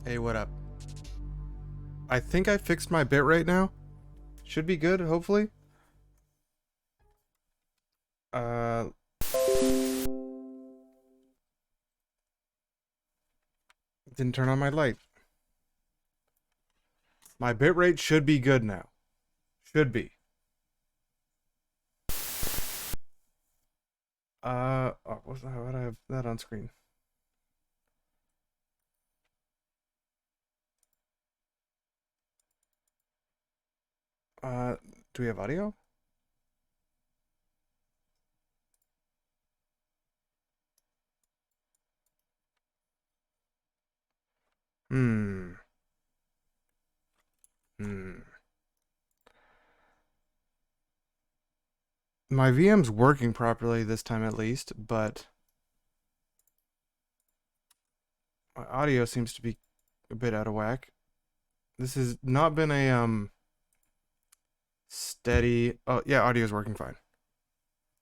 Hey, what up? I think I fixed my bitrate now. Should be good, hopefully. Didn't turn on my light. My bitrate should be good now. Should be. Oh, how would I have that on screen? Do we have audio? Hmm. My VM's working properly this time at least, but my audio seems to be a bit out of whack. This has not been a steady. Oh yeah, audio's working fine.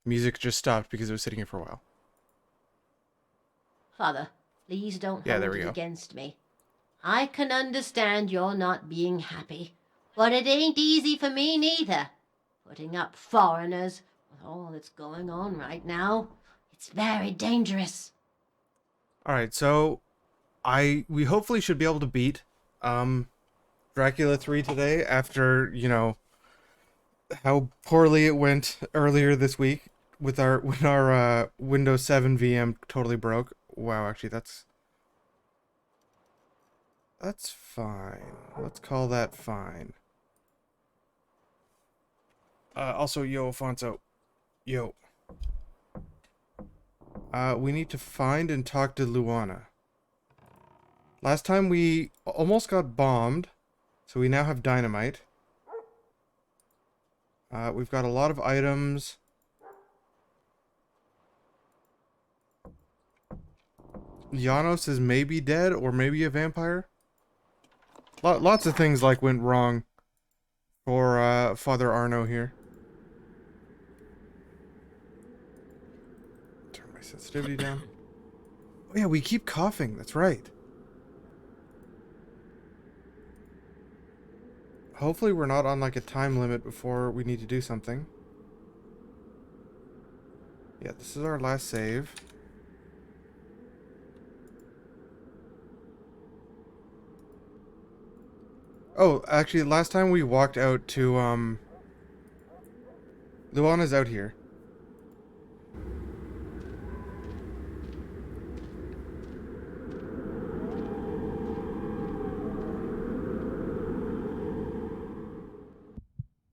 Music just stopped because it was sitting here for a while. Father, please don't Yeah, there hold we it go. against me. I can understand you're not being happy, but it ain't easy for me neither. Putting up foreigners with all that's going on right now, it's very dangerous. All right, so we hopefully should be able to beat Dracula 3 today after, how poorly it went earlier this week. when our Windows 7 VM totally broke. Wow, actually that's fine. Let's call that fine. Also, yo, Afonso, yo. We need to find and talk to Luana. Last time we almost got bombed, so we now have dynamite. We've got a lot of items. Janos is maybe dead or maybe a vampire. Lots of things like went wrong for Father Arno here. Turn my sensitivity down. Oh yeah, we keep coughing. That's right. Hopefully we're not on like a time limit before we need to do something. Yeah, this is our last save. Oh, actually, last time we walked out to, Luana's out here.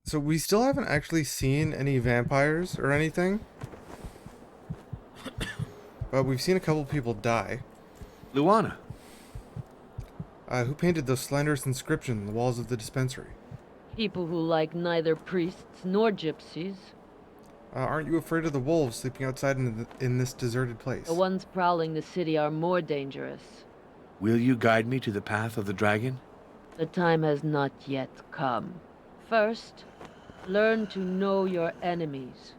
So we still haven't actually seen any vampires or anything. But we've seen a couple people die. Luana. Who painted those slanderous inscriptions on the walls of the dispensary? People who like neither priests nor gypsies. Aren't you afraid of the wolves sleeping outside in this deserted place? The ones prowling the city are more dangerous. Will you guide me to the path of the dragon? The time has not yet come. First, learn to know your enemies.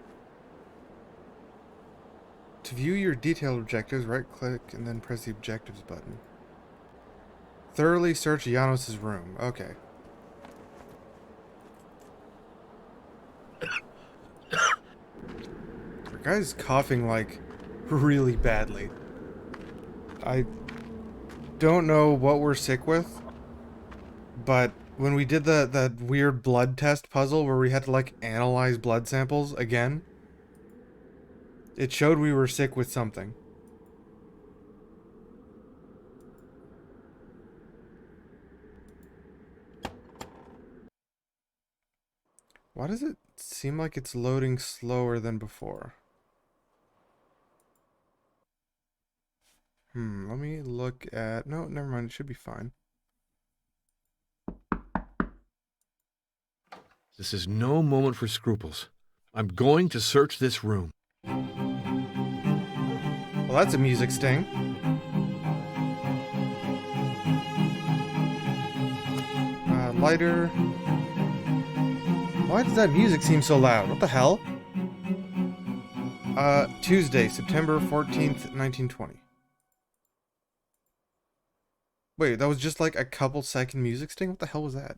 To view your detailed objectives, right-click and then press the Objectives button. Thoroughly search Janos' room. Okay. The guy's coughing, like, really badly. I don't know what we're sick with, but when we did that weird blood test puzzle where we had to, like, analyze blood samples again, it showed we were sick with something. Why does it seem like it's loading slower than before? Let me look at... No, never mind. It should be fine. This is no moment for scruples. I'm going to search this room. Well, that's a music sting. Lighter. Why does that music seem so loud? What the hell? Tuesday, September 14th, 1920. Wait, that was just like a couple second music sting? What the hell was that?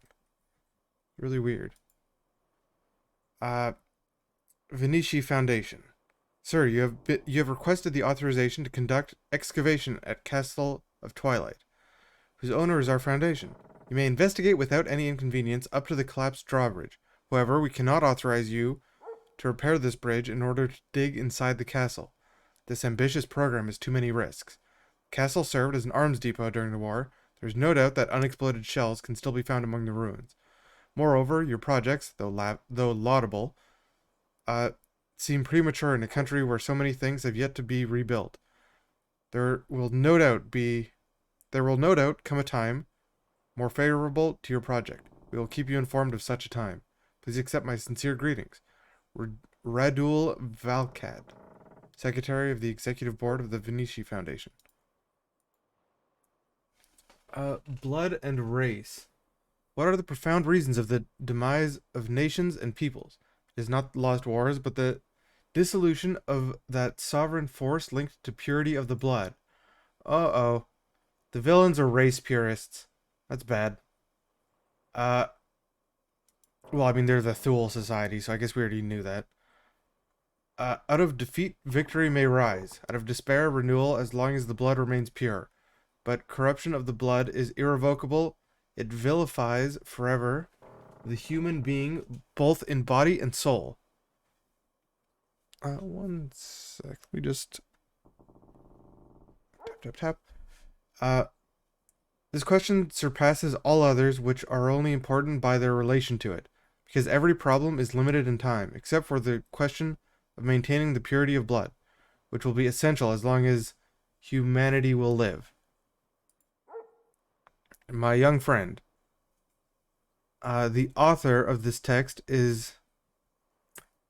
Really weird. Vinici Foundation. Sir, you have requested the authorization to conduct excavation at Castle of Twilight, whose owner is our foundation. You may investigate without any inconvenience up to the collapsed drawbridge. However, we cannot authorize you to repair this bridge in order to dig inside the castle. This ambitious program has too many risks. The castle served as an arms depot during the war. There is no doubt that unexploded shells can still be found among the ruins. Moreover, your projects, though laudable, seem premature in a country where so many things have yet to be rebuilt. There will no doubt come a time more favorable to your project. We will keep you informed of such a time. Please accept my sincere greetings. Radul Valcad, Secretary of the Executive Board of the Vinici Foundation. Blood and race. What are the profound reasons of the demise of nations and peoples? It is not lost wars, but the dissolution of that sovereign force linked to purity of the blood. Uh-oh. The villains are race purists. That's bad. Well, I mean, they're the Thule Society, so I guess we already knew that. Out of defeat, victory may rise. Out of despair, renewal, as long as the blood remains pure. But corruption of the blood is irrevocable. It vilifies forever the human being, both in body and soul. One sec. We just tap tap tap. Uh, this question surpasses all others, which are only important by their relation to it, because every problem is limited in time, except for the question of maintaining the purity of blood, which will be essential as long as humanity will live. My young friend, the author of this text is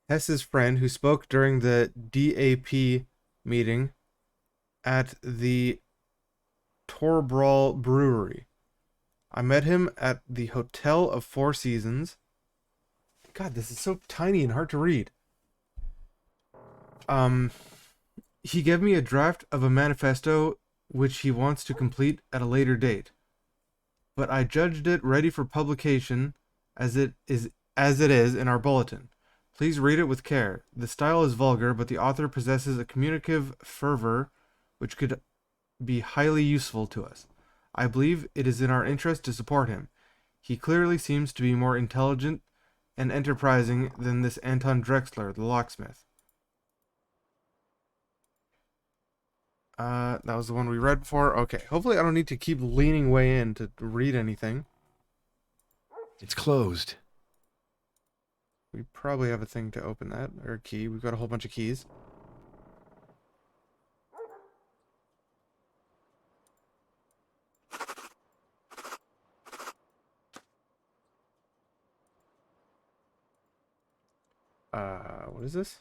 Hess's friend who spoke during the DAP meeting at the Torbrawl Brewery. I met him at the Hotel of Four Seasons. God, this is so tiny and hard to read. He gave me a draft of a manifesto which he wants to complete at a later date, but I judged it ready for publication as it is in our bulletin. Please read it with care. The style is vulgar, but the author possesses a communicative fervor which could be highly useful to us. I believe it is in our interest to support him. He clearly seems to be more intelligent and enterprising than this Anton Drexler, the locksmith. That was the one we read before. Okay, hopefully I don't need to keep leaning way in to read anything. It's closed. We probably have a thing to open that, or a key. We've got a whole bunch of keys. What is this?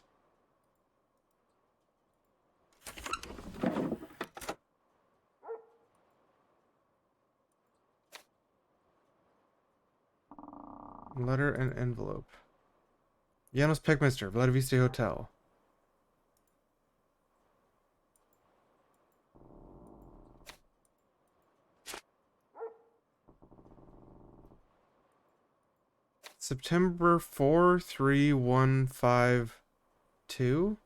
Letter and envelope. Janos Peckmeister, Villa Vista Hotel. September 43152.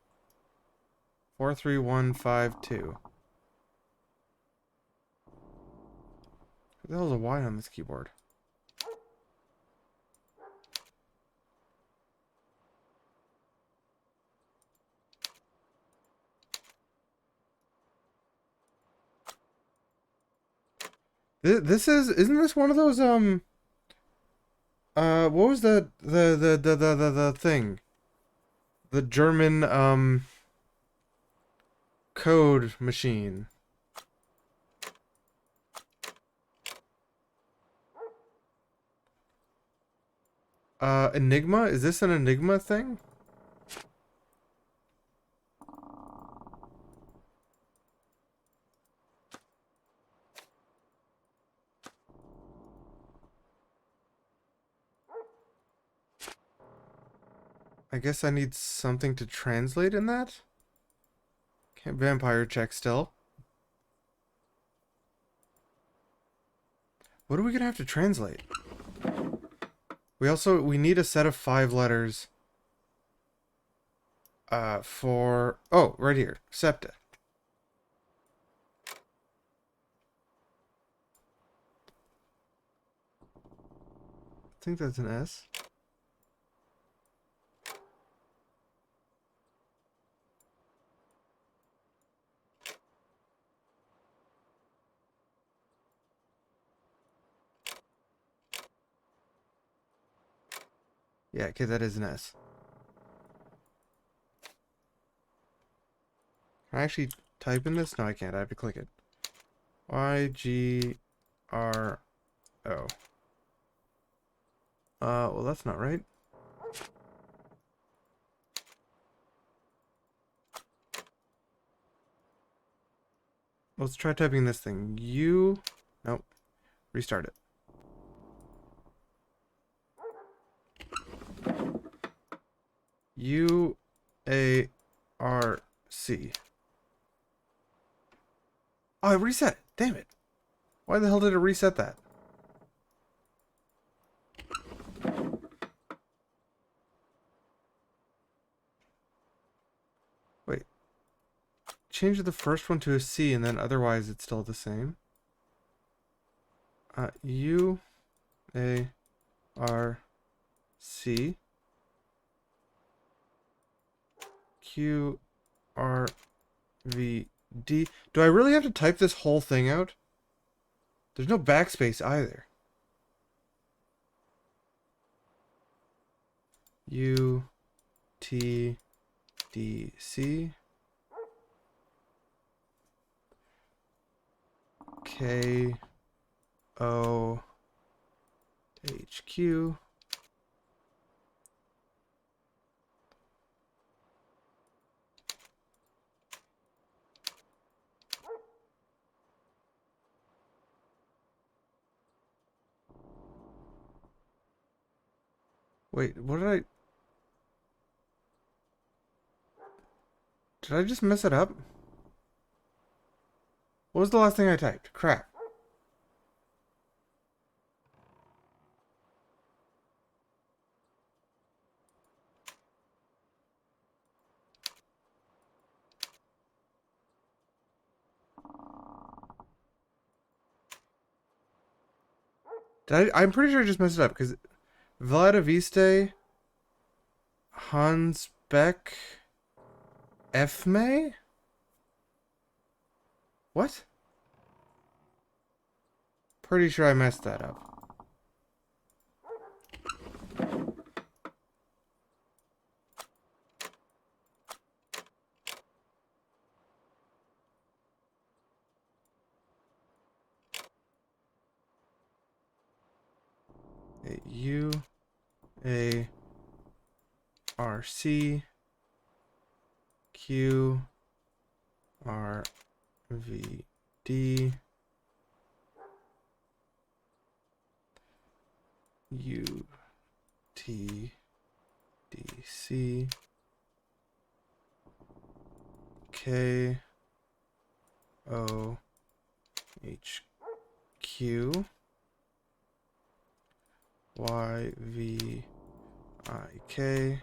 43152. What the hell is a Y on this keyboard? Isn't this one of those, what was the thing? The German, code machine. Enigma? Is this an Enigma thing? I guess I need something to translate in that? Okay, vampire check still. What are we gonna have to translate? We need a set of 5 letters. For... Oh, right here. Septa. I think that's an S. Yeah, okay, that is an S. Can I actually type in this? No, I can't. I have to click it. Y-G-R-O. Well, that's not right. Let's try typing this thing. Nope. Restart it. U-A-R-C. Oh, I reset it. Damn it. Why the hell did it reset that? Wait. Change the first one to a C and then otherwise it's still the same. U-A-R-C. Q R V D. Do I really have to type this whole thing out? There's no backspace either. U T D C K O H Q Wait, what did I... Did I just mess it up? What was the last thing I typed? Crap. I'm pretty sure I just messed it up because Vladiviste Hans Beck Efme? What? Pretty sure I messed that up. U A R C Q R V D U T D C K O H Q Y V I K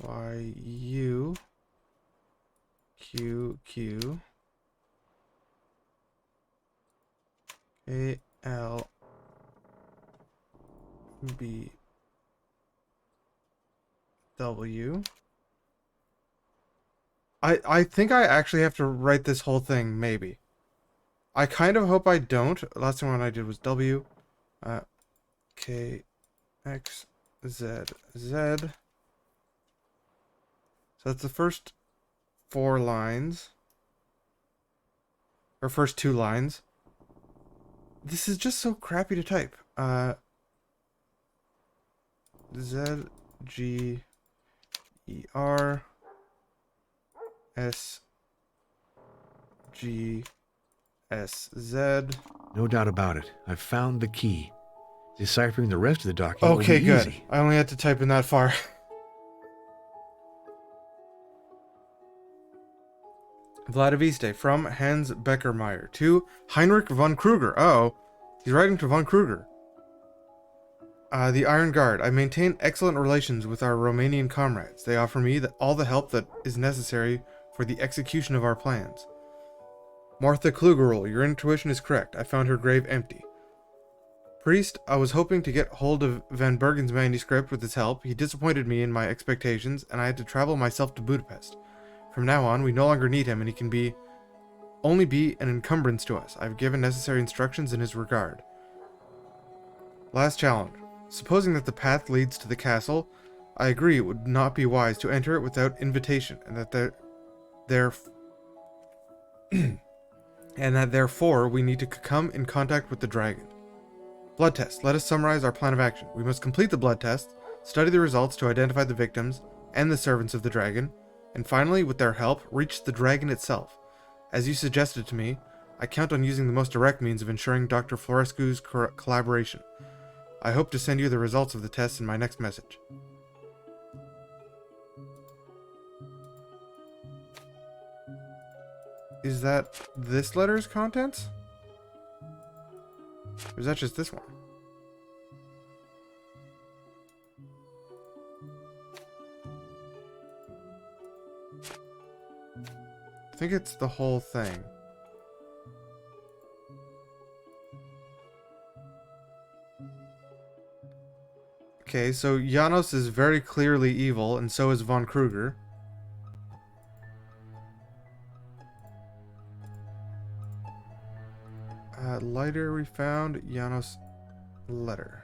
Y U Q Q A L B W. I think I actually have to write this whole thing, maybe. I kind of hope I don't. Last one I did was W. K X Z Z. So that's the first 4 lines. Or first 2 lines. This is just so crappy to type. Z G E R S G S Z. No doubt about it. I've found the key. Deciphering the rest of the document Okay, will be good. easy. I only had to type in that far. Vladiviste from Hans Beckermeyer to Heinrich von Kruger. Oh, he's writing to von Kruger. The Iron Guard. I maintain excellent relations with our Romanian comrades. They offer me all the help that is necessary for the execution of our plans. Martha Klugerl, your intuition is correct. I found her grave empty. Priest, I was hoping to get hold of Van Bergen's manuscript with his help. He disappointed me in my expectations, and I had to travel myself to Budapest. From now on, we no longer need him, and he can only be an encumbrance to us. I've given necessary instructions in his regard. Last challenge. Supposing that the path leads to the castle, I agree it would not be wise to enter it without invitation, and that therefore we need to come in contact with the dragon. Blood test. Let us summarize our plan of action. We must complete the blood test, study the results to identify the victims and the servants of the dragon, and finally, with their help, reach the dragon itself. As you suggested to me, I count on using the most direct means of ensuring Dr. Florescu's collaboration. I hope to send you the results of the test in my next message. Is that this letter's contents? Or is that just this one? I think it's the whole thing. Okay, so Janos is very clearly evil, and so is von Kruger. Lighter we found. Janos letter.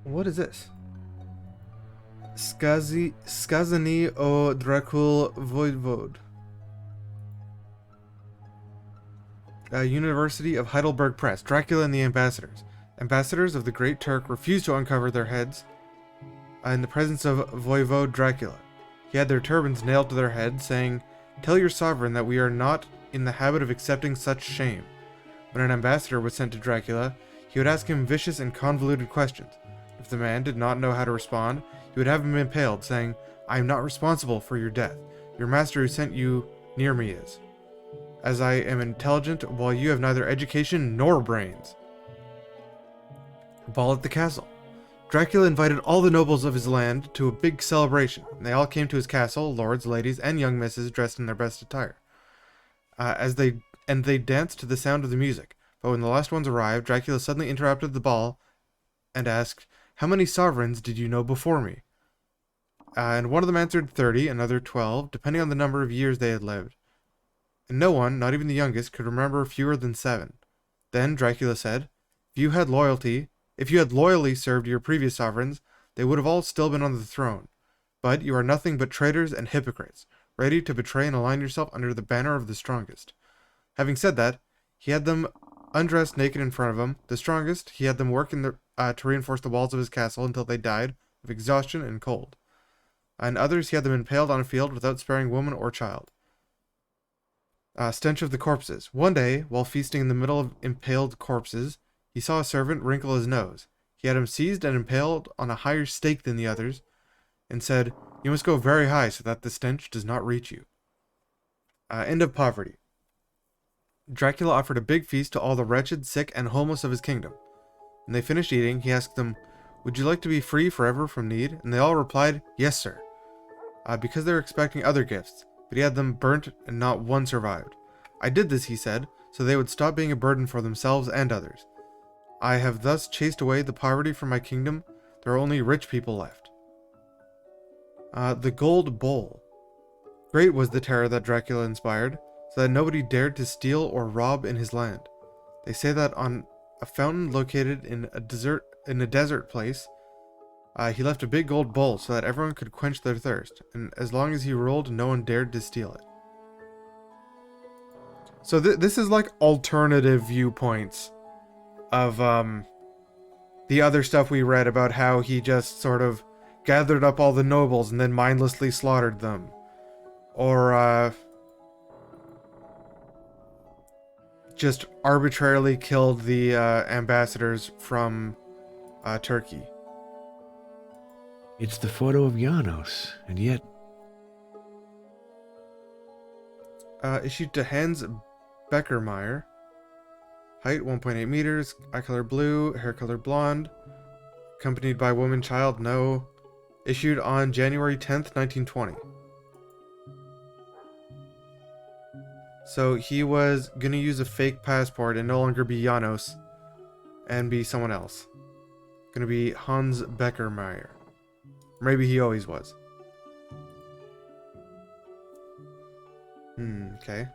What is this? Skazani o Dracul Voivode. University of Heidelberg Press. Dracula and the Ambassadors. Ambassadors of the Great Turk refused to uncover their heads in the presence of Voivode Dracula. He had their turbans nailed to their heads, saying, "Tell your sovereign that we are not in the habit of accepting such shame." When an ambassador was sent to Dracula, he would ask him vicious and convoluted questions. If the man did not know how to respond, he would have him impaled, saying, "I am not responsible for your death. Your master who sent you near me is, as I am intelligent while you have neither education nor brains." Ball at the castle. Dracula invited all the nobles of his land to a big celebration, and they all came to his castle, lords, ladies, and young misses dressed in their best attire. They danced to the sound of the music, but when the last ones arrived, Dracula suddenly interrupted the ball and asked, "How many sovereigns did you know before me?" And one of them answered 30, another 12, depending on the number of years they had lived. And no one, not even the youngest, could remember fewer than 7. Then Dracula said, If you had loyally served your previous sovereigns, they would have all still been on the throne. But you are nothing but traitors and hypocrites, ready to betray and align yourself under the banner of the strongest." Having said that, he had them undressed naked in front of him. The strongest, he had them work to reinforce the walls of his castle until they died of exhaustion and cold. And others, he had them impaled on a field without sparing woman or child. Stench of the corpses. One day, while feasting in the middle of impaled corpses, he saw a servant wrinkle his nose. He had him seized and impaled on a higher stake than the others, and said, "You must go very high so that the stench does not reach you." End of poverty. Dracula offered a big feast to all the wretched, sick, and homeless of his kingdom. When they finished eating, he asked them, "Would you like to be free forever from need?" And they all replied, "Yes, sir," because they were expecting other gifts, but he had them burnt and not one survived. "I did this," he said, "so they would stop being a burden for themselves and others. I have thus chased away the poverty from my kingdom. There are only rich people left." The Gold Bowl. Great was the terror that Dracula inspired, so that nobody dared to steal or rob in his land. They say that on a fountain located in a desert place, he left a big gold bowl so that everyone could quench their thirst, and as long as he ruled, no one dared to steal it. So this is like alternative viewpoints of the other stuff we read about how he just sort of gathered up all the nobles and then mindlessly slaughtered them. Or just arbitrarily killed the ambassadors from Turkey. It's the photo of Janos, and yet Issued to Hans Beckermeyer. Height 1.8 meters, eye color blue, hair color blonde. Accompanied by woman, child, no. Issued on January 10th, 1920. So he was gonna use a fake passport and no longer be Janos and be someone else. Gonna be Hans Beckermeyer. Maybe he always was. Okay.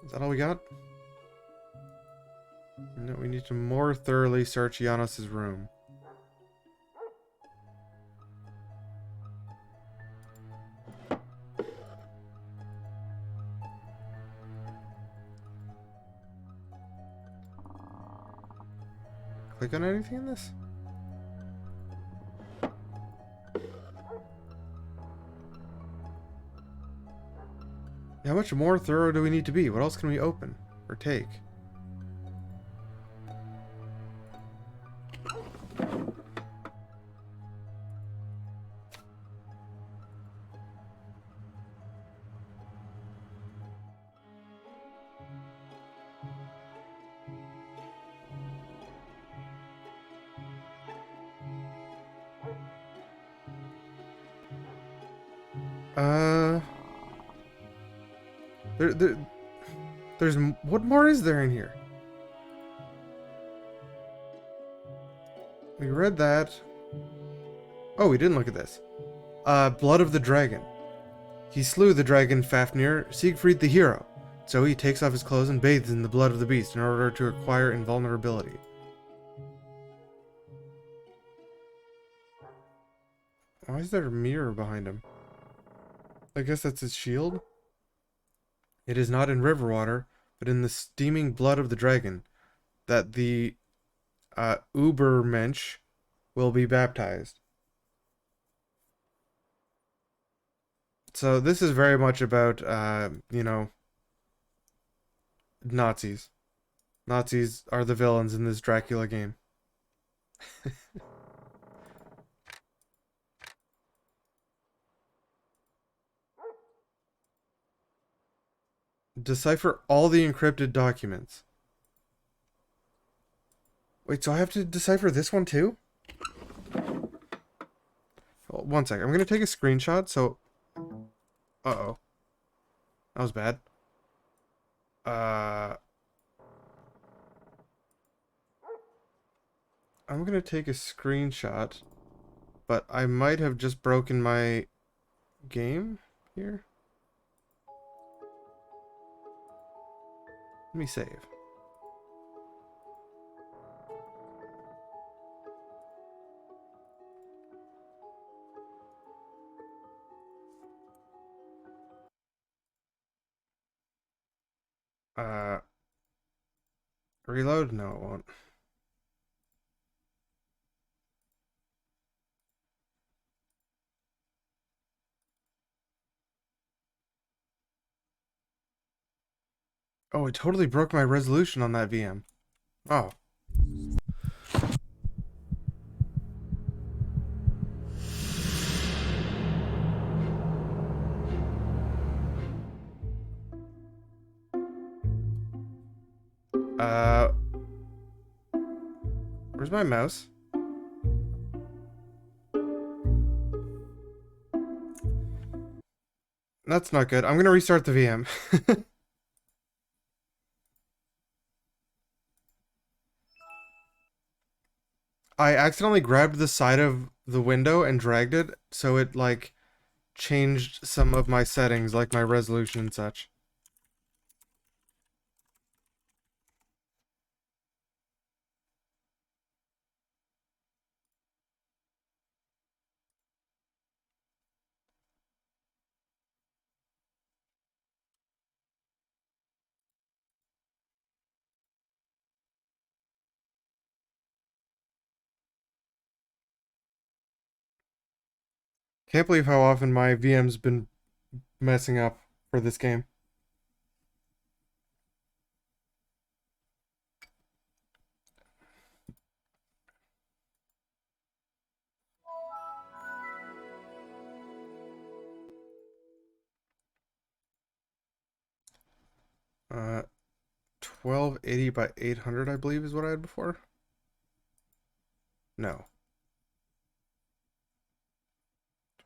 Is that all we got? No, we need to more thoroughly search Janos' room. Click on anything in this? How much more thorough do we need to be? What else can we open or take? Uh, what more is there in here? We read that. Oh, we didn't look at this. Blood of the Dragon. He slew the dragon Fafnir, Siegfried the hero. So he takes off his clothes and bathes in the blood of the beast in order to acquire invulnerability. Why is there a mirror behind him? I guess that's his shield? It is not in river water, but in the steaming blood of the dragon, that the Ubermensch will be baptized. So this is very much about, you know, Nazis. Nazis are the villains in this Dracula game. Decipher all the encrypted documents. Wait, so I have to decipher this one too? Oh, one sec. I'm going to take a screenshot, so... Uh-oh. That was bad. I'm going to take a screenshot, but I might have just broken my game here. Let me save. Reload? No, it won't. Oh, it totally broke my resolution on that VM. Oh. Where's my mouse? That's not good. I'm gonna restart the VM. I accidentally grabbed the side of the window and dragged it, so it, like, changed some of my settings, like my resolution and such. Can't believe how often my VM's been messing up for this game. Uh, 1280 by 800, I believe, is what I had before. No.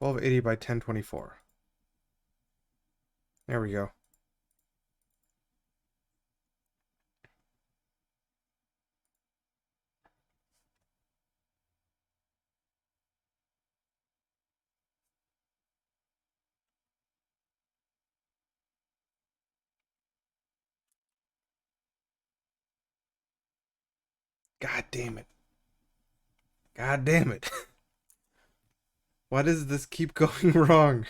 1280 by 1024. There we go. God damn it. God damn it. Why does this keep going wrong?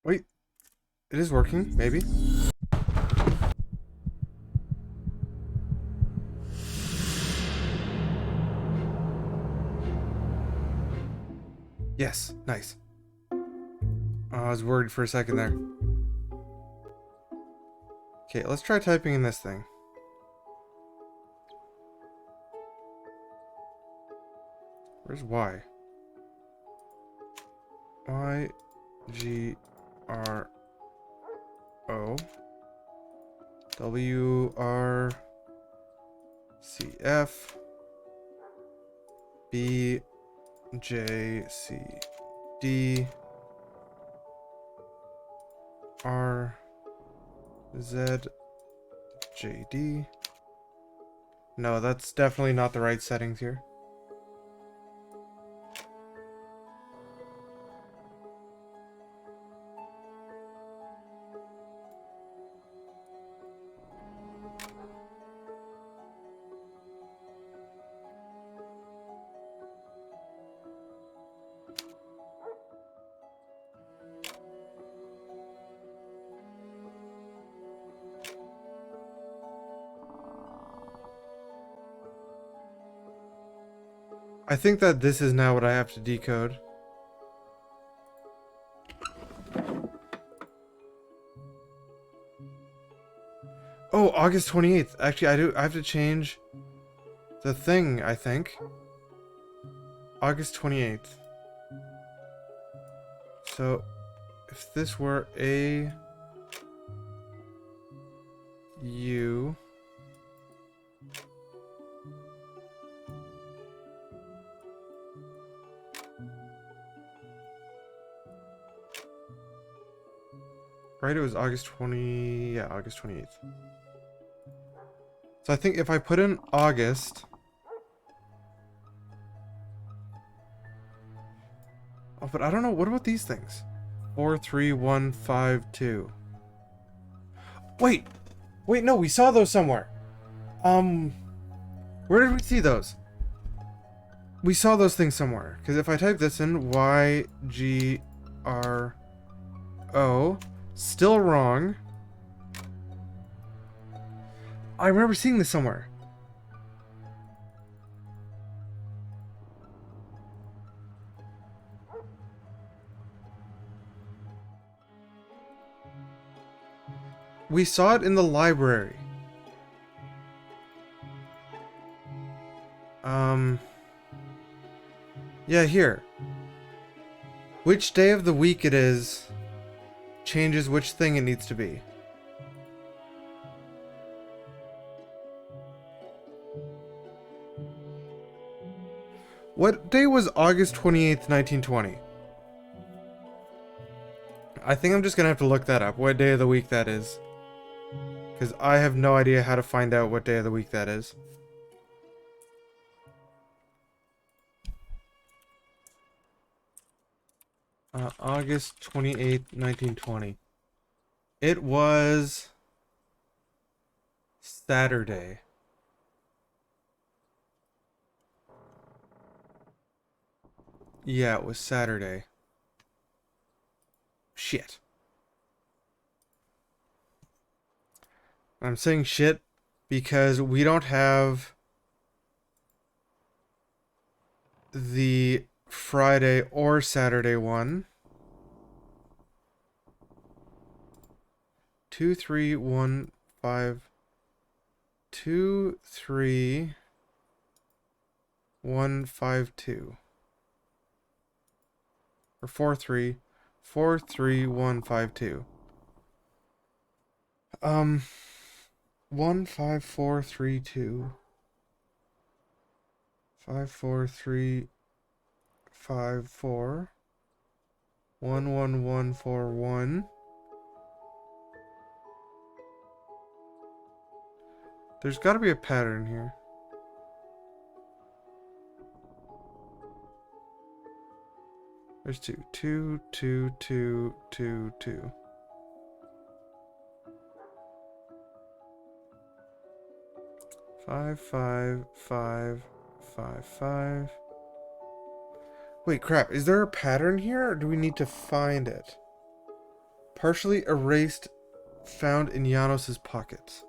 Wait, it is working, maybe. Yes, nice. I was worried for a second there. Okay, let's try typing in this thing. Where's Y? Y G R O W R C F B J C D R Z J D. No, that's definitely not the right settings here. I think that this is now what I have to decode. Oh, August 28th. Actually, I have to change the thing, I think. August 28th. So, if this were A U right, it was August 28th. So I think if I put in August... Oh, but I don't know. What about these things? 43152. Wait! Wait, no, we saw those somewhere. Where did we see those? We saw those things somewhere. Because if I type this in, YGRO, still wrong. I remember seeing this somewhere. We saw it in the library. Yeah, here. Which day of the week it is changes which thing it needs to be. What day was August 28th, 1920? I think I'm just gonna have to look that up, what day of the week that is. Because I have no idea how to find out what day of the week that is. August 28th, 1920. It was Saturday. Yeah, it was Saturday. Shit. I'm saying shit because we don't have the Friday or Saturday one. 23152 or 4343152. 15432 54354 11141. There's got to be a pattern here. There's two. 22222. Five, 5. Wait, crap. Is there a pattern here, or do we need to find it? Partially erased, found in Janos's pockets.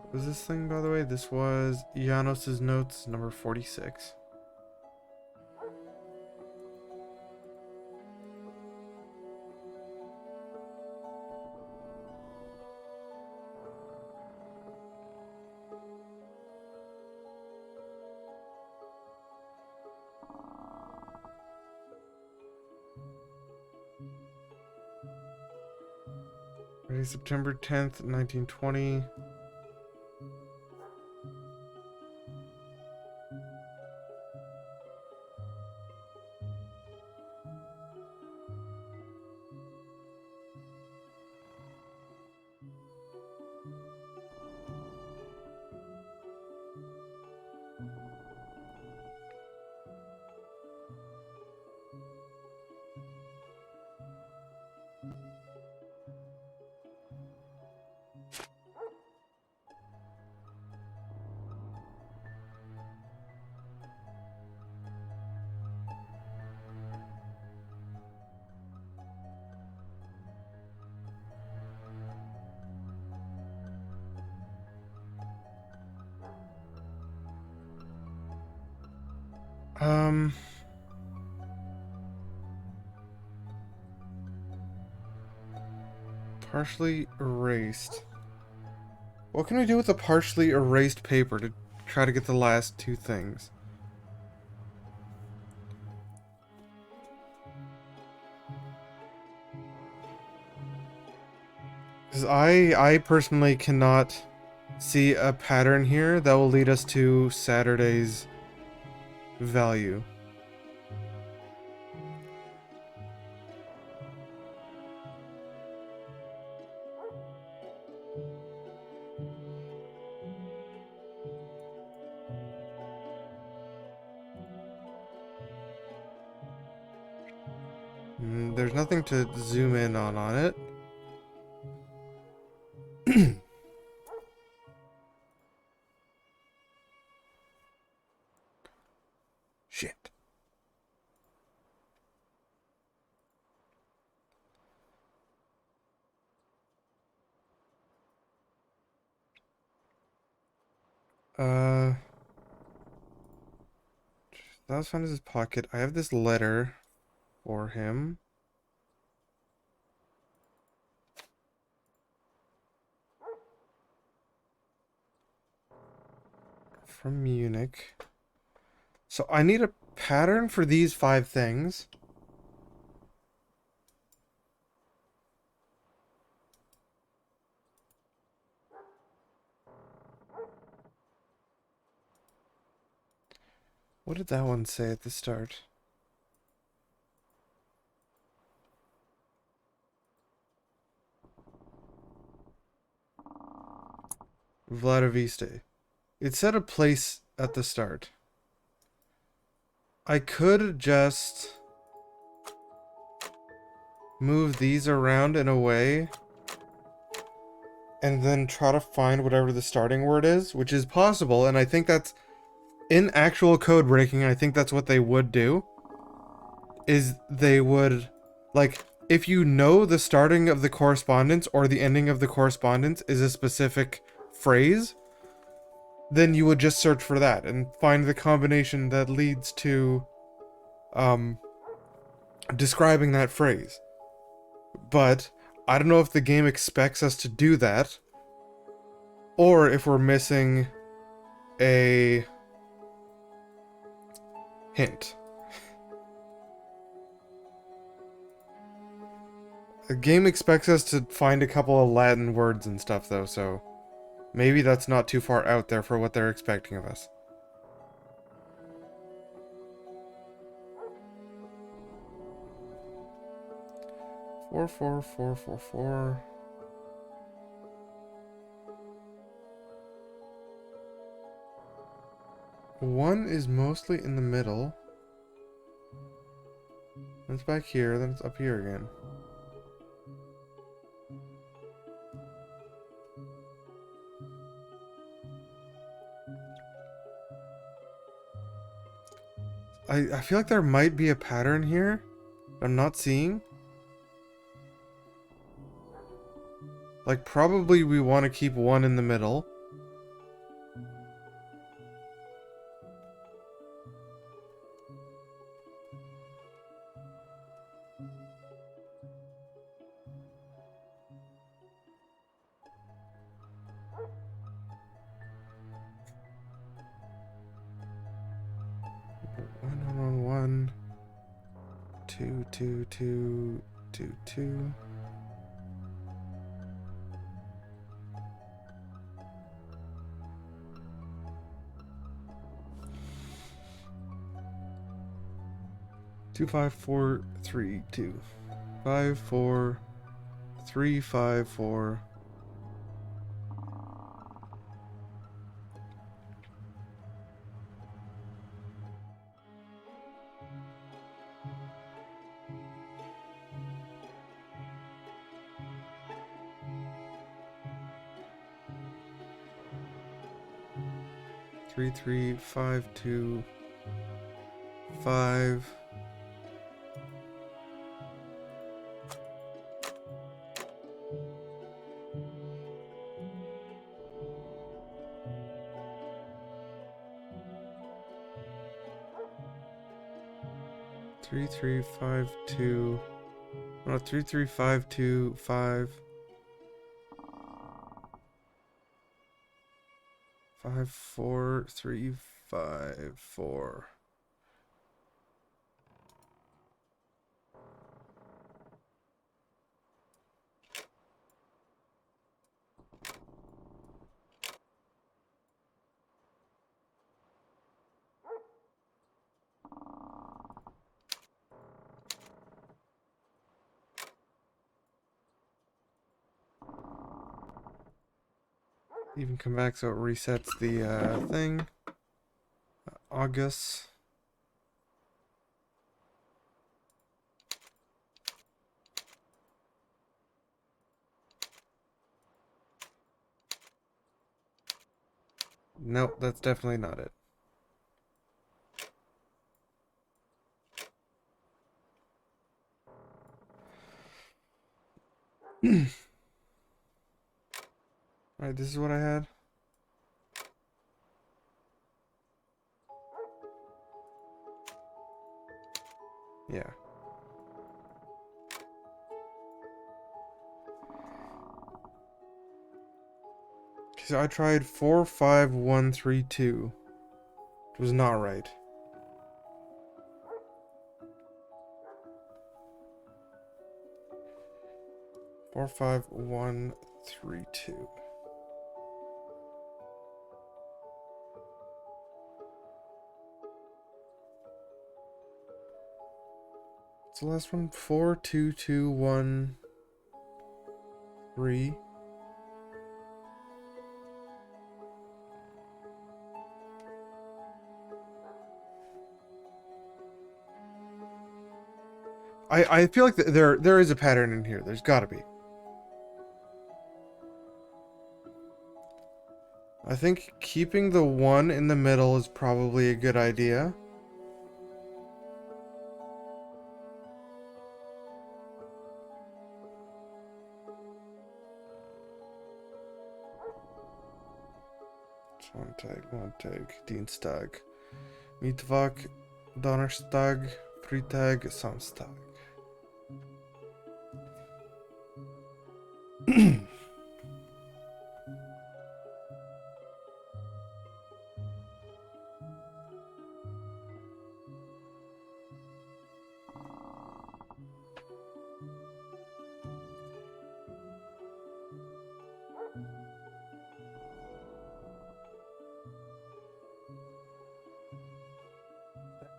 What was this thing, by the way? This was Janos's notes, number 46. Ready, September 10th, 1920. Partially erased. What can we do with the partially erased paper to try to get the last two things? Because I personally cannot see a pattern here that will lead us to Saturday's value. There's nothing to zoom in on it. Shit. That was found in his pocket. I have this letter for him. From Munich. So I need a pattern for these 5 things. What did that one say at the start? Vladiviste. It said a place at the start. I could just move these around in a way and then try to find whatever the starting word is, which is possible, and I think that's in actual code breaking. I think that's what they would do, is they would, like, if you know the starting of the correspondence or the ending of the correspondence is a specific phrase, then you would just search for that and find the combination that leads to describing that phrase. But I don't know if the game expects us to do that, or if we're missing a hint. The game expects us to find a couple of Latin words and stuff, though, so maybe that's not too far out there for what they're expecting of us. Four, 4, 4, 4, 4. One is mostly in the middle. Then it's back here, then it's up here again. I feel like there might be a pattern here I'm not seeing. Like, probably we want to keep one in the middle. One, 2, 2, 2, 2, 2. 25432. 54354. Three, 5, 2, 5. 3352. No, 33525. 54354. Even come back so it resets the thing. August. Nope, that's definitely not it. Alright, this is what I had. Yeah. So I tried 45132. It was not right. Four, 5, 1, 3, 2. What's the last one? 4, 2, 2, 1, 3. I feel like there is a pattern in here. There's got to be. I think keeping the 1 in the middle is probably a good idea. One tag, Dienstag. Mittwoch, Donnerstag, Freitag, Samstag.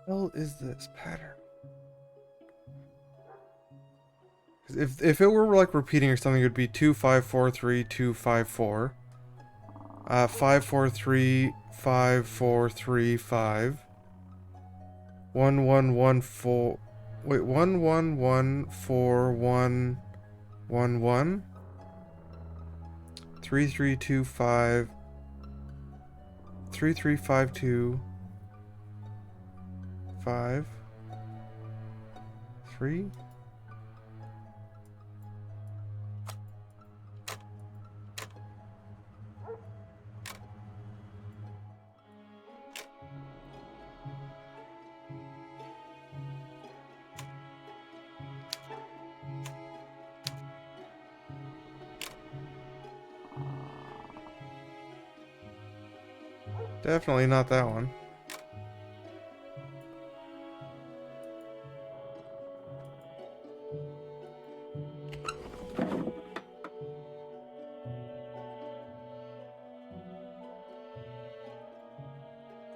Hell is this pattern? If it were like repeating or something, it would be 2, 5, 4, 3, 2, 5, 4. 5, 4, 3, 5, 4, 3, 5. 1, 1, 1, 4. Wait, 1, 1, 1, 4, 1, 1, 1. 3, 3, 2, 5. 3, 3, 5, 2. 5. 3. Definitely not that one.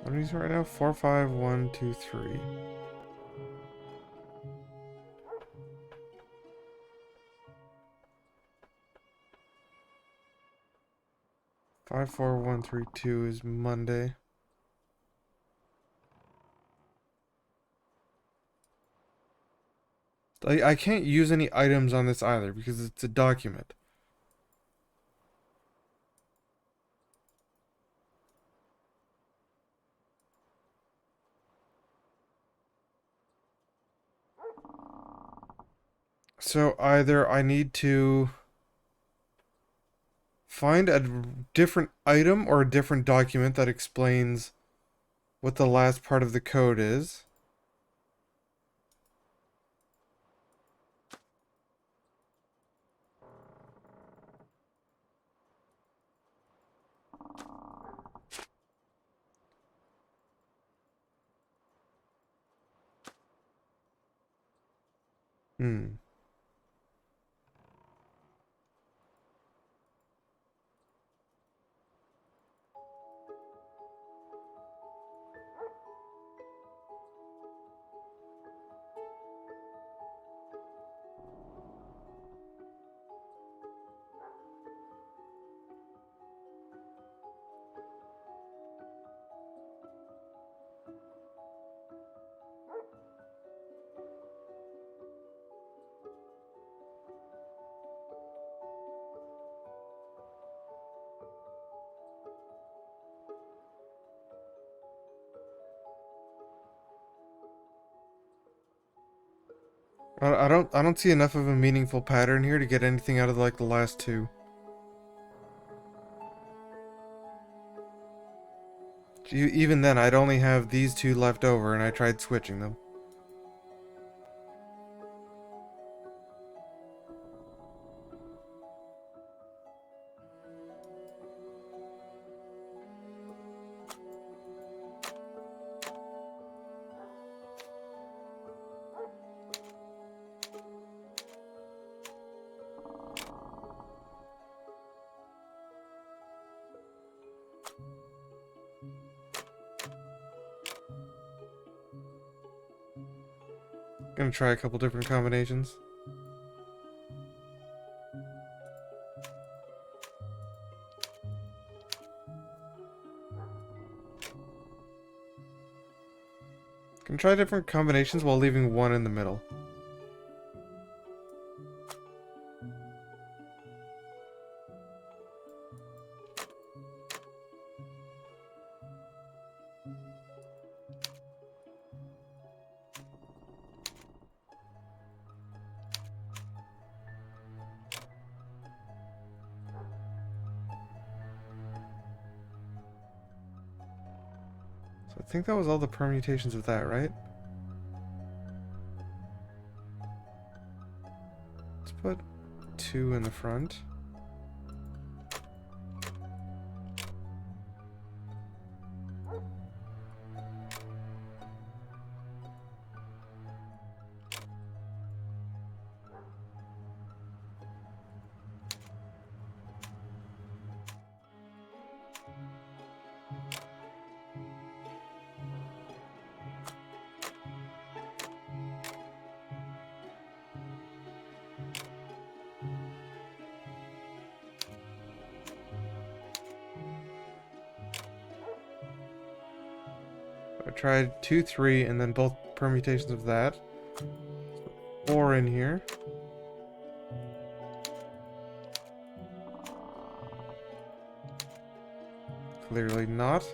What are these right now? 4, 5, 1, 2, 3. 54132 is Monday. I can't use any items on this either because it's a document. So either I need to find a different item or a different document that explains what the last part of the code is. Hmm. I don't see enough of a meaningful pattern here to get anything out of like the last two. Even then, I'd only have these two left over, and I tried switching them. Gonna try a couple different combinations. Can try different combinations while leaving one in the middle. So I think that was all the permutations of that, right? Let's put 2 in the front. I tried 2, 3, and then both permutations of that. 4 in here. Clearly not.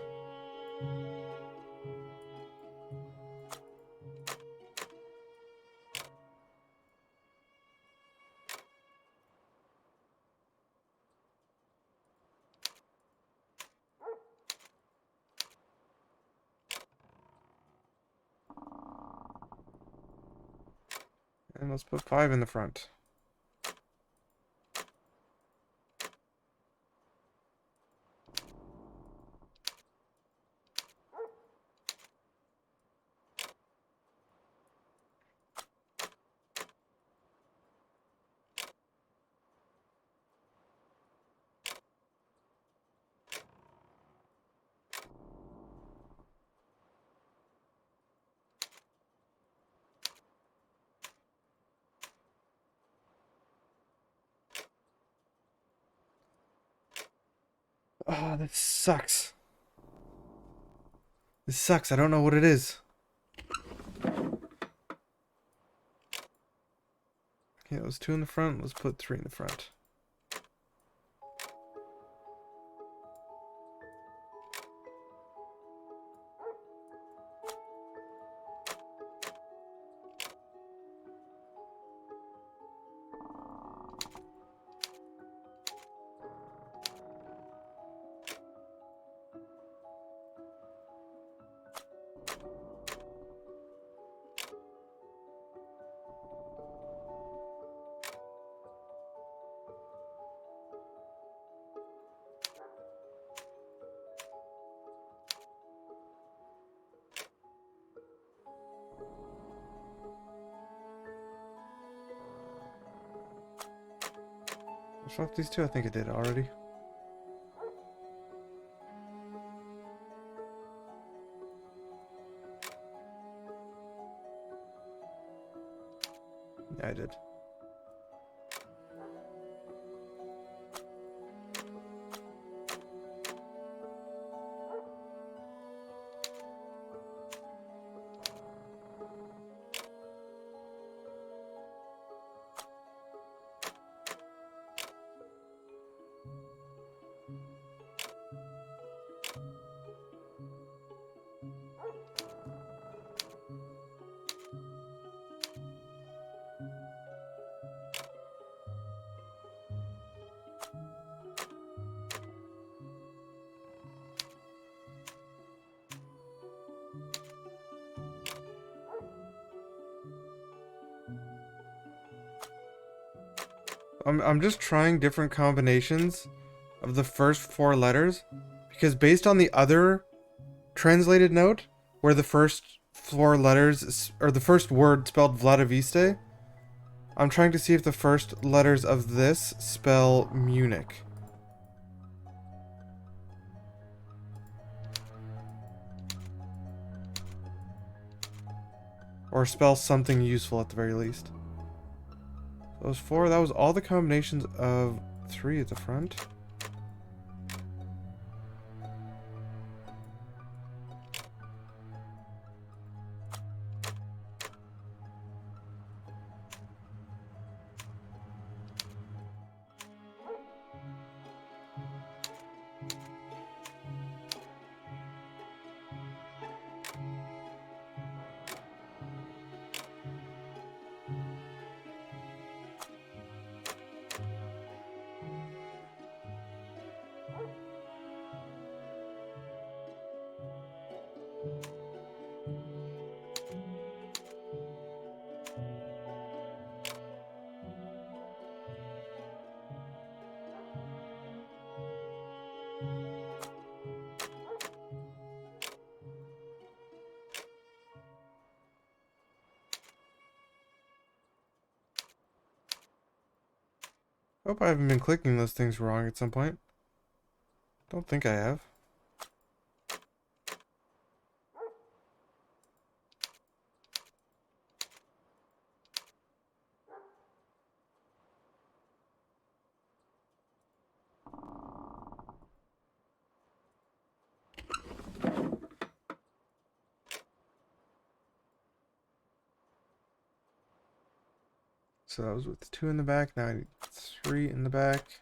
And let's put 5 in the front. Oh, this sucks. This sucks. I don't know what it is. Okay, it was 2 in the front. Let's put 3 in the front. Swap these 2? I think I did already. Yeah, I did. I'm just trying different combinations of the first 4 letters because based on the other translated note where the first 4 letters or the first word spelled Vladiviste, I'm trying to see if the first letters of this spell Munich. Or spell something useful at the very least. Those 4, that was all the combinations of 3 at the front. Hope I haven't been clicking those things wrong at some point. Don't think I have. So that was with 2 in the back, now I need 3 in the back.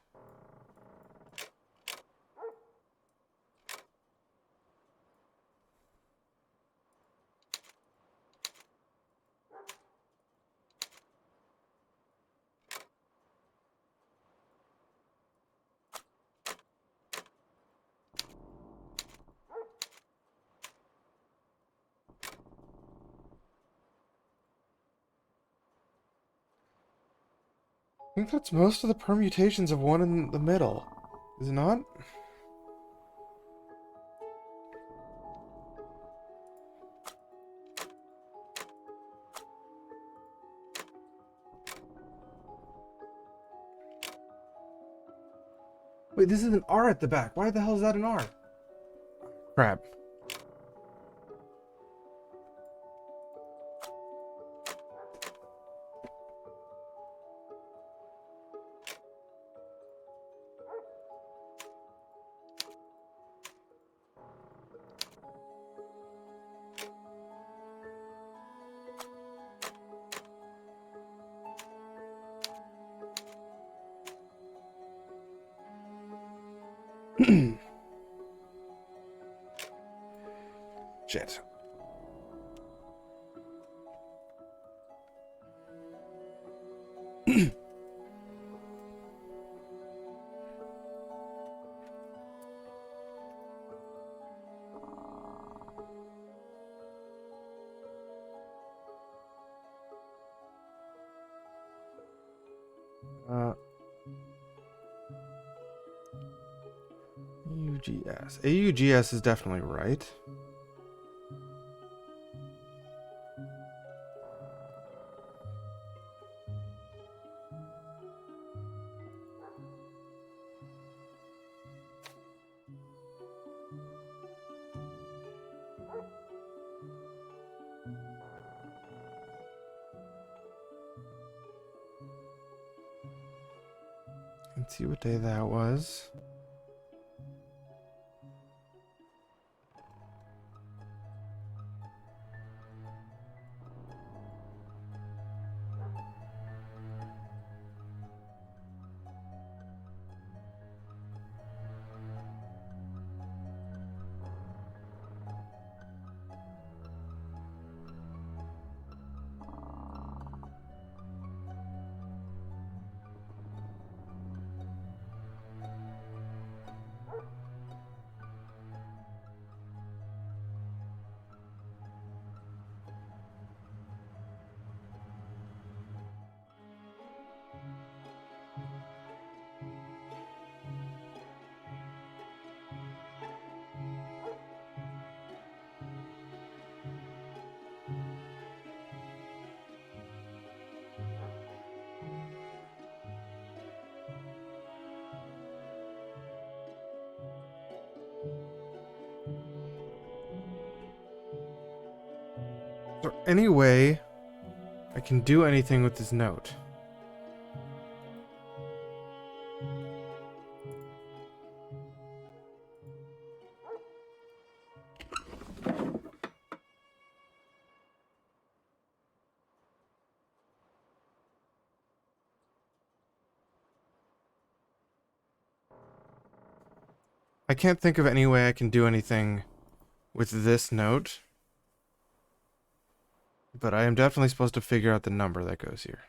I think that's most of the permutations of 1 in the middle. Is it not? Wait, this is an R at the back. Why the hell is that an R? Crap. Shit. AUGS. AUGS is definitely right. Let's see what day that was. Is there any way I can do anything with this note? I can't think of any way I can do anything with this note. But I am definitely supposed to figure out the number that goes here.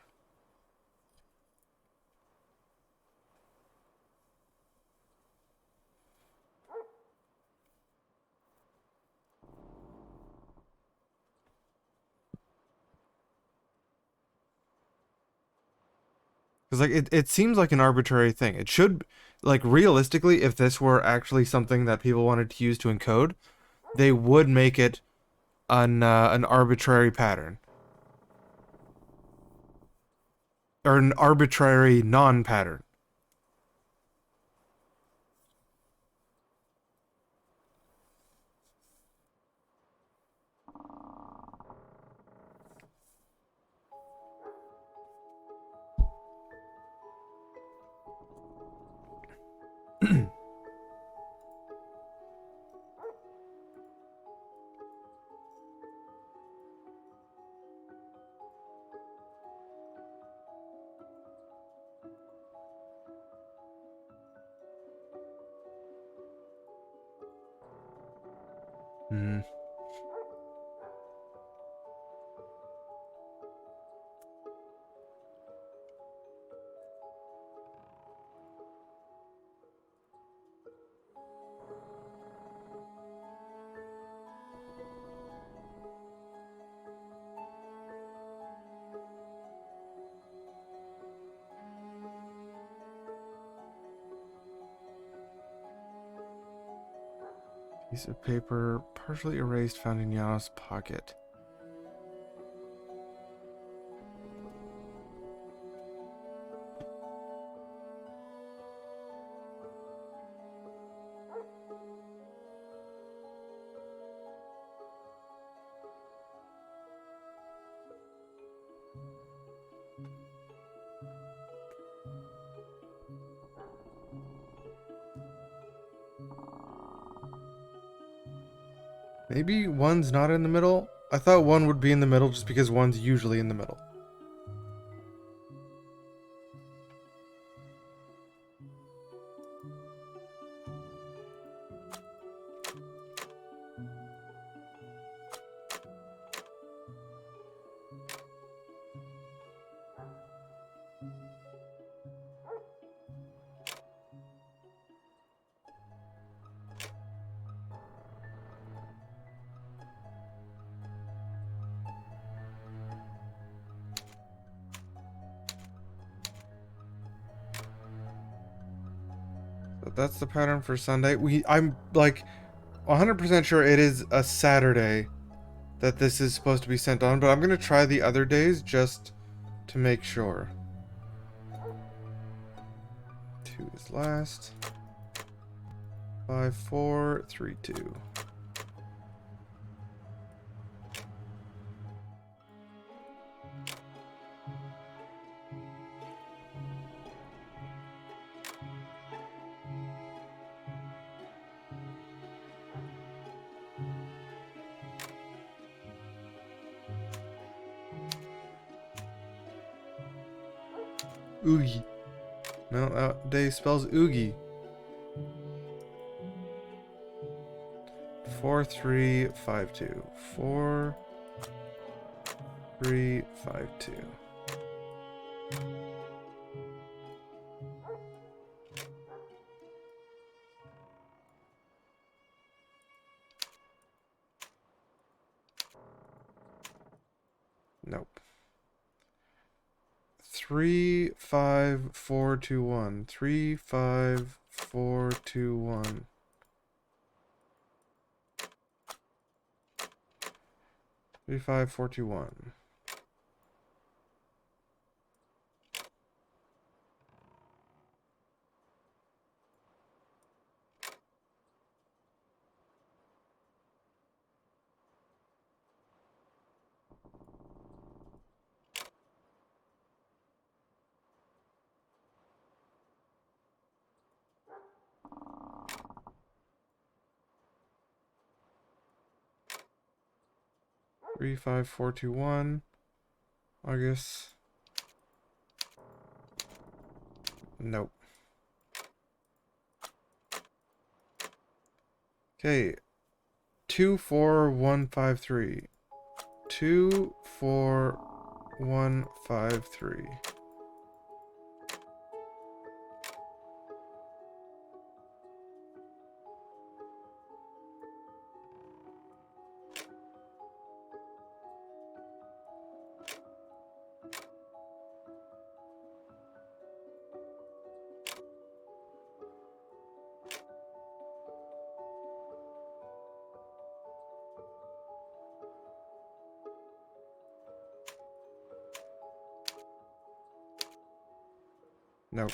Because, like, it seems like an arbitrary thing. It should, like, realistically, if this were actually something that people wanted to use to encode, they would make it an arbitrary pattern. Or an arbitrary non-pattern. Hmm. Piece of paper partially erased found in Yano's pocket. Maybe one's not in the middle? I thought one would be in the middle just because one's usually in the middle. But that's the pattern for Sunday. I'm like 100% sure it is a Saturday that this is supposed to be sent on, but I'm gonna try the other days just to make sure. 2 is last. 5, 4, 3, 2. Oogie. No, that day spells oogie. 4, 3, 5, 2. 4, 3, 5, 2. Nope. 3, 5, 4, 2, 1. 3, 5, 4, 2, 1. 3, 5, 4, 2, 1. Three, 5, 4, 2, 1. August. Nope. Okay. 2, 4, 1, 5, 3. 2, 4, 1, 5, 3. Nope.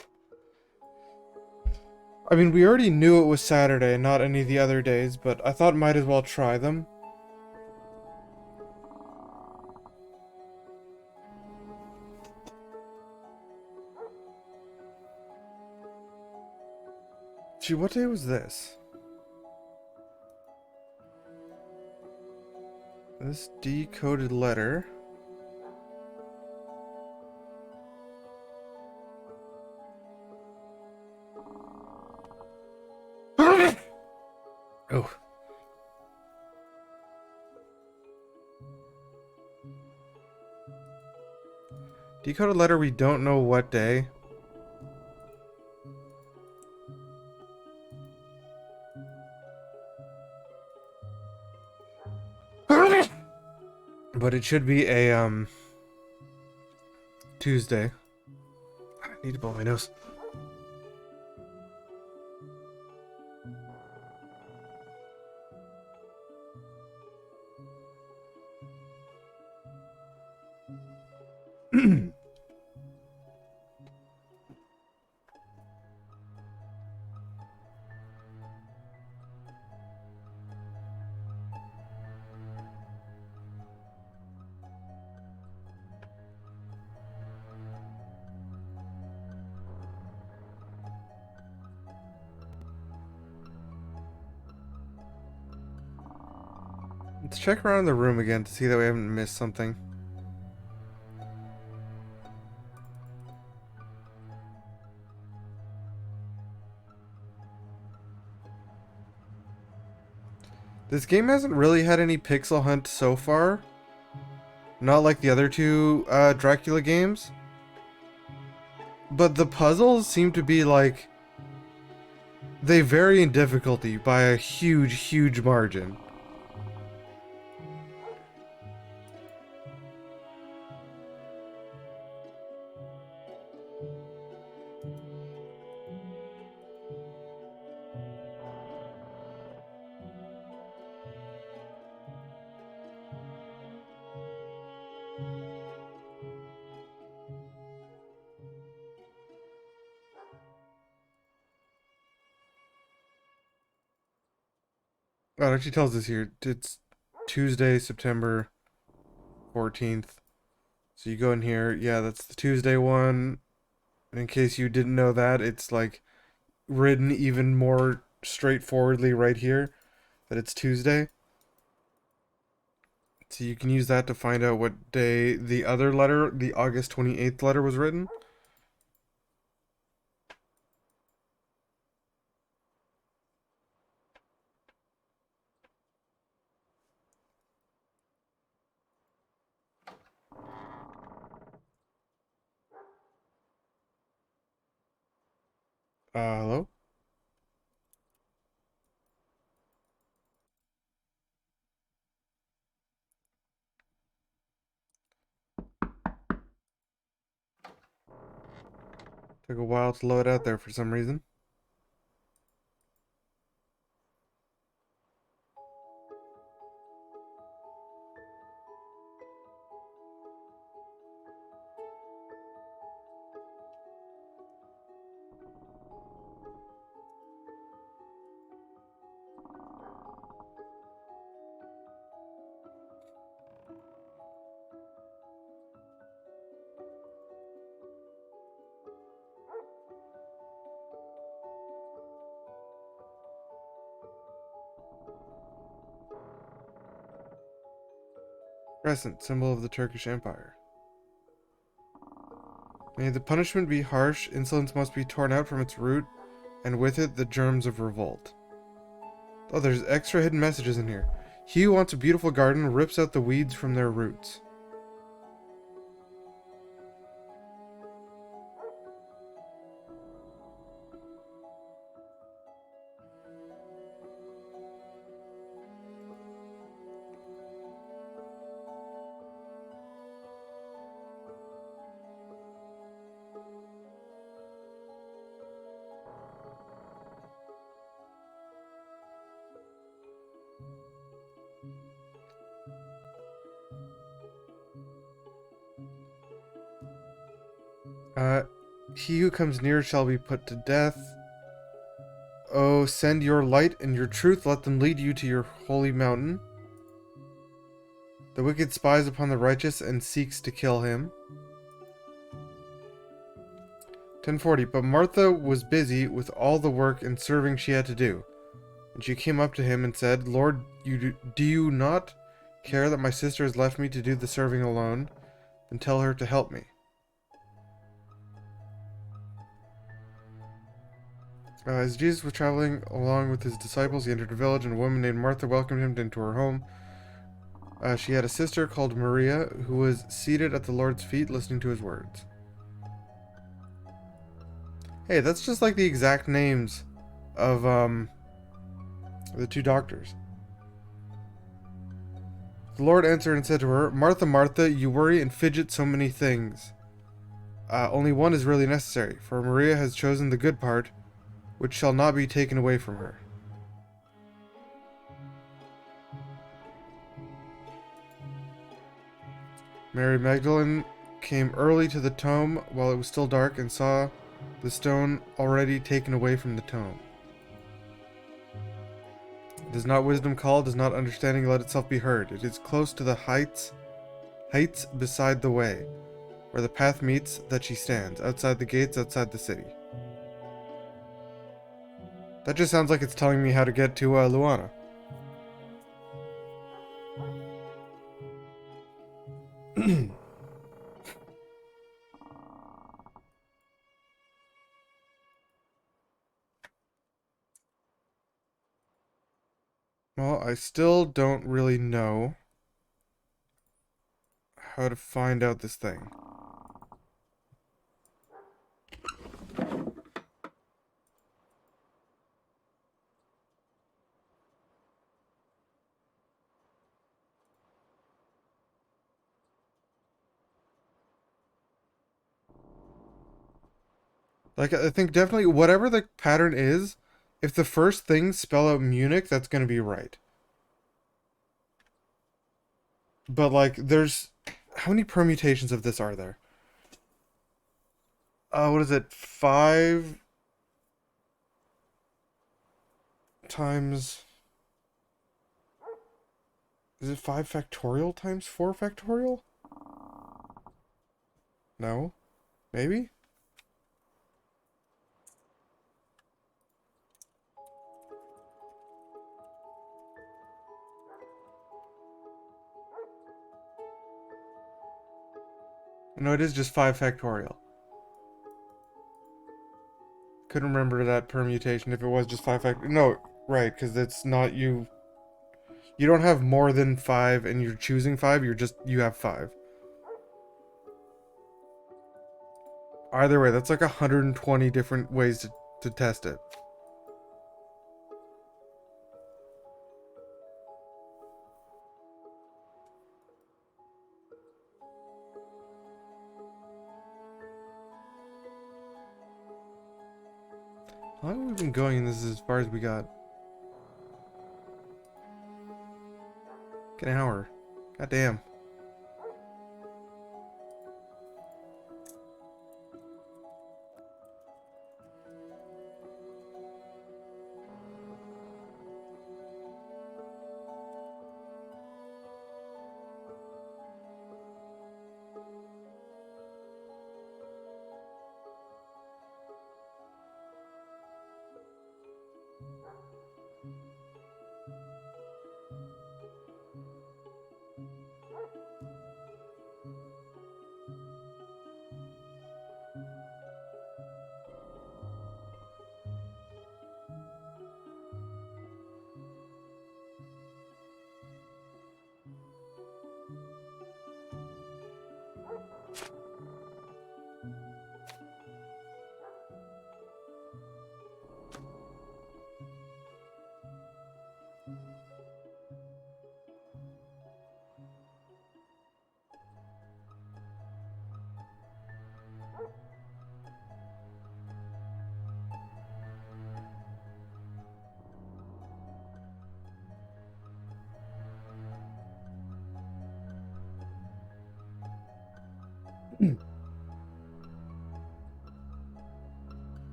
I mean, we already knew it was Saturday, not any of the other days, but I thought might as well try them. Gee, what day was this? This decoded letter. Oh. Decoded letter, we don't know what day. But it should be a, Tuesday. I need to blow my nose. Let's check around the room again to see that we haven't missed something. This game hasn't really had any pixel hunt so far. Not like the other two Dracula games. But the puzzles seem to be like... they vary in difficulty by a huge, huge margin. Oh, it actually tells us here. It's Tuesday, September 14th. So you go in here. Yeah, that's the Tuesday one. And in case you didn't know that, it's like written even more straightforwardly right here that it's Tuesday. So you can use that to find out what day the other letter, the August 28th letter, was written. Hello? Took a while to load out there for some reason. Crescent, symbol of the Turkish Empire. May the punishment be harsh, insolence must be torn out from its root, and with it the germs of revolt. Oh, there's extra hidden messages in here. He who wants a beautiful garden rips out the weeds from their roots. He who comes near shall be put to death. Oh, send your light and your truth, let them lead you to your holy mountain. The wicked spies upon the righteous and seeks to kill him. 1040. But Martha was busy with all the work and serving she had to do. And she came up to him and said, Lord, do you not care that my sister has left me to do the serving alone? Then tell her to help me. As Jesus was traveling along with his disciples, he entered a village, and a woman named Martha welcomed him into her home. She had a sister called Maria, who was seated at the Lord's feet listening to his words. Hey, that's just like the exact names of the two doctors. The Lord answered and said to her, Martha, Martha, you worry and fidget so many things. Only one is really necessary, for Maria has chosen the good part, which shall not be taken away from her. Mary Magdalene came early to the tomb while it was still dark and saw the stone already taken away from the tomb. Does not wisdom call? Does not understanding let itself be heard? It is close to the heights beside the way, where the path meets, that she stands, outside the gates, outside the city. That just sounds like it's telling me how to get to Luana. Well, I still don't really know how to find out this thing. Like, I think definitely whatever the pattern is, if the first things spell out Munich, that's going to be right. But, like, there's... How many permutations of this are there? What is it? 5 times Is it 5 factorial times 4 factorial? No? Maybe? No, it is just 5 factorial. Couldn't remember that permutation if it was just 5 factorial. No, right, because it's not you. You don't have more than 5 and you're choosing 5, you have 5. Either way, that's like 120 different ways to test it. How long have we been going and this is as far as we got? Get an hour. God damn.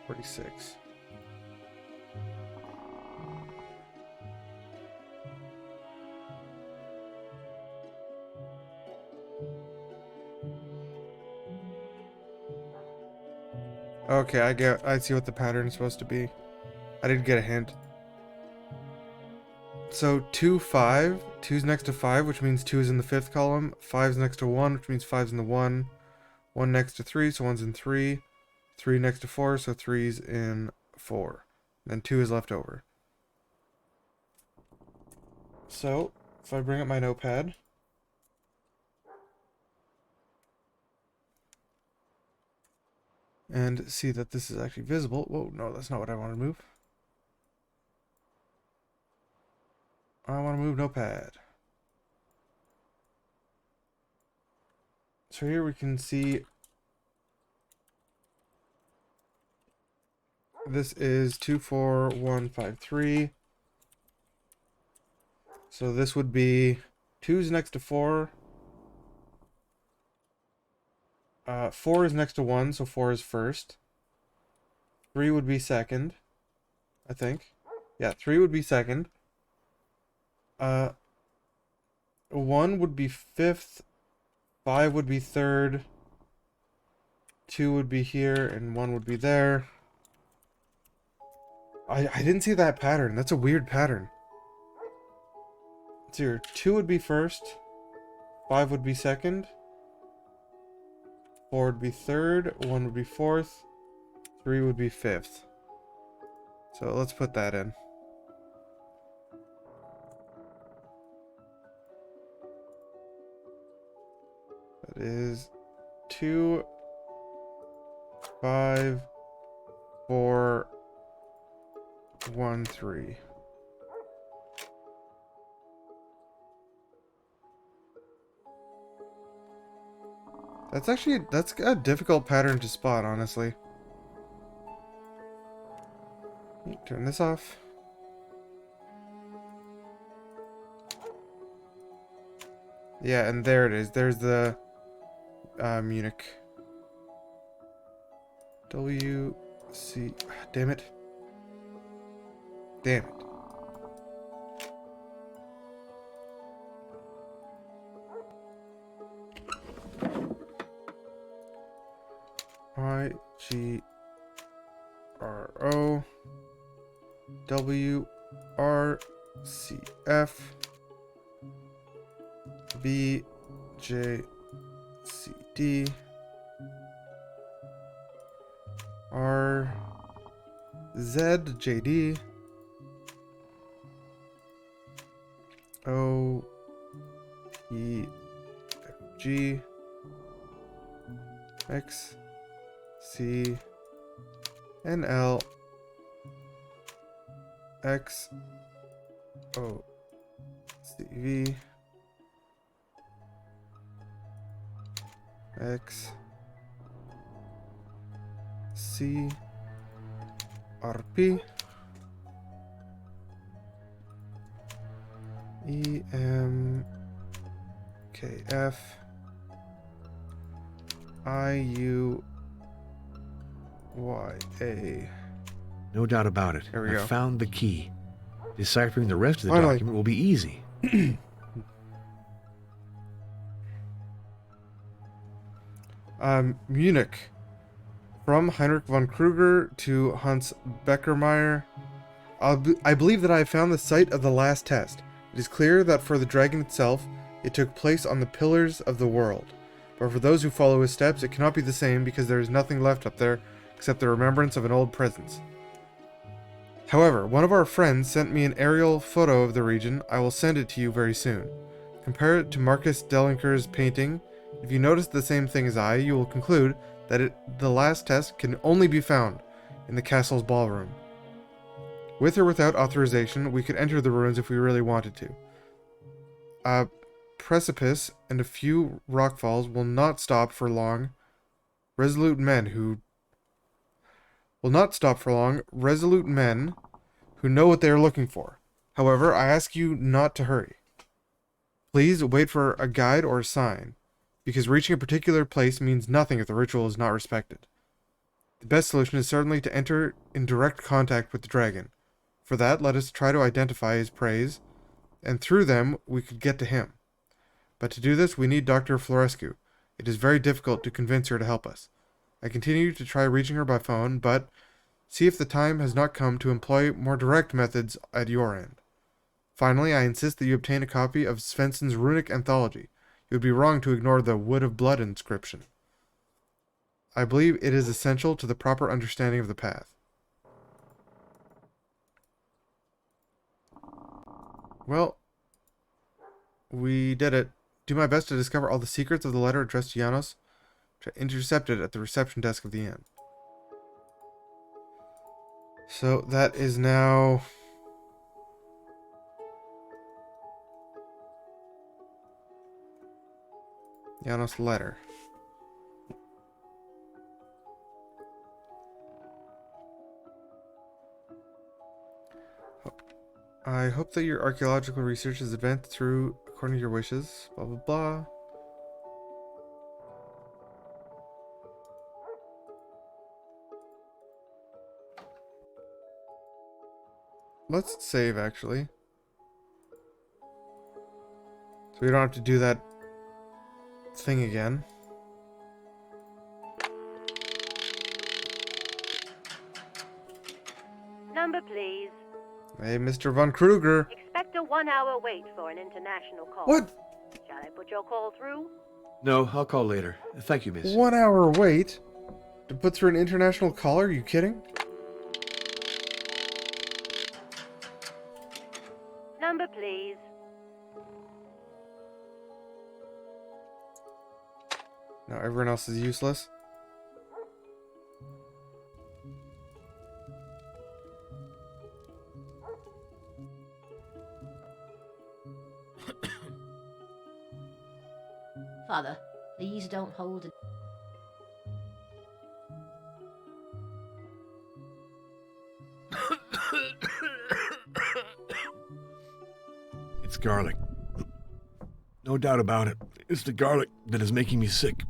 $46. Okay, I see what the pattern is supposed to be. I did get a hint. So 2, 5, 2's next to 5, which means 2 is in the 5th column. 5's next to 1, which means 5's in the 1. 1 next to 3, so 1's in 3. 3 next to 4, so 3's in 4. Then 2 is left over. So, if I bring up my notepad, and see that this is actually visible. Whoa, no, that's not what I want to move. I want to move notepad. So here we can see this is 24153. So this would be 2's next to 4. 4 is next to 1, so 4 is first. 3 would be second, I think. Yeah, 3 would be second. 1 would be 5th. 5 would be 3rd. 2 would be here, and 1 would be there. I didn't see that pattern. That's a weird pattern. Let's see here. 2 would be first. 5 would be second. 4 would be 3rd. 1 would be 4th. 3 would be 5th. So let's put that in. That is 2, 5, 4, 1, 3. That's a difficult pattern to spot, honestly. Turn this off. Yeah, and there it is. There's the Munich. W-C... Damn it. Damn it. I-G-R-O W-R-C-F B-J-C-D R-Z-J-D O-E-F-G X-C-N-L X-O-C-V X C R P E M K F I U Y A. No doubt about it. There we I go. found the key. Deciphering the rest of the Finally. document will be easy. Munich. From Heinrich von Kruger to Hans Beckermeyer. I believe that I have found the site of the last test. It is clear that for the dragon itself, it took place on the pillars of the world. But for those who follow his steps, it cannot be the same because there is nothing left up there except the remembrance of an old presence. However, one of our friends sent me an aerial photo of the region. I will send it to you very soon. Compare it to Marcus Dellinker's painting. If you notice the same thing as I, you will conclude that the last test can only be found in the castle's ballroom. With or without authorization, we could enter the ruins if we really wanted to. A precipice and a few rockfalls will not stop for long. Resolute men who know what they are looking for. However, I ask you not to hurry. Please wait for a guide or a sign, because reaching a particular place means nothing if the ritual is not respected. The best solution is certainly to enter in direct contact with the dragon. For that, let us try to identify his preys, and through them we could get to him. But to do this, we need Dr. Florescu. It is very difficult to convince her to help us. I continue to try reaching her by phone, but see if the time has not come to employ more direct methods at your end. Finally, I insist that you obtain a copy of Svensson's runic anthology. You would be wrong to ignore the Wood of Blood inscription. I believe it is essential to the proper understanding of the path. Well, we did it. Do my best to discover all the secrets of the letter addressed to Janos, which I intercepted at the reception desk of the inn. So that is now... Janos' letter. I hope that your archaeological research is advanced through according to your wishes. Blah, blah, blah. Let's save, actually. So we don't have to do that thing again. Number, please. Hey, Mr. Von Kruger. Expect a 1-hour wait for an international call. What? Shall I put your call through? No, I'll call later. Thank you, miss. 1 hour wait? To put through an international caller? Are you kidding? Number, please. Now everyone else is useless. Father, Please don't hold it. It's garlic. No doubt about it. It's the garlic that is making me sick.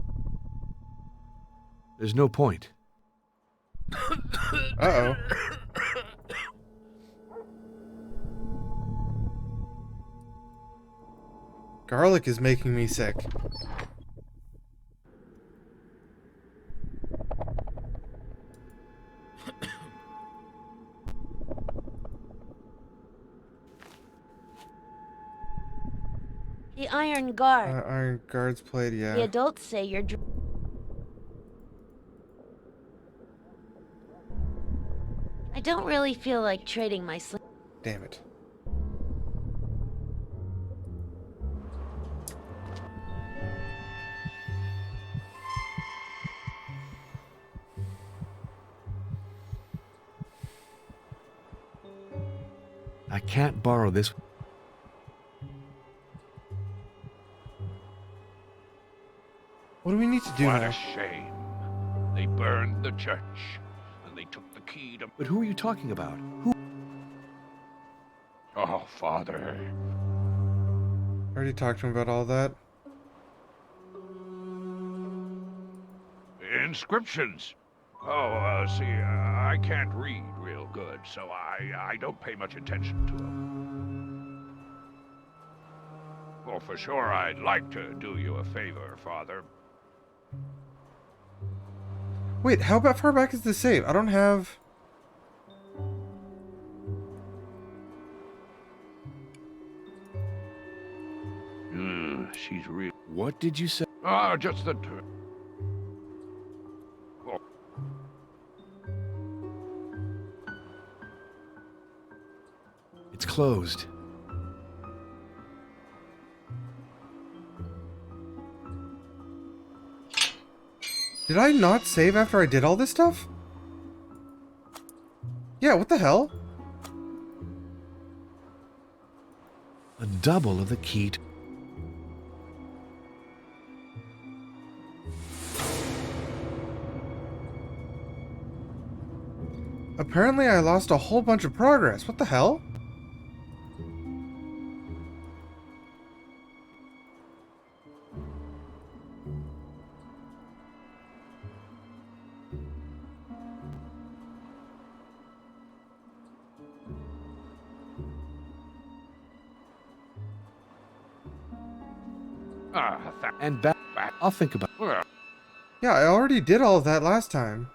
There's no point. Uh-oh. Garlic is making me sick. The Iron Guard. Iron Guard's played, The yeah. adults say you're. I don't really feel like trading my sling. Damn it. I can't borrow this. What do we need to do What now? a shame. They burned the church, and they took the key to... But who are you talking about? Who? Oh, Father. I already talked to him about all that. Inscriptions. Oh, see, I can't read real good, so I don't pay much attention to them. Well, for sure, I'd like to do you a favor, Father. Wait, how about far back is the save? I don't have... She's real. What did you say? Just that... It's closed. Did I not save after I did all this stuff? Yeah, what the hell? A double of the key to... Apparently I lost a whole bunch of progress. What the hell? And back. I'll think about it. Well, Yeah, I already did all of that last time.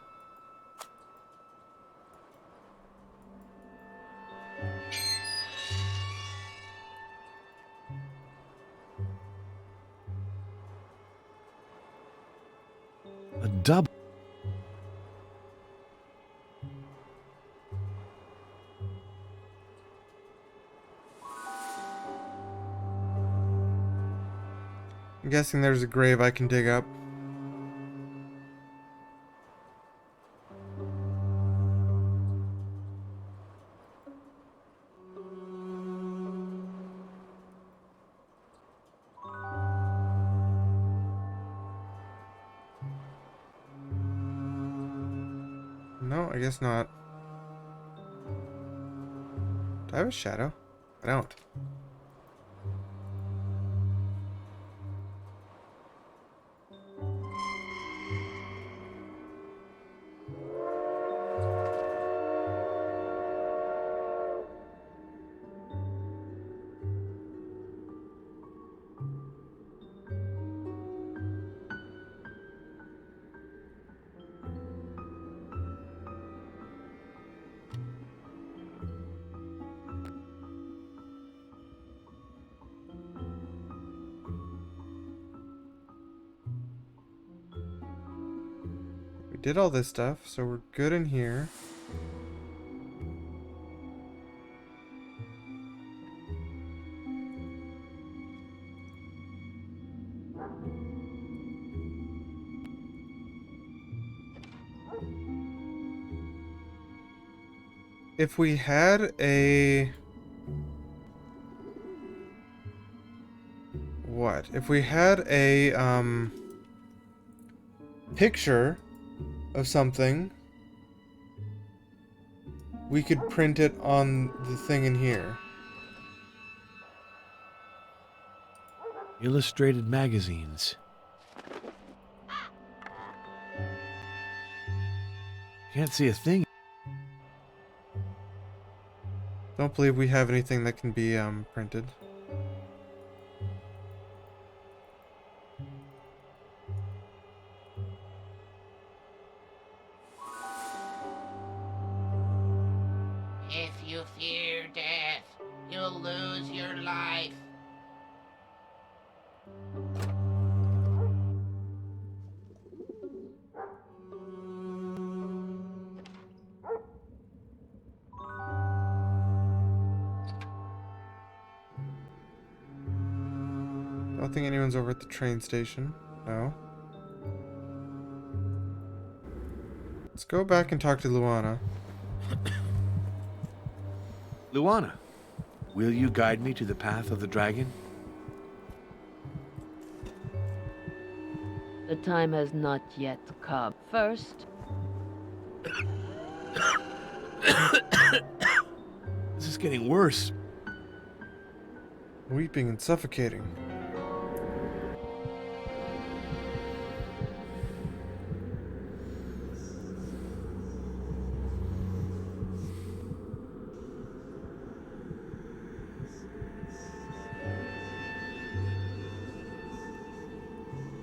A double. I'm guessing there's a grave I can dig up. No, I guess not. Do I have a shadow? I don't. We did all this stuff, so we're good in here. If we had a... What? If we had a, picture of something, we could print it on the thing in here. Illustrated magazines. Can't see a thing. Don't believe we have anything that can be printed. If you fear death, you'll lose your life. Don't think anyone's over at the train station. No. Let's go back and talk to Luana. Luana, will you guide me to the path of the dragon? The time has not yet come. First, This is getting worse. Weeping and suffocating.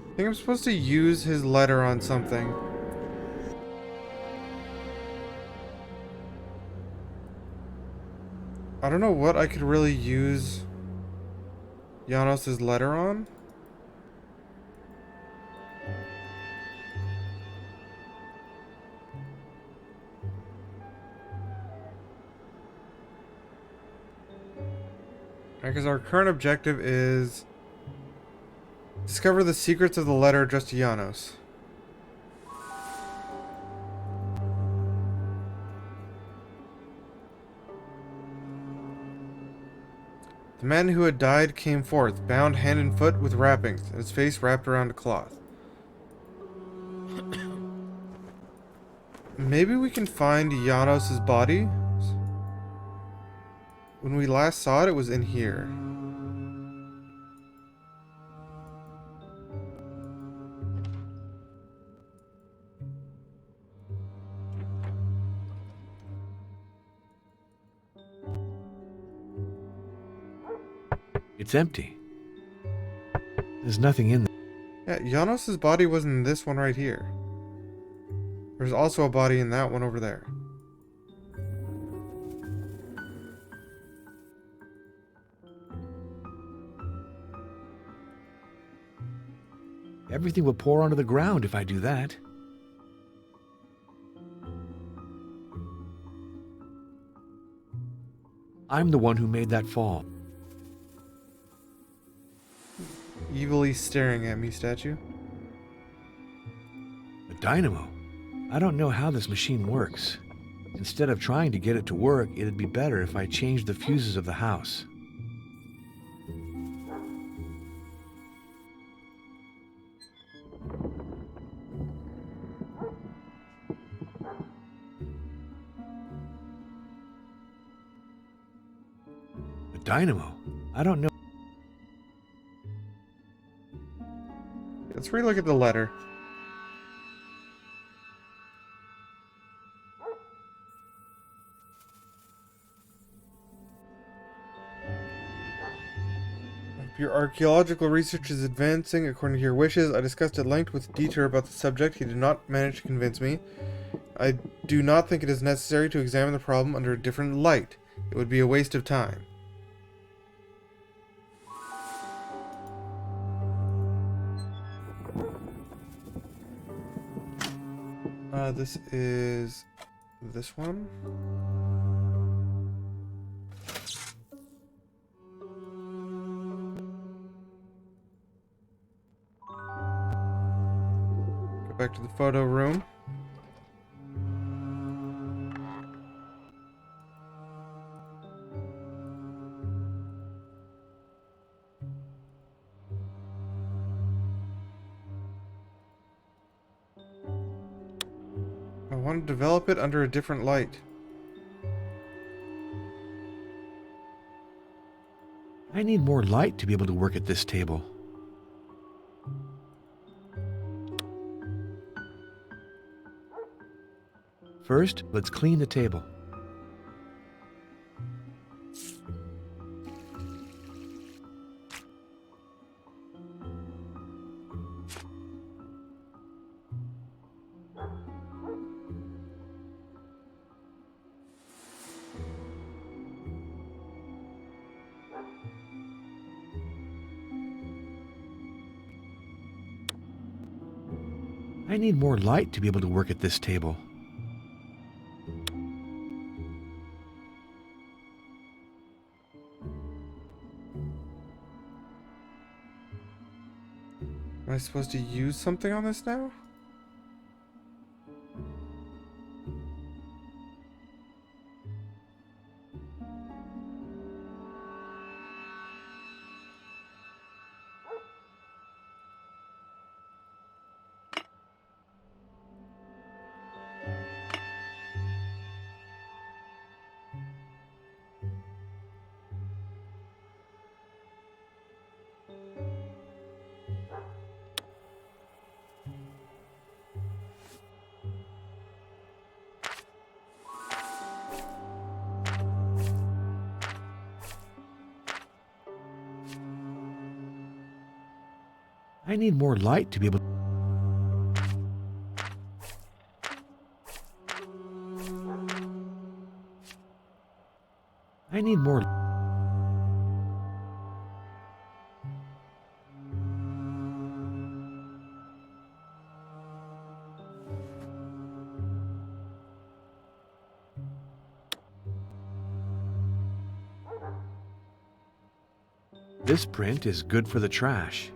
I think I'm supposed to use his letter on something. I don't know what I could really use Janos's letter on. Because our current objective is discover the secrets of the letter addressed to Janos. The man who had died came forth, bound hand and foot with wrappings, and his face wrapped around a cloth. Maybe we can find Janos's body? When we last saw it, it was in here. It's empty. There's nothing in there. Yeah, Janos's body wasn't in this one right here. There's also a body in that one over there. Everything will pour onto the ground if I do that. I'm the one who made that fall. Evilly staring at me, statue. A dynamo. I don't know how this machine works. Instead of trying to get it to work, it'd be better if I changed the fuses of the house. A dynamo? I don't know. Let's relook at the letter. Your archaeological research is advancing according to your wishes. I discussed at length with Dieter about the subject. He did not manage to convince me. I do not think it is necessary to examine the problem under a different light. It would be a waste of time. This is this one. Go back to the photo room. want to develop it under a different light. I need more light to be able to work at this table. First, let's clean the table. I need more light to be able to work at this table. Am I supposed to use something on this now? I need more light to be able. I need more. This print is good for the trash.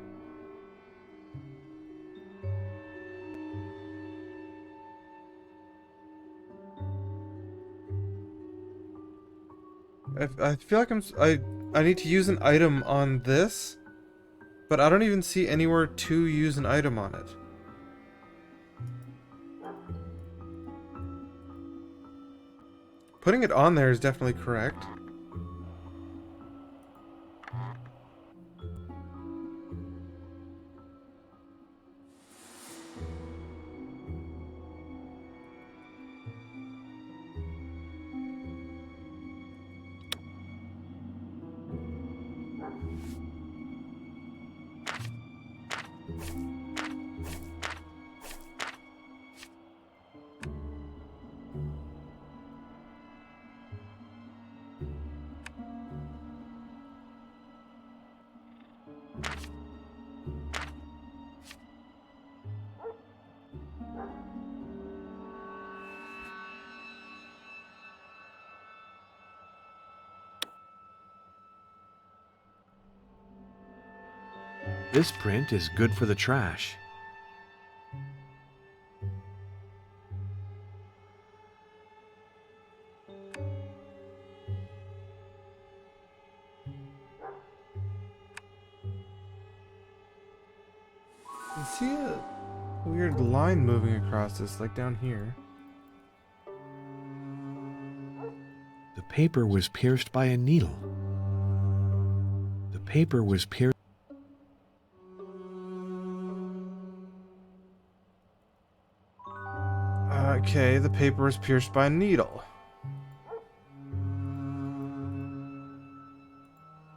I feel like I need to use an item on this, but I don't even see anywhere to use an item on it. Putting it on there is definitely correct. This print is good for the trash. I see a weird line moving across this, like down here. The paper was pierced by a needle. The paper was pierced. Okay, the paper is pierced by a needle.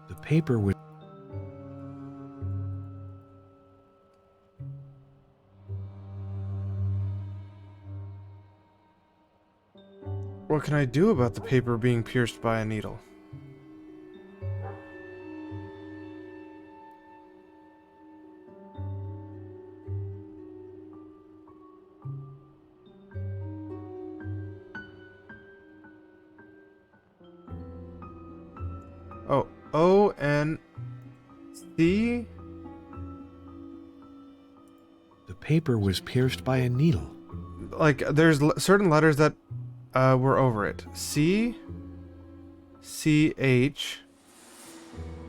The paper was. What can I do about the paper being pierced by a needle? Oh, O-N-C? The paper was pierced by a needle. Like, there's certain letters that were over it. C, C-H,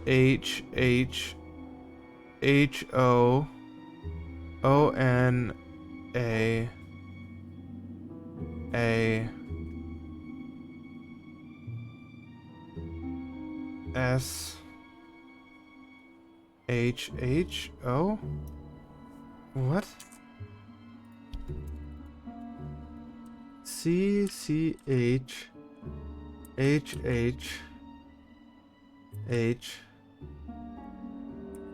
H-H, H-O, O-N-A, A S H H O? What? C C H H H H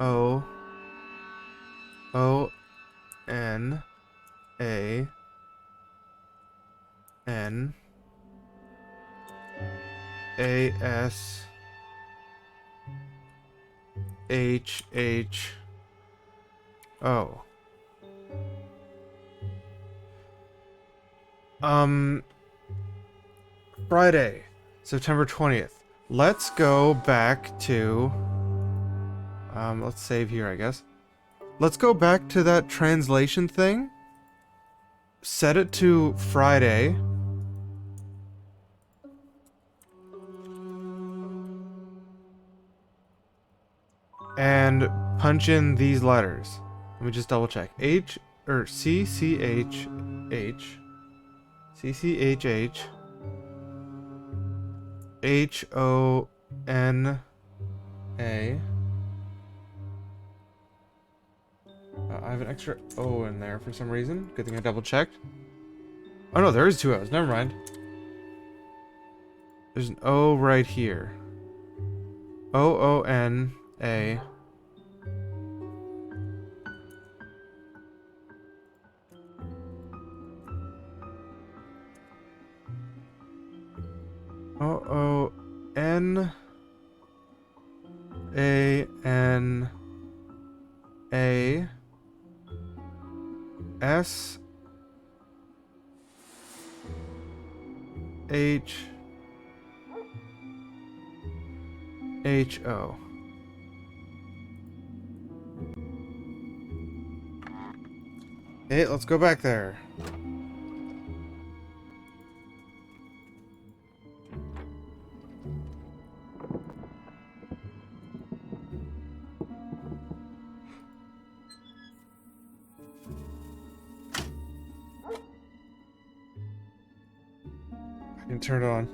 O O N A N A S H H O. Friday, September 20th. Let's go back to let's save here, I guess. Let's go back to that translation thing. Set it to Friday. And punch in these letters. Let me just double check. H or C C H H C C H H H O N A. I have an extra O in there for some reason. Good thing I double checked. Oh no, there is two O's. Never mind. There's an O right here. O O N A. O O N A N A S H H O. Okay, let's go back there. I can turn it on.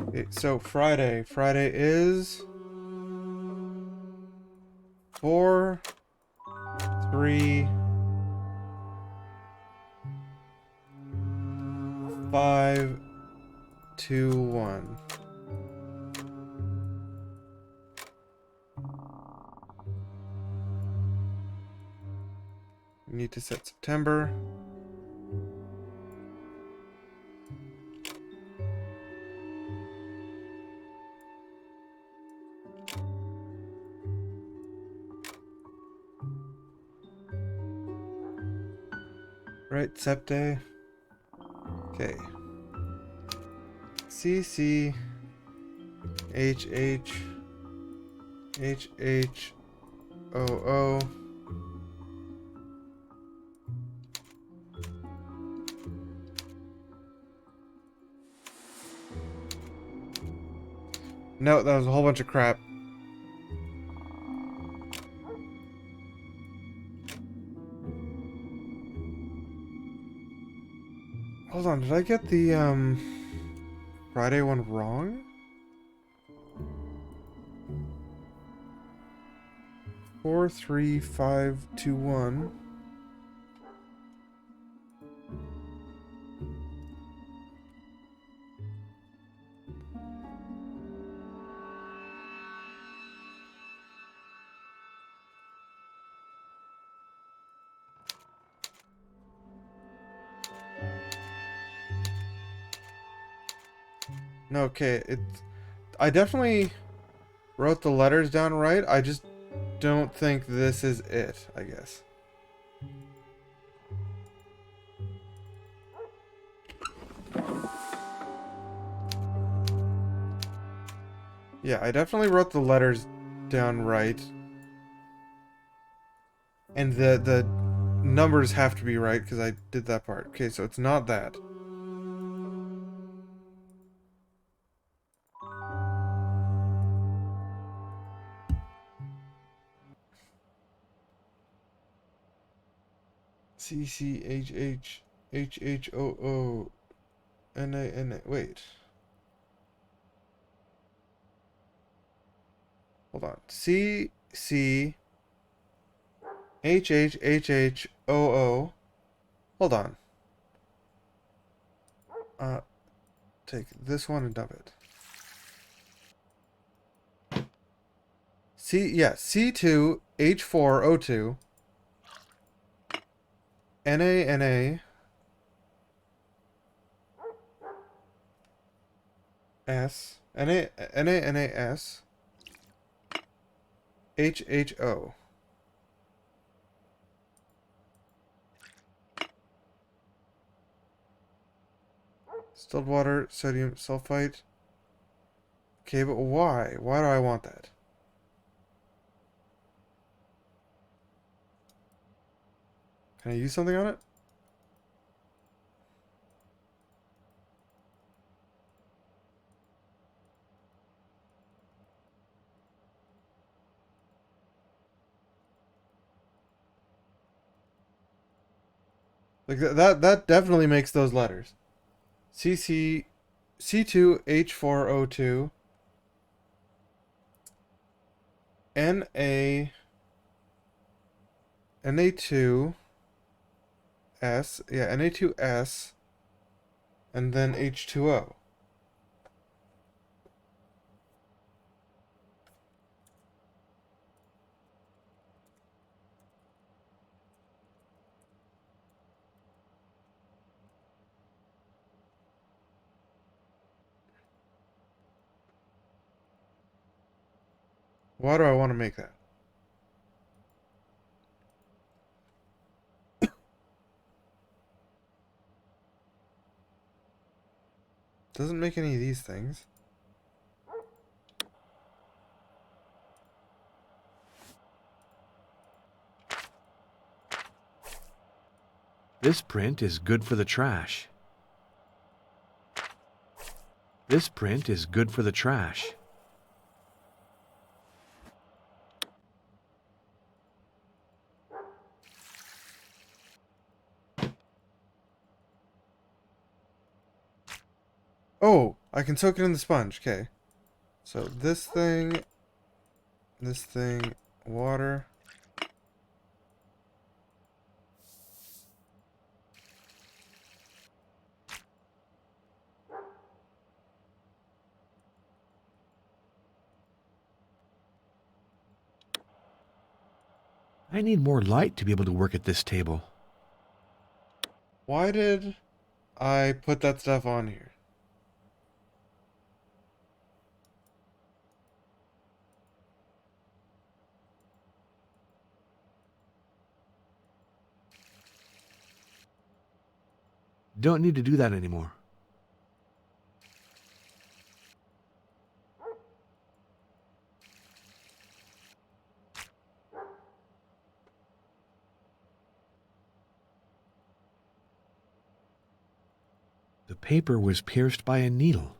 Okay, so Friday. Friday is 4 3 5 2 1. We need to set September. Right, Septe. Okay. C C H H H H O O. No, that was a whole bunch of crap. Hold on, did I get the Friday one wrong? 4 3 5 2 1. No, okay, I definitely wrote the letters down right. I just don't think this is it, I guess. Yeah, I definitely wrote the letters down right. And the numbers have to be right because I did that part. Okay, so it's not that. CCHHHHOO wait. Hold on. CCHHHHOO. Hold on. Take this one and dump it. C2H4O2 NANA S NANAS HHO. Distilled water, sodium sulfite. Okay, but why? Why do I want that? Can I use something on it? Like that definitely makes those letters. C2H4O2 Na Na2 S, yeah, Na2S and then H2O. Why do I want to make that? Doesn't make any of these things. This print is good for the trash. This print is good for the trash. Oh, I can soak it in the sponge. Okay. So this thing, water. I need more light to be able to work at this table. Why did I put that stuff on here? Don't need to do that anymore. The paper was pierced by a needle.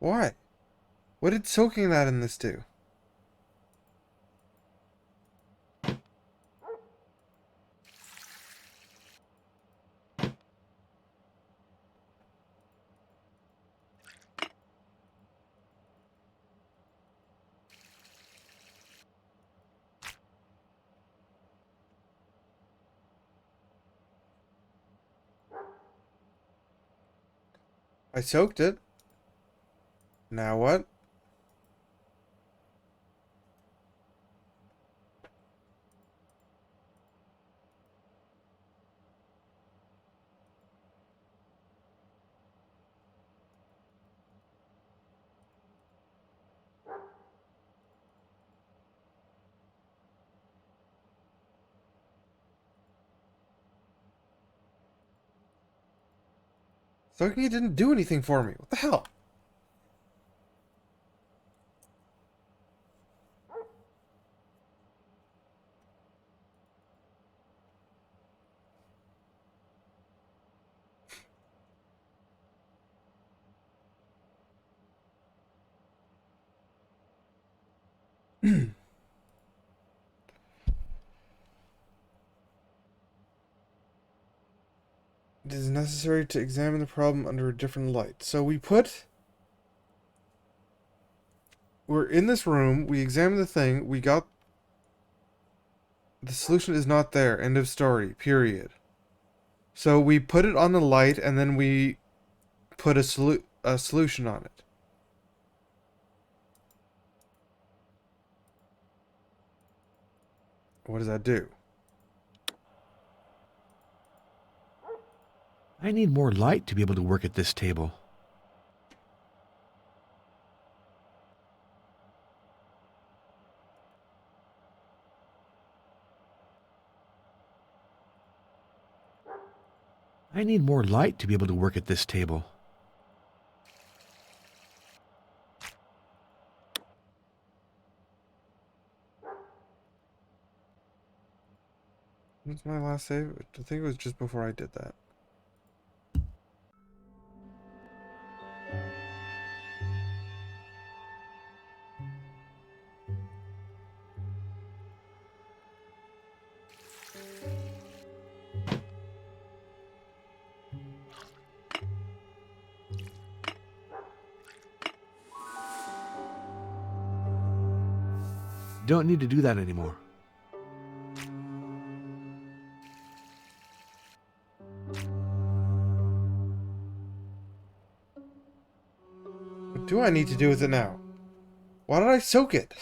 Why? What did soaking that in this do? I soaked it. Now what? Soaking it didn't do anything for me. What the hell? It is necessary to examine the problem under a different light. So we're in this room, we examine the thing, the solution is not there. End of story. Period. So we put it on the light and then we put a solution on it. What does that do? I need more light to be able to work at this table. I need more light to be able to work at this table. What's my last save? I think it was just before I did that. Don't need to do that anymore. What do I need to do with it now? Why did I soak it?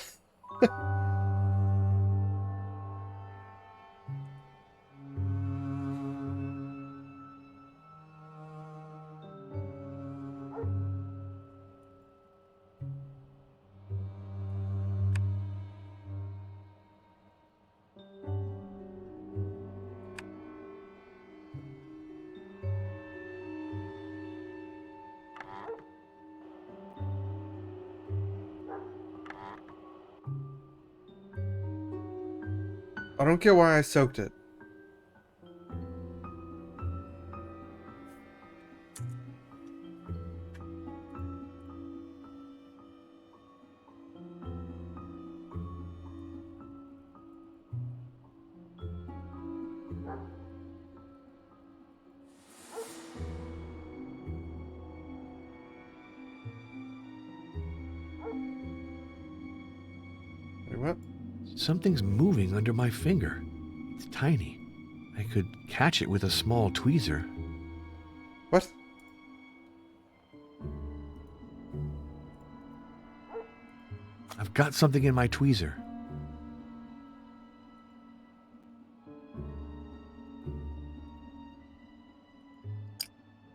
I don't get why I soaked it. Wait, what? Something's moving under my finger. It's tiny. I could catch it with a small tweezer. What? I've got something in my tweezer.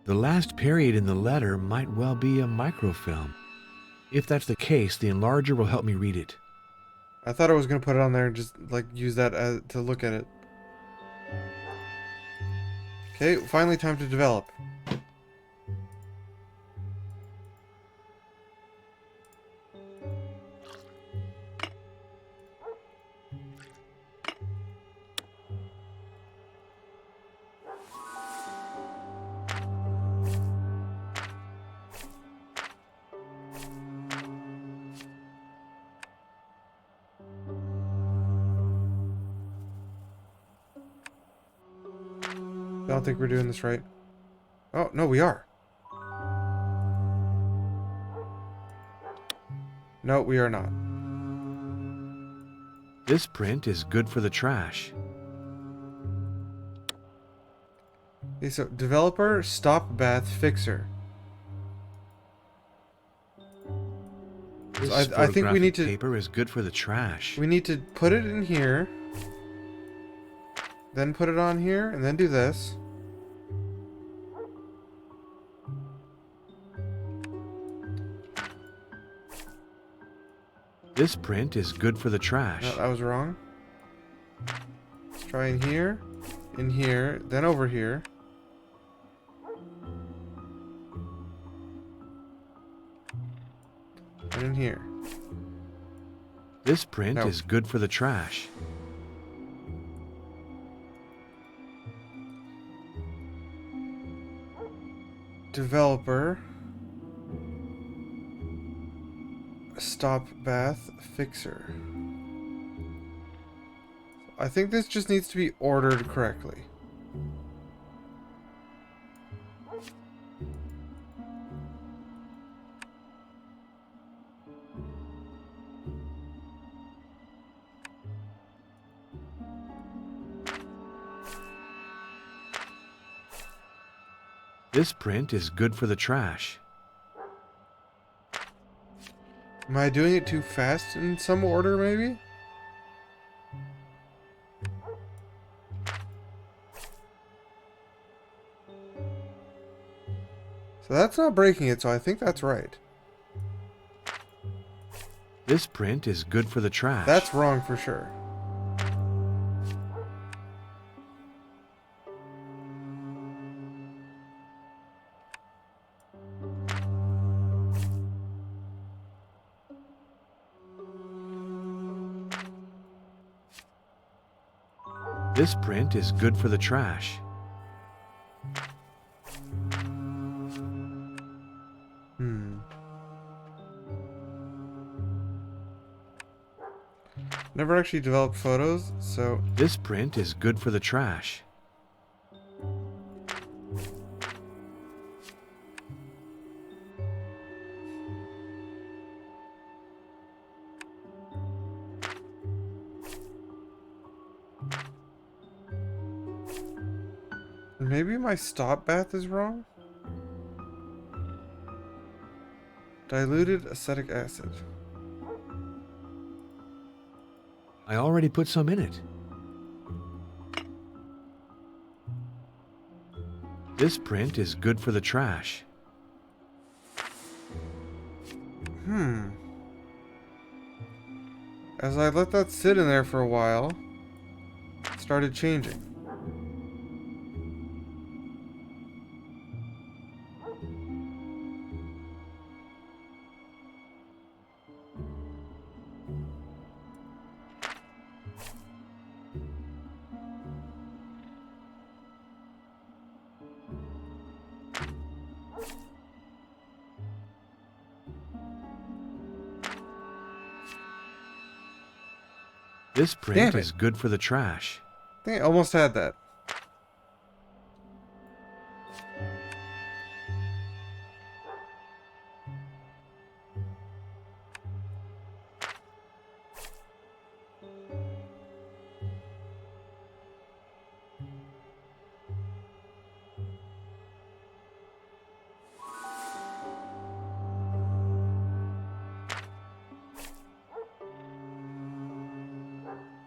The last period in the letter might well be a microfilm. If that's the case, the enlarger will help me read it. I thought I was gonna put it on there and just like use that to look at it. Okay, finally time to develop. I don't think we're doing this right. Oh, no, we are. No, we are not. This print is good for the trash. Okay, so developer, stop bath, fixer. This I think we photographic need to paper is good for the trash. put it in here, then put it on here, and then do this. This print is good for the No, trash. I was wrong. Let's try in here, then over here. And in here. This print No. is good for the trash. Developer. Stop bath fixer. I think this just needs to be ordered correctly. This print is good for the trash. Am I doing it too fast in some order, maybe? So that's not breaking it, so I think that's right. This print is good for the trash. That's wrong for sure. This print is good for the trash. Never actually developed photos, so This print is good for the trash. maybe my stop bath is wrong? Diluted acetic acid. I already put some in it. This print is good for the trash. As I let that sit in there for a while, it started changing. This print Damn it. is good for the trash. I think I almost had that.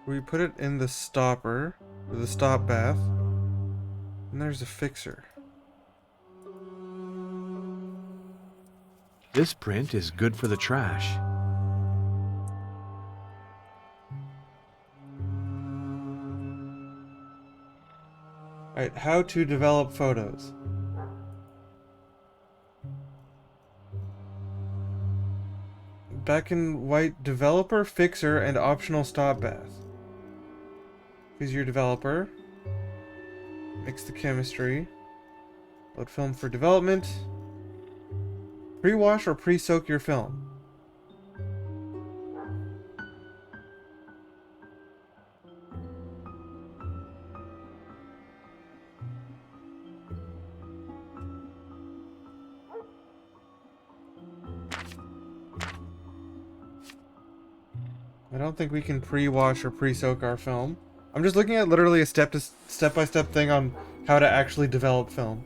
We put it in the stopper, or the stop bath, and there's a fixer. This print is good for the trash. Alright, how to develop photos. Back in white, developer, fixer, and optional stop bath. Is your developer. Mix the chemistry. Load film for development. Pre-wash or pre-soak your film. I don't think we can pre-wash or pre-soak our film. I'm just looking at literally a step-by-step thing on how to actually develop film.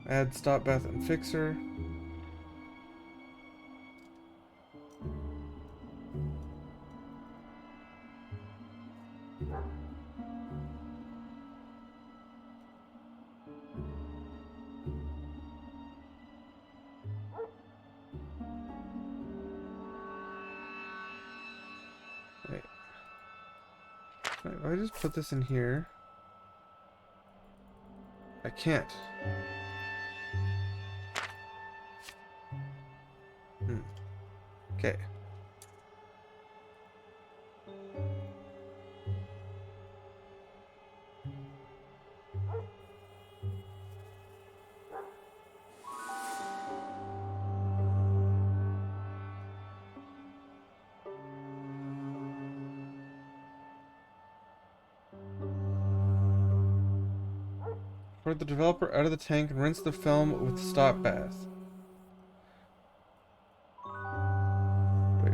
Add stop bath and fixer. Wait. If I just put this in here, I can't. Okay. Pour the developer out of the tank and rinse the film with stop bath.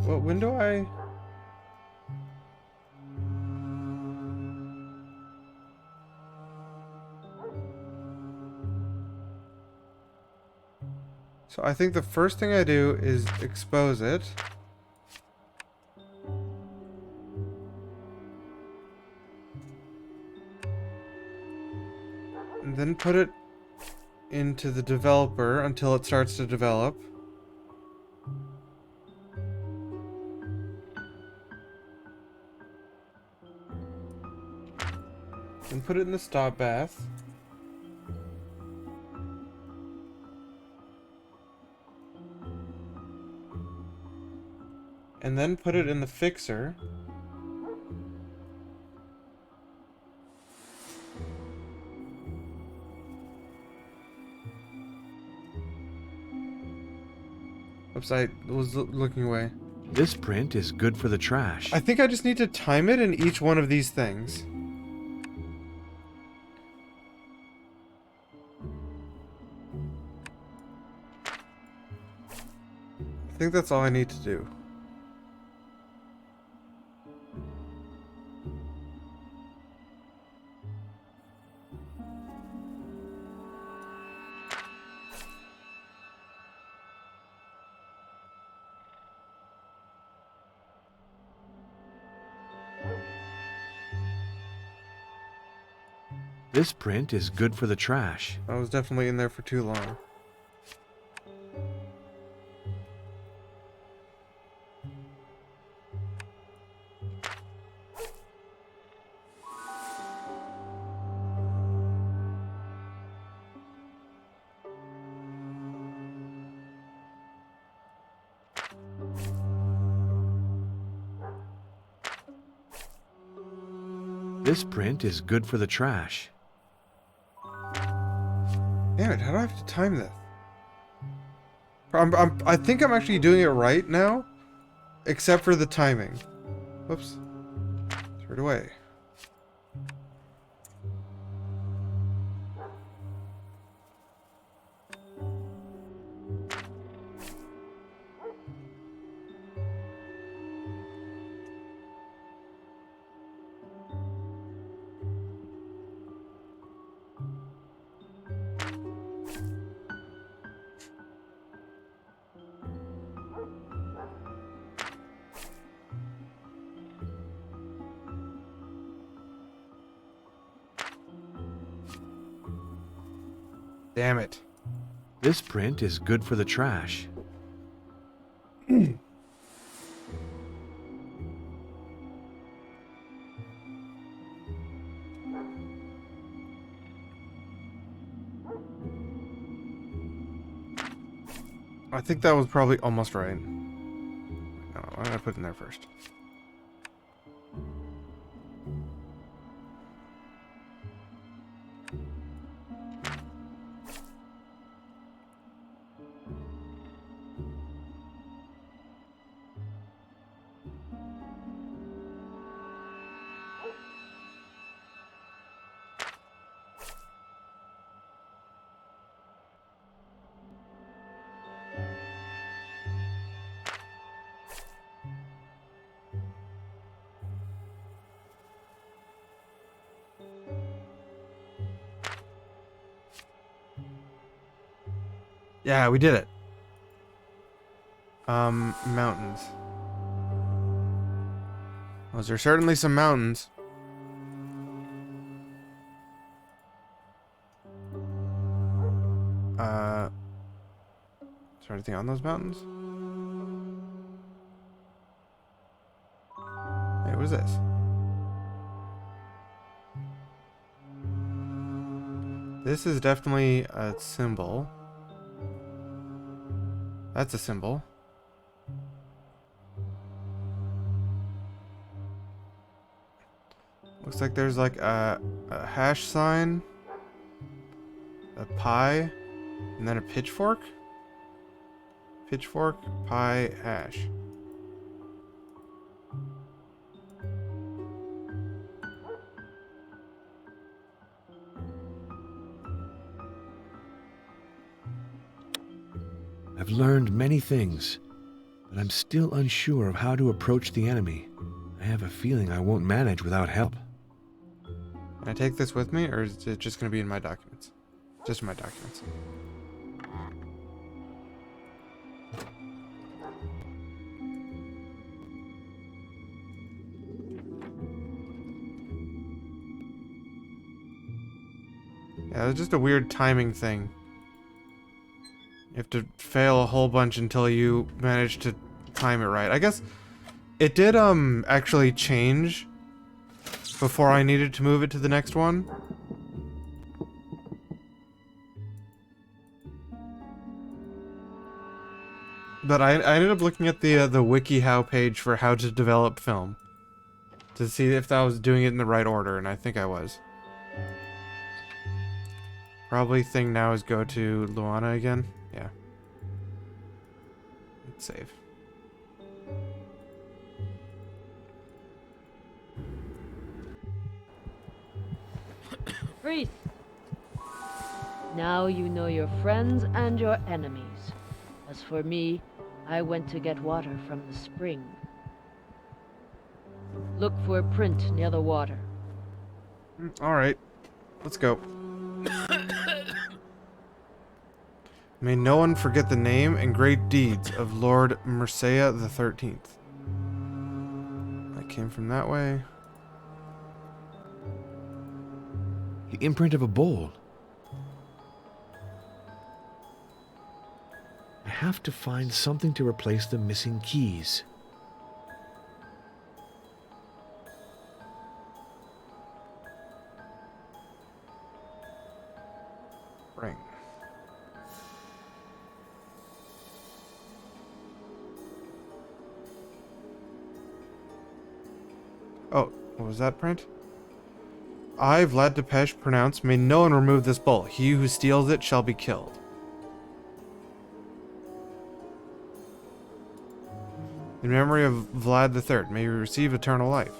Wait, when do I... So I think the first thing I do is expose it. And then put it into the developer until it starts to develop. Then put it in the stop bath. And then put it in the fixer. Oops, I was looking away. This print is good for the trash. I think I just need to time it in each one of these things. I think that's all I need to do. This print is good for the trash. I was definitely in there for too long. This print is good for the trash. Damn it, how do I have to time this? I think I'm actually doing it right now, except for the timing. Whoops. Throw it away. Damn it. This print is good for the trash. I think that was probably almost right. No, why did I put it in there first? Yeah, we did it. Mountains. Those are certainly some mountains. Is there anything on those mountains? Hey, what is this? This is definitely a symbol. That's a symbol. Looks like there's like a hash sign, a pie, and then a pitchfork. Pitchfork, pie, hash. I've learned many things, but I'm still unsure of how to approach the enemy. I have a feeling I won't manage without help. Can I take this with me, or is it just going to be in my documents? Just in my documents. Yeah, it's just a weird timing thing. You have to fail a whole bunch until you manage to time it right. I guess it did actually change before I needed to move it to the next one. But I ended up looking at the WikiHow page for how to develop film to see if I was doing it in the right order, and I think I was. Probably thing now is go to Luana again. Yeah. Let's save. Priest. Now you know your friends and your enemies. As for me, I went to get water from the spring. Look for a print near the water. Alright. Let's go. May no one forget the name and great deeds of Lord Mercia the 13th. I came from that way. The imprint of a bowl. I have to find something to replace the missing keys. Ring. Oh, what was that print? I, Vlad Depeche, pronounce, may no one remove this bowl. He who steals it shall be killed. In memory of Vlad III, may he receive eternal life.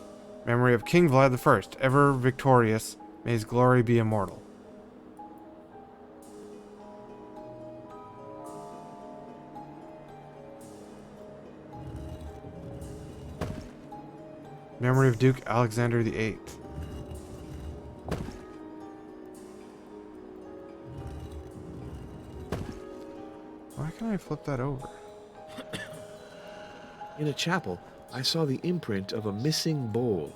Memory of King Vlad I, ever victorious, may his glory be immortal. Memory of Duke Alexander VIII. Why can't I flip that over? In a chapel, I saw the imprint of a missing bowl.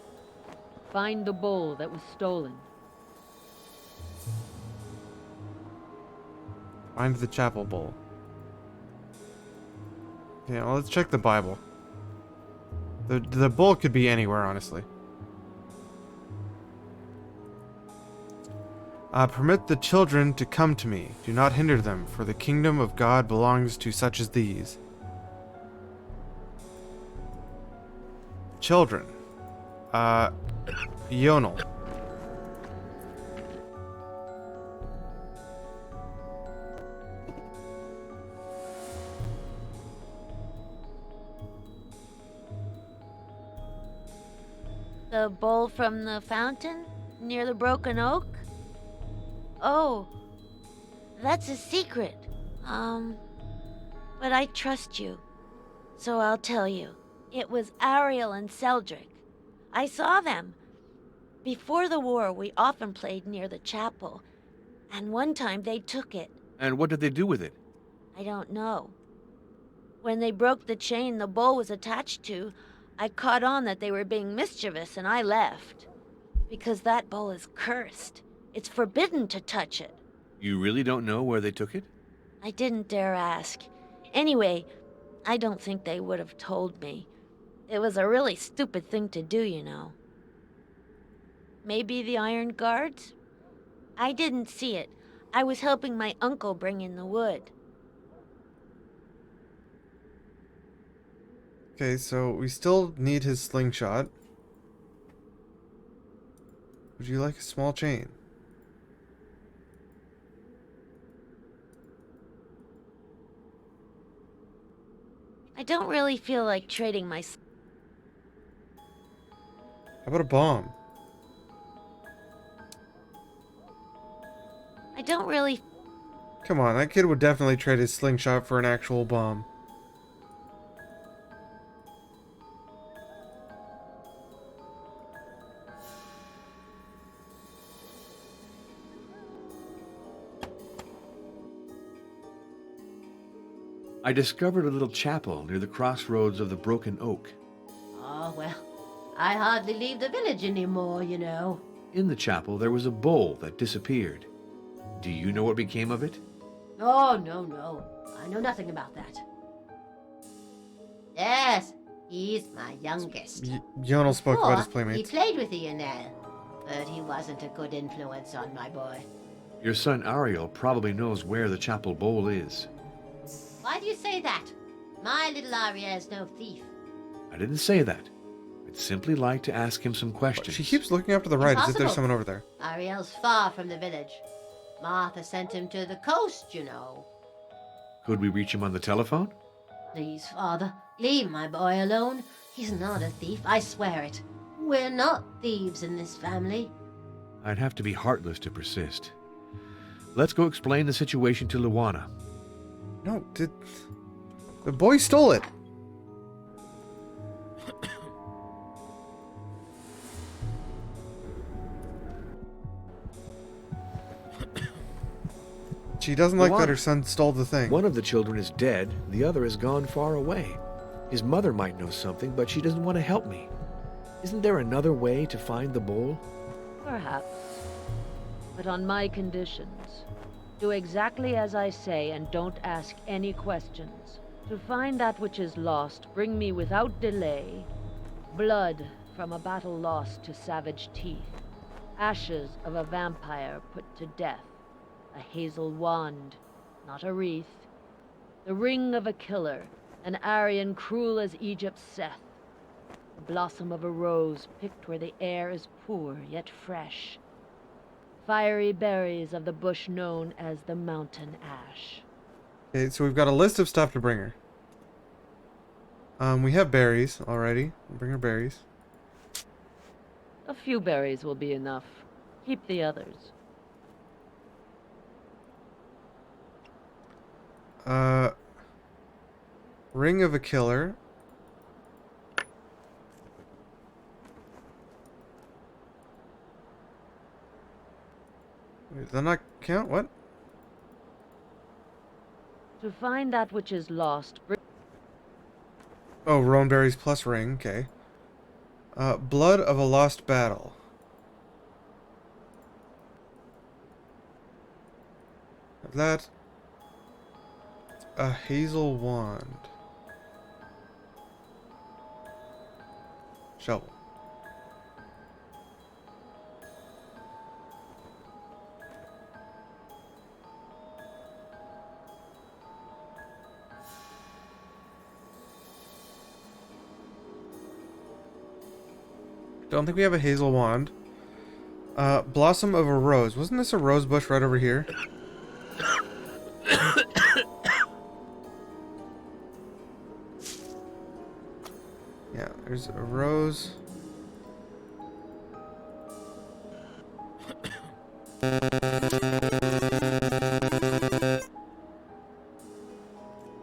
Find the bowl that was stolen. Find the chapel bowl. Yeah, well, let's check the Bible. The bowl could be anywhere, honestly. Permit the children to come to me. Do not hinder them, for the kingdom of God belongs to such as these. Children. Yonel. The bowl from the fountain near the broken oak? Oh, that's a secret. But I trust you, so I'll tell you. It was Ariel and Celdric. I saw them. Before the war, we often played near the chapel, and one time they took it. And what did they do with it? I don't know. When they broke the chain the bull was attached to, I caught on that they were being mischievous and I left. Because that bull is cursed. It's forbidden to touch it. You really don't know where they took it? I didn't dare ask. Anyway, I don't think they would have told me. It was a really stupid thing to do, you know. Maybe the Iron Guards? I didn't see it. I was helping my uncle bring in the wood. Okay, so we still need his slingshot. Would you like a small chain? I don't really feel like trading my... How about a bomb? I don't really... Come on, that kid would definitely trade his slingshot for an actual bomb. I discovered a little chapel near the crossroads of the Broken Oak. Oh, well, I hardly leave the village anymore, you know. In the chapel, there was a bowl that disappeared. Do you know what became of it? Oh, no. I know nothing about that. Yes, he's my youngest. Yonel spoke about his Before, he playmates. played with Ionel, but he wasn't a good influence on my boy. Your son Ariel probably knows where the chapel bowl is. Why do you say that? My little Ariel's no thief. I didn't say that. I'd simply like to ask him some questions. She keeps looking up to the right as if there's Impossible. someone over there. Ariel's far from the village. Martha sent him to the coast, you know. Could we reach him on the telephone? Please, Father, leave my boy alone. He's not a thief, I swear it. We're not thieves in this family. I'd have to be heartless to persist. Let's go explain the situation to Luana. No, the boy stole it. She doesn't like that her son stole the thing. One of the children is dead, the other has gone far away. His mother might know something, but she doesn't want to help me. Isn't there another way to find the bowl? Perhaps. But on my conditions. Do exactly as I say and don't ask any questions. To find that which is lost, bring me without delay blood from a battle lost to savage teeth, ashes of a vampire put to death, a hazel wand, not a wreath, the ring of a killer, an Aryan cruel as Egypt's Seth, the blossom of a rose picked where the air is poor yet fresh, fiery berries of the bush known as the mountain ash. Okay, so we've got a list of stuff to bring her. We have berries already. We'll bring her berries. A few berries will be enough. Keep the others. Ring of a killer. Wait, does that not count? What? To find that which is lost, bring... Oh, roan berries plus ring. Okay. Blood of a lost battle. Have that. A hazel wand. Shovel. Don't think we have a hazel wand. Blossom of a rose. Wasn't this a rose bush right over here? Yeah, there's a rose.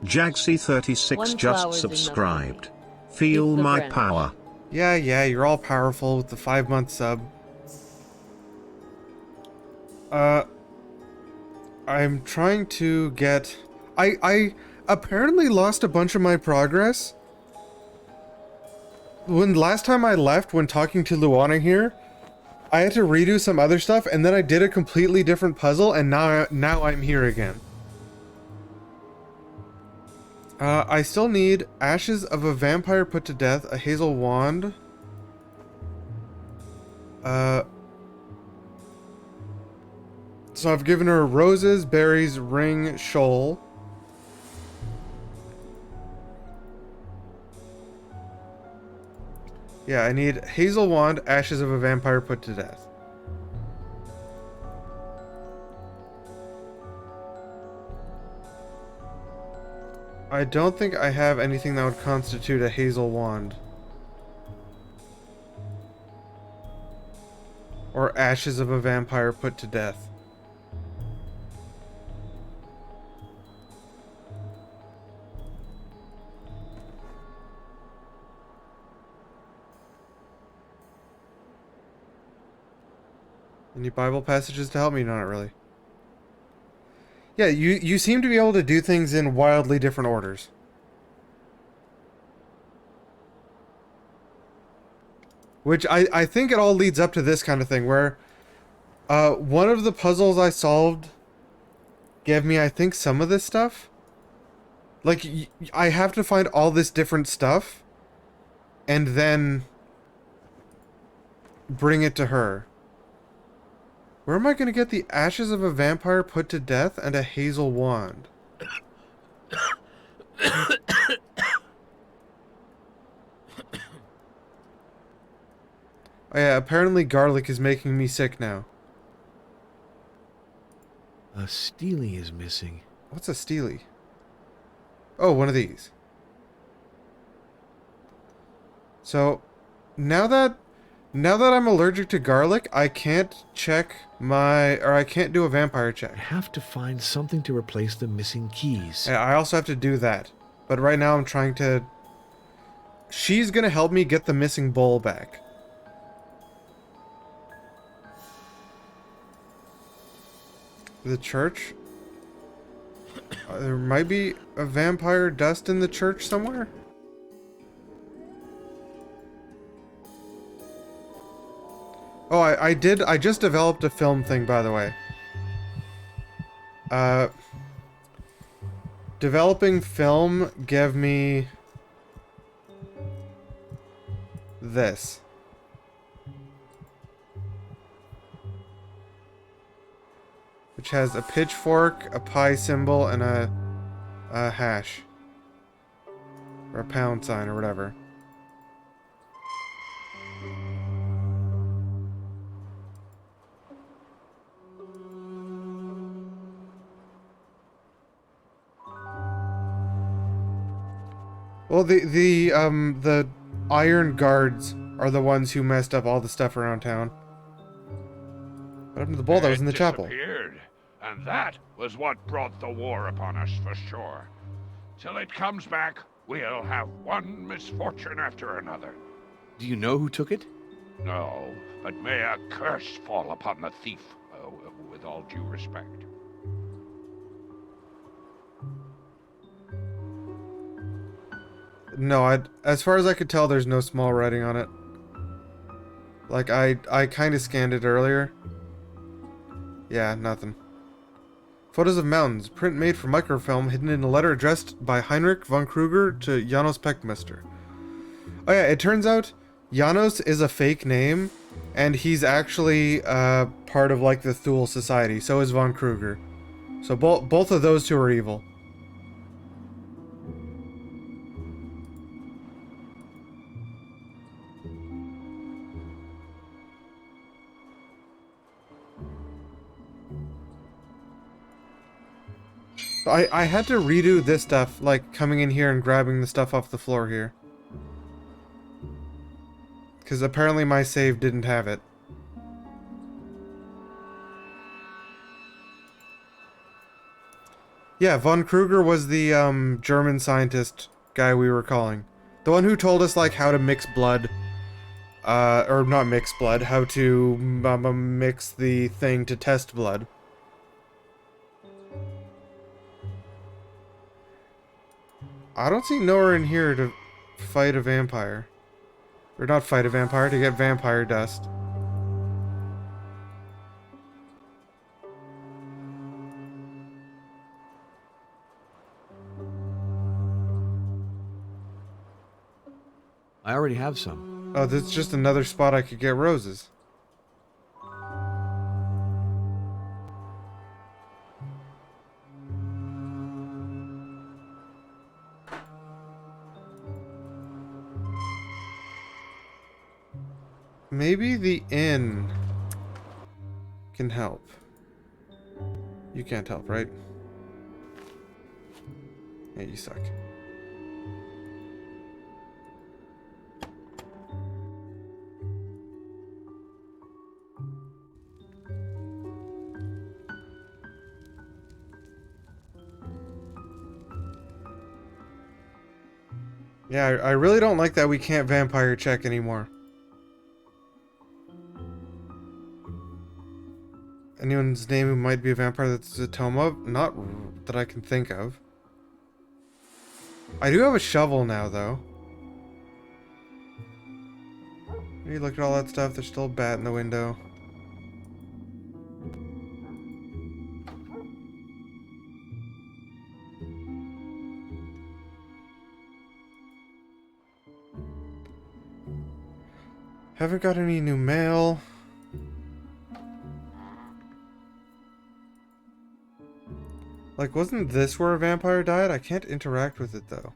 Jagsy36 One just flower's enough. subscribed. Feel Keep the my branch. power. Yeah, you're all powerful with the 5-month sub. I'm trying to get I apparently lost a bunch of my progress. When last time I left, when talking to Luana here, I had to redo some other stuff, and then I did a completely different puzzle, and now I'm here again. I still need ashes of a vampire put to death, a hazel wand. So I've given her roses, berries, ring, shoal. Yeah, I need hazel wand, ashes of a vampire put to death. I don't think I have anything that would constitute a hazel wand. Or ashes of a vampire put to death. Any Bible passages to help me? Not really. Yeah, you seem to be able to do things in wildly different orders. Which I think it all leads up to this kind of thing, where one of the puzzles I solved gave me, I think, some of this stuff. Like, I have to find all this different stuff, and then bring it to her. Where am I going to get the ashes of a vampire put to death and a hazel wand? Oh yeah, apparently garlic is making me sick now. A Steely is missing. What's a Steely? Oh, one of these. So, now that I'm allergic to garlic, I can't I can't do a vampire I check. have to find something to replace the missing keys. Yeah, I also have to do that. But right now I'm trying to... She's gonna help me get the missing bowl back. The church? There might be a vampire dust in the church somewhere? Oh, I just developed a film thing, by the way. Developing film gave me this. Which has a pitchfork, a pi symbol, and a hash. Or a pound sign, or whatever. Well, the iron guards are the ones who messed up all the stuff around town. What happened to the bowl that was in the chapel? Disappeared, and that was what brought the war upon us for sure. Till it comes back, we'll have one misfortune after another. Do you know who took it? No, but may a curse fall upon the thief, with all due respect. No, as far as I could tell, there's no small writing on it. Like, I kind of scanned it earlier. Yeah, nothing. Photos of mountains. Print made for microfilm, hidden in a letter addressed by Heinrich von Kruger to Janos Peckmeister. Oh yeah, it turns out Janos is a fake name, and he's actually part of, like, the Thule Society. So is von Kruger. So both of those two are evil. I had to redo this stuff, like coming in here and grabbing the stuff off the floor here. Because apparently my save didn't have it. Yeah, von Kruger was the German scientist guy we were calling. The one who told us, like, how to mix blood. Or not mix blood, how to mix the thing to test blood. I don't see nowhere in here to fight a vampire. Or not fight a vampire, to get vampire dust. I already have some. Oh, this is just another spot I could get roses. Maybe the inn can help. You can't help, right? Yeah, you suck. Yeah, I really don't like that we can't vampire check anymore. Anyone's name who might be a vampire that's a Toma? Not that I can think of. I do have a shovel now, though. You look at all that stuff, there's still a bat in the window. Haven't got any new mail. Like, wasn't this where a vampire died? I can't interact with it, though.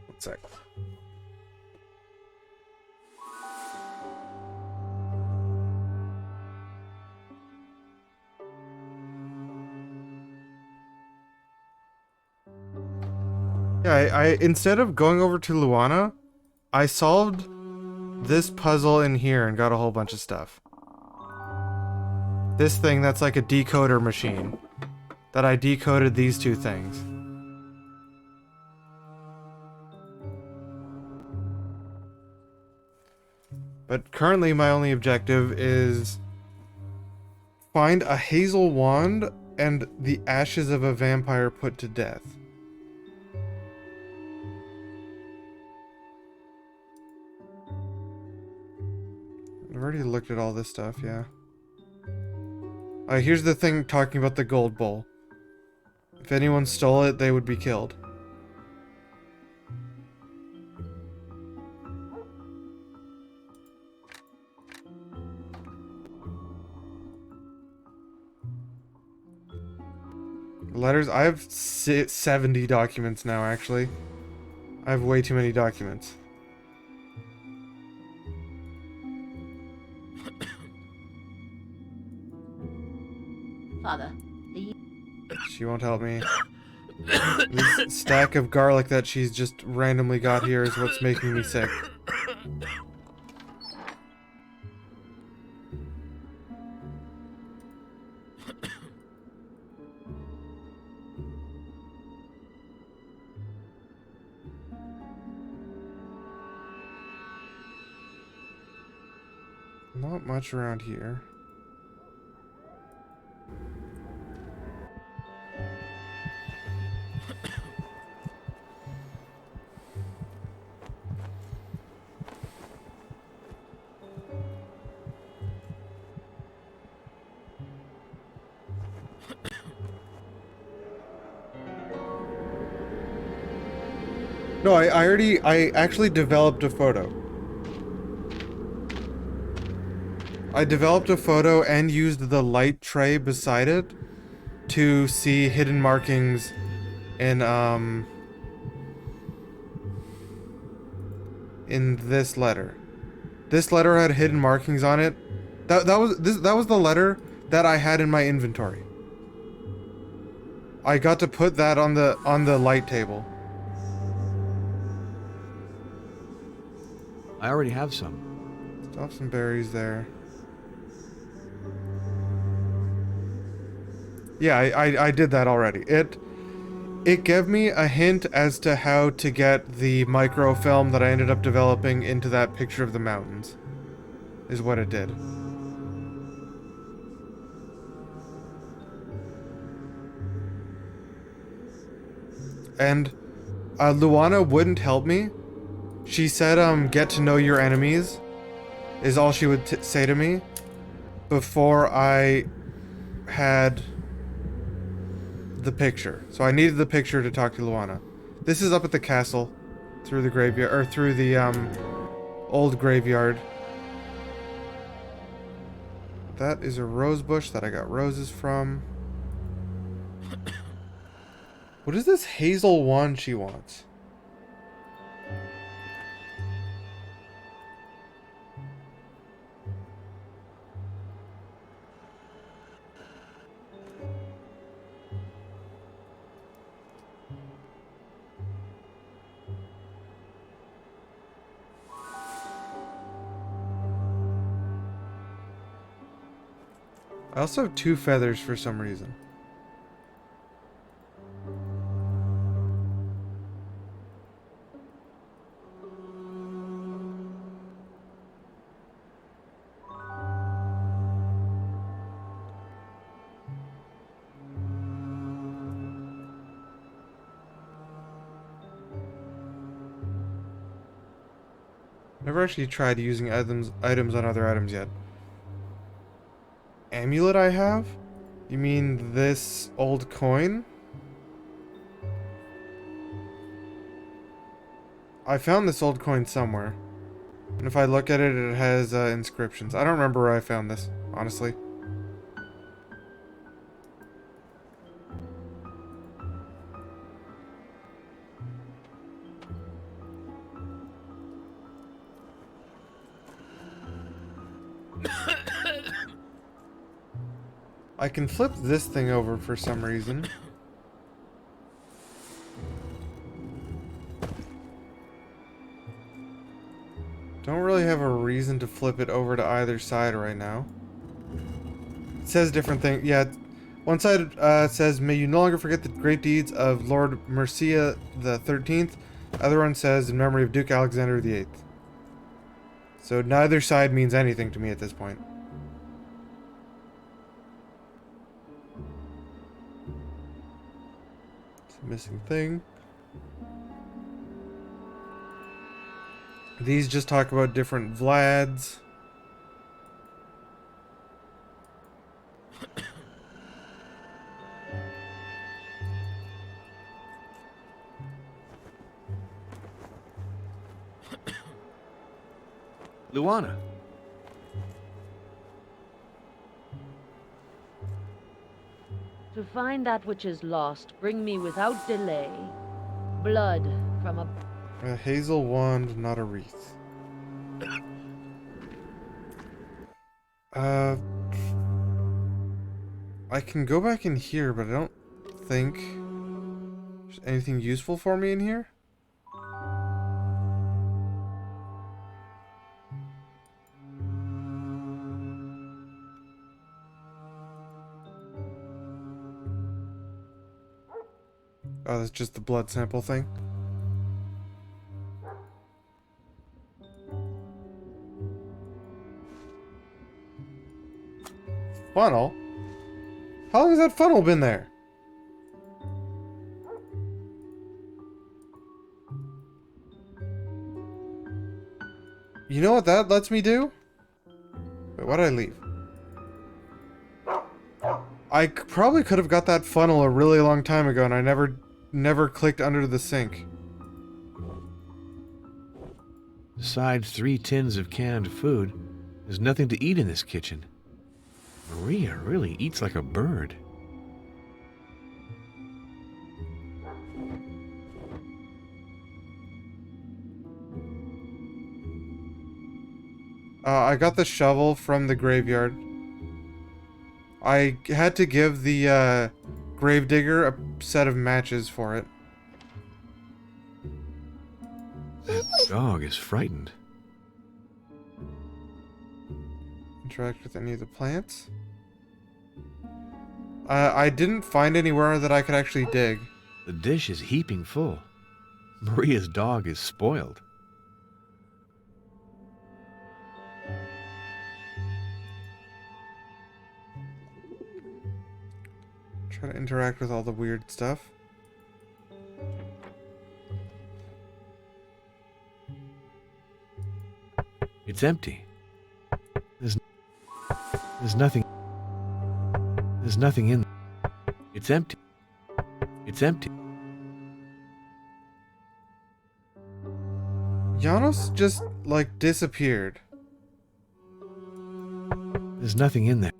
One sec. Yeah, I instead of going over to Luana, I solved this puzzle in here and got a whole bunch of stuff. This thing that's like a decoder machine. That I decoded these two things. But currently my only objective is find a hazel wand and the ashes of a vampire put to death. I've already looked at all this stuff, yeah. Here's the thing talking about the gold bowl. If anyone stole it, they would be killed. Letters? I have 70 documents now, actually. I have way too many documents. Father, She won't help me. This stack of garlic that she's just randomly got here is what's making me sick. Not much around here. No, I actually developed a photo. I developed a photo and used the light tray beside it to see hidden markings in this letter. This letter had hidden markings on it. That was the letter that I had in my inventory. I got to put that on the light table. I already have some. Drop some berries there. Yeah, I did that already. It gave me a hint as to how to get the microfilm that I ended up developing into that picture of the mountains. Is what it did. And Luana wouldn't help me. She said, get to know your enemies is all she would say to me before I had the picture. So I needed the picture to talk to Luana. This is up at the castle, through the graveyard, or through the old graveyard. That is a rose bush that I got roses from. What is this hazel wand she wants? I also have 2 feathers for some reason. Never actually tried using items on other items yet. Amulet I have? You mean this old coin? I found this old coin somewhere. And if I look at it, it has inscriptions. I don't remember where I found this, honestly. I can flip this thing over for some reason. Don't really have a reason to flip it over to either side right now. It says different things. Yeah, one side says, "May you no longer forget the great deeds of Lord Mercia the 13th." Other one says, "In memory of Duke Alexander the 8th." So neither side means anything to me at this point. It's a missing thing. These just talk about different Vlads. Luana. To find that which is lost, bring me without delay blood from A hazel wand, not a wreath. I can go back in here, but I don't think there's anything useful for me in here. Oh, that's just the blood sample thing. Funnel? How long has that funnel been there? You know what that lets me do? Wait, why did I leave? I probably could have got that funnel a really long time ago and I never clicked under the sink. Besides 3 tins of canned food, there's nothing to eat in this kitchen. Maria really eats like a bird. I got the shovel from the graveyard. I had to give the gravedigger a set of matches for it. That dog is frightened. Interact with any of the plants. I didn't find anywhere that I could actually dig. The dish is heaping full. Maria's dog is spoiled. Try to interact with all the weird stuff. It's empty. There's nothing. There's nothing in. It's empty. It's empty. Janos just, like, disappeared. There's nothing in there.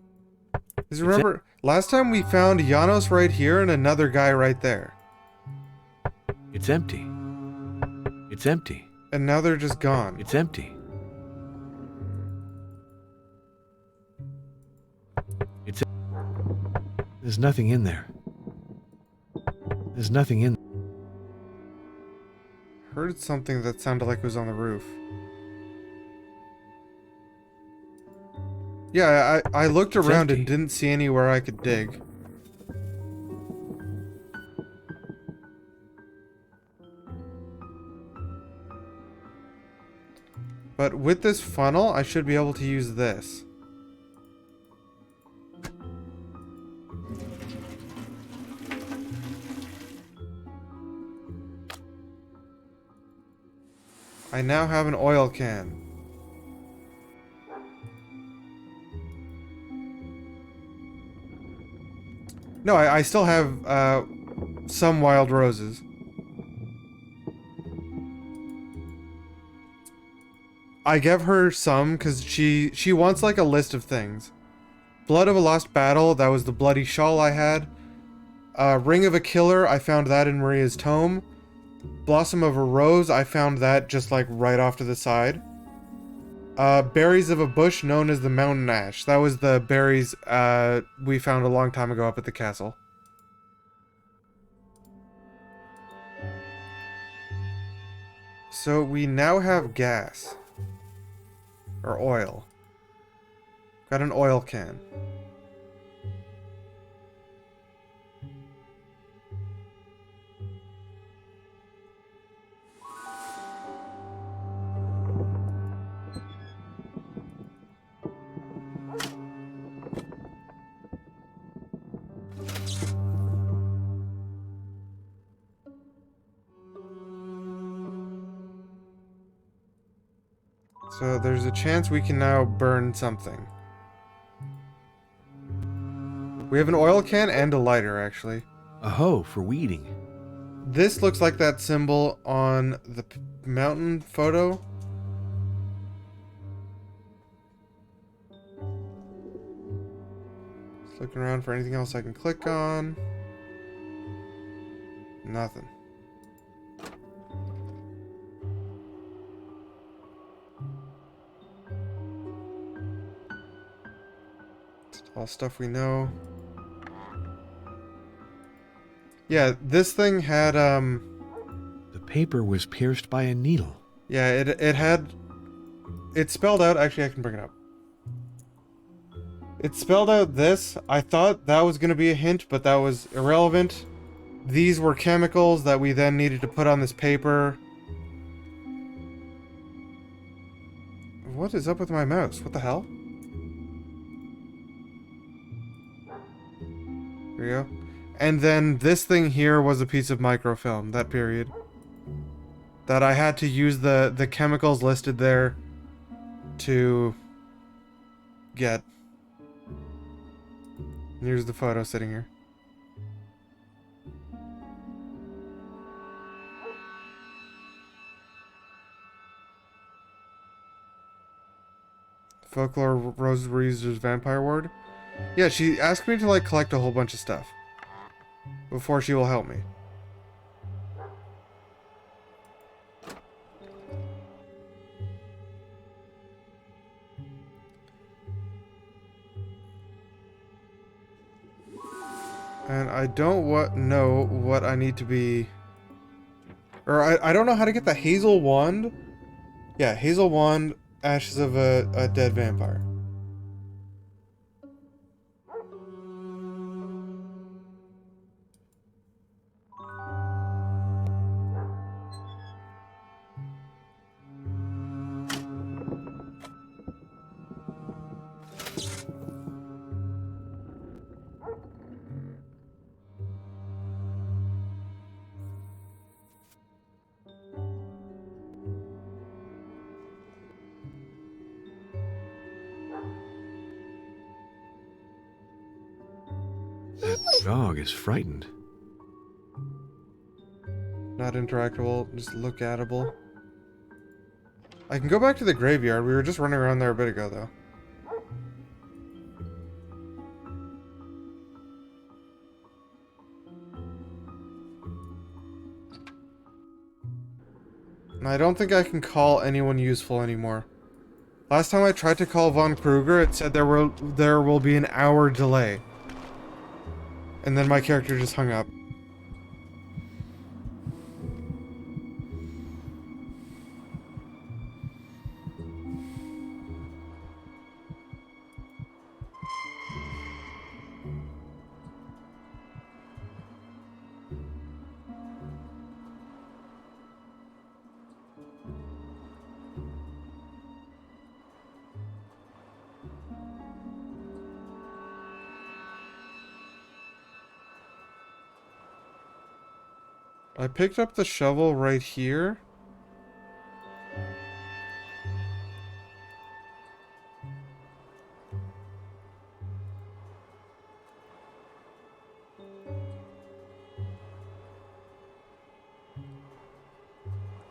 Because remember, last time we found Janos right here and another guy right there. It's empty. It's empty. And now they're just gone. It's empty. It's. There's nothing in there. There's nothing in. Heard something that sounded like it was on the roof. Yeah, I looked It's around empty. and didn't see anywhere I could dig. But with this funnel, I should be able to use this. I now have an oil can. No, I still have some wild roses. I gave her some because she wants like a list of things. Blood of a Lost Battle, that was the bloody shawl I had. Ring of a Killer, I found that in Maria's tome. Blossom of a Rose, I found that just like right off to the side. Berries of a Bush known as the Mountain Ash. That was the berries we found a long time ago up at the castle. So we now have gas. Or oil. Got an oil can. So there's a chance we can now burn something. We have an oil can and a lighter, actually. A hoe for weeding. This looks like that symbol on the mountain photo. Just looking around for anything else I can click on. Nothing. All stuff we know. Yeah, this thing had, The paper was pierced by a needle. yeah, it had... It spelled out... Actually, I can bring it up. It spelled out this. I thought that was going to be a hint, but that was irrelevant. These were chemicals that we then needed to put on this paper. What is up with my mouse? What the hell? There we go. And then this thing here was a piece of microfilm, that period. That I had to use the chemicals listed there to get. And here's the photo sitting here. Folklore Rose Reese's Vampire Ward. Yeah, she asked me to like collect a whole bunch of stuff before she will help me. And I don't know what I need to be... Or I don't know how to get the Hazel Wand. Yeah, Hazel Wand, Ashes of a Dead Vampire. Dog is frightened. Not interactable, just look atable. I can go back to the graveyard. We were just running around there a bit ago, though. And I don't think I can call anyone useful anymore. Last time I tried to call Von Kruger, it said there will be an hour delay. And then my character just hung up. I picked up the shovel right here.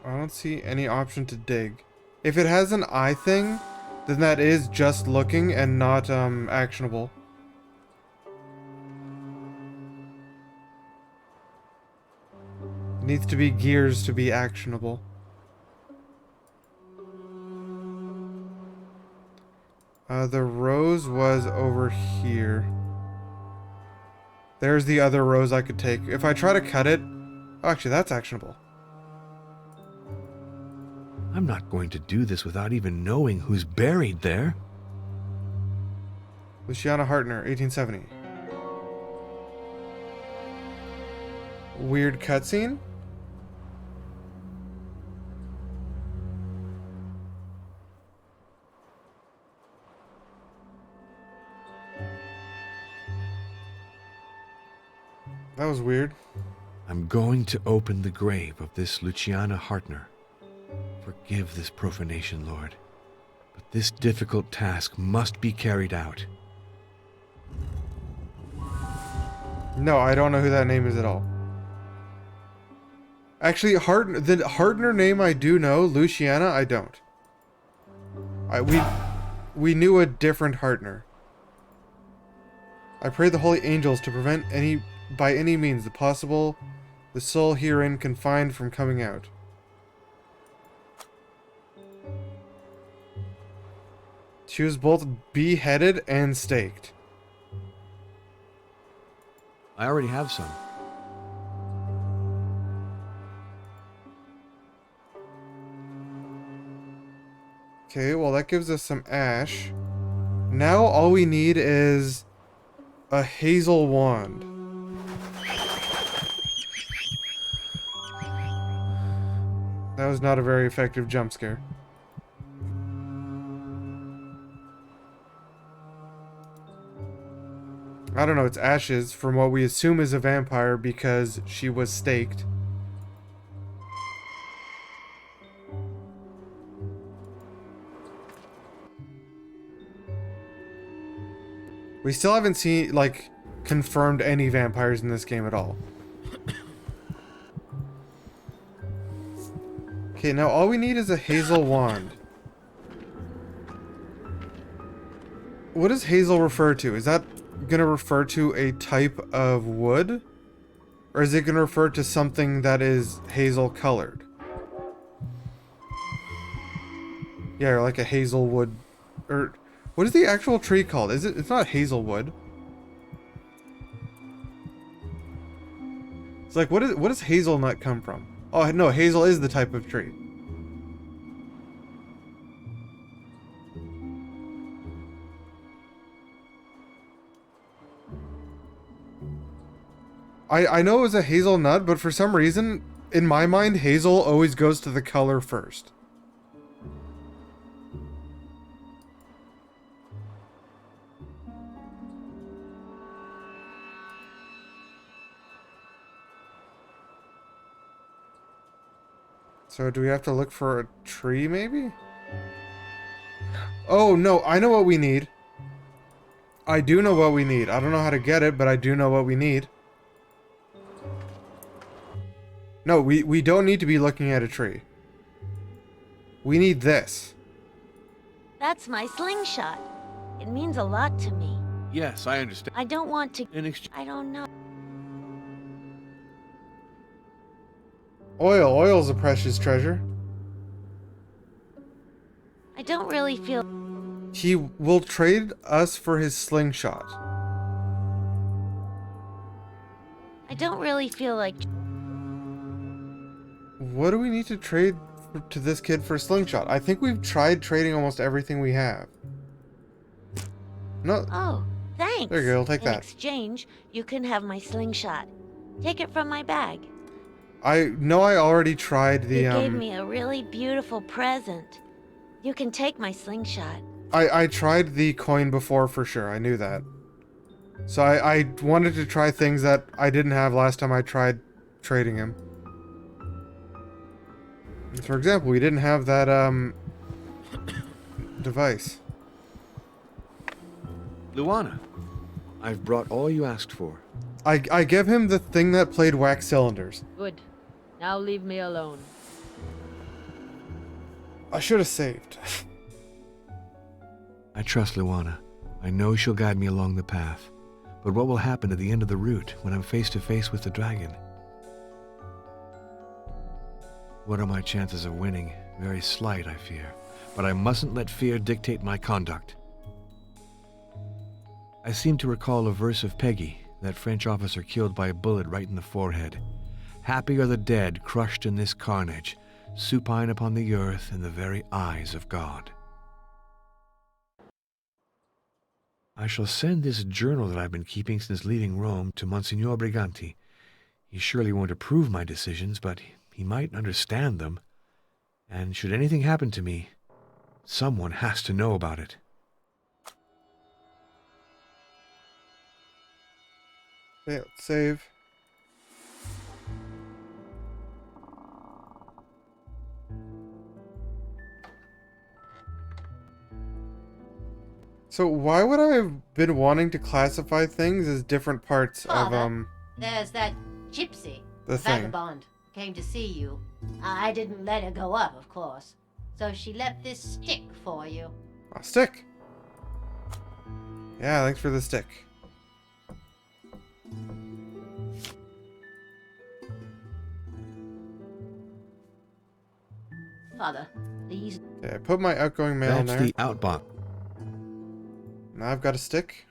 I don't see any option to dig. If it has an eye thing, then that is just looking and not actionable. It needs to be gears to be actionable. The rose was over here. There's the other rose I could take. If I try to cut it... Oh, actually, that's actionable. I'm not going to do this without even knowing who's buried there. Luciana Hartner, 1870. Weird cutscene? That was weird. I'm going to open the grave of this Luciana Hartner. Forgive this profanation, Lord, but this difficult task must be carried out. No, I don't know who that name is at all. Actually, the Hartner name I do know, Luciana, I don't. We knew a different Hartner. I pray the holy angels to prevent by any means the soul herein confined from coming out. She was both beheaded and staked. I already have some. Okay, well that gives us some ash. Now all we need is a hazel wand. That was not a very effective jump scare. I don't know, it's ashes from what we assume is a vampire because she was staked. We still haven't seen, like, confirmed any vampires in this game at all. Okay, now all we need is a hazel wand. What does hazel refer to? Is that gonna refer to a type of wood? Or is it gonna refer to something that is hazel colored? Yeah, or like a hazelwood, or what is the actual tree called? It's not hazelwood. It's like, what does hazelnut come from? Oh no, hazel is the type of tree. I know it was a hazelnut, but for some reason, in my mind, hazel always goes to the color first. So do we have to look for a tree, maybe? Oh, no, I know what we need. I do know what we need. I don't know how to get it, but I do know what we need. No, we don't need to be looking at a tree. We need this. That's my slingshot. It means a lot to me. Yes, I understand. I don't want to. In exchange. I don't know. Oil. Oil's a precious treasure. I don't really feel. He will trade us for his slingshot. I don't really feel like. What do we need to trade to this kid for a slingshot? I think we've tried trading almost everything we have. No. Oh, thanks. There you go, I'll take In that. exchange, you can have my slingshot. Take it from my bag. I know I already tried the You gave me a really beautiful present. You can take my slingshot. I tried the coin before for sure. I knew that. So I wanted to try things that I didn't have last time I tried trading him. For example, we didn't have that device. Luana, I've brought all you asked for. I gave him the thing that played wax cylinders. Good. Now leave me alone. I should have saved. I trust Luana. I know she'll guide me along the path. But what will happen at the end of the route when I'm face to face with the dragon? What are my chances of winning? Very slight, I fear. But I mustn't let fear dictate my conduct. I seem to recall a verse of Peggy, that French officer killed by a bullet right in the forehead. Happy are the dead crushed in this carnage, supine upon the earth in the very eyes of God. I shall send this journal that I've been keeping since leaving Rome to Monsignor Briganti. He surely won't approve my decisions, but he might understand them. And should anything happen to me, someone has to know about it. Okay, let's save. So why would I have been wanting to classify things as different parts Father, of there's that gypsy, the thing? vagabond, came to see you. I didn't let her go up, of course. So she left this stick for you. A stick. Yeah, thanks for the stick. Father, please. Okay, I put my outgoing mail in That's there. the outbox. Now I've got a stick.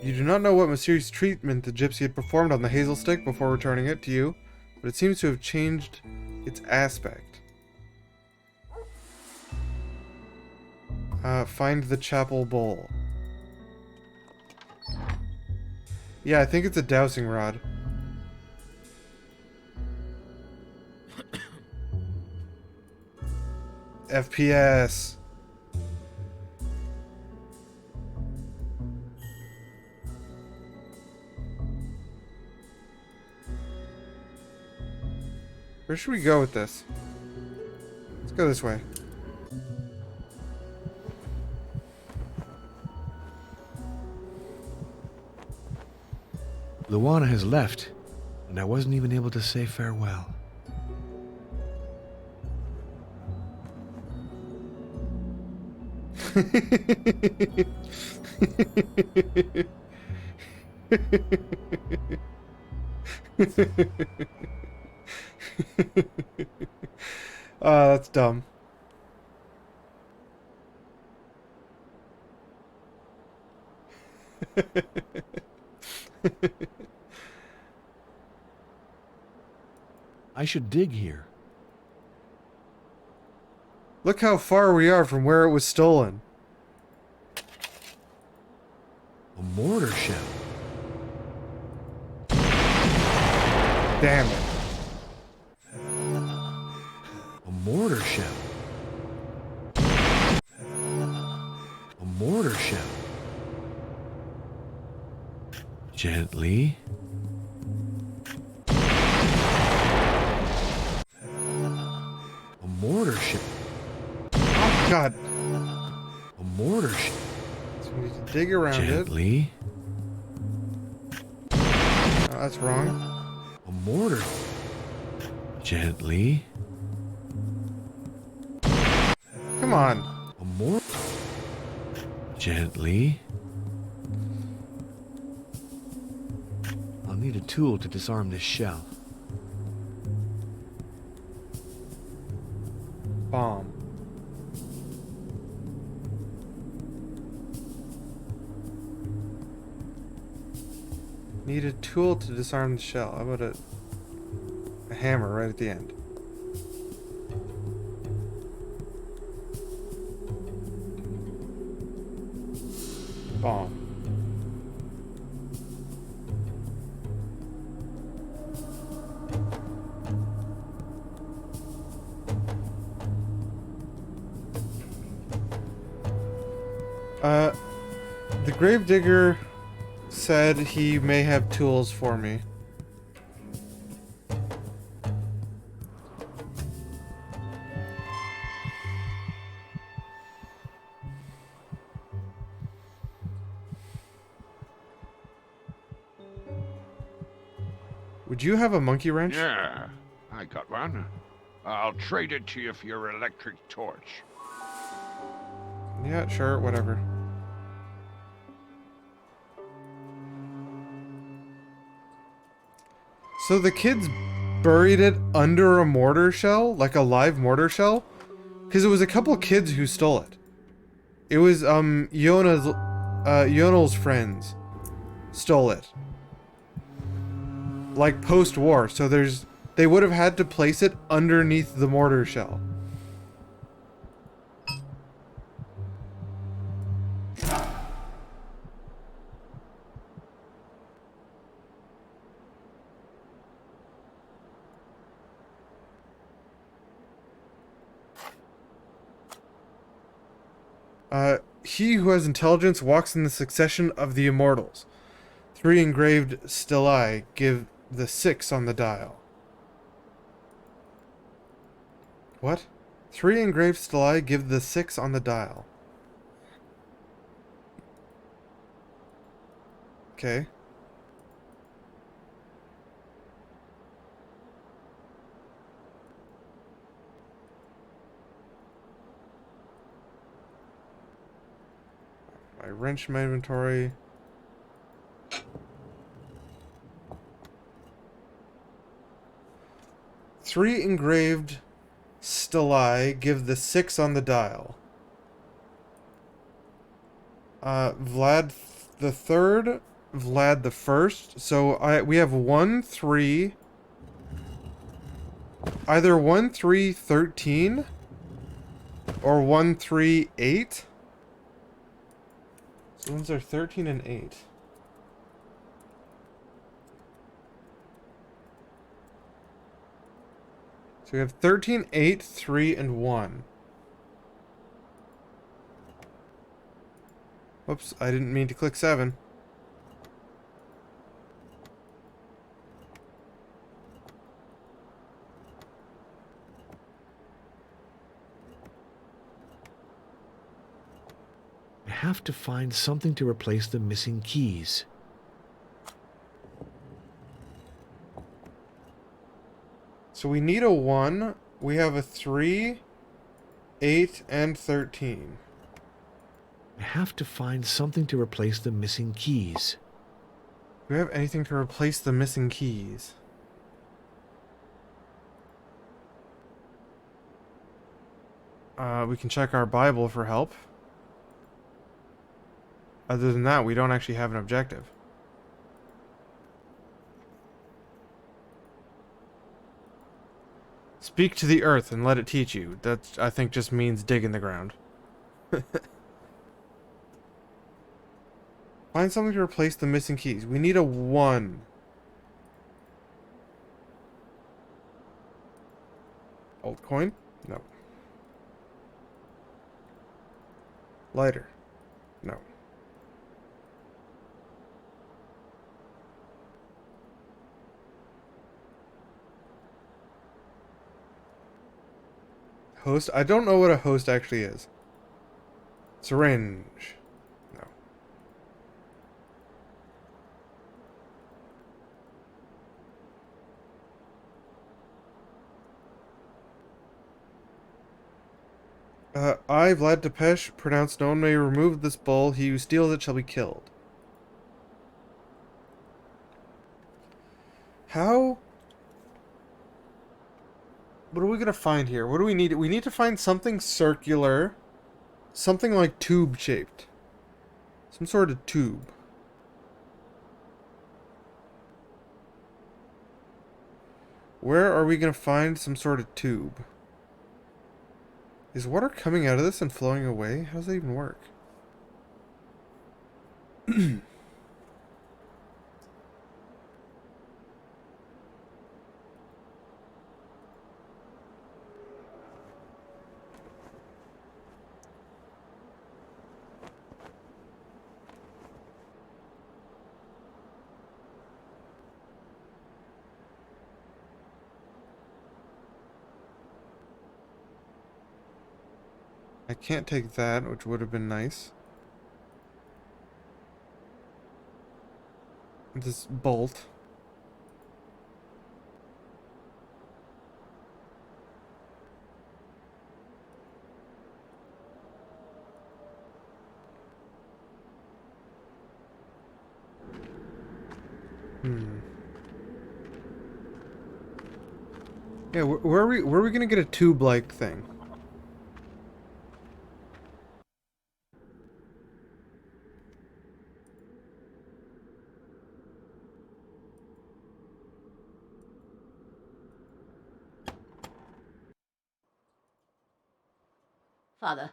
You do not know what mysterious treatment the gypsy had performed on the hazel stick before returning it to you, but it seems to have changed its aspect. Find the chapel bowl. Yeah, I think it's a dowsing rod. FPS. Where should we go with this? Let's go this way. Luana has left, and I wasn't even able to say farewell. That's dumb. I should dig here. Look how far we are from where it was stolen. A mortar shell. Damn it. A mortar shell. A mortar shell. Gently. A mortar shell. God. A mortar shell. So we need to dig around Gently. it. Oh, that's wrong. A mortar. Gently. Come on. A mortar. Gently. I'll need a tool to disarm this shell. Bomb. Need a tool to disarm the shell. How about a hammer right at the end? Bomb. The gravedigger said he may have tools for me. Would you have a monkey wrench? Yeah, I got one. I'll trade it to you for your electric torch. Yeah, sure, whatever. So the kids buried it under a mortar shell? Like a live mortar shell? Because it was a couple kids who stole it. It was, Yonel's friends stole it. Like post-war, so they would have had to place it underneath the mortar shell. He who has intelligence walks in the succession of the immortals. 3 engraved stelae give the 6 on the dial. What? 3 engraved stelae give the 6 on the dial. Okay. I wrench my inventory. Three engraved stelae give the 6 on the dial. Vlad the third, Vlad the first. So we have 1, 3. Either 1, 3, 13 or 1, 3, 8. So ones are 13 and 8. So we have 13, 8, 3, and 1. Whoops, I didn't mean to click 7. I have to find something to replace the missing keys. So we need a 1. We have a 3, 8, and 13. I have to find something to replace the missing keys. Do we have anything to replace the missing keys? We can check our Bible for help. Other than that, we don't actually have an objective. Speak to the earth and let it teach you. That, I think, just means dig in the ground. Find something to replace the missing keys. We need a 1. Old coin? No. Lighter? No. Host? I don't know what a host actually is. Syringe. No. I, Vlad Tepesh, pronounce no one may remove this bowl. He who steals it shall be killed. How? What are we gonna find here? What do we need? We need to find something circular. Something like tube-shaped. Some sort of tube. Where are we gonna find some sort of tube? Is water coming out of this and flowing away? How does that even work? I can't take that, which would have been nice. This bolt. Yeah, where are we gonna get a tube-like thing? Father,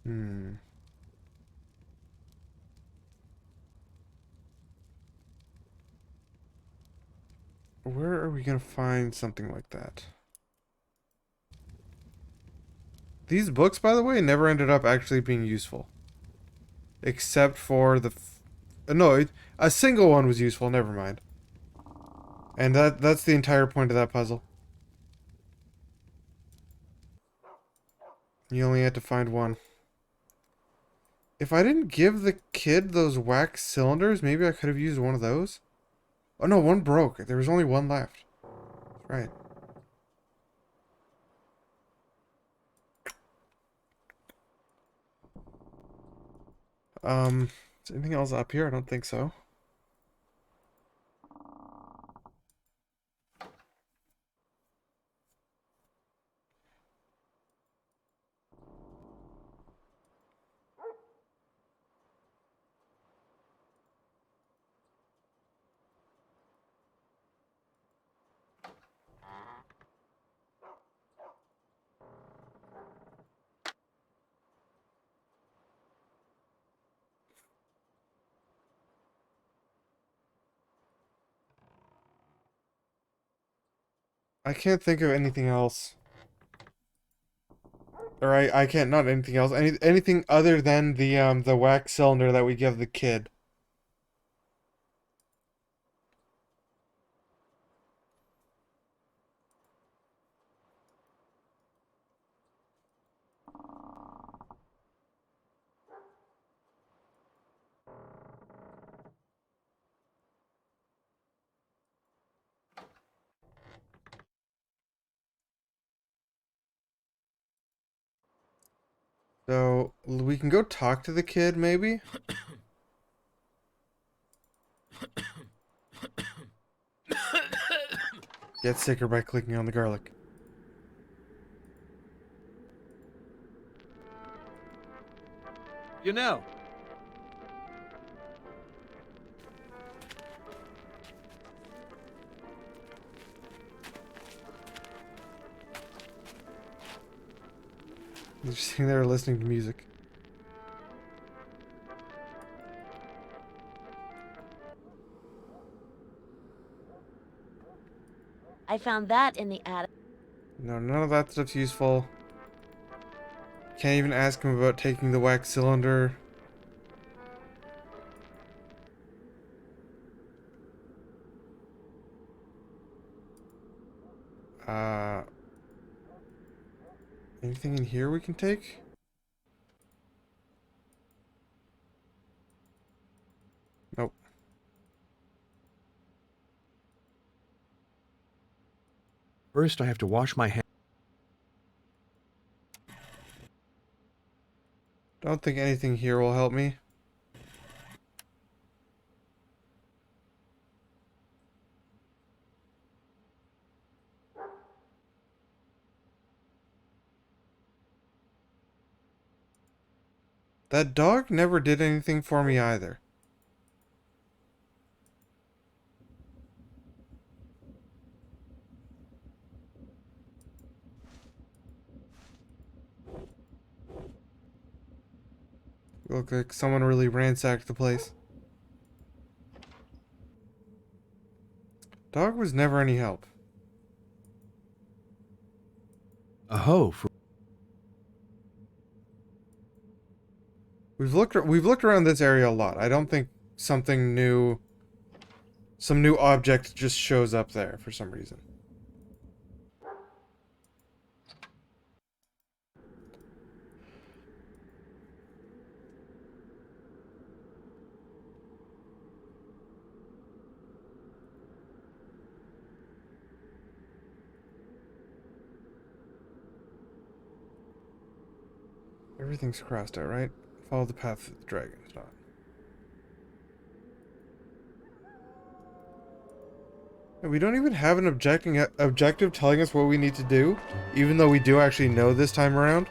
Hmm. Where are we gonna find something like that? These books, by the way, never ended up actually being useful. Except for the... no, a single one was useful, never mind. And that's the entire point of that puzzle. You only had to find one. If I didn't give the kid those wax cylinders, maybe I could have used one of those? Oh no, one broke. There was only one left. Right. Is anything else up here? I don't think so. I can't think of anything else. Or I can't, not anything else. Anything other than the wax cylinder that we give the kid. So, we can go talk to the kid, maybe? Get sicker by clicking on the garlic. You know, They're just sitting there listening to music. I found that in the attic. No, none of that stuff's useful. Can't even ask him about taking the wax cylinder. Uh, anything in here we can take? Nope. First, I have to wash my hands. Don't think anything here will help me. That dog never did anything for me either. You look like someone really ransacked the place. Dog was never any help. A hoe for We've looked around this area a lot. I don't think something new, some new object just shows up there for some reason. Everything's crossed out, right? Follow the path that the dragon's not. And we don't even have an objective telling us what we need to do, even though we do actually know this time around.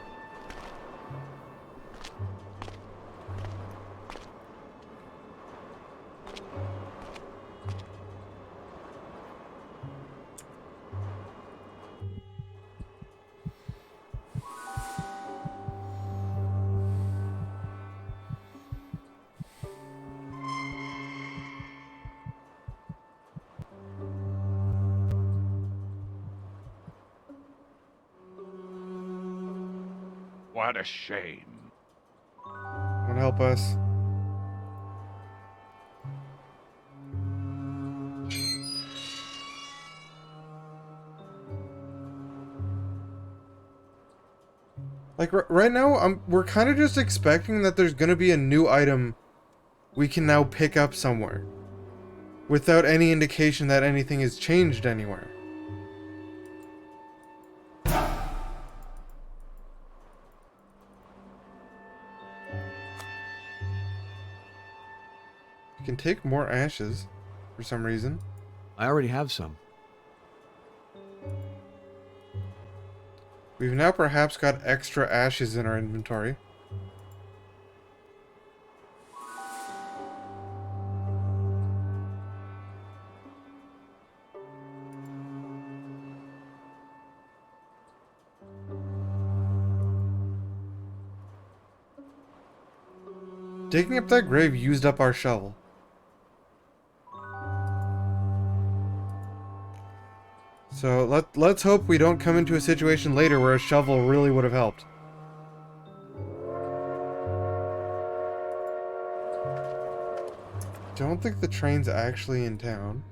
What a shame. Want to help us? Like right now, we're kind of just expecting that there's gonna be a new item we can now pick up somewhere, without any indication that anything has changed anywhere. You can take more ashes, for some reason. I already have some. We've now perhaps got extra ashes in our inventory. Digging up that grave used up our shovel. So let's hope we don't come into a situation later where a shovel really would have helped. Don't think the train's actually in town.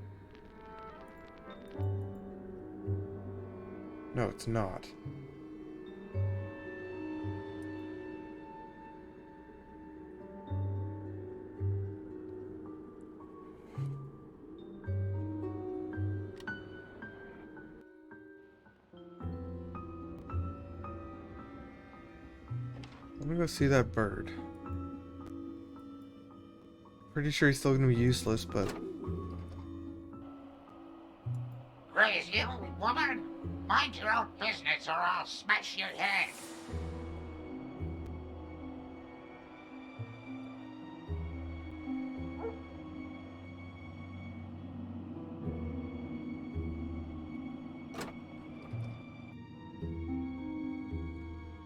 No, it's not. Let me go see that bird. Pretty sure he's still gonna be useless, but... Crazy old woman! Mind your own business or I'll smash your head!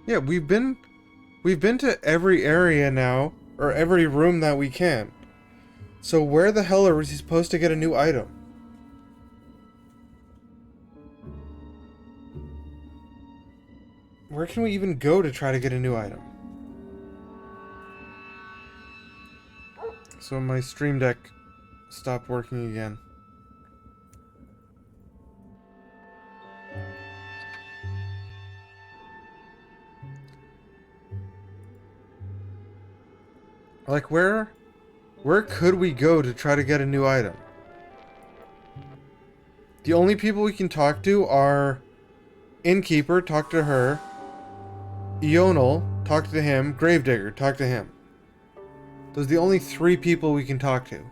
Yeah, we've been to every area now, or every room that we can. So where the hell are we supposed to get a new item? Where can we even go to try to get a new item? So my stream deck stopped working again. Like, where could we go to try to get a new item? The only people we can talk to are Innkeeper, talk to her. Ionel, talk to him. Gravedigger, talk to him. Those are the only 3 people we can talk to.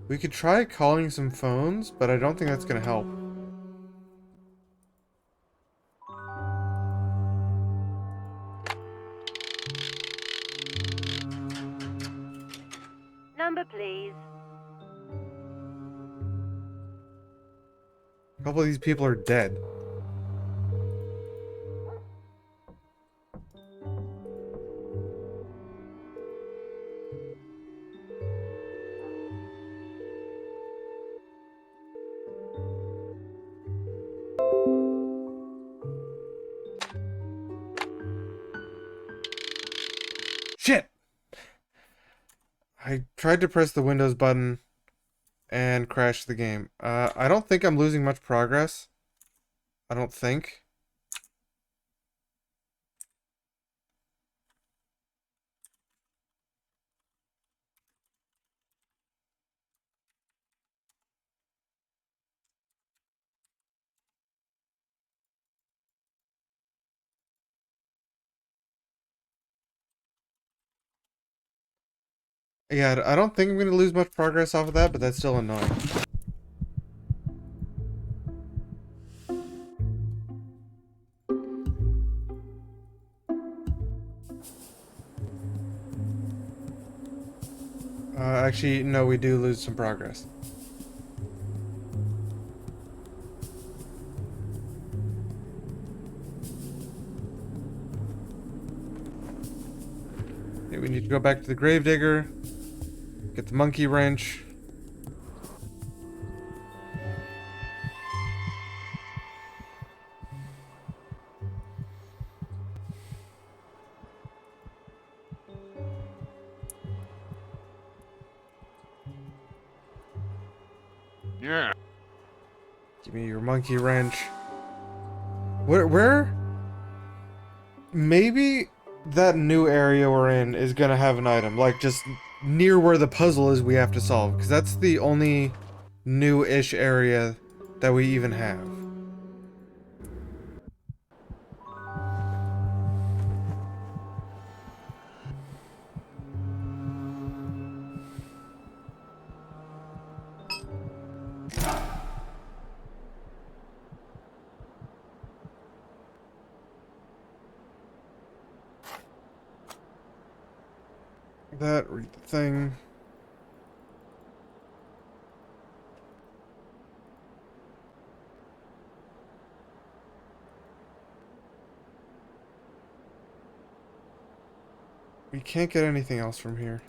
We could try calling some phones, but I don't think that's gonna help. Number, please. A couple of these people are dead. Shit! I tried to press the Windows button and crashed the game. I don't think I'm losing much progress. I don't think. Yeah, I don't think I'm going to lose much progress off of that, but that's still annoying. Actually, no, we do lose some progress. Okay, we need to go back to the Gravedigger, get the monkey wrench. Yeah. Give me your monkey wrench. Where? Maybe that new area we're in is gonna have an item, like just near where the puzzle is we have to solve, because that's the only new-ish area that we even have. That, read the thing. We can't get anything else from here.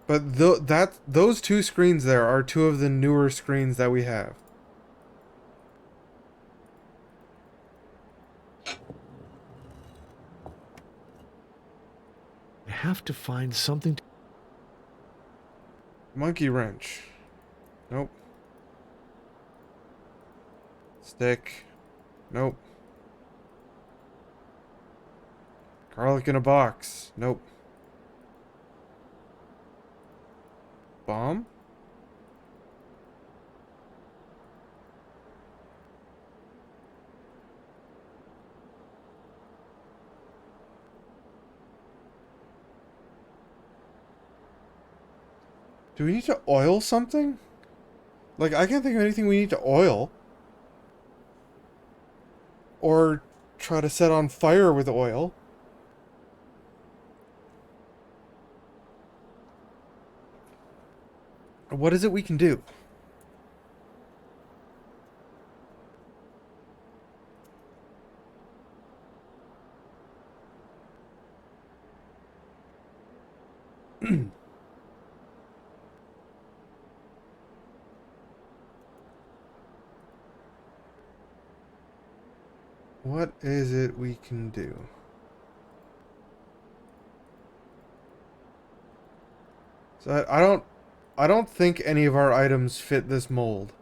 But those 2 screens there are 2 of the newer screens that we have. I have to find something to... Monkey wrench. Nope. Stick. Nope. Garlic in a box. Nope. Bomb? Do we need to oil something? Like, I can't think of anything we need to oil. Or try to set on fire with oil. What is it we can do? What is it we can do? So I don't think any of our items fit this mold.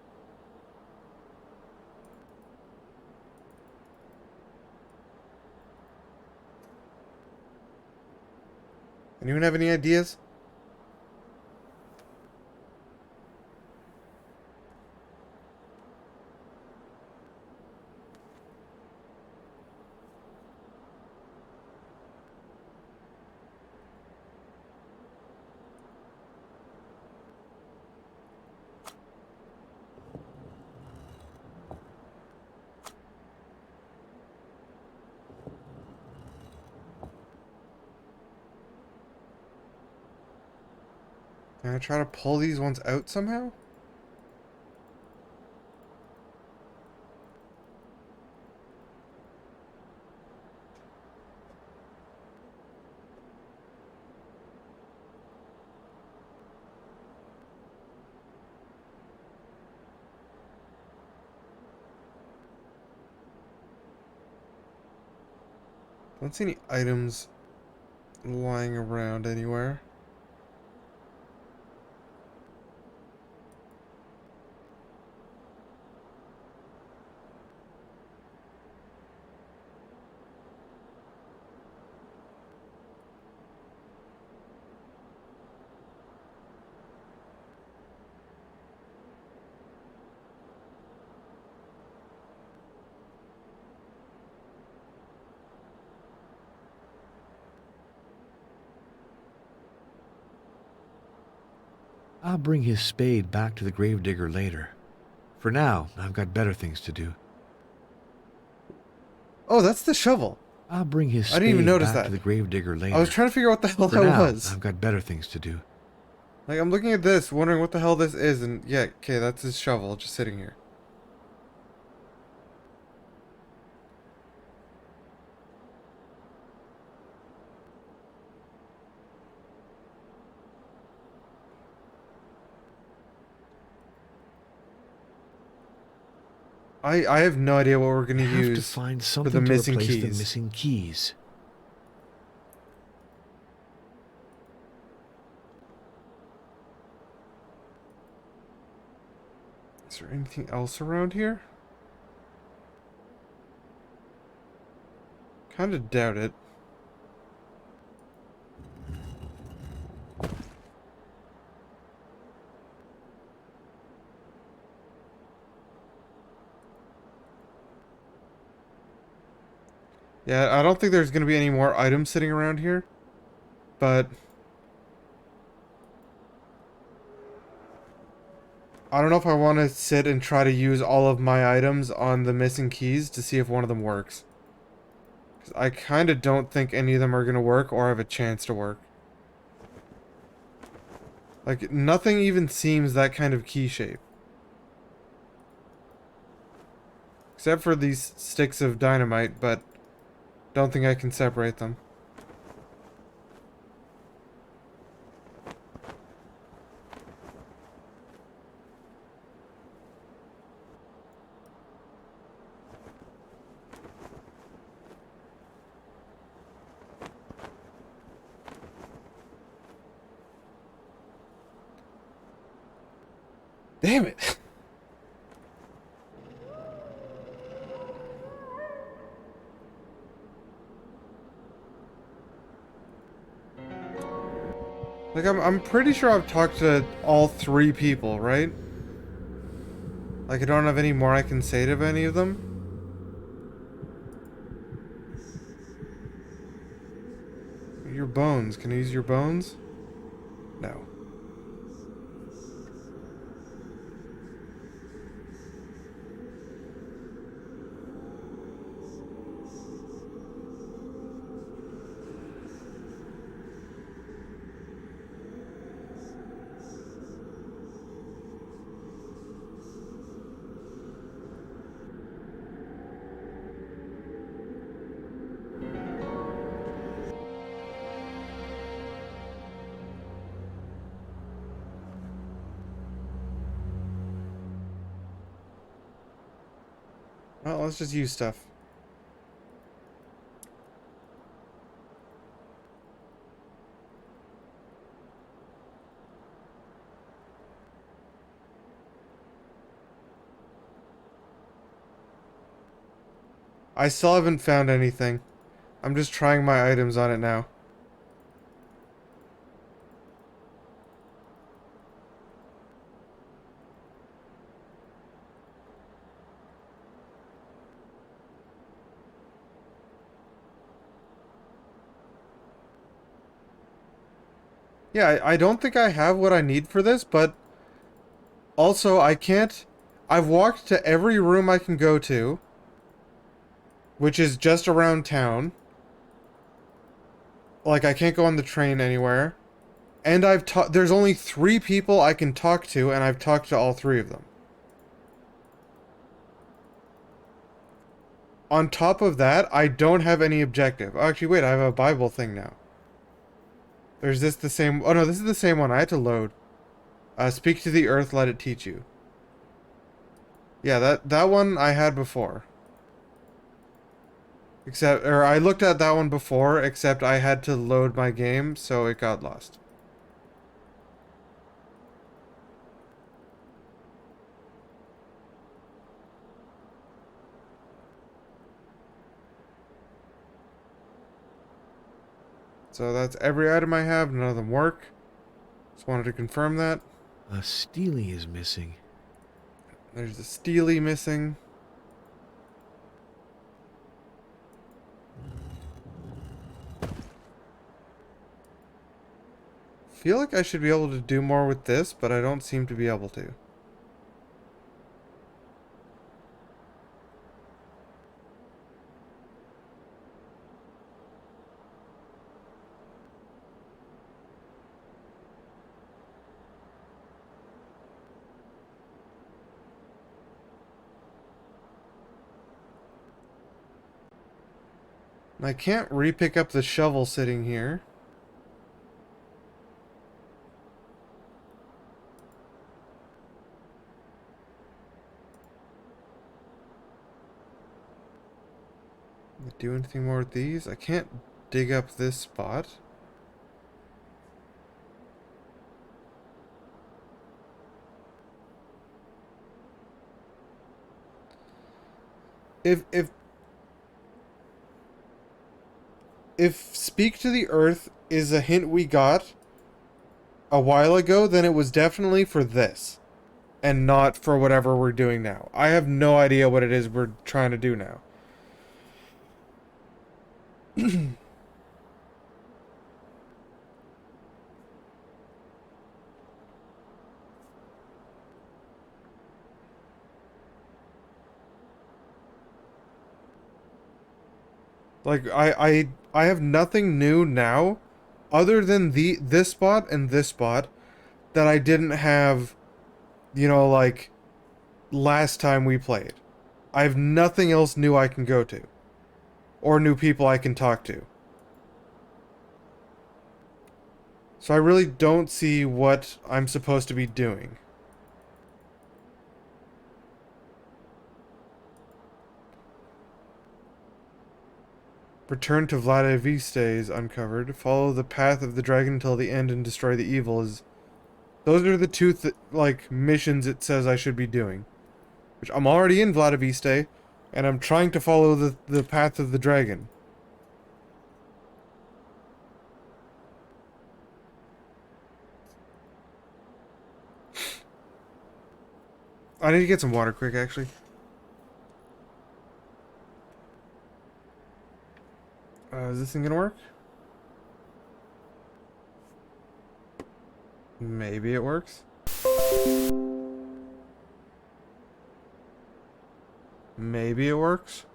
Anyone have any ideas? Can I try to pull these ones out somehow? Don't see any items lying around anywhere. I'll bring his spade back to the gravedigger later. For now, I've got better things to do. Oh, that's the shovel. I'll bring his I spade didn't even notice back that. to the gravedigger later. I was trying to figure out what the hell For that now, was. I've got better things to do. Like, I'm looking at this, wondering what the hell this is, and yeah, okay, that's his shovel just sitting here. I have no idea what we're gonna I have to use find for something the to missing replace the keys. missing keys. Is there anything else around here? Kinda doubt it. Yeah, I don't think there's gonna be any more items sitting around here. But I don't know if I want to sit and try to use all of my items on the missing keys to see if one of them works. 'Cause I kind of don't think any of them are going to work or have a chance to work. Like, nothing even seems that kind of key shape. Except for these sticks of dynamite, but don't think I can separate them. Damn it! Like, I'm pretty sure I've talked to all three people, right? Like, I don't have any more I can say to any of them. Your bones. Can I use your bones? No. Well, let's just use stuff. I still haven't found anything. I'm just trying my items on it now. Yeah, I don't think I have what I need for this, but also I can't... I've walked to every room I can go to, which is just around town. Like, I can't go on the train anywhere. And there's only 3 people I can talk to, and I've talked to all 3 of them. On top of that, I don't have any objective. Oh, actually, wait, I have a Bible thing now. There's this the same... Oh, no, this is the same one. I had to load. Speak to the earth, let it teach you. Yeah, that one I had before. I looked at that one before, except I had to load my game, so it got lost. So that's every item I have. None of them work. Just wanted to confirm that. A Steely is missing. There's the Steely missing. Feel like I should be able to do more with this, but I don't seem to be able to. I can't re-pick up the shovel sitting here. Do anything more with these? I can't dig up this spot. If speak to the earth is a hint we got a while ago, then it was definitely for this and not for whatever we're doing now. I have no idea what it is we're trying to do now. Like I have nothing new now other than this spot and this spot that I didn't have, you know, like last time we played. I have nothing else new I can go to or new people I can talk to. So I really don't see what I'm supposed to be doing. Return to Vladiviste is uncovered. Follow the path of the dragon until the end and destroy the evil is... Those are the 2 missions it says I should be doing. Which I'm already in Vladiviste, and I'm trying to follow the path of the dragon. I need to get some water quick, actually. Is this thing gonna work? Maybe it works. Maybe it works.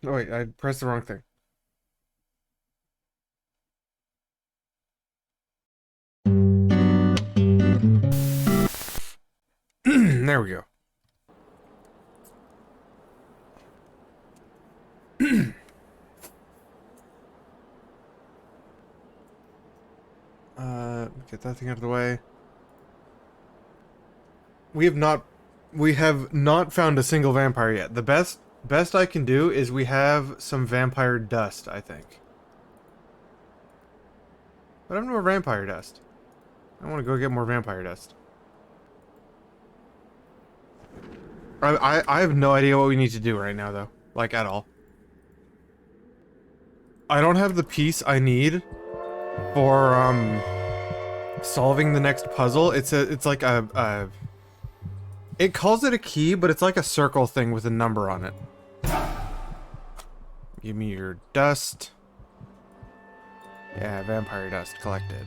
Oh wait, I pressed the wrong thing. There we go. Get that thing out of the way. We have not found a single vampire yet. The best I can do is we have some vampire dust, I think. But I have no more vampire dust. I want to go get more vampire dust. I have no idea what we need to do right now, though. Like, at all. I don't have the piece I need for, solving the next puzzle. It's like a it calls it a key, but it's like a circle thing with a number on it. Give me your dust. Yeah, vampire dust collected.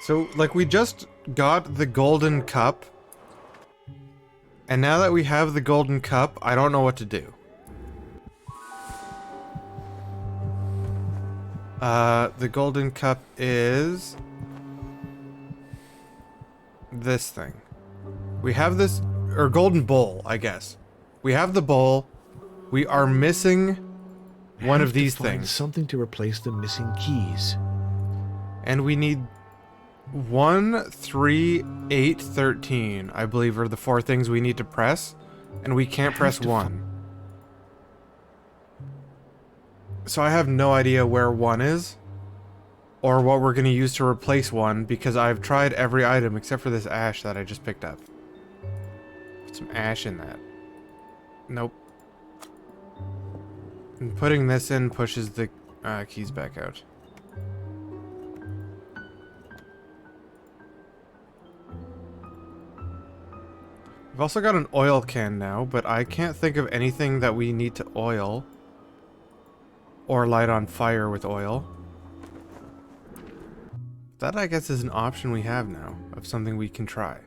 So, like, we just got the golden cup. And now that we have the golden cup, I don't know what to do. The golden cup is this thing. We have this, or golden bowl, I guess. We have the bowl. We are missing one of these things. Something to replace the missing keys. And we need 1, 3, 8, 13, I believe, are the 4 things we need to press. And we can't press 1. So I have no idea where 1 is. Or what we're going to use to replace 1, because I've tried every item except for this ash that I just picked up. Put some ash in that. Nope. And putting this in pushes the keys back out. We've also got an oil can now, but I can't think of anything that we need to oil. Or light on fire with oil. That, I guess, is an option we have now, of something we can try.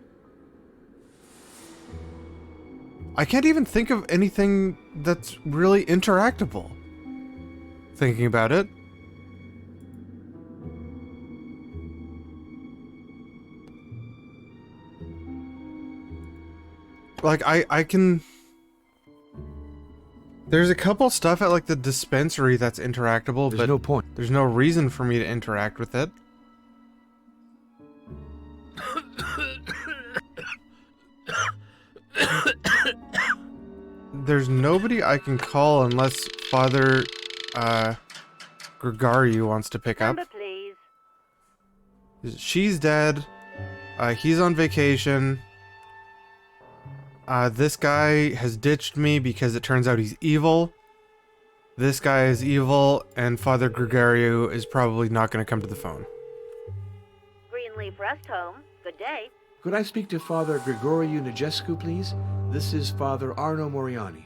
I can't even think of anything that's really interactable. Thinking about it. Like, I can... There's a couple stuff at, like, the dispensary that's interactable, There's no point. There's no reason for me to interact with it. There's nobody I can call unless Father, Gregario wants to pick up. Number, please. She's dead. He's on vacation. This guy has ditched me because it turns out he's evil. This guy is evil, and Father Gregario is probably not going to come to the phone. Greenleaf Rest Home. Good day. Could I speak to Father Gregorio Nigescu, please? This is Father Arno Moriani.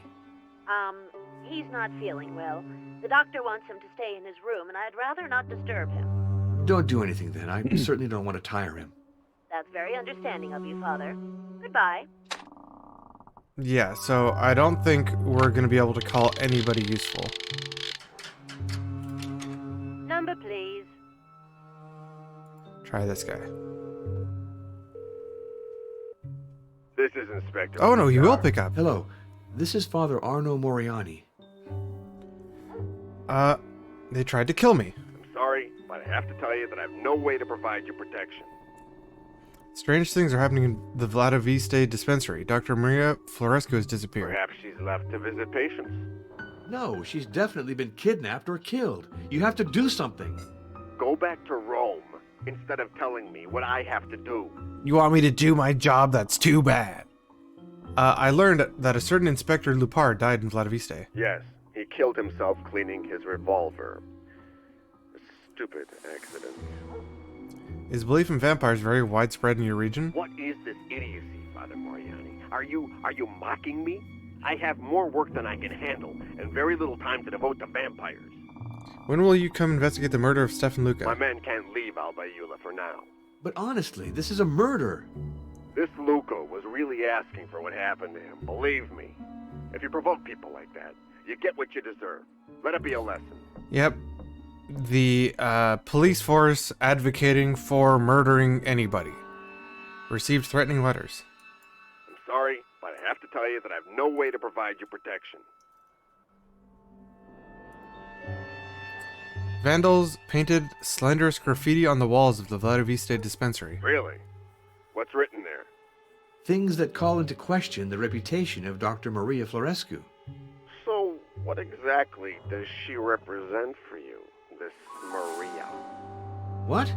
He's not feeling well. The doctor wants him to stay in his room, and I'd rather not disturb him. Don't do anything then. I certainly don't want to tire him. That's very understanding of you, Father. Goodbye. Yeah, so I don't think we're going to be able to call anybody useful. Number, please. Try this guy. This is Inspector. Oh no, he will pick up. Hello, this is Father Arno Moriani. They tried to kill me. I'm sorry, but I have to tell you that I have no way to provide you protection. Strange things are happening in the Vladiviste dispensary. Dr. Maria Florescu has disappeared. Perhaps she's left to visit patients. No, she's definitely been kidnapped or killed. You have to do something. Go back to Rome instead of telling me what I have to do. You want me to do my job? That's too bad. I learned that a certain Inspector Lupard died in Vladiviste. Yes, he killed himself cleaning his revolver. A stupid accident. Is belief in vampires very widespread in your region? What is this idiocy, Father Moriani? Are you mocking me? I have more work than I can handle, and very little time to devote to vampires. When will you come investigate the murder of Stefan Luca? My men can't leave Albayula for now. But honestly, this is a murder. This Luca was really asking for what happened to him, believe me. If you provoke people like that, you get what you deserve. Let it be a lesson. Yep. The police force advocating for murdering anybody. Received threatening letters. I'm sorry, but I have to tell you that I have no way to provide you protection. Vandals painted slanderous graffiti on the walls of the Vladiviste dispensary. Really? What's written there? Things that call into question the reputation of Dr. Maria Florescu. So, what exactly does she represent for you, this Maria? What?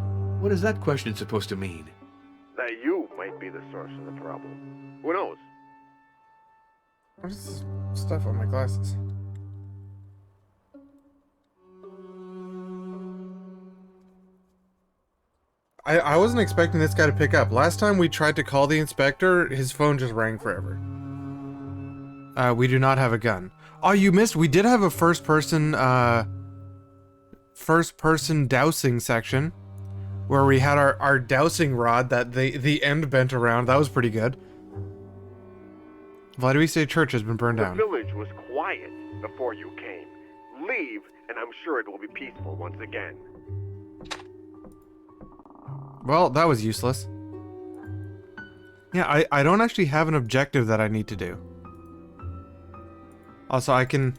What is that question supposed to mean? That you might be the source of the problem. Who knows? What is this stuff on my glasses? I wasn't expecting this guy to pick up. Last time we tried to call the inspector, his phone just rang forever. We do not have a gun. Oh, you missed. We did have a first person dowsing section. where we had our dowsing rod that the end bent around. That was pretty good. Vladiviste Church has been burned The down. village was quiet before you came. Leave, and I'm sure it will be peaceful once again. Well, that was useless. Yeah, I don't actually have an objective that I need to do. Also, I can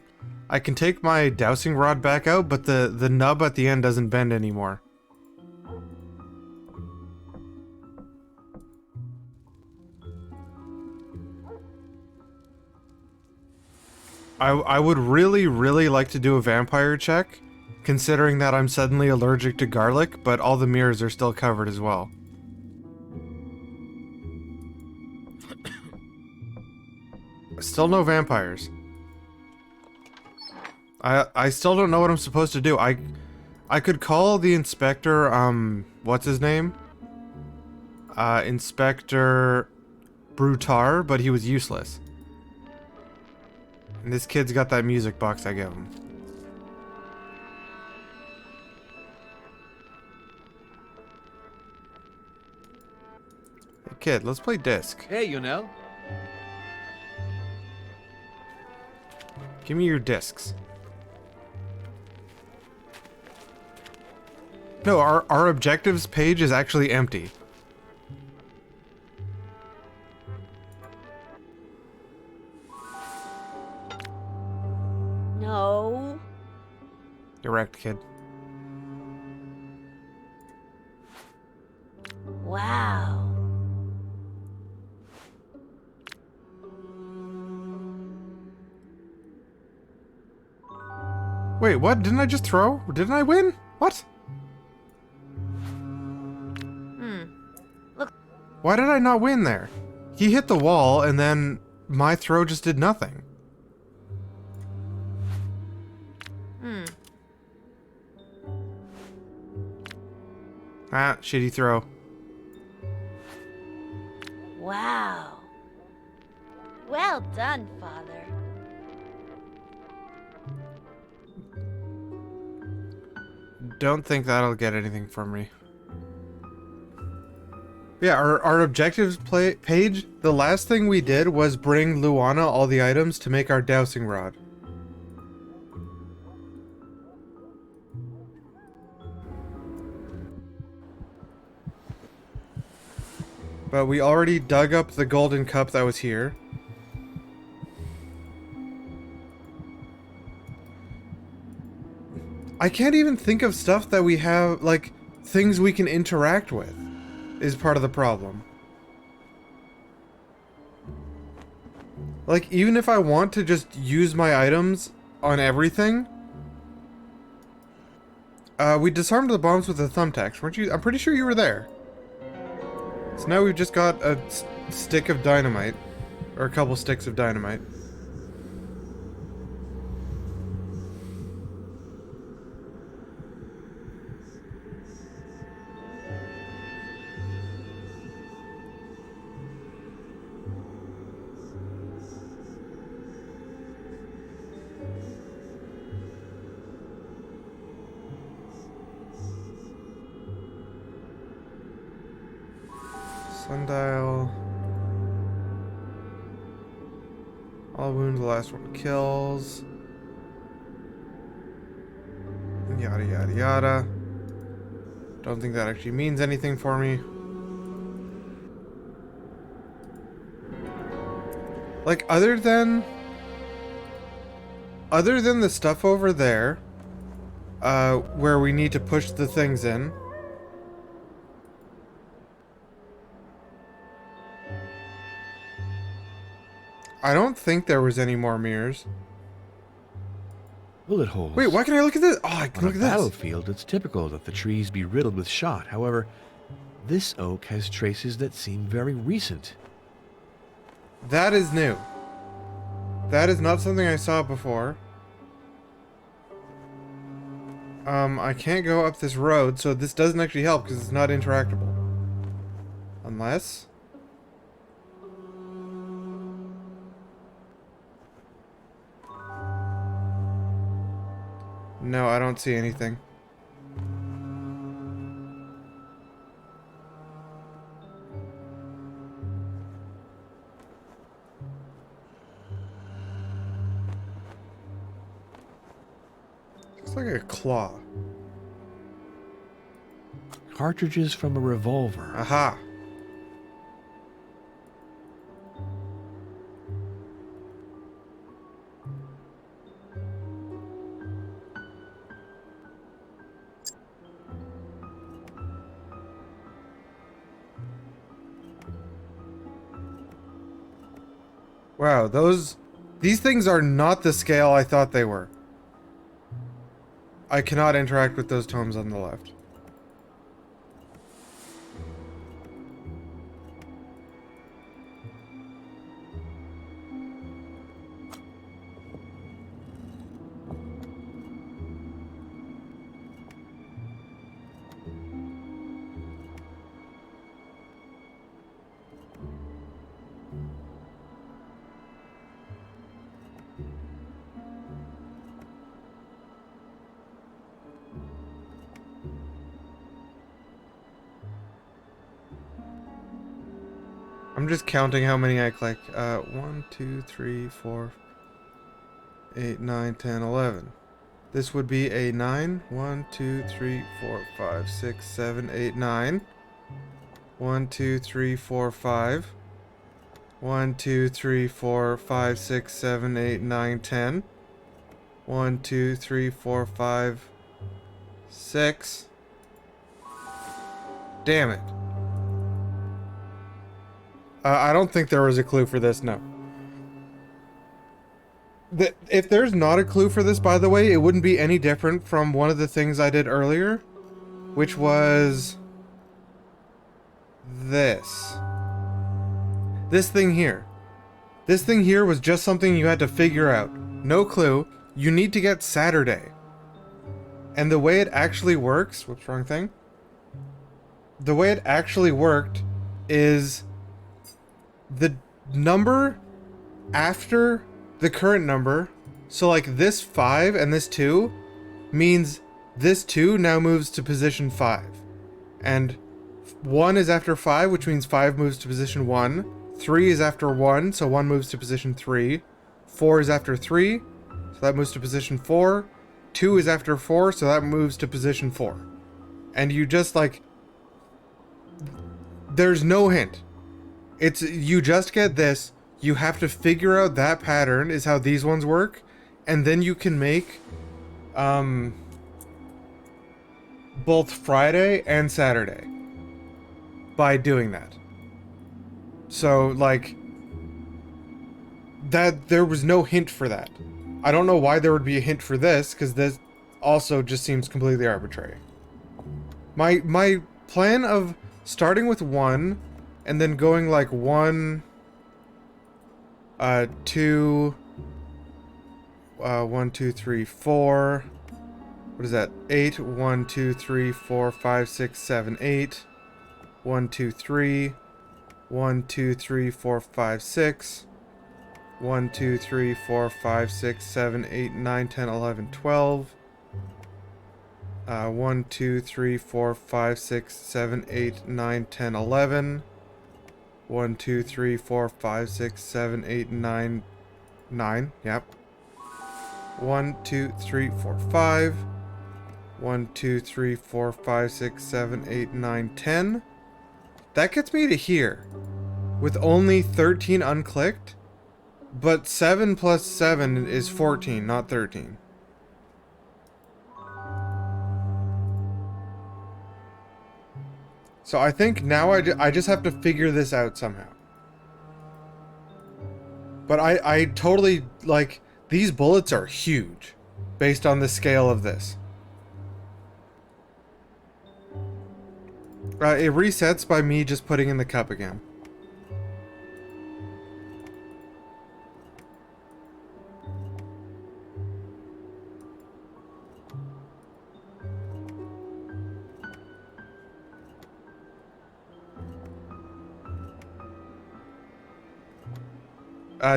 take my dowsing rod back out, but the nub at the end doesn't bend anymore. I would really, really like to do a vampire check, considering that I'm suddenly allergic to garlic, but all the mirrors are still covered as well. Still no vampires. I still don't know what I'm supposed to do. I could call the inspector, what's his name? Inspector Brutar, but he was useless. And this kid's got that music box I gave him. Hey kid, let's play disc. Hey, you know. Give me your discs. No, our objectives page is actually empty. No. You're wrecked, kid. Wow. Wait, what? Didn't I just throw? Didn't I win? What? Look. Why did I not win there? He hit the wall, and then my throw just did nothing. Ah, shitty throw. Wow. Well done, Father. Don't think that'll get anything from me. Yeah, our objectives page, the last thing we did was bring Luana all the items to make our dowsing rod. But we already dug up the golden cup that was here. I can't even think of stuff that we have, like, things we can interact with, is part of the problem. Like, even if I want to just use my items on everything... we disarmed the bombs with the thumbtacks, weren't you? I'm pretty sure you were there. So now we've just got a stick of dynamite. Or a couple sticks of dynamite. Sundial. All wounds, the last one kills. Yada yada yada. Don't think that actually means anything for me. Like, other than the stuff over there, where we need to push the things in. I don't think there was any more mirrors. Bullet holes. Wait, why can I look at this? Oh, I can On look a at this. battlefield, it's typical that the trees be riddled with shot. However, this oak has traces that seem very recent. That is new. That is not something I saw before. I can't go up this road, so this doesn't actually help because it's not interactable. Unless... No, I don't see anything. Looks like a claw. Cartridges from a revolver. Aha. Wow, these things are not the scale I thought they were. I cannot interact with those tomes on the left. I'm just counting how many I click. 1, 2, 3, 4, 8, 9, 10, 11. This would be a 9. 1, 2, 3, 4, 5, 6, 7, 8, 9. 1, 2, 3, 4, 5. 1, 2, 3, 4, 5, 6, 7, 8, 9, 10. 1, 2, 3, 4, 5, 6. Damn it. I don't think there was a clue for this, no. If there's not a clue for this, by the way, it wouldn't be any different from one of the things I did earlier, which was this. This thing here. This thing here was just something you had to figure out. No clue. You need to get Saturday. And the way it actually works... Whoops, wrong thing. The way it actually worked is the number after the current number. So like this 5 and this 2 means this 2 now moves to position 5. And 1 is after 5, which means 5 moves to position 1. 3 is after 1, so 1 moves to position 3. 4 is after 3, so that moves to position 4. 2 is after 4, so that moves to position 4. And you just like... There's no hint. It's... You just get this. You have to figure out that pattern is how these ones work. And then you can make... both Friday and Saturday. By doing that. So, like... There was no hint for that. I don't know why there would be a hint for this, because this also just seems completely arbitrary. My plan of starting with 1, and then going like 1, 2, 1, 2, 3, 4. What is that? 8, 1, 2, 3, 4, 5, 6, 7, 8. 1, 2, 3. 1, 2, 3, 4, 5, 6. 1, 2, 3, 4, 5, 6, 7, 8, 9, 10, 11, 12. 1, 2, 3, 4, 5, 6, 7, 8, 9, 10, 11. 1, 2, 3, 4, 5, 6, 7, 8, 9. 9, yep. 1, 2, 3, 4, 5. 1, 2, 3, 4, 5, 6, 7, 8, 9, 10. That gets me to here. With only 13 unclicked. But 7 plus 7 is 14, not 13. So I think now I just have to figure this out somehow. But I totally, like, these bullets are huge. Based on the scale of this. It resets by me just putting in the cup again.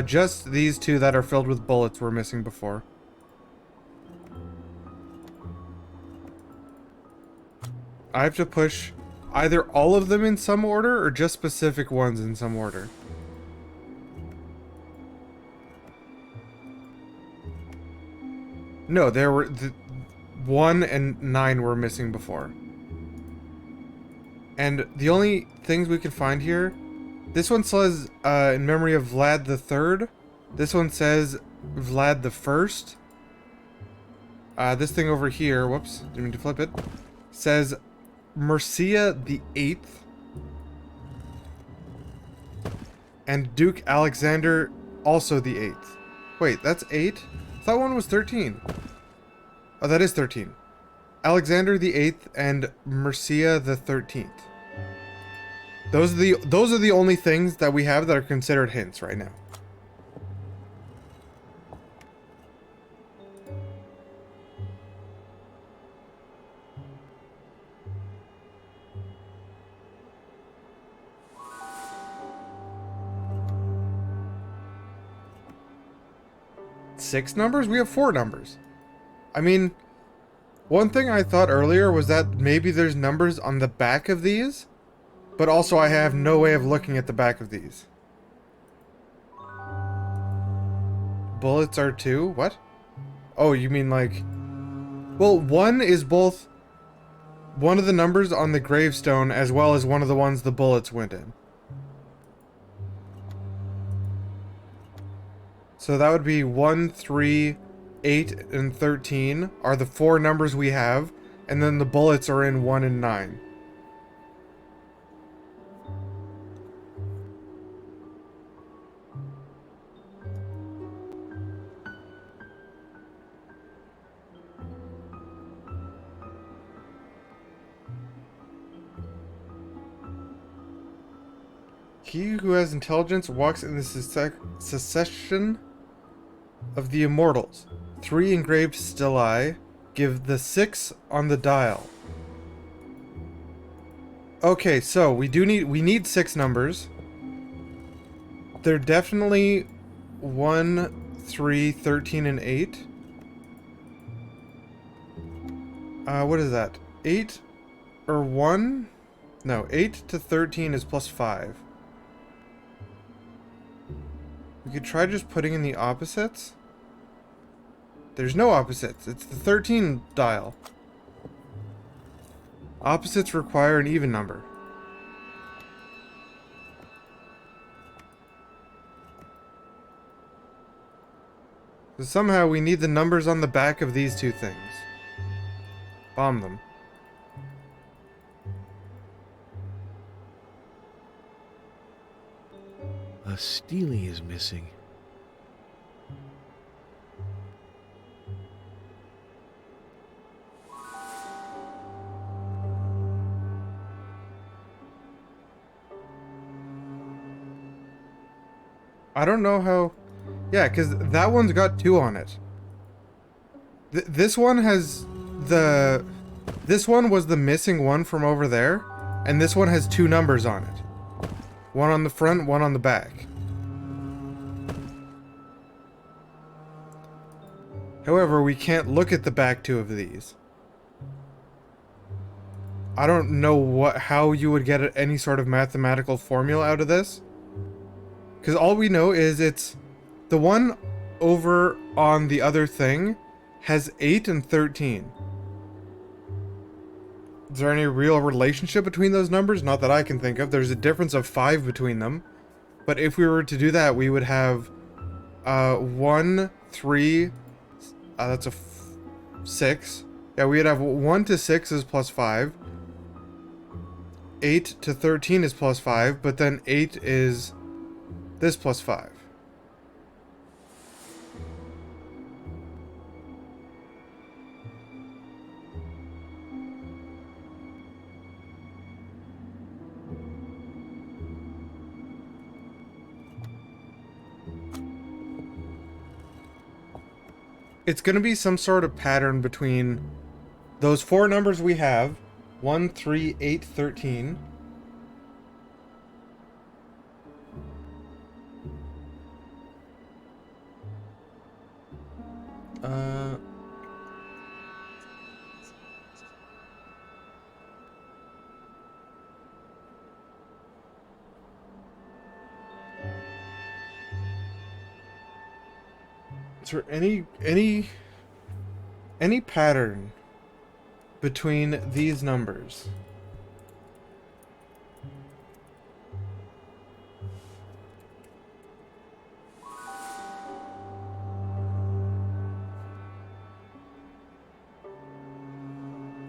Just these two that are filled with bullets were missing before. I have to push either all of them in some order or just specific ones in some order. No, there were... 1 and 9 were missing before. And the only things we can find here, this one says in memory of Vlad the Third. This one says Vlad the First. This thing over here, whoops, didn't mean to flip it, says Mercia the Eighth. And Duke Alexander, also the 8th. Wait, that's 8? I thought one was 13. Oh, that is 13. Alexander the 8th and Mercia the 13th. Those are the only things that we have that are considered hints right now. Six numbers? We have 4 numbers. I mean, one thing I thought earlier was that maybe there's numbers on the back of these, but also I have no way of looking at the back of these. Bullets are 2? What? Oh, you mean like... Well, 1 is both one of the numbers on the gravestone as well as one of the ones the bullets went in. So that would be 1, 3, 8, and 13 are the 4 numbers we have, and then the bullets are in 1 and 9. He who has intelligence walks in the succession of the immortals. 3 engraved stelae give the 6 on the dial. Okay, so we need 6 numbers. They're definitely 1, 3, 13, and 8. What is that? 8 or 1? No, 8 to 13 is plus 5. We could try just putting in the opposites. There's no opposites. It's the 13 dial. Opposites require an even number. So somehow we need the numbers on the back of these 2 things. Bomb them. A Steely is missing. I don't know how... Yeah, because that one's got 2 on it. This one has the... This one was the missing one from over there, and this one has 2 numbers on it. One on the front, one on the back. However, we can't look at the back 2 of these. I don't know how you would get any sort of mathematical formula out of this. Because all we know is it's... The one over on the other thing has 8 and 13. Is there any real relationship between those numbers? Not that I can think of. There's a difference of 5 between them. But if we were to do that, we would have 1, 3... that's a 6. Yeah, we'd have 1 to 6 is plus 5. 8 to 13 is plus 5. But then 8 is this plus 5. It's going to be some sort of pattern between those 4 numbers we have, 1, 3, 8, 13. Is there any pattern between these numbers.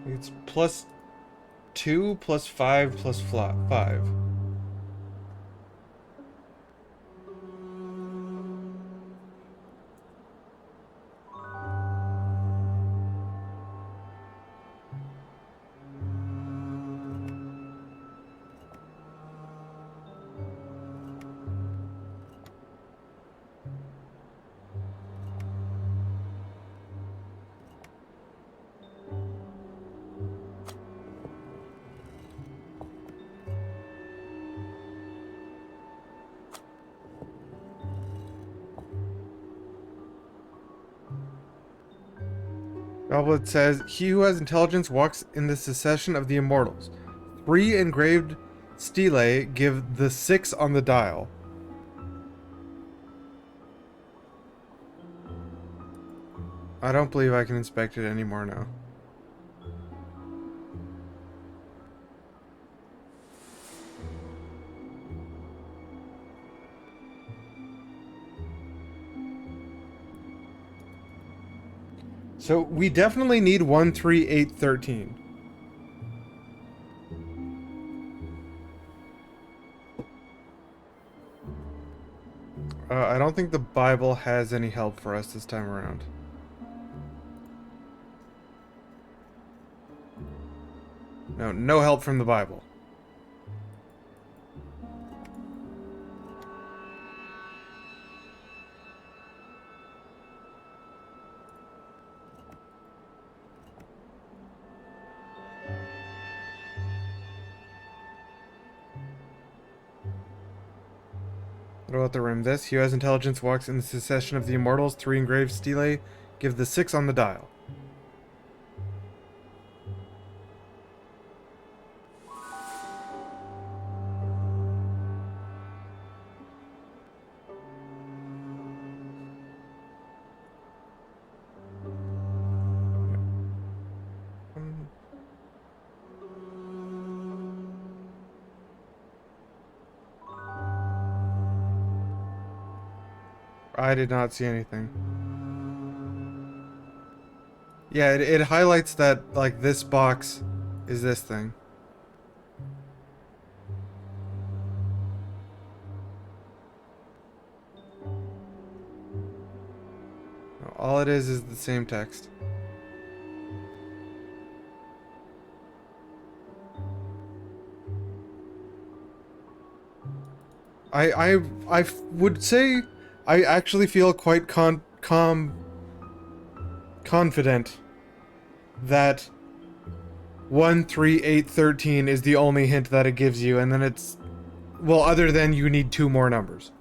It's +2 +5 +5. Goblet says, he who has intelligence walks in the succession of the immortals. 3 engraved stelae give the 6 on the dial. I don't believe I can inspect it anymore now. So we definitely need 1, 3, 8, 13. I don't think the Bible has any help for us this time around. No help from the Bible. What about the rim? This, he who has intelligence walks in the succession of the immortals. 3 engraved stelae give the 6 on the dial. I did not see anything. Yeah, it highlights that, like, this box is this thing. All it is the same text. I would say I actually feel quite confident that 1, 3, 8, 13 is the only hint that it gives you, and then it's, well, other than you need 2 more numbers.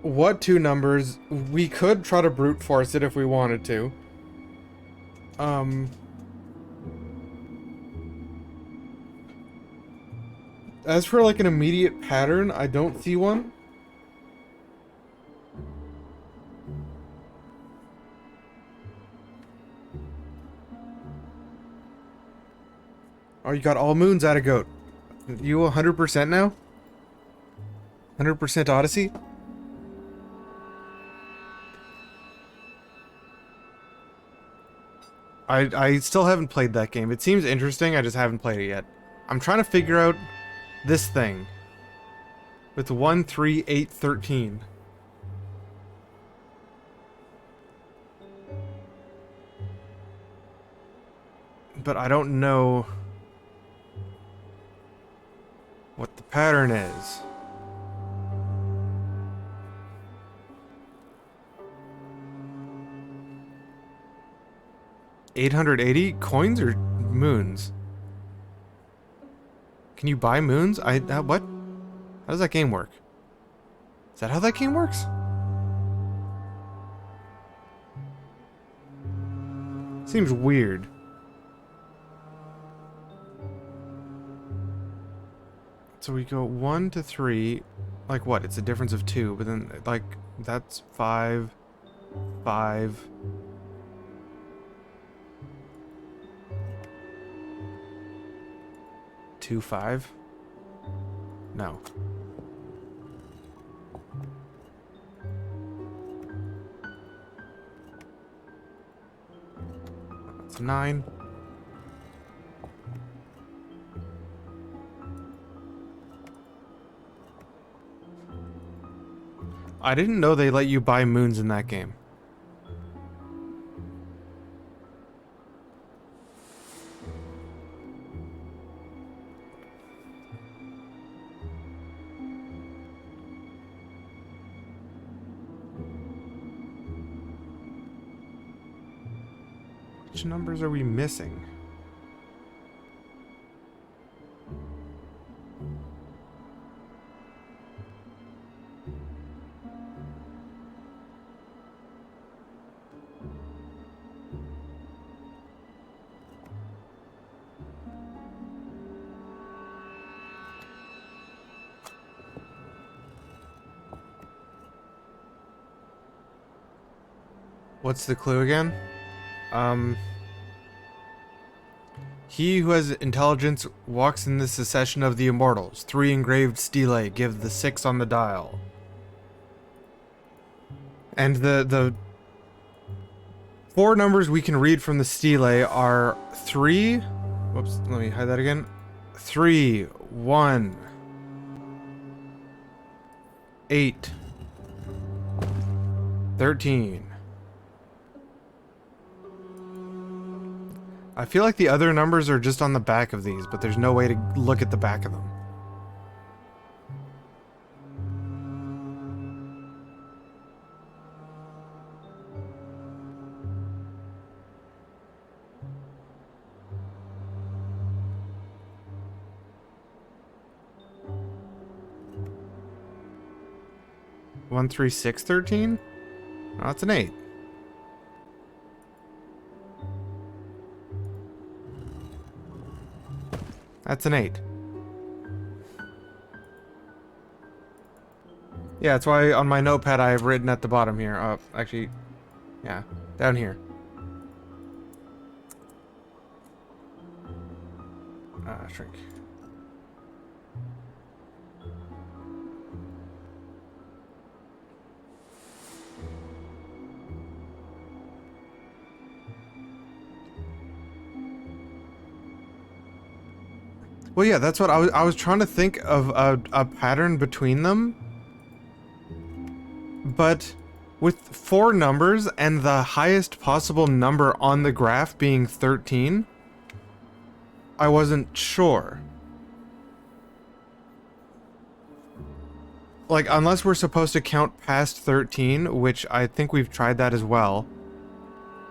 What 2 numbers? We could try to brute force it if we wanted to. As for like an immediate pattern, I don't see one. Oh, you got all moons out of goat. You 100% now? 100% Odyssey? I still haven't played that game. It seems interesting, I just haven't played it yet. I'm trying to figure out this thing. With 1, 3, 8, 13. But I don't know what the pattern is. $880 coins or moons? Can you buy moons? What? How does that game work? Is that how that game works? Seems weird. So we go 1 to 3, like what? It's a difference of 2, but then like that's 5, 5. Two, 5? No. It's 9. I didn't know they let you buy moons in that game. Which numbers are we missing? What's the clue again? He who has intelligence walks in the succession of the immortals. 3 engraved stelae give the 6 on the dial. And the 4 numbers we can read from the stelae are 3. Whoops, let me hide that again. 3, 1, 8, 13. I feel like the other numbers are just on the back of these, but there's no way to look at the back of them. One, 3, 6, 13? No, that's an 8. That's an 8. Yeah, that's why on my notepad I have written at the bottom here. Oh, actually, yeah, down here. Shrink. Well, yeah, that's what I was trying to think of a pattern between them. But with 4 numbers and the highest possible number on the graph being 13, I wasn't sure. Like, unless we're supposed to count past 13, which I think we've tried that as well.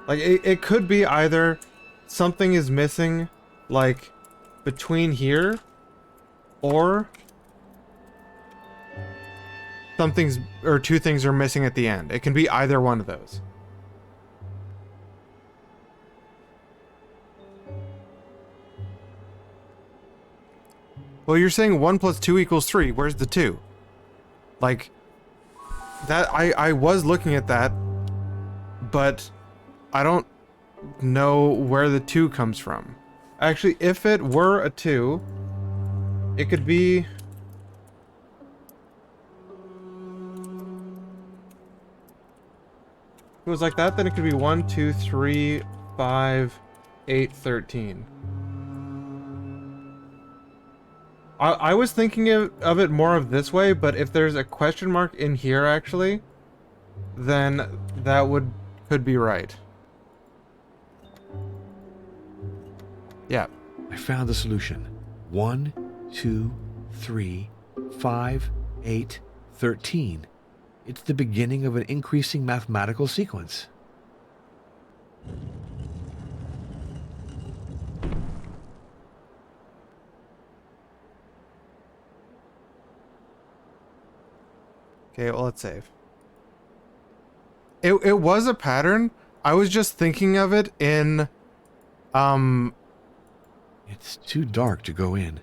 Like, it could be either something is missing, like, between here, or something's, or 2 things are missing at the end. It can be either one of those. Well, you're saying 1 plus 2 equals 3. Where's the 2? Like, that, I was looking at that, but I don't know where the 2 comes from. Actually, if it were a 2, it could be... If it was like that, then it could be 1, 2, 3, 5, 8, 13. I was thinking of it more of this way, but if there's a question mark in here, actually, then that could be right. Yeah. I found the solution. 1, 2, 3, 5, 8, 13. It's the beginning of an increasing mathematical sequence. Okay, well, let's save. It was a pattern. I was just thinking of it in, It's too dark to go in.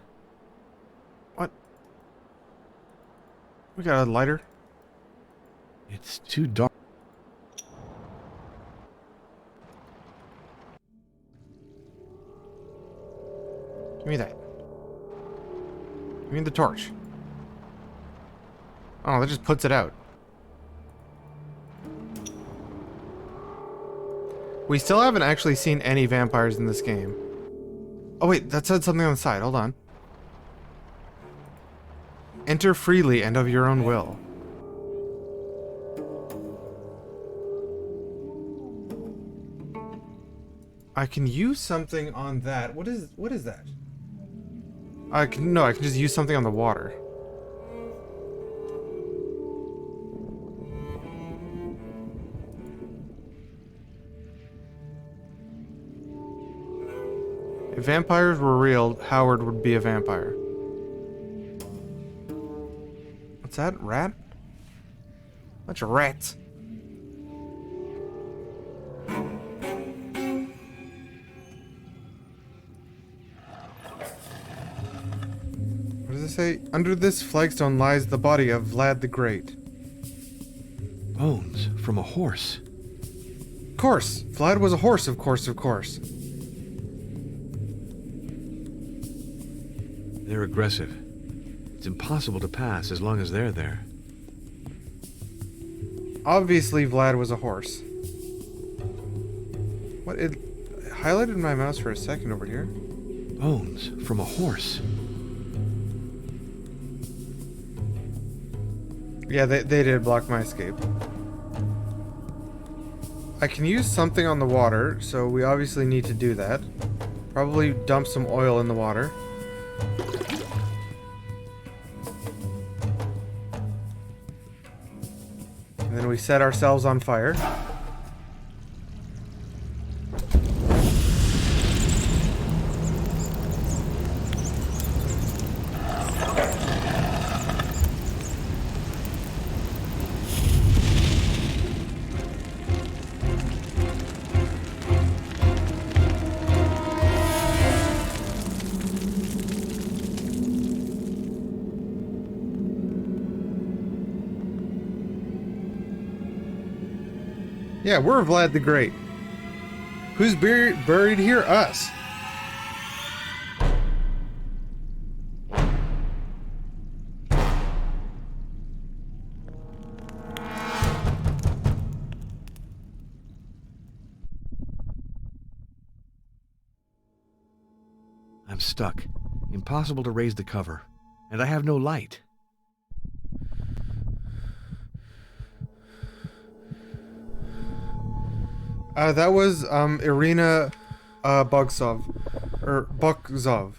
What? We got a lighter. It's too dark. Give me that. Give me the torch. Oh, that just puts it out. We still haven't actually seen any vampires in this game. Oh wait, that said something on the side. Hold on. Enter freely and of your own will. I can use something on that. What is that? I can just use something on the water. If vampires were real, Howard would be a vampire. What's that? Rat? Bunch of rats. What does it say? Under this flagstone lies the body of Vlad the Great. Bones from a horse. Of course! Vlad was a horse, of course, of course. They're aggressive. It's impossible to pass as long as they're there. Obviously, Vlad was a horse. What? It highlighted my mouse for a second over here. Bones from a horse. Yeah, they did block my escape. I can use something on the water, so we obviously need to do that. Probably dump some oil in the water. And then we set ourselves on fire. Yeah, we're Vlad the Great. Who's buried here? Us. I'm stuck. Impossible to raise the cover. And I have no light. That was Irina Bogsov. Or Bokzov.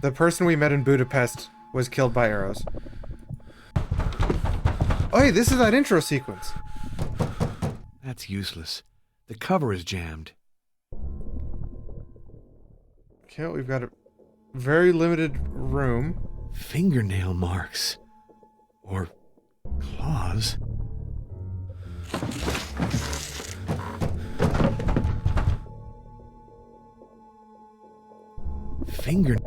The person we met in Budapest was killed by arrows. Oh hey, this is that intro sequence. That's useless. The cover is jammed. Okay, we've got a very limited room. Fingernail marks. Or claws. Finger.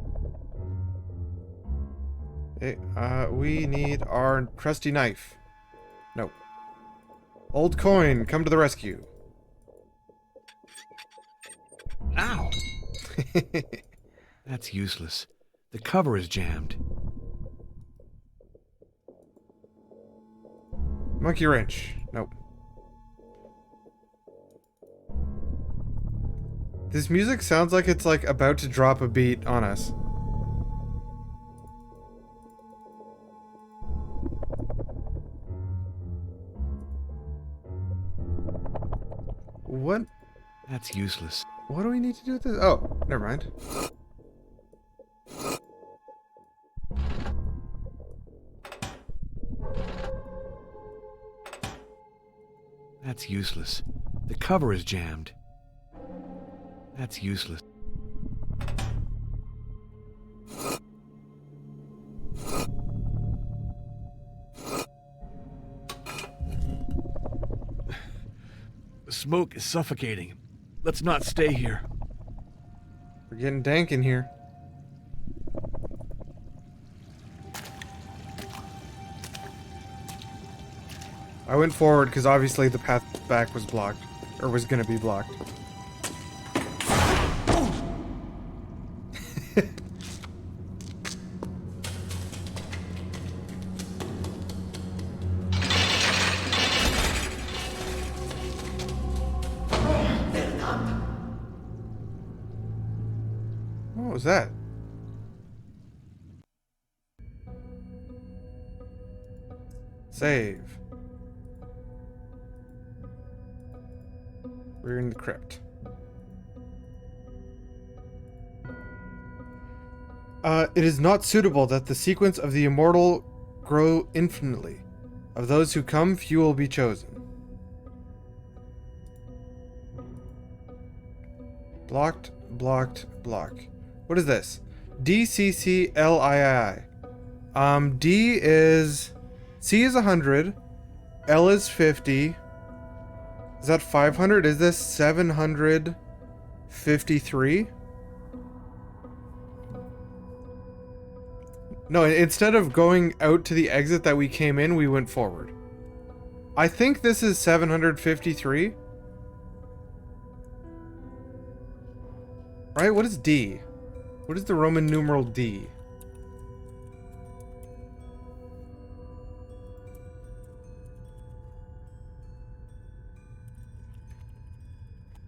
Hey, we need our trusty knife. No. Old coin, come to the rescue. Ow! That's useless. The cover is jammed. Monkey wrench. Nope. This music sounds like it's like about to drop a beat on us. What? That's useless. What do we need to do with this? Oh, never mind. That's useless. The cover is jammed. That's useless. The smoke is suffocating. Let's not stay here. We're getting dank in here. I went forward because obviously the path back was blocked. Or was gonna be blocked. What was that? Save. We're in the crypt. It is not suitable that the sequence of the immortal grow infinitely. Of those who come, few will be chosen. Blocked, blocked, block. What is this? DCCLII. D is... C is 100. L is 50. Is that 500? Is this 753? No, instead of going out to the exit that we came in, we went forward. I think this is 753. Right? What is D? What is the Roman numeral D?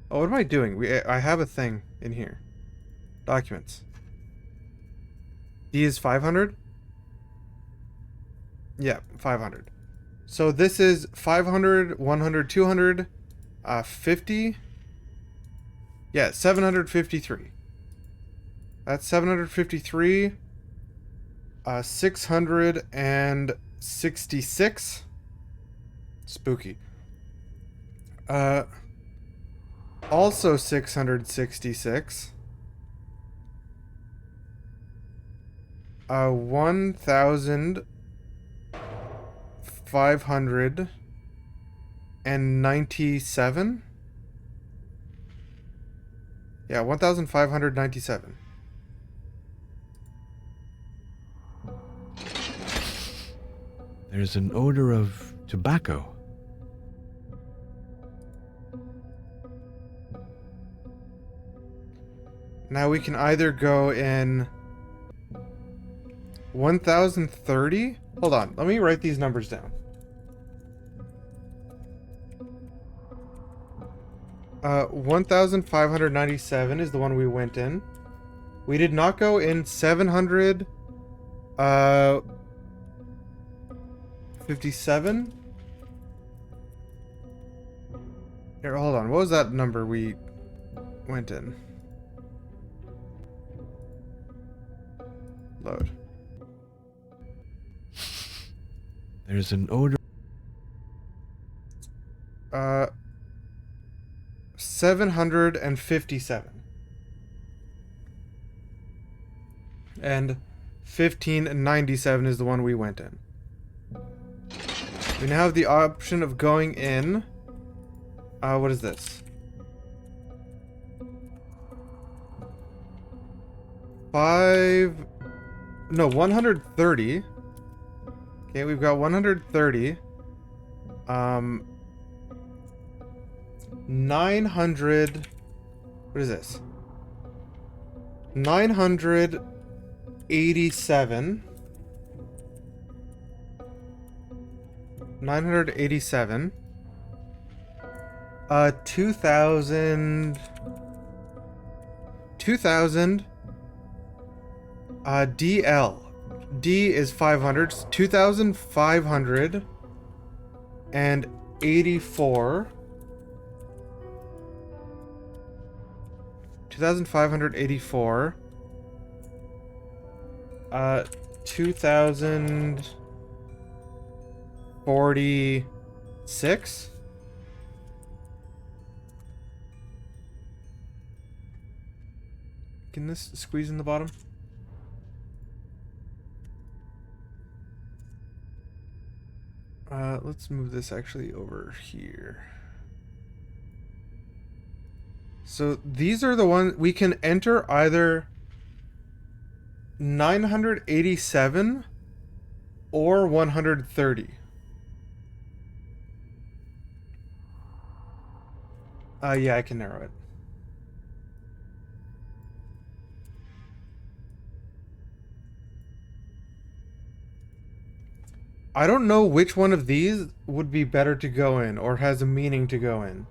Oh, what am I doing? I have a thing in here. Documents. D is 500? Yeah, 500. So this is 500, 100, 200, 50. Yeah, 753. That's 753. 666. Spooky. Also 666. 1,597. Yeah, 1,597. There's an odor of tobacco. Now we can either go in 1,030. Hold on, let me write these numbers down. 1,597 is the one we went in. We did not go in 700. 57. Here, hold on. What was that number we went in? Load. There's an odor. 757. And 1597 is the one we went in. We now have the option of going in. What is this? 130. Okay, we've got 130. 900. What is this? 987. 987. 2,000. 2,000. DL. D is 500. 2,500. And 84. 2,584. 2,046. Can this squeeze in the bottom? Let's move this actually over here. So these are the ones we can enter either 987 or 130. Yeah, I can narrow it. I don't know which one of these would be better to go in or has a meaning to go in.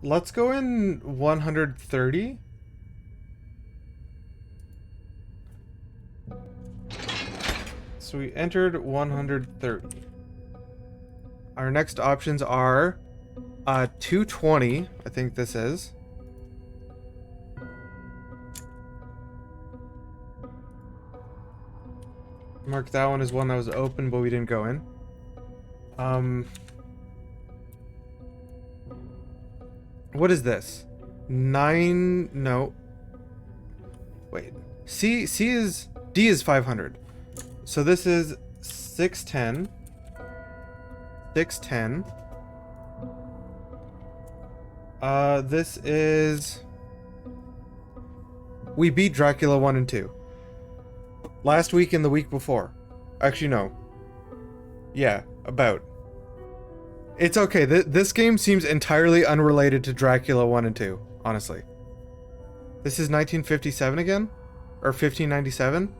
Let's go in 130. So we entered 130. Our next options are 220, I think this is. Mark that one as one that was open, but we didn't go in. What is this? 9, no. Wait. D is 500. So this is 610. 610. This is... We beat Dracula 1 and 2. Last week and the week before. Actually, no. Yeah, about. It's okay. This game seems entirely unrelated to Dracula 1 and 2, honestly. This is 1957 again? Or 1597?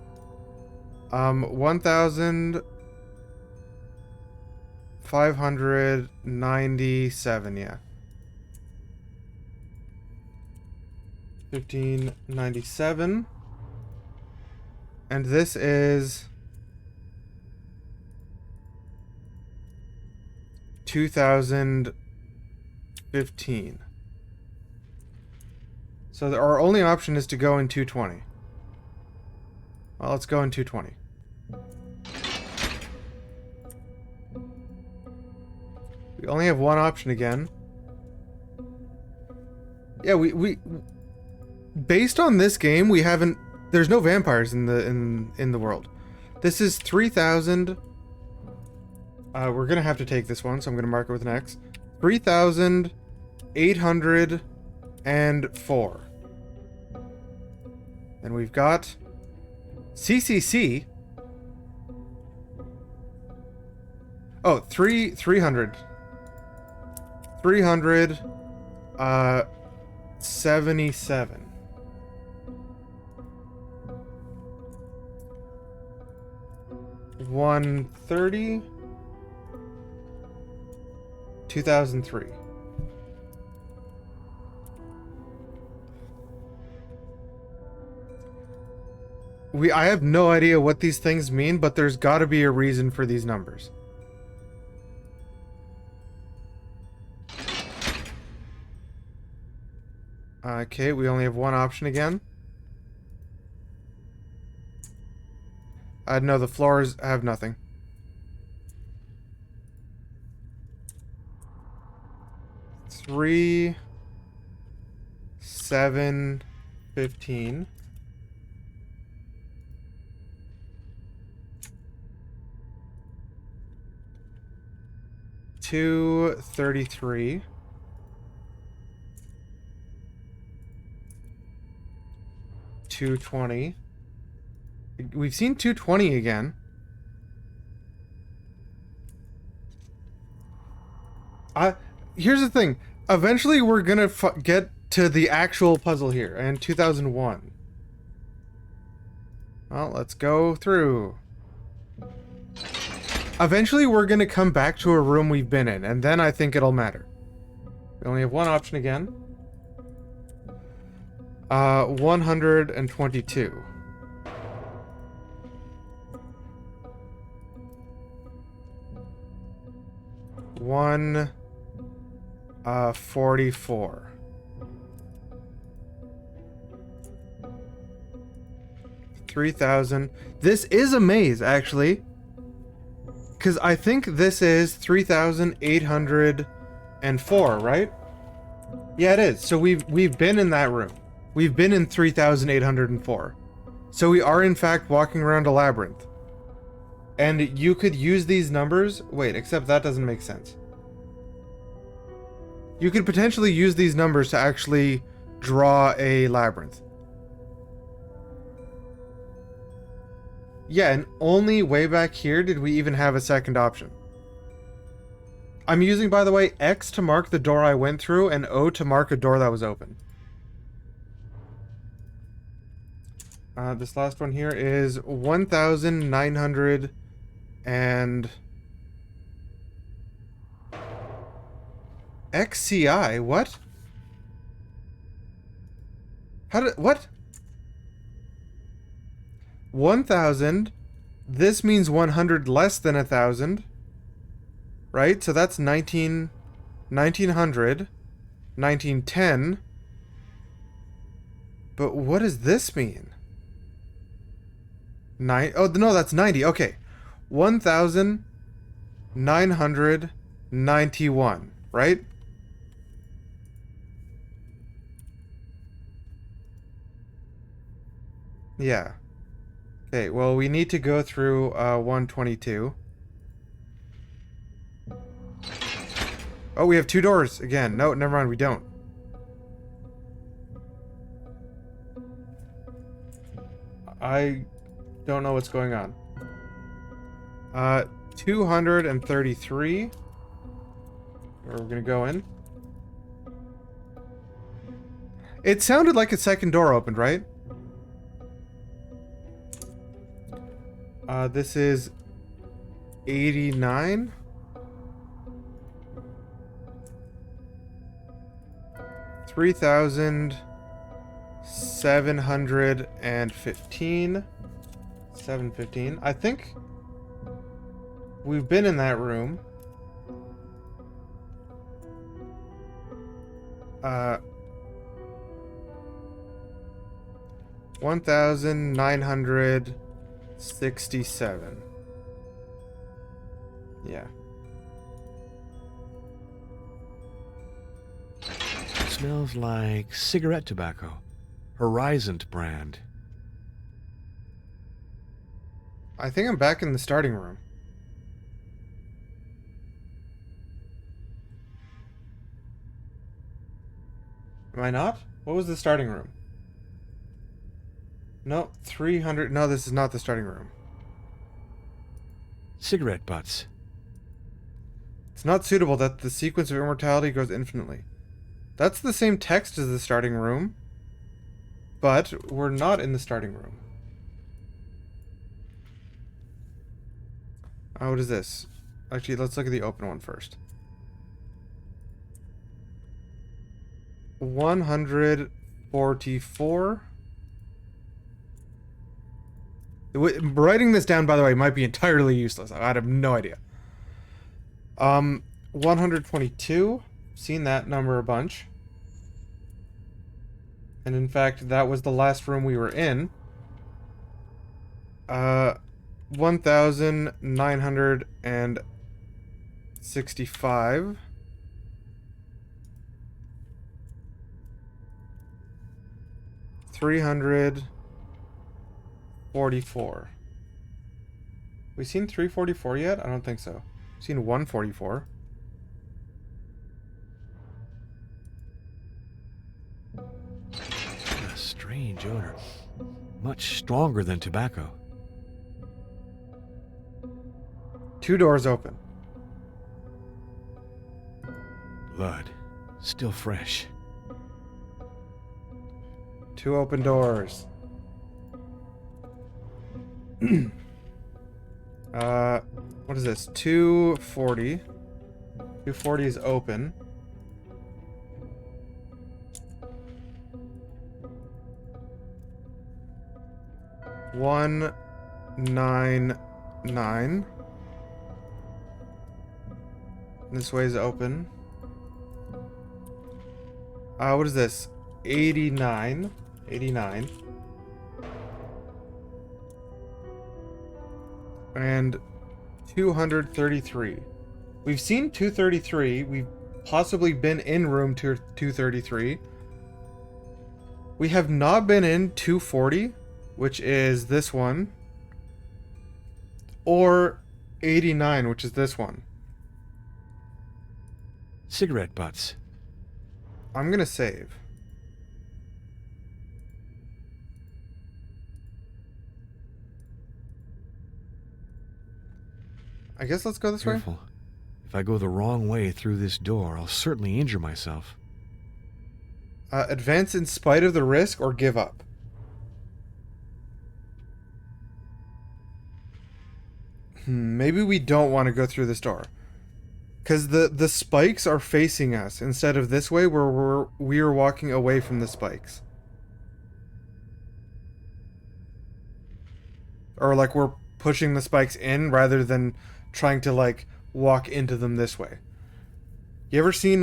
1597, yeah. 1597. And this is 2015. So our only option is to go in 220. Well, let's go in 220. We only have one option again. Yeah, we based on this game, we haven't. There's no vampires in the world. This is 3,000. We're gonna have to take this one, so I'm gonna mark it with an X. 3,804. And we've got CCC. Oh, 300. 377. 130. 2003. I have no idea what these things mean, but there's got to be a reason for these numbers. Okay, we only have one option again. No, the floors have nothing. Three, 7, 15. 233. 220. We've seen 220 again. Here's the thing. Eventually, we're gonna get to the actual puzzle here, and 2001. Well, let's go through. Eventually, we're gonna come back to a room we've been in, and then I think it'll matter. We only have one option again. 122. One, 44. 3,000. This is a maze, actually. Because I think this is 3,804, right? Yeah, it is. So we've been in that room. We've been in 3,804. So we are, in fact, walking around a labyrinth. And you could use these numbers... Wait, except that doesn't make sense. You could potentially use these numbers to actually draw a labyrinth. Yeah, and only way back here did we even have a second option. I'm using, by the way, X to mark the door I went through and O to mark a door that was open. This last one here is 1,900 and... XCI? What? How did... What? 1,000. This means 100 less than 1,000. Right? So that's 1900. 1910. But what does this mean? Oh, no, that's 90. Okay. 1,991. Right? Yeah. Okay, well, we need to go through 122. Oh, we have 2 doors again. No, never mind, we don't. I don't know what's going on. 233. We're gonna go in. It sounded like a second door opened, right? This is 89. $3,715. 715. I think we've been in that room. 1,967. Yeah. Smells like cigarette tobacco. Horizon brand. I think I'm back in the starting room. Am I not? What was the starting room? No, 300. No, this is not the starting room. Cigarette butts. It's not suitable that the sequence of immortality goes infinitely. That's the same text as the starting room, but we're not in the starting room. Oh, what is this? Actually, let's look at the open one first. 144. Writing this down, by the way, might be entirely useless. I have no idea. 122. Seen that number a bunch. And in fact, that was the last room we were in. 1,965. $344. We seen 344 yet? I don't think so. We've seen 144. A strange odor. Much stronger than tobacco. 2 doors open. Blood. Still fresh. 2 open doors. What is this? 240. 240 is open. $199. This way is open. What is this? 89. 89. And 233. We've seen 233. We've possibly been in room 233. We have not been in 240, which is this one. Or 89, which is this one. Cigarette butts. I'm gonna save. I guess let's go this way. Careful. If I go the wrong way through this door, I'll certainly injure myself. Advance in spite of the risk or give up. Maybe we don't want to go through this door. Because the spikes are facing us instead of this way where we are walking away from the spikes. Or like we're pushing the spikes in rather than trying to like walk into them this way. You ever seen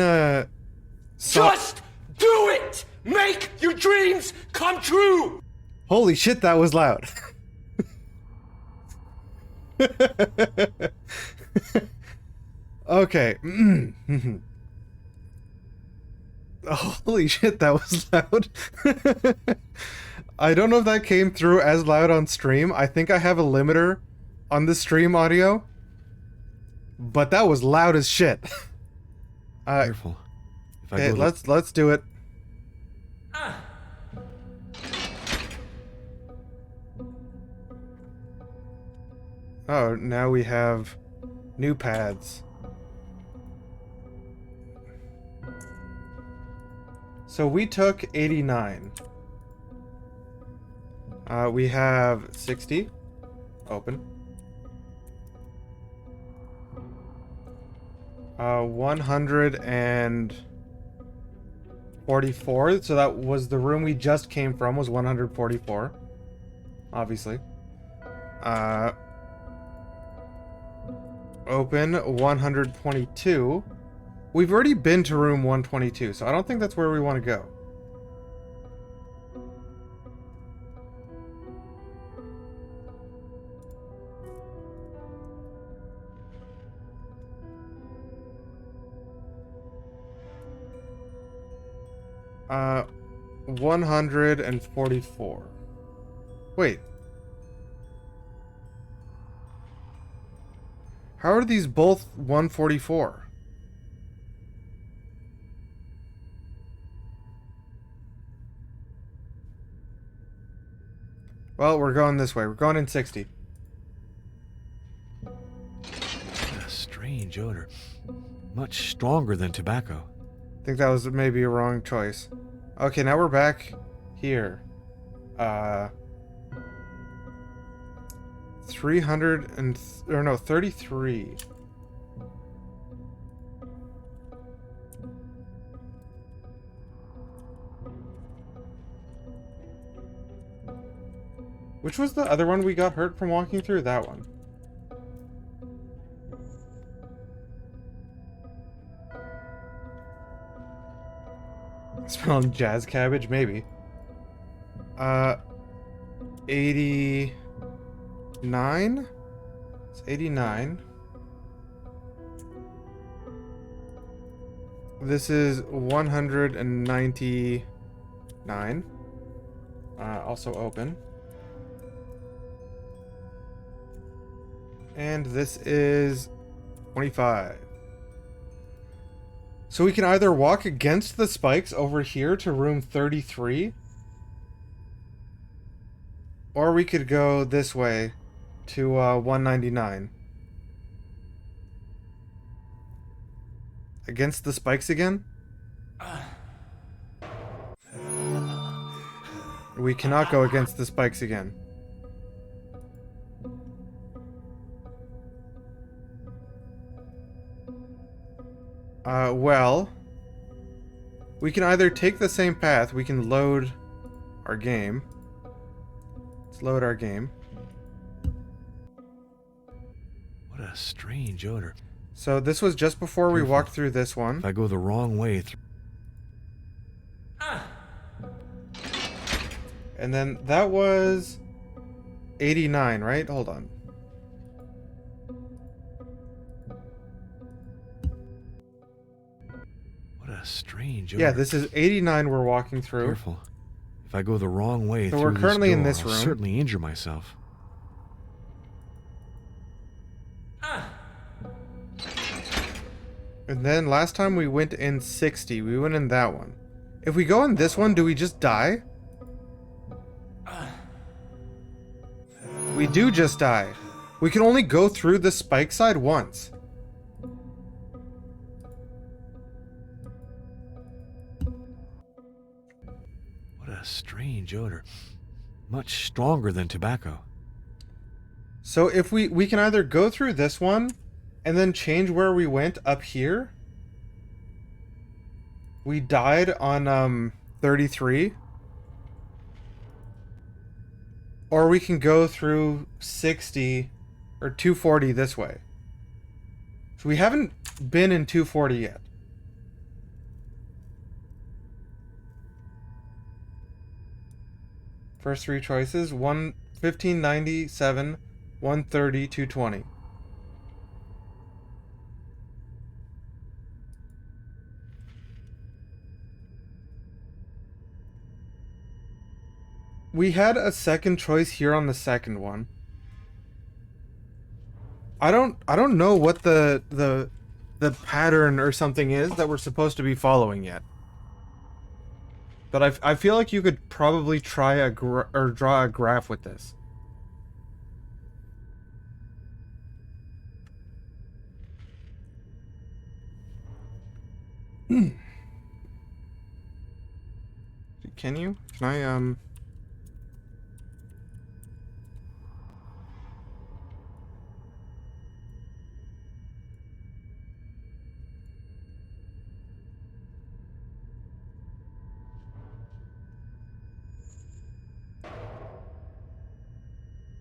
Just do it! Make your dreams come true! Holy shit, that was loud. Okay. Holy shit, that was loud. I don't know if that came through as loud on stream. I think I have a limiter on the stream audio. But that was loud as shit. Careful. If I Okay, go let's do it. Oh, now we have new paths. So we took 89. We have 60. Open. 144. So that was the room we just came from, was 144. Obviously. Open 122. We've already been to room 122, so I don't think that's where we want to go. Uh, 144. Wait. How are these both 144? Well, we're going this way. We're going in 60. What a strange odor. Much stronger than tobacco. I think that was maybe a wrong choice. Okay, now we're back here. 33. Which was the other one we got hurt from walking through? That one. Smelling jazz cabbage? Maybe. 89? It's 89. This is 199. Also open. And this is 25. So we can either walk against the spikes over here to room 33, or we could go this way to 199. Against the spikes again? We cannot go against the spikes again. Well, we can either take the same path, we can load our game. Let's load our game. What a strange odor. So this was just before we walked through this one. If I go the wrong way through... And then that was 89, right? Hold on. What a strange odor. Yeah, this is 89 we're walking through. Careful. If I go the wrong way So through we're currently this door, in this I'll room. certainly injure myself. And then last time we went in 60. We went in that one. If we go in this one, do we just die? We do just die. We can only go through the spike side once. What a strange odor. Much stronger than tobacco. So if we can either go through this one and then change where we went up here. We died on 33. Or we can go through 60 or 240 this way. So we haven't been in 240 yet. First three choices, 1597, 130, 220. We had a second choice here on the second one. I don't know what the pattern or something is that we're supposed to be following yet. But I feel like you could probably try or draw a graph with this. Can you? Can I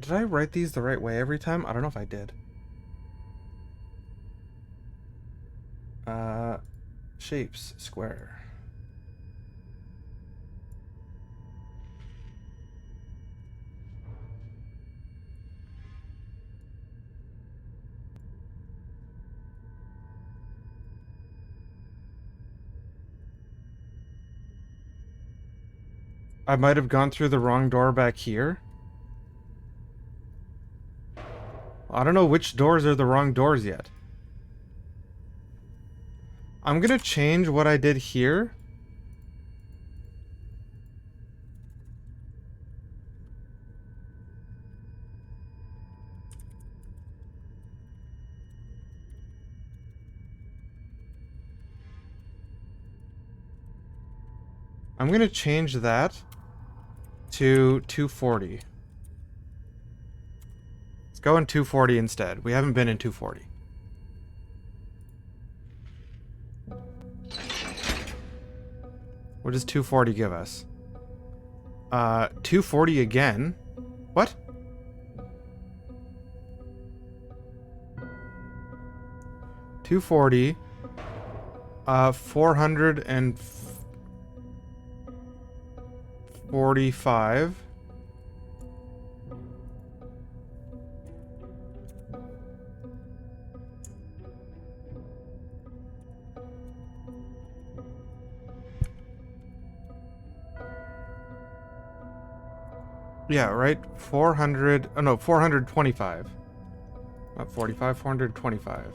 Did I write these the right way every time? I don't know if I did. Shapes, square. I might have gone through the wrong door back here. I don't know which doors are the wrong doors yet. I'm gonna change what I did here. I'm gonna change that to 240. Let's go in 240 instead. We haven't been in 240. What does 240 give us? 240 again. What? $240. 445. Yeah, right? 400... Oh, no, 425. Not 45, 425.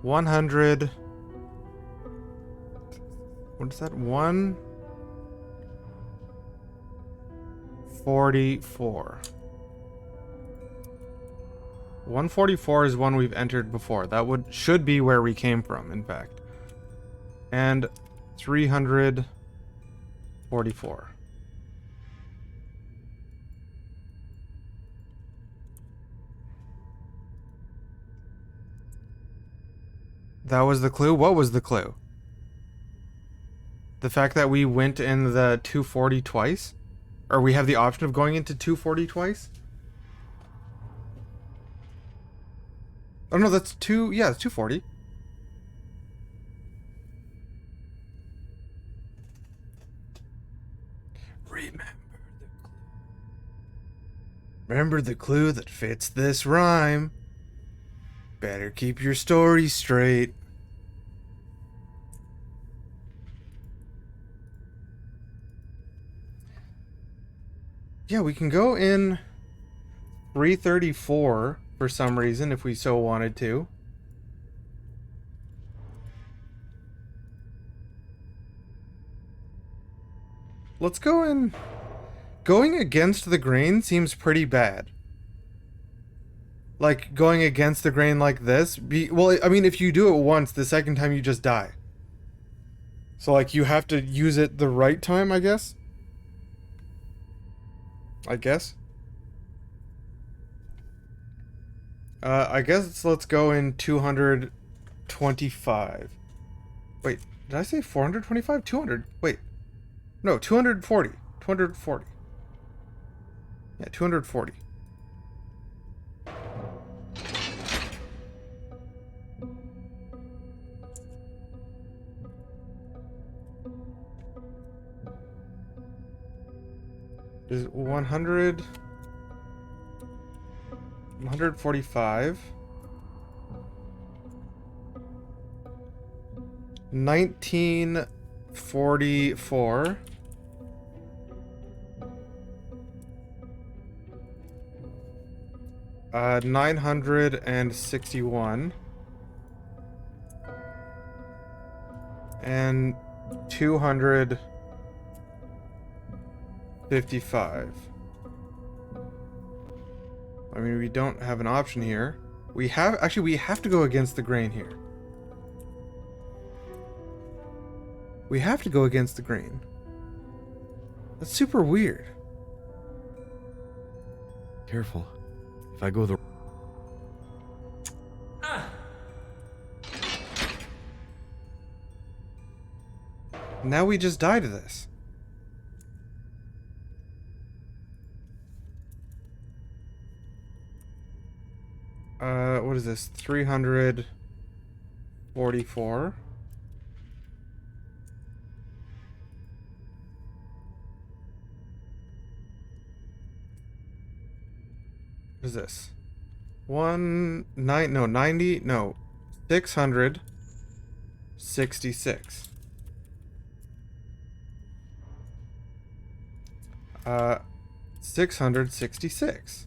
100... What is that? 144. 144 is one we've entered before. That should be where we came from, in fact. And 344. That was the clue? What was the clue? The fact that we went in the 240 twice? Or we have the option of going into 240 twice? Oh no, that's yeah, it's 240. Remember the clue that fits this rhyme. Better keep your story straight. Yeah, we can go in 334 for some reason if we so wanted to. Let's go in. Going against the grain seems pretty bad. Like, going against the grain like this, well, I mean, if you do it once, the second time you just die. So, like, you have to use it the right time, I guess? I guess let's go in 225. Wait, did I say 425? 200. Wait. No, 240. 240. Yeah, 240. Is 100... 145. 1944. 961. And 255. I mean, we don't have an option here. We have to go against the grain here. We have to go against the grain. That's super weird. Careful. If I go the... Now we just die to this. What is this? 344. What is this? 90, no. 666. 666.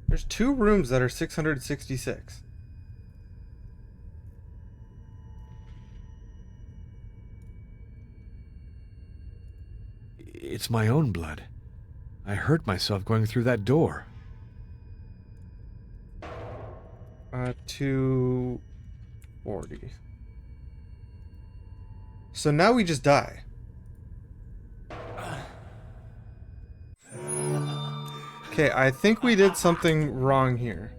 There's 2 rooms that are 666. It's my own blood. I hurt myself going through that door. 240. So now we just die. Okay, I think we did something wrong here.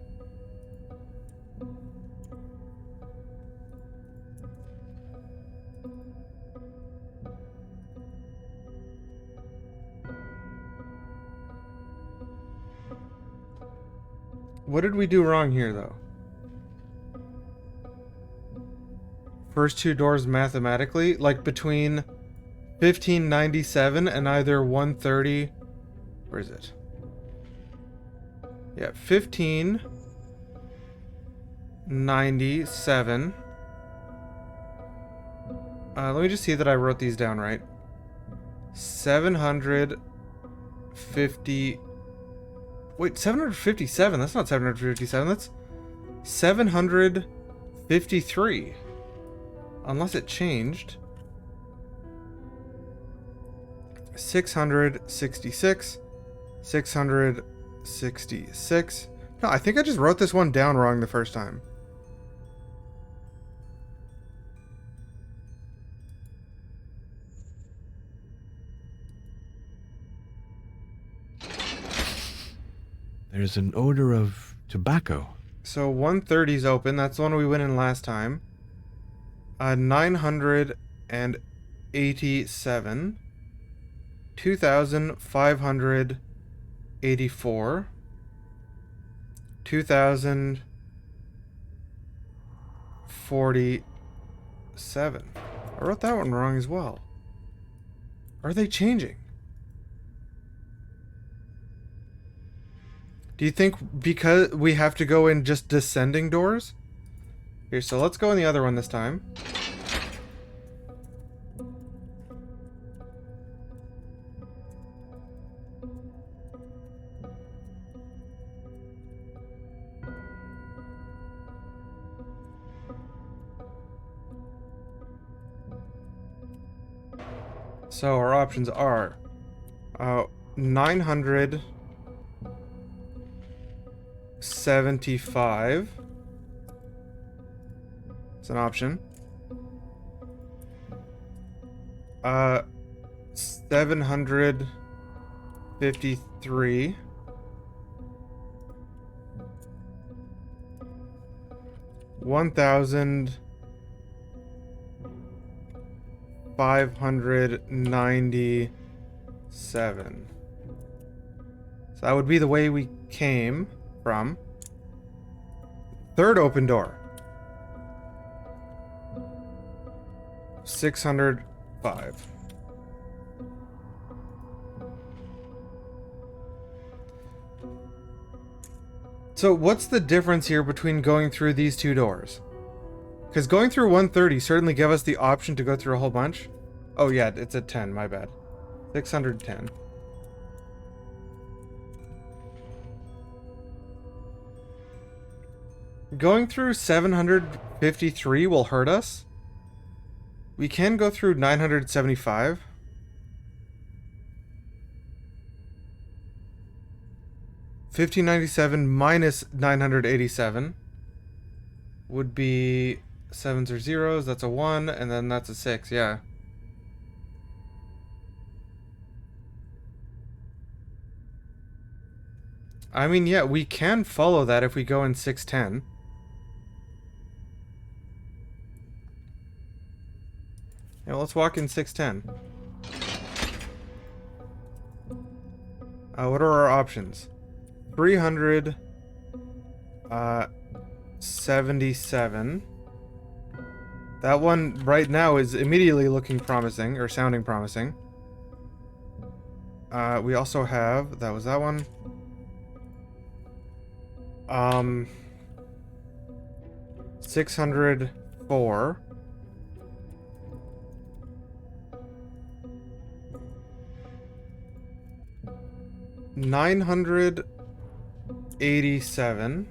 What did we do wrong here, though? First 2 doors mathematically, like between 1597 and either 130. Where is it? Yeah, 1597. Let me just see that I wrote these down right. 750. Wait, 757. That's not 757. That's 753. Unless it changed. 666. 666. No, I think I just wrote this one down wrong the first time. There's an odor of tobacco. So 130's open. That's the one we went in last time. 987. 2,584. 2,047. I wrote that one wrong as well. Are they changing? Do you think because we have to go in just descending doors? Here, so let's go in the other one this time. So our options are 975. It's an option. 753. 1,597. So that would be the way we came from. Third open door. 605. So what's the difference here between going through these two doors? Because going through 130 certainly gave us the option to go through a whole bunch. Oh yeah, it's at 10, my bad. 610. Going through 753 will hurt us. We can go through 975. $1,597 minus 987 would be 7s or 0s. That's a 1, and then that's a 6. Yeah. I mean, yeah, we can follow that if we go in 610. Yeah, let's walk in 610. What are our options? 377. That one right now is immediately looking promising, or sounding promising. We also have, that was that one. 604. $987.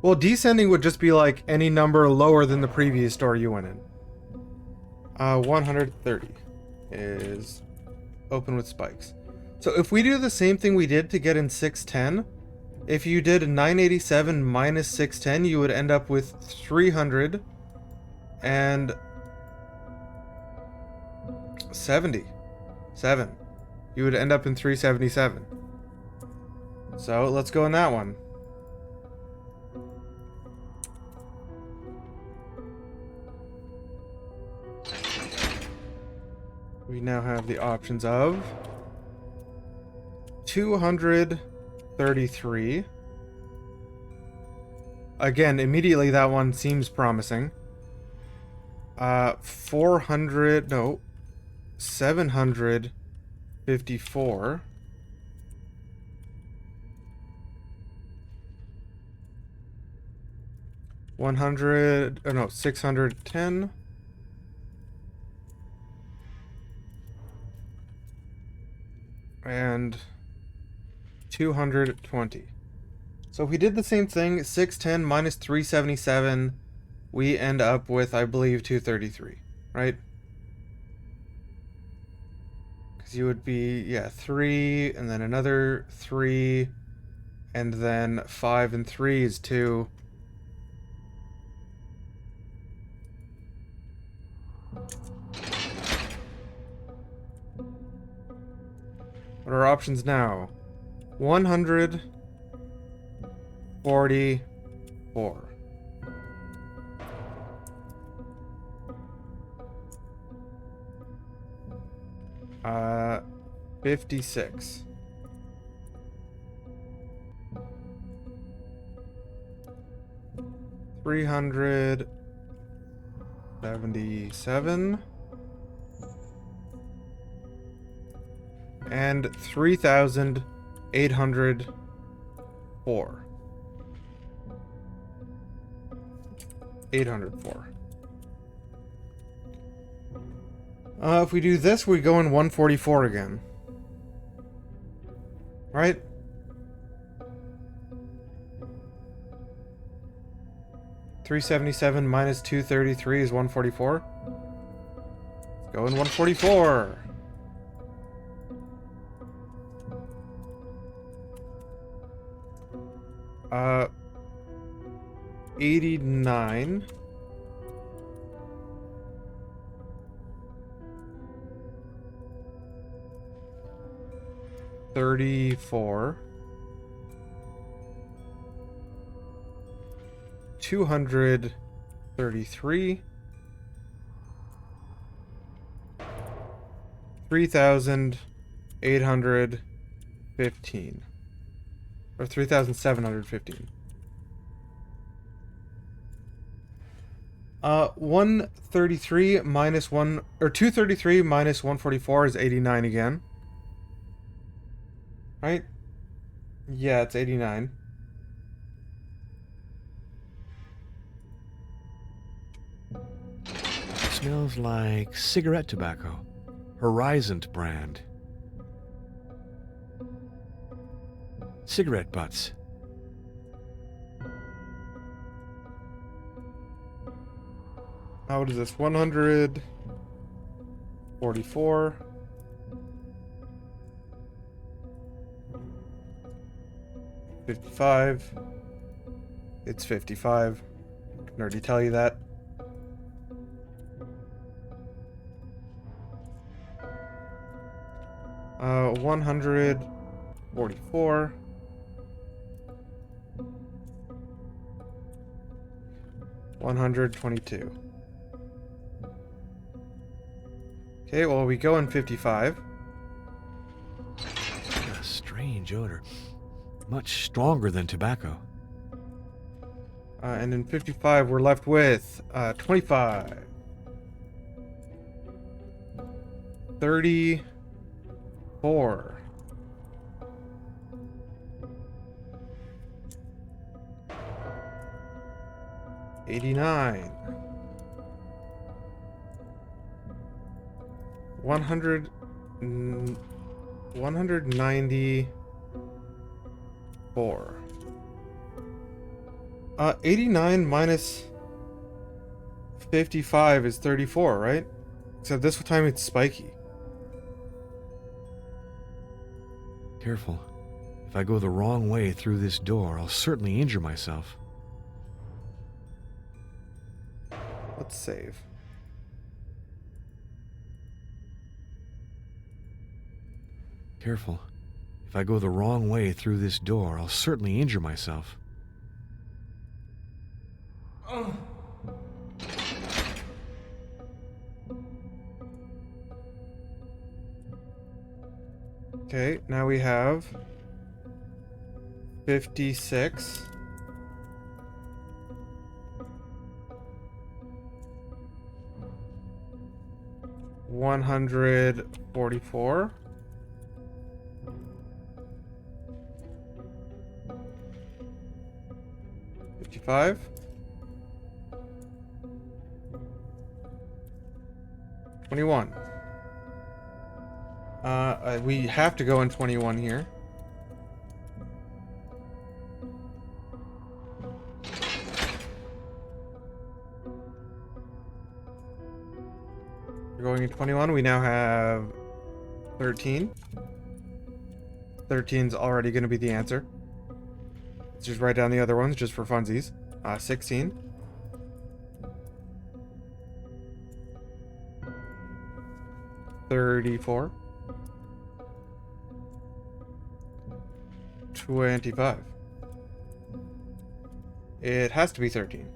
Well, descending would just be like any number lower than the previous door you went in. 130 is open with spikes. So if we do the same thing we did to get in 610, if you did 987 minus 610, you would end up with 377. You would end up in 377. So let's go in that one. We now have the options of 233. Again, immediately that one seems promising. 754. 610. And 220. So if we did the same thing, 610 minus 377, we end up with, I believe, 233, right? Because you would be, yeah, 3, and then another 3, and then 5 and 3 is 2. What are our options now? 144. 56. 377. And 3,804. 804. If we do this, we go in 144 again. Right? 377 minus 233 is 144. Let's go in 144. Uh, 89. $34. 233. 3,815. Or 3,715. 133 minus 1, or 233 minus 144 is 89 again. Right? Yeah, it's 89. Smells like cigarette tobacco. Horizon brand. Cigarette butts. What is this? 144. $55. It's 55. I can already tell you that. Uh, 144. $122. Okay, well, we go in 55. A strange odor. Much stronger than tobacco. And in 55, we're left with 25. 34. 89. 194. 89 minus 55 is 34, right? Except this time it's spiky. Careful. If I go the wrong way through this door, I'll certainly injure myself. Let's save. Careful. If I go the wrong way through this door, I'll certainly injure myself. Okay, now we have 56. $144. 55. 21. We have to go in 21 here. We're going in 21. We now have 13. 13's already going to be the answer. Let's just write down the other ones just for funsies. 16. 34. 25. It has to be 13.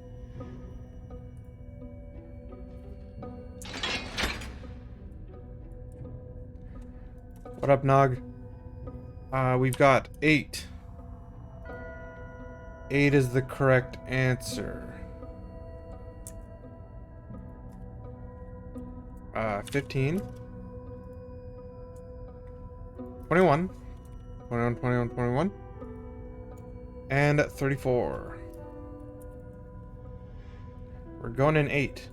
What up, Nog? We've got 8. 8 is the correct answer. 15. 21. 21, 21, 21. And 34. We're going in 8.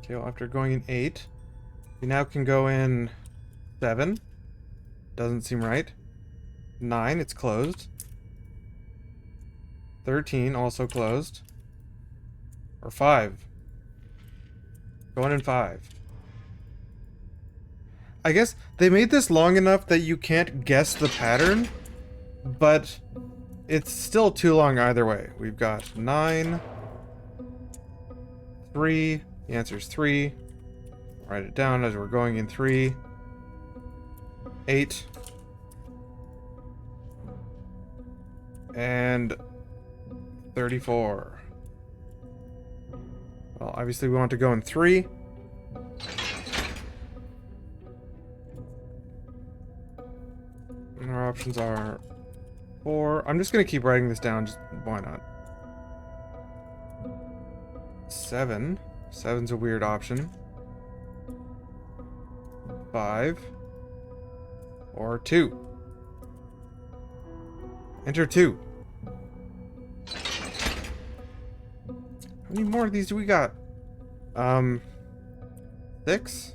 Okay, well, after going in 8, we now can go in 7. Doesn't seem right. 9, it's closed. 13, also closed. Or 5. Going in 5. I guess they made this long enough that you can't guess the pattern, but it's still too long either way. We've got 9, 3. The answer is 3. Write it down as we're going in 3. 8. And 34. Well, obviously we want to go in 3. And our options are 4. I'm just going to keep writing this down, just why not? 7. 7's a weird option. 5. Or 2. Enter 2. How many more of these do we got? 6.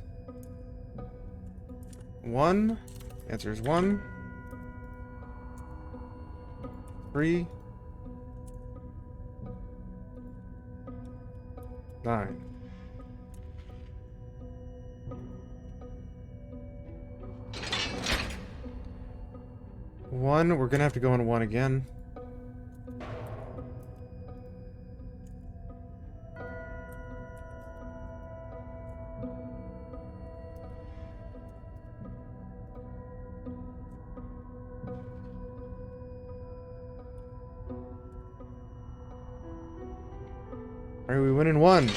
1. Answer is 1. 3. 9. One, we're gonna have to go in 1 again. Alright, we went in 1.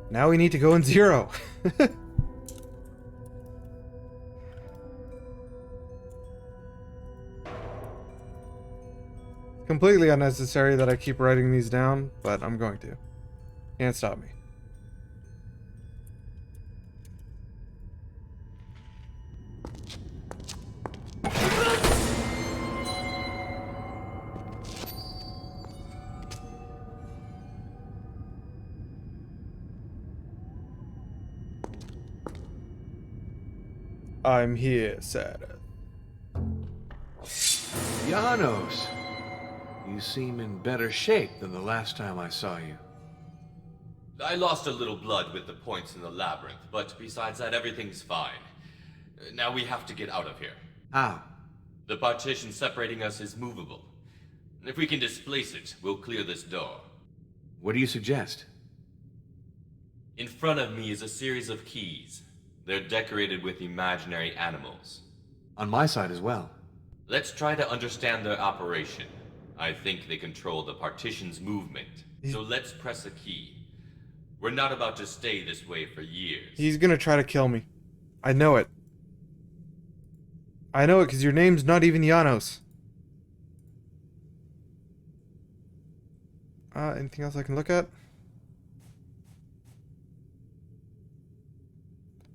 Now we need to go in 0. Completely unnecessary that I keep writing these down, but I'm going to. Can't stop me. I'm here, Sarah. Janos! You seem in better shape than the last time I saw you. I lost a little blood with the points in the labyrinth, but besides that, everything's fine. Now we have to get out of here. How? The partition separating us is movable. If we can displace it, we'll clear this door. What do you suggest? In front of me is a series of keys. They're decorated with imaginary animals. On my side as well. Let's try to understand their operation. I think they control the partition's movement. So let's press a key. We're not about to stay this way for years. He's gonna try to kill me. I know it. I know it because your name's not even Janos. Anything else I can look at?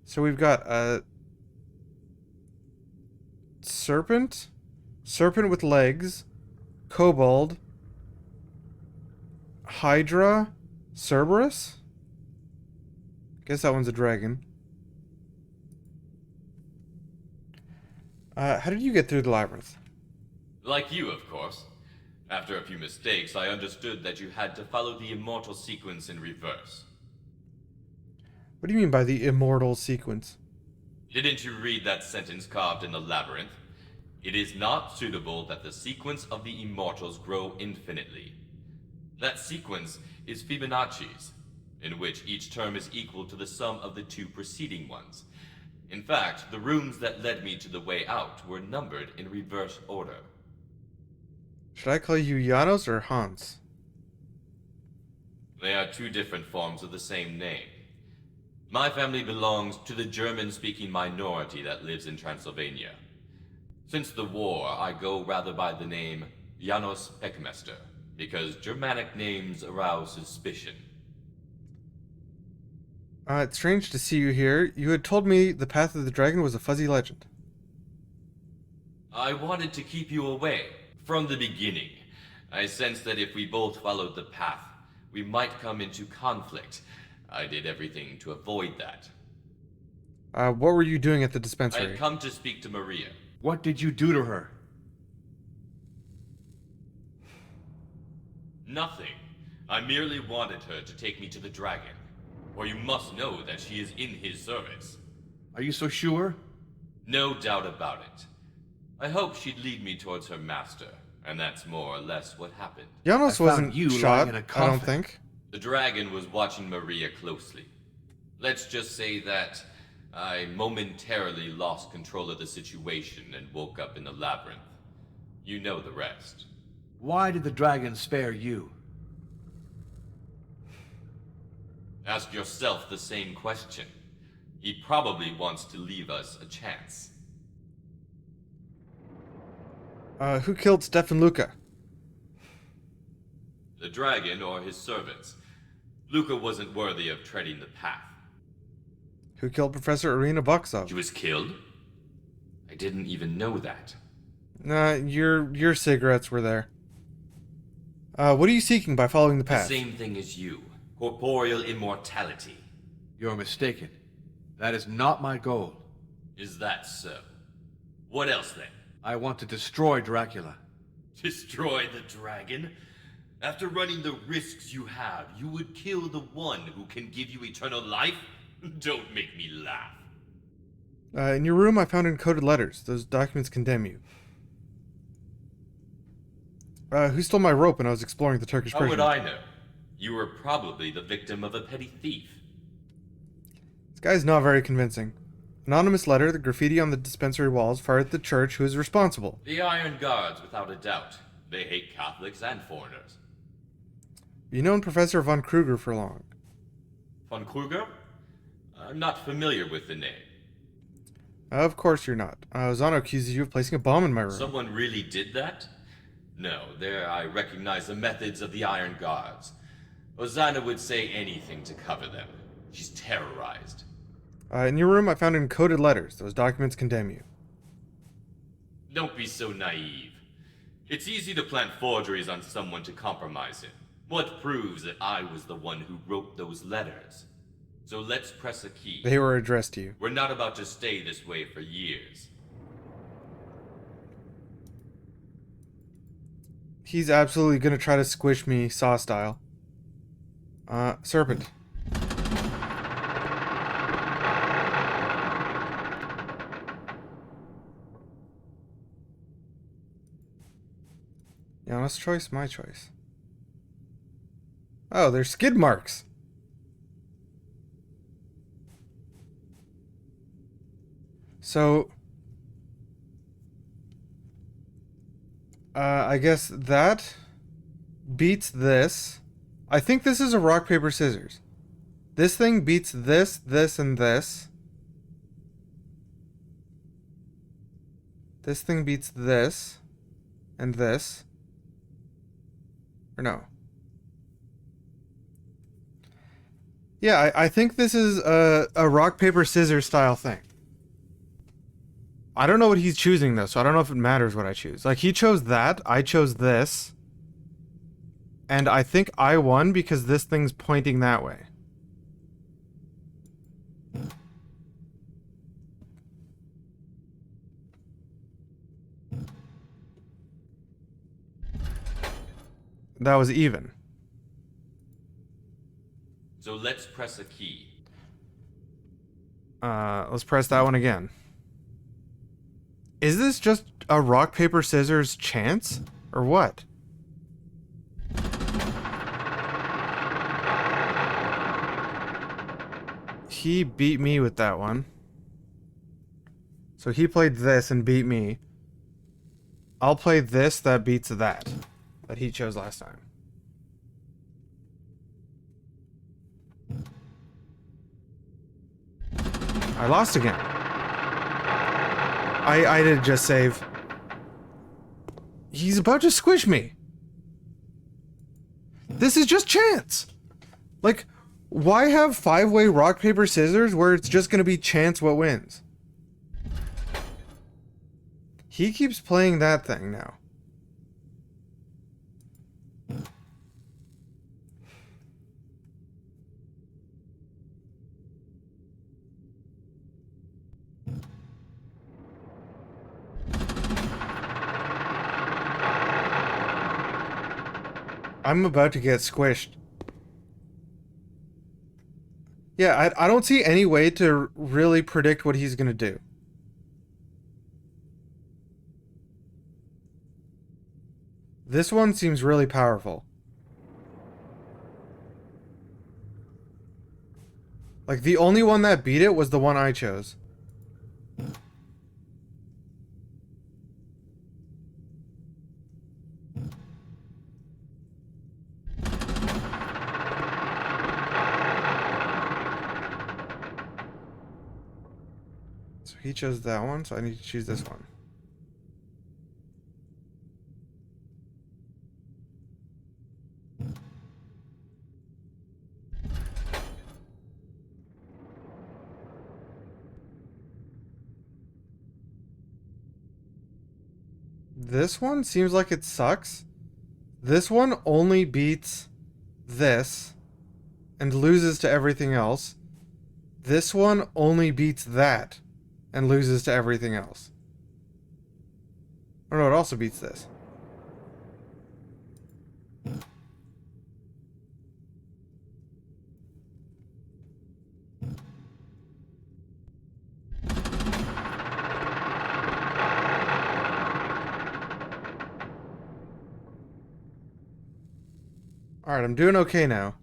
So we've got a serpent, serpent with legs, kobold, hydra, Cerberus? Guess that one's a dragon. How did you get through the labyrinth? Like you, of course. After a few mistakes, I understood that you had to follow the immortal sequence in reverse. What do you mean by the immortal sequence? Didn't you read that sentence carved in the labyrinth? It is not suitable that the sequence of the immortals grow infinitely. That sequence is Fibonacci's, in which each term is equal to the sum of the 2 preceding ones. In fact, the rooms that led me to the way out were numbered in reverse order. Should I call you Janos or Hans? They are 2 different forms of the same name. My family belongs to the German-speaking minority that lives in Transylvania. Since the war, I go rather by the name Janos Peckmester, because Germanic names arouse suspicion. It's strange to see you here. You had told me the Path of the Dragon was a fuzzy legend. I wanted to keep you away. From the beginning, I sensed that if we both followed the path, we might come into conflict. I did everything to avoid that. What were you doing at the I dispensary? had come to speak to Maria. What did you do to her? Nothing. I merely wanted her to take me to the dragon. For you must know that she is in his service. Are you so sure? No doubt about it. I hoped she'd lead me towards her master, and that's more or less what happened. Janos I found wasn't you shot, lying in a I don't coffin. think. The dragon was watching Maria closely. Let's just say that I momentarily lost control of the situation and woke up in the labyrinth. You know the rest. Why did the dragon spare you? Ask yourself the same question. He probably wants to leave us a chance. Who killed Stefan Luca? The dragon or his servants. Luca wasn't worthy of treading the path. Who killed Professor Irina Boxov? She was killed? I didn't even know that. Your cigarettes were there. What are you seeking by following the The path? same thing as you. Corporeal immortality. You're mistaken. That is not my goal. Is that so? What else then? I want to destroy Dracula. Destroy the dragon? After running the risks you have, you would kill the one who can give you eternal life? Don't make me laugh. In your room, I found encoded letters. Those documents condemn you. Who stole my rope when I was exploring the Turkish How prison? would I know? You were probably the victim of a petty thief. This guy's not very convincing. Anonymous letter, the graffiti on the dispensary walls fired at the church. Who is responsible? The Iron Guards, without a doubt. They hate Catholics and foreigners. You known Professor von Kruger for long. Von Kruger? I'm not familiar with the name. Of course you're not. Zano accuses you of placing a bomb in my room. Someone really did that? No, there I recognize the methods of the Iron Guards. Ozana would say anything to cover them. She's terrorized. In your room, I found encoded letters. Those documents condemn you. Don't be so naive. It's easy to plant forgeries on someone to compromise him. What proves that I was the one who wrote those letters? So let's press a key. They were addressed to you. We're not about to stay this way for years. He's absolutely gonna try to squish me, Saw style. Serpent. Yana's choice, my choice. Oh, there's skid marks. So, I guess that beats this. I think this is a rock, paper, scissors. This thing beats this, this, and this. This thing beats this, and this. Or no. Yeah, I think this is a rock, paper, scissors style thing. I don't know what he's choosing though, so I don't know if it matters what I choose. Like, he chose that, I chose this. And I think I won because this thing's pointing that way. That was even. So let's press a key. Let's press that one again. Is this just a rock, paper, scissors chance? Or what? He beat me with that one. So he played this and beat me. I'll play this that beats that he chose last time. I lost again. I did just save. He's about to squish me. This is just chance. Like, why have five-way rock, paper, scissors where it's just gonna be chance what wins? He keeps playing that thing now. I'm about to get squished. Yeah, I don't see any way to really predict what he's gonna do. This one seems really powerful. Like, the only one that beat it was the one I chose. So he chose that one, so I need to choose this one. This one seems like it sucks. This one only beats this and loses to everything else. This one only beats that and loses to everything else. Oh no, it also beats this. Alright, I'm doing okay now.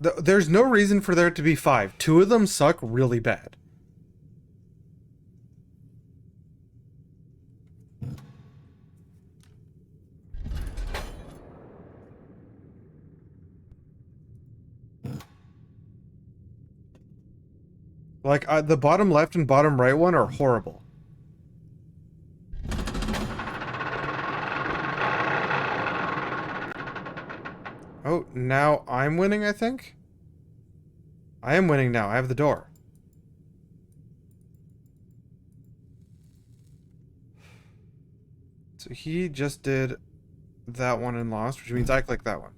There's no reason for there to be 5. 2 of them suck really bad. Like, the bottom left and bottom right one are horrible. Oh, now I'm winning, I think? I am winning now. I have the door. So he just did that one and lost, which means I click that one.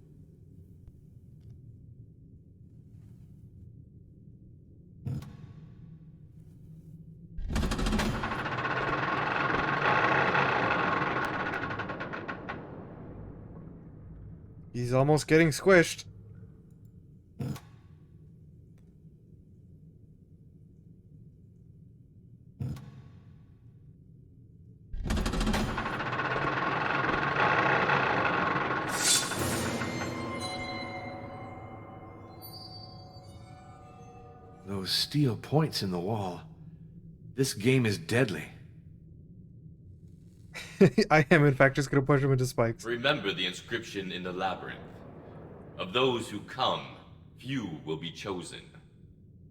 He's almost getting squished. Those steel points in the wall. This game is deadly. I am, in fact, just going to push him into spikes. Remember the inscription in the labyrinth. Of those who come, few will be chosen.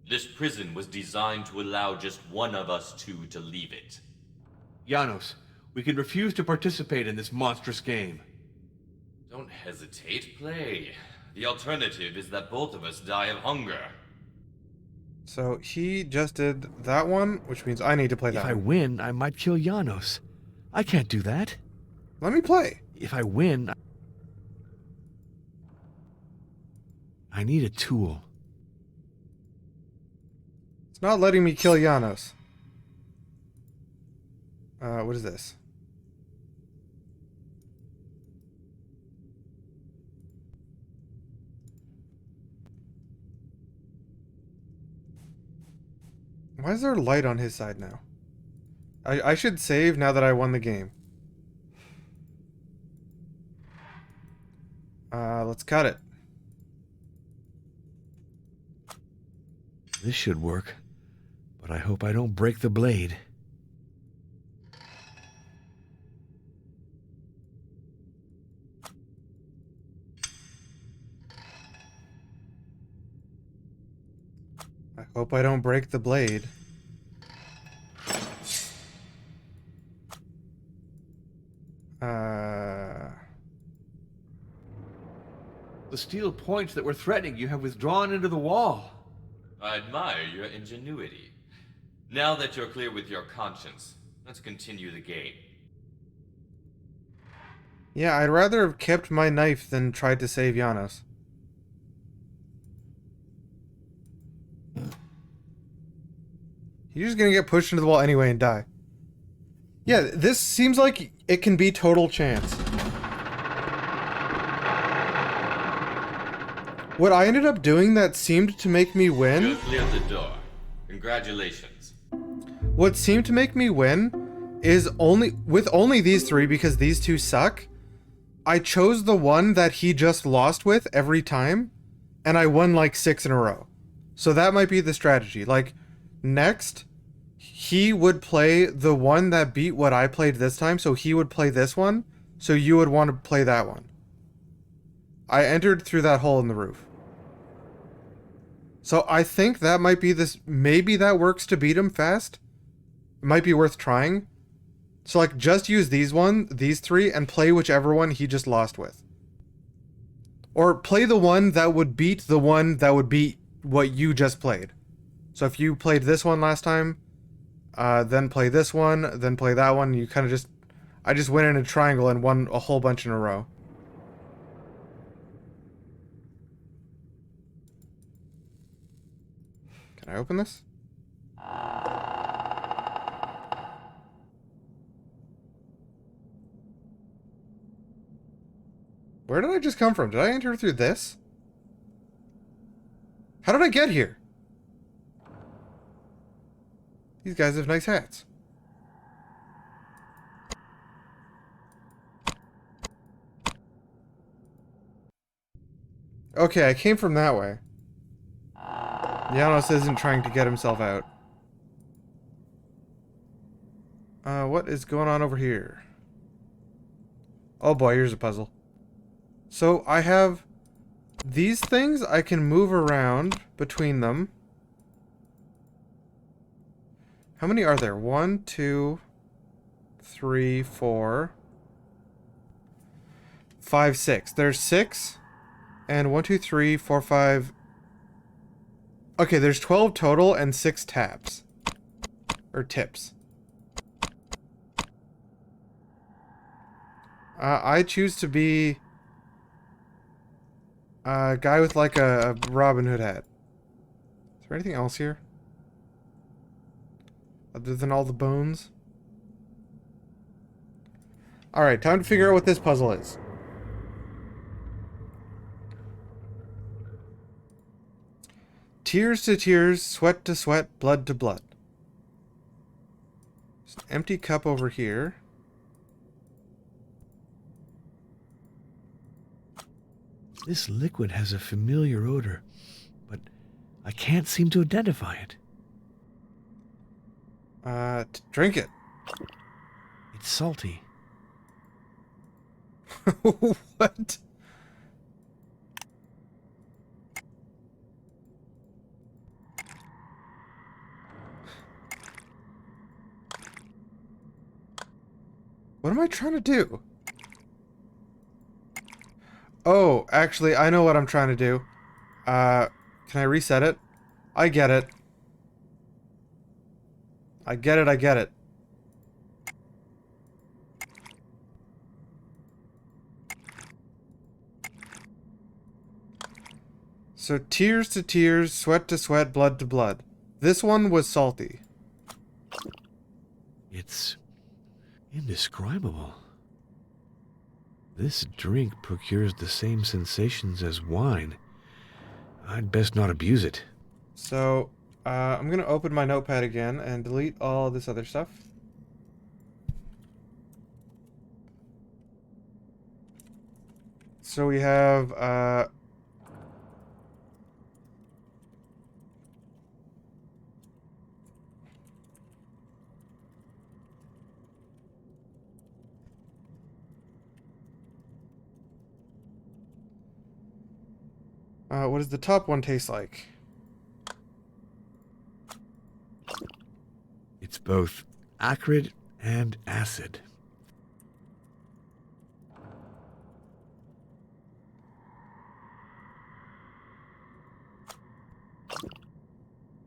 This prison was designed to allow just one of us two to leave it. Janos, we can refuse to participate in this monstrous game. Don't hesitate, play. The alternative is that both of us die of hunger. So he just did that one, which means I need to play that If I one. win, I might kill Janos. I can't do that. Let me play. If I win, I need a tool. It's not letting me kill Janos. What is this? Why is there light on his side now? I should save now that I won the game. Let's cut it. This should work, but I hope I don't break the blade. I hope I don't break the blade. The steel points that were threatening you have withdrawn into the wall. I admire your ingenuity. Now that you're clear with your conscience, let's continue the game. Yeah, I'd rather have kept my knife than tried to save Janos. You're just gonna get pushed into the wall anyway and die. Yeah, this seems like it can be total chance. What I ended up doing that seemed to make me win... You cleared the door. Congratulations. What seemed to make me win is with only these three, because these two suck, I chose the one that he just lost with every time, and I won like 6 in a row. So that might be the strategy. Like, next, he would play the one that beat what I played this time, so he would play this one, so you would want to play that one. I entered through that hole in the roof. So I think that might be this... Maybe that works to beat him fast. It might be worth trying. So, like, just use these three, and play whichever one he just lost with. Or play the one that would beat the one that would beat what you just played. So if you played this one last time, then play this one, then play that one, you kind of just... I just went in a triangle and won a whole bunch in a row. Can I open this? Where did I just come from? Did I enter through this? How did I get here? These guys have nice hats. Okay, I came from that way. Janos isn't trying to get himself out. What is going on over here? Oh boy, here's a puzzle. So I have these things I can move around between them. How many are there? 1, 2, 3, 4, 5, 6. There's 6. And 1, 2, 3, 4, 5. Okay, there's 12 total and 6 tabs. Or tips. I choose to be a guy with like a Robin Hood hat. Is there anything else here? Other than all the bones? Alright, time to figure out what this puzzle is. Tears to tears, sweat to sweat, blood to blood. There's an empty cup over here. This liquid has a familiar odor, but I can't seem to identify it. Drink it. It's salty. What? What am I trying to do? Oh, actually, I know what I'm trying to do. Can I reset it? I get it. I get it, I get it. So, tears to tears, sweat to sweat, blood to blood. This one was salty. It's indescribable. This drink procures the same sensations as wine. I'd best not abuse it. So, I'm gonna open my notepad again and delete all this other stuff. So we have, what does the top one taste like? It's both acrid and acid.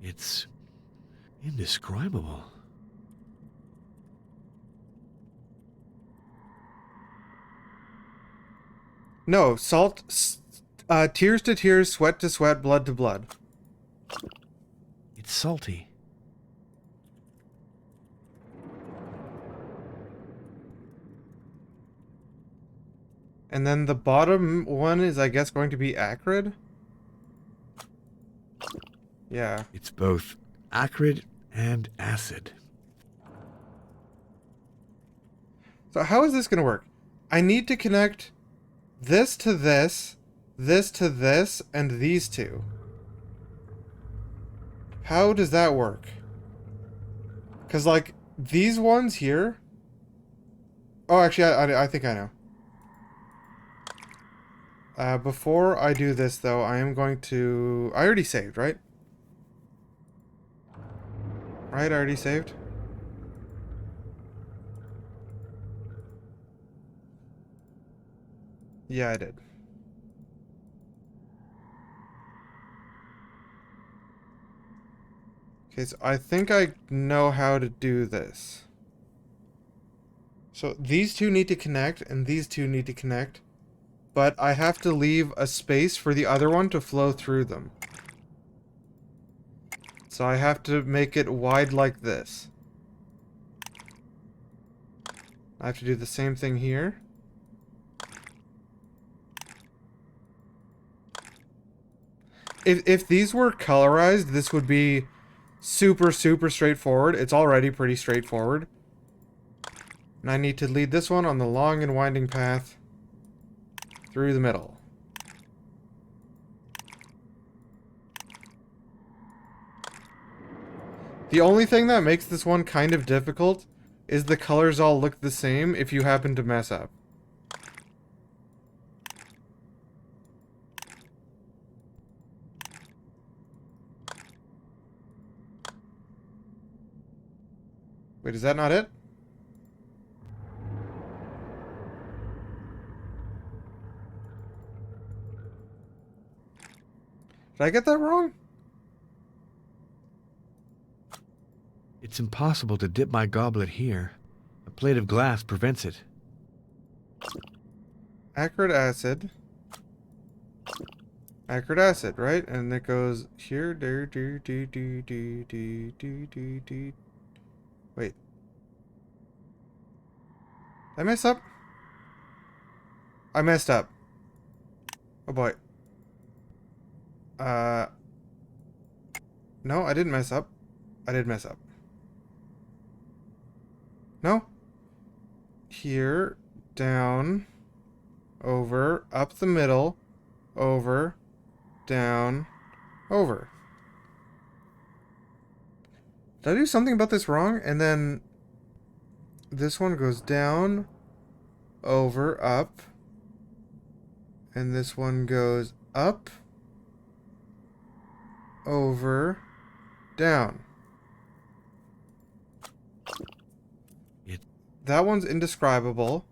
It's indescribable. No, tears to tears, sweat to sweat, blood to blood. It's salty. And then the bottom one is, I guess, going to be acrid? Yeah. It's both acrid and acid. So how is this going to work? I need to connect this to this to this, and these two. How does that work? Because, like, these ones here... Oh, actually, I think I know. Before I do this, though, I am going to... I already saved, right? Right, I already saved? Yeah, I did. Okay, so I think I know how to do this. So these two need to connect, and these two need to connect. But I have to leave a space for the other one to flow through them. So I have to make it wide like this. I have to do the same thing here. If these were colorized, this would be super straightforward. It's already pretty straightforward. And I need to lead this one on the long and winding path through the middle. The only thing that makes this one kind of difficult is the colors all look the same if you happen to mess up. Wait, is that not it? Did I get that wrong? It's impossible to dip my goblet here. A plate of glass prevents it. Acrid acid. Acrid acid, right? And it goes here, there, do. Wait. Did I mess up? I messed up. Oh boy. No, I didn't mess up. I did mess up. No? Here, down, over, up the middle, over, down, over. Did I do something about this wrong? And then this one goes down, over, up. And this one goes up, over, down. That one's indescribable.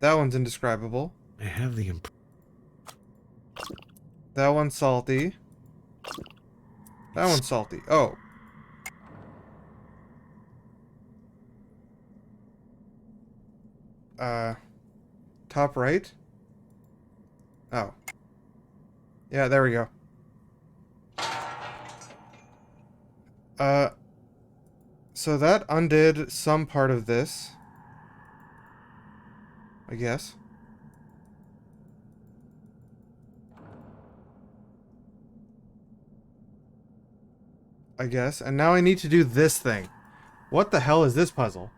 That one's indescribable. I have the That one's salty. That one's salty. Oh. Top right? Oh. Yeah, there we go. So that undid some part of this. I guess. And now I need to do this thing. What the hell is this puzzle?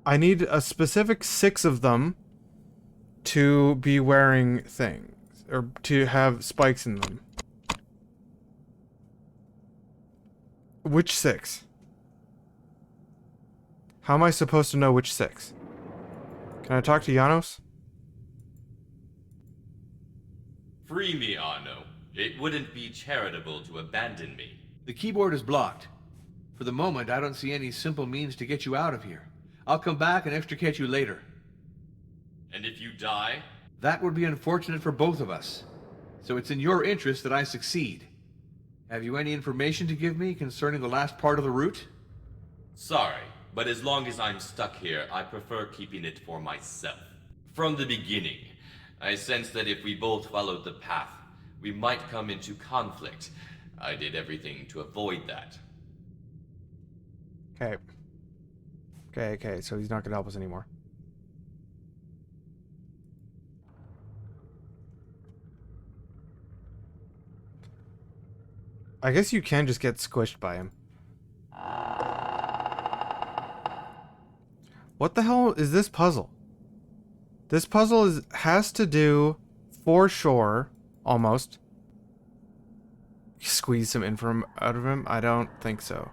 I need a specific 6 of them to be wearing things, or to have spikes in them. Which 6? How am I supposed to know which 6? Can I talk to Janos? Free me, Arno. It wouldn't be charitable to abandon me. The keyboard is blocked. For the moment, I don't see any simple means to get you out of here. I'll come back and extricate you later. And if you die? That would be unfortunate for both of us. So it's in your interest that I succeed. Have you any information to give me concerning the last part of the route? Sorry, but as long as I'm stuck here, I prefer keeping it for myself. From the beginning, I sensed that if we both followed the path, we might come into conflict. I did everything to avoid that. Okay. Okay, so he's not gonna help us anymore. I guess you can just get squished by him. What the hell is this puzzle? This puzzle has to do, for sure, almost. Squeeze some info out of him? I don't think so.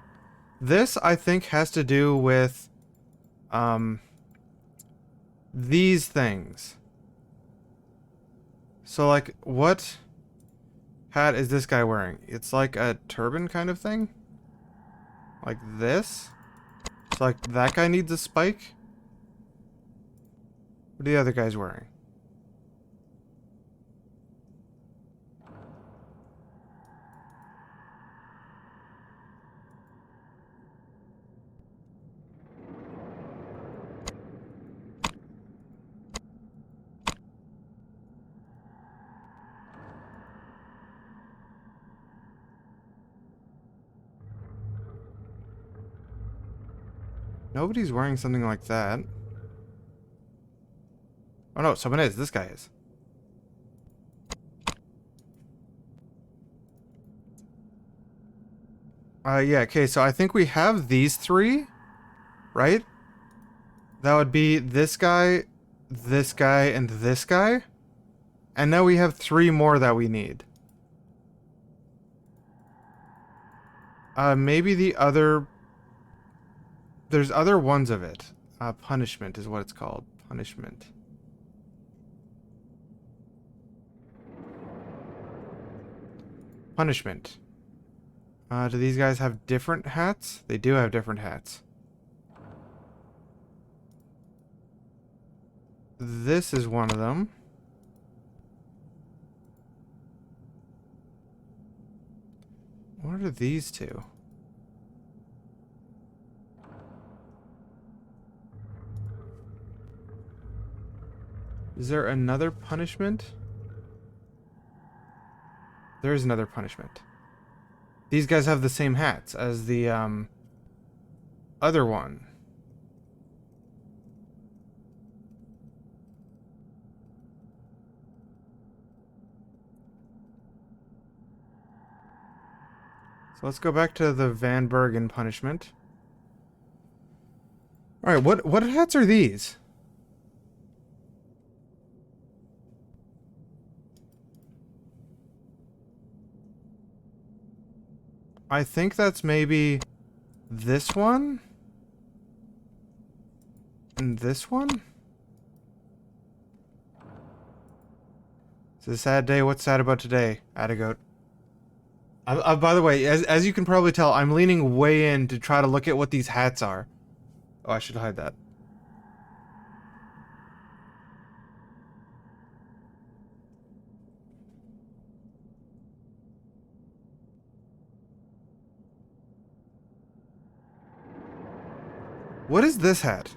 This, I think, has to do with, these things. So, like, what hat is this guy wearing? It's like a turban kind of thing? Like this? So, like, that guy needs a spike? What are the other guys wearing? Nobody's wearing something like that. Oh no, someone is. This guy is. Yeah, okay, so I think we have these three, right? That would be this guy, and this guy. And now we have 3 more that we need. Maybe the other... There's other ones of it. Punishment is what it's called. Punishment. Punishment. Do these guys have different hats? They do have different hats. This is one of them. What are these two? Is there another punishment? There is another punishment. These guys have the same hats as the other one. So let's go back to the Van Bergen punishment. Alright, what hats are these? I think that's maybe this one? And this one? It's a sad day. What's sad about today? Adagoat. By the way, as you can probably tell, I'm leaning way in to try to look at what these hats are. Oh, I should hide that. What is this hat?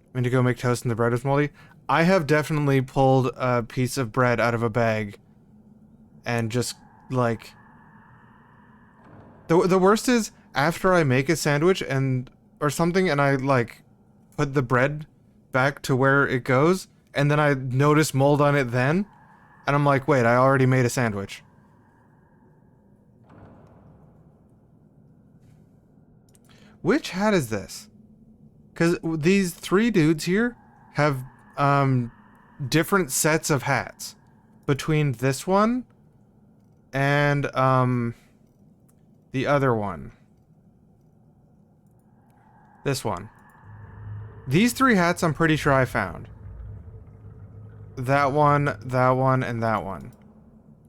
I'm going to go make toast and the bread was moldy. I have definitely pulled a piece of bread out of a bag and just, like... The worst is, after I make a sandwich or something and I, like, put the bread back to where it goes, and then I notice mold on it then, and I'm like, wait, I already made a sandwich. Which hat is this? Because these 3 dudes here have different sets of hats between this one and the other one. This one. These 3 hats I'm pretty sure I found. That one, and that one.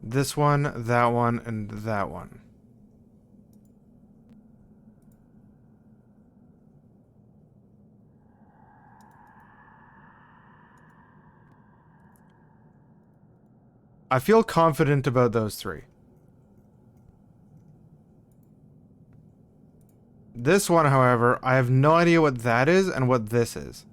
This one, that one, and that one. I feel confident about those 3. This one, however, I have no idea what that is and what this is.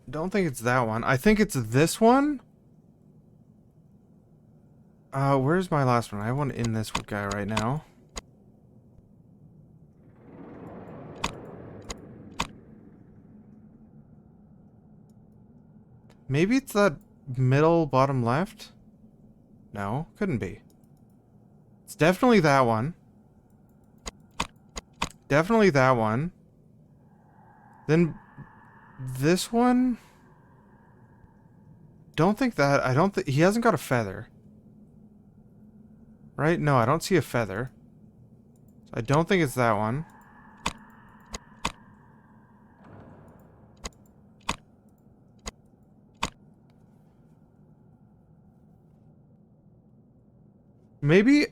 Don't think it's that one. I think it's this one. Where's my last one? I have one in this guy right now. Maybe it's that middle bottom left? No, couldn't be. It's definitely that one. Definitely that one. Then this one? Don't think that. I don't think he hasn't got a feather. Right? No, I don't see a feather. So I don't think it's that one. Maybe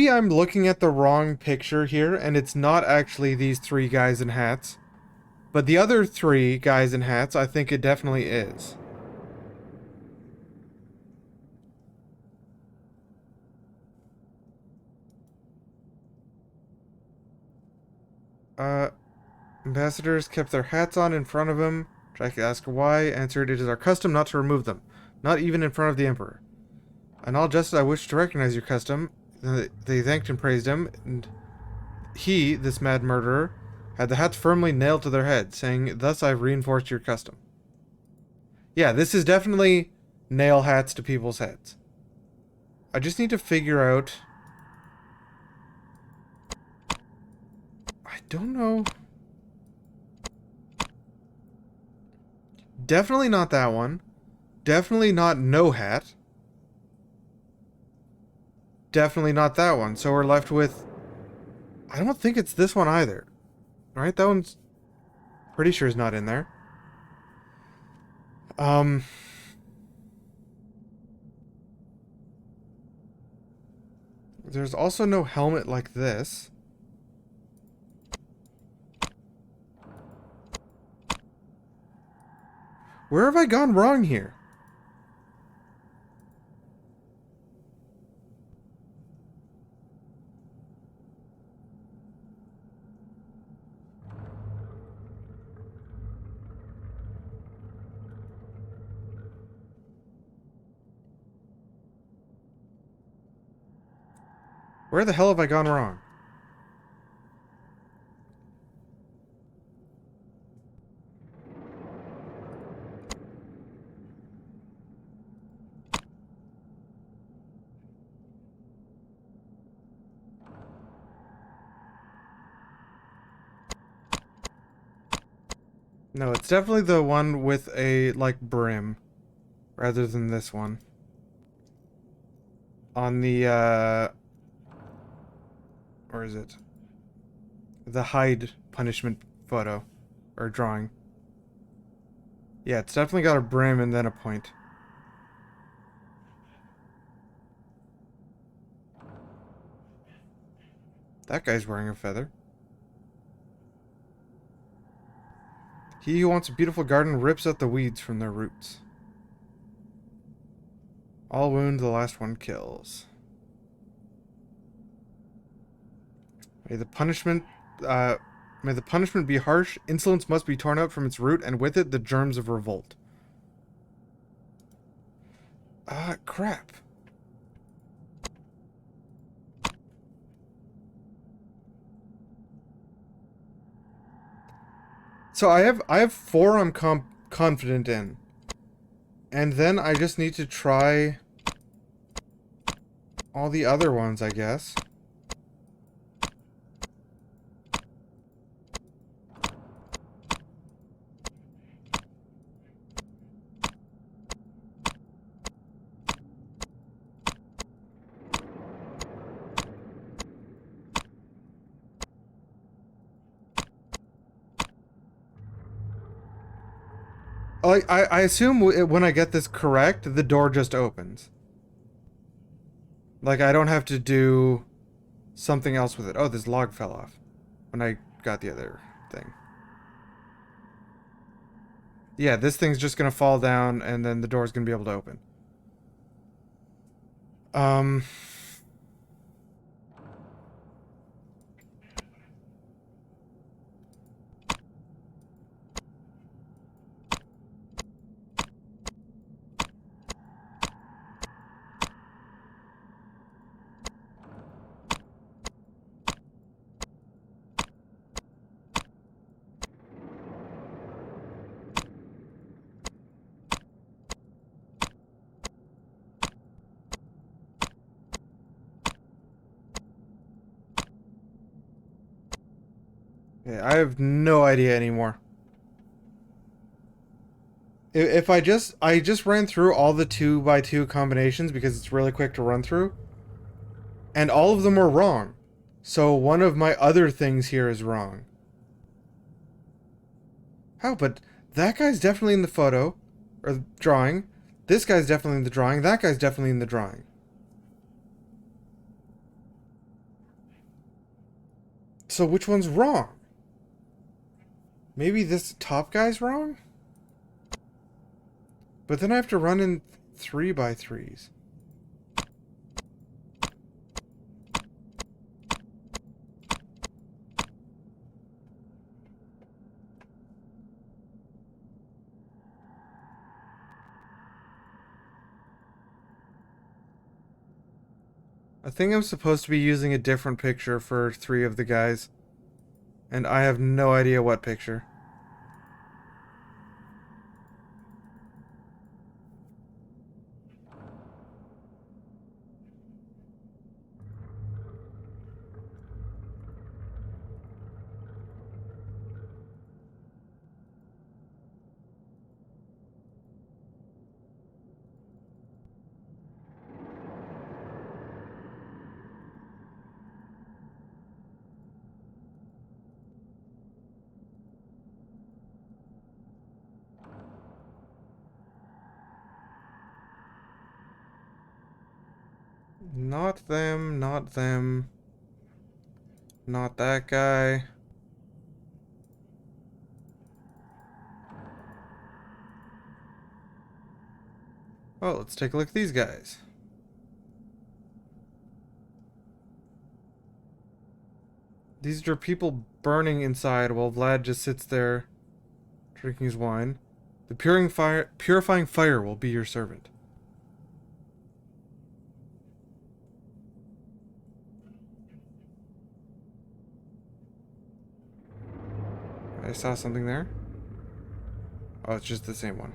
I'm looking at the wrong picture here and it's not actually these three guys in hats. But the other three guys in hats, I think it definitely is. Ambassadors kept their hats on in front of him. Dracula asked why, answered, "It is our custom not to remove them, not even in front of the Emperor. And all justice, I wish to recognize your custom." They thanked and praised him, and he, this mad murderer, had the hats firmly nailed to their heads, saying, "Thus I've reinforced your custom." Yeah, this is definitely nail hats to people's heads. I just need to figure out... I don't know... Definitely not that one. Definitely not no hat. Definitely not that one. So we're left with... I don't think it's this one either. Right? That one's... Pretty sure is not in there. There's also no helmet like this. Where have I gone wrong here? Where the hell have I gone wrong? No, it's definitely the one with a, like, brim. Rather than this one. On the, Where is it? The Hyde punishment photo. Or drawing. Yeah, it's definitely got a brim and then a point. That guy's wearing a feather. He who wants a beautiful garden rips out the weeds from their roots. All wound, the last one kills. May the punishment be harsh. Insolence must be torn out from its root, and with it the germs of revolt. Crap. So I have four I'm confident in. And then I just need to try all the other ones, I guess. Like, I assume when I get this correct, the door just opens. Like, I don't have to do something else with it. Oh, this log fell off when I got the other thing. Yeah, this thing's just gonna fall down, and then the door's gonna be able to open. Yeah, I have no idea anymore. If I just ran through all the 2x2 combinations because it's really quick to run through, and all of them were wrong. So one of my other things here is wrong. How? But that guy's definitely in the photo, or drawing. This guy's definitely in the drawing. That guy's definitely in the drawing. So which one's wrong? Maybe this top guy's wrong? But then I have to run in 3x3s. I think I'm supposed to be using a different picture for 3 of the guys. And I have no idea what picture. Not them, not them. Not that guy. Well, let's take a look at these guys. These are people burning inside while Vlad just sits there drinking his wine. The purifying fire will be your servant. I saw something there. Oh, it's just the same one.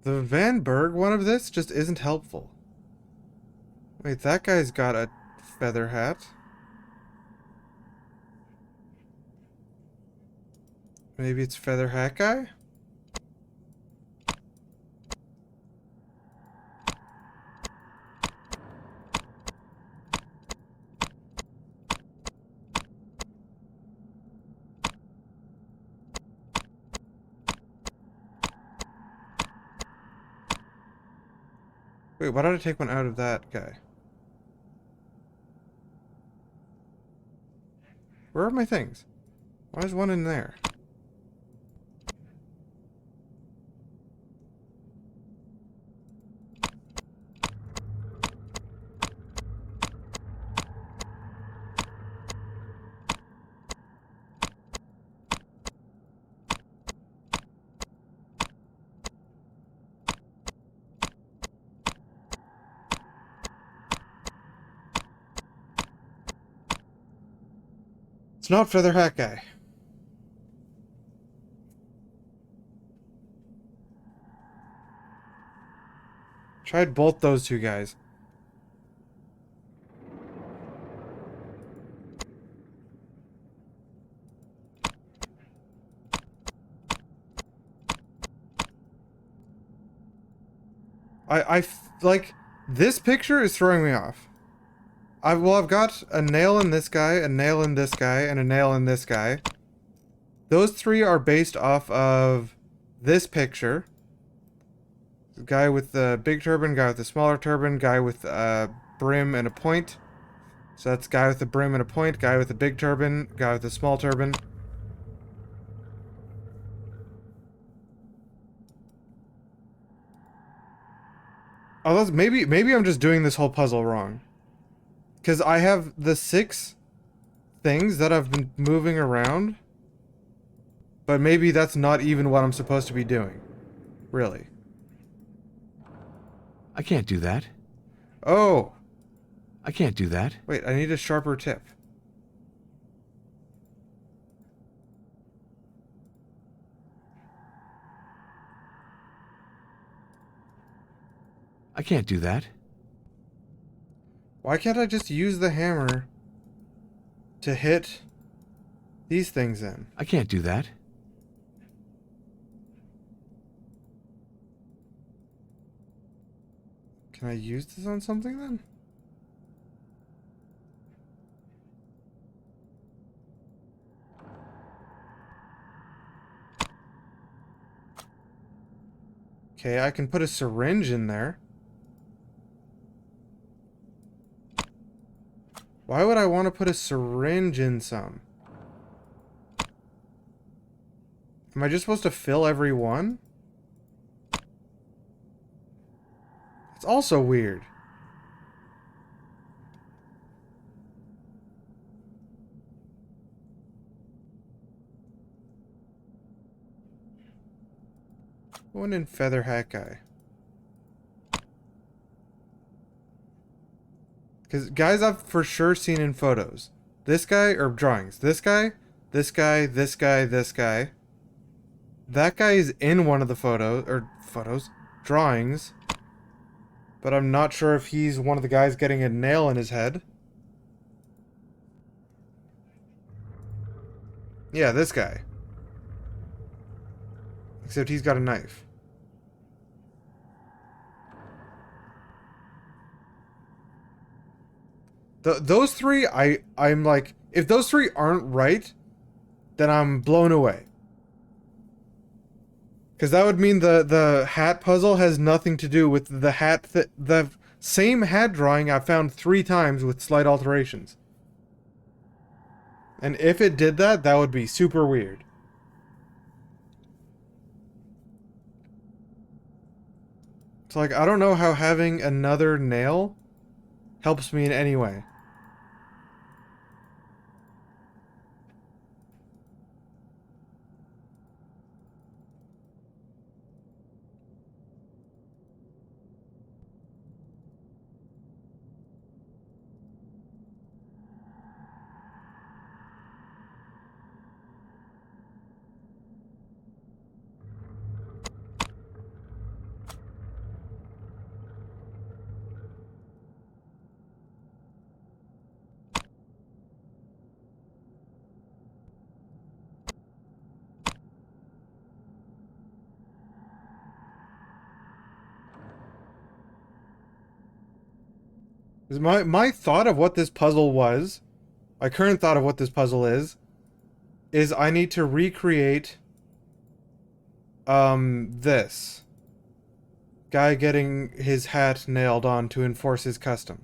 The Van Berg one of this just isn't helpful. Wait, that guy's got a feather hat. Maybe it's feather hat guy? Wait, why did I take one out of that guy? Where are my things? Why is one in there? It's not feather hat guy. Tried both those 2 guys. Like, this picture is throwing me off. I've got a nail in this guy, a nail in this guy, and a nail in this guy. Those 3 are based off of this picture. The guy with the big turban, guy with the smaller turban, guy with a brim and a point. So that's guy with the brim and a point, guy with the big turban, guy with the small turban. Oh, that's maybe I'm just doing this whole puzzle wrong. Because I have the 6 things that I've been moving around. But maybe that's not even what I'm supposed to be doing. Really. I can't do that. Oh. I can't do that. Wait, I need a sharper tip. I can't do that. Why can't I just use the hammer to hit these things in? I can't do that. Can I use this on something then? Okay, I can put a syringe in there. Why would I want to put a syringe in some? Am I just supposed to fill every one? It's also weird. One in Feather Hat Guy. Because guys I've for sure seen in photos. This guy, or drawings. This guy, this guy, this guy, this guy. That guy is in one of the drawings. But I'm not sure if he's one of the guys getting a nail in his head. Yeah, this guy. Except he's got a knife. Those three, I'm like, if those three aren't right, then I'm blown away. Because that would mean the hat puzzle has nothing to do with the hat, the same hat drawing I found 3 times with slight alterations. And if it did that, that would be super weird. It's like, I don't know how having another nail helps me in any way. My thought of what this puzzle was, my current thought of what this puzzle is I need to recreate this guy getting his hat nailed on to enforce his custom.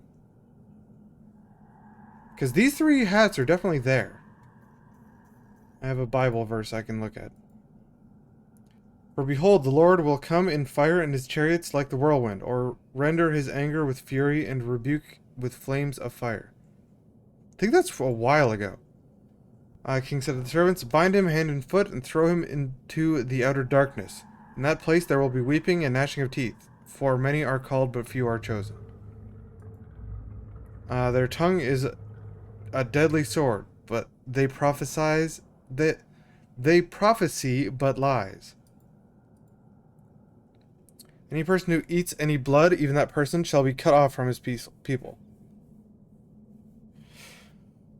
Because these 3 hats are definitely there. I have a Bible verse I can look at. For behold, the Lord will come in fire in his chariots like the whirlwind, or render his anger with fury and rebuke with flames of fire. I think that's a while ago. King said to the servants, bind him hand and foot and throw him into the outer darkness. In that place there will be weeping and gnashing of teeth, for many are called but few are chosen. Their tongue is a deadly sword, but they prophesy but lies. Any person who eats any blood, even that person, shall be cut off from his people.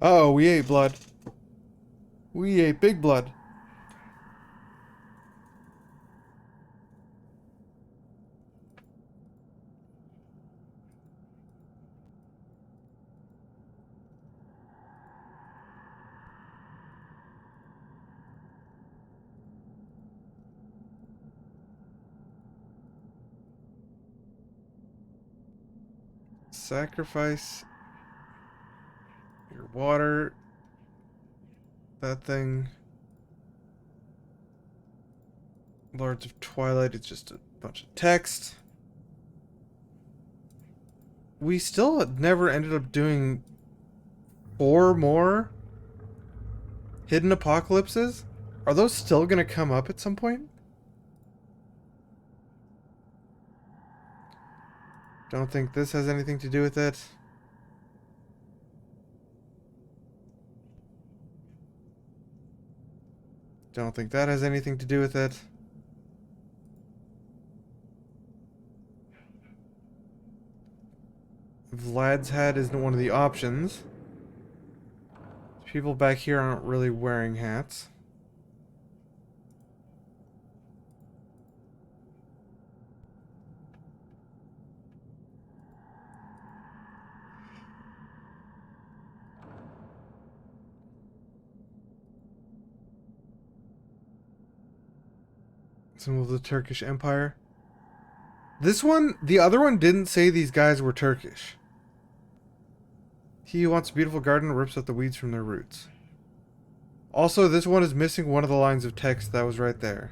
Uh-oh, we ate blood. We ate big blood. Sacrifice your water. That thing. Lords of Twilight, it's just a bunch of text. We still never ended up doing 4 more hidden apocalypses? Are those still gonna come up at some point? Don't think this has anything to do with it. Don't think that has anything to do with it. Vlad's hat isn't one of the options. People back here aren't really wearing hats. Symbol of the Turkish Empire. This one, the other one didn't say these guys were Turkish. He who wants a beautiful garden rips out the weeds from their roots. Also, this one is missing one of the lines of text that was right there.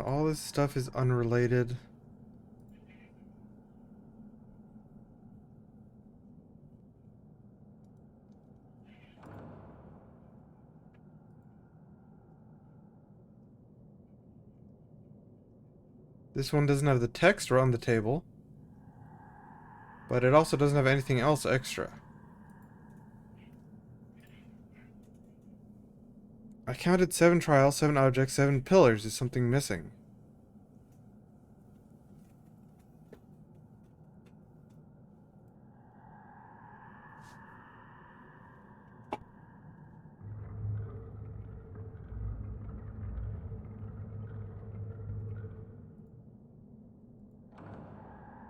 All this stuff is unrelated. This one doesn't have the text around the table, but it also doesn't have anything else extra. I counted 7 trials, 7 objects, 7 pillars. Is something missing?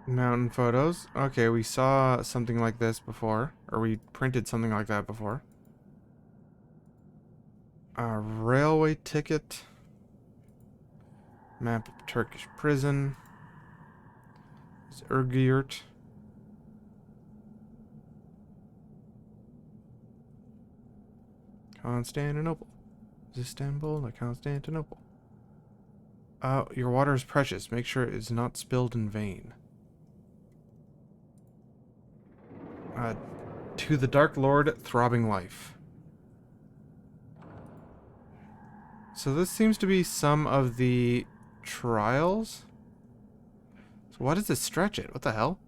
Mountain photos. Okay, we saw something like this before. Or we printed something like that before. A railway ticket. Map of Turkish prison. It's Ergiert. Constantinople. Is Istanbul or Constantinople? Your water is precious. Make sure it is not spilled in vain. To the Dark Lord, throbbing life. So this seems to be some of the trials. So why does it stretch it? What the hell?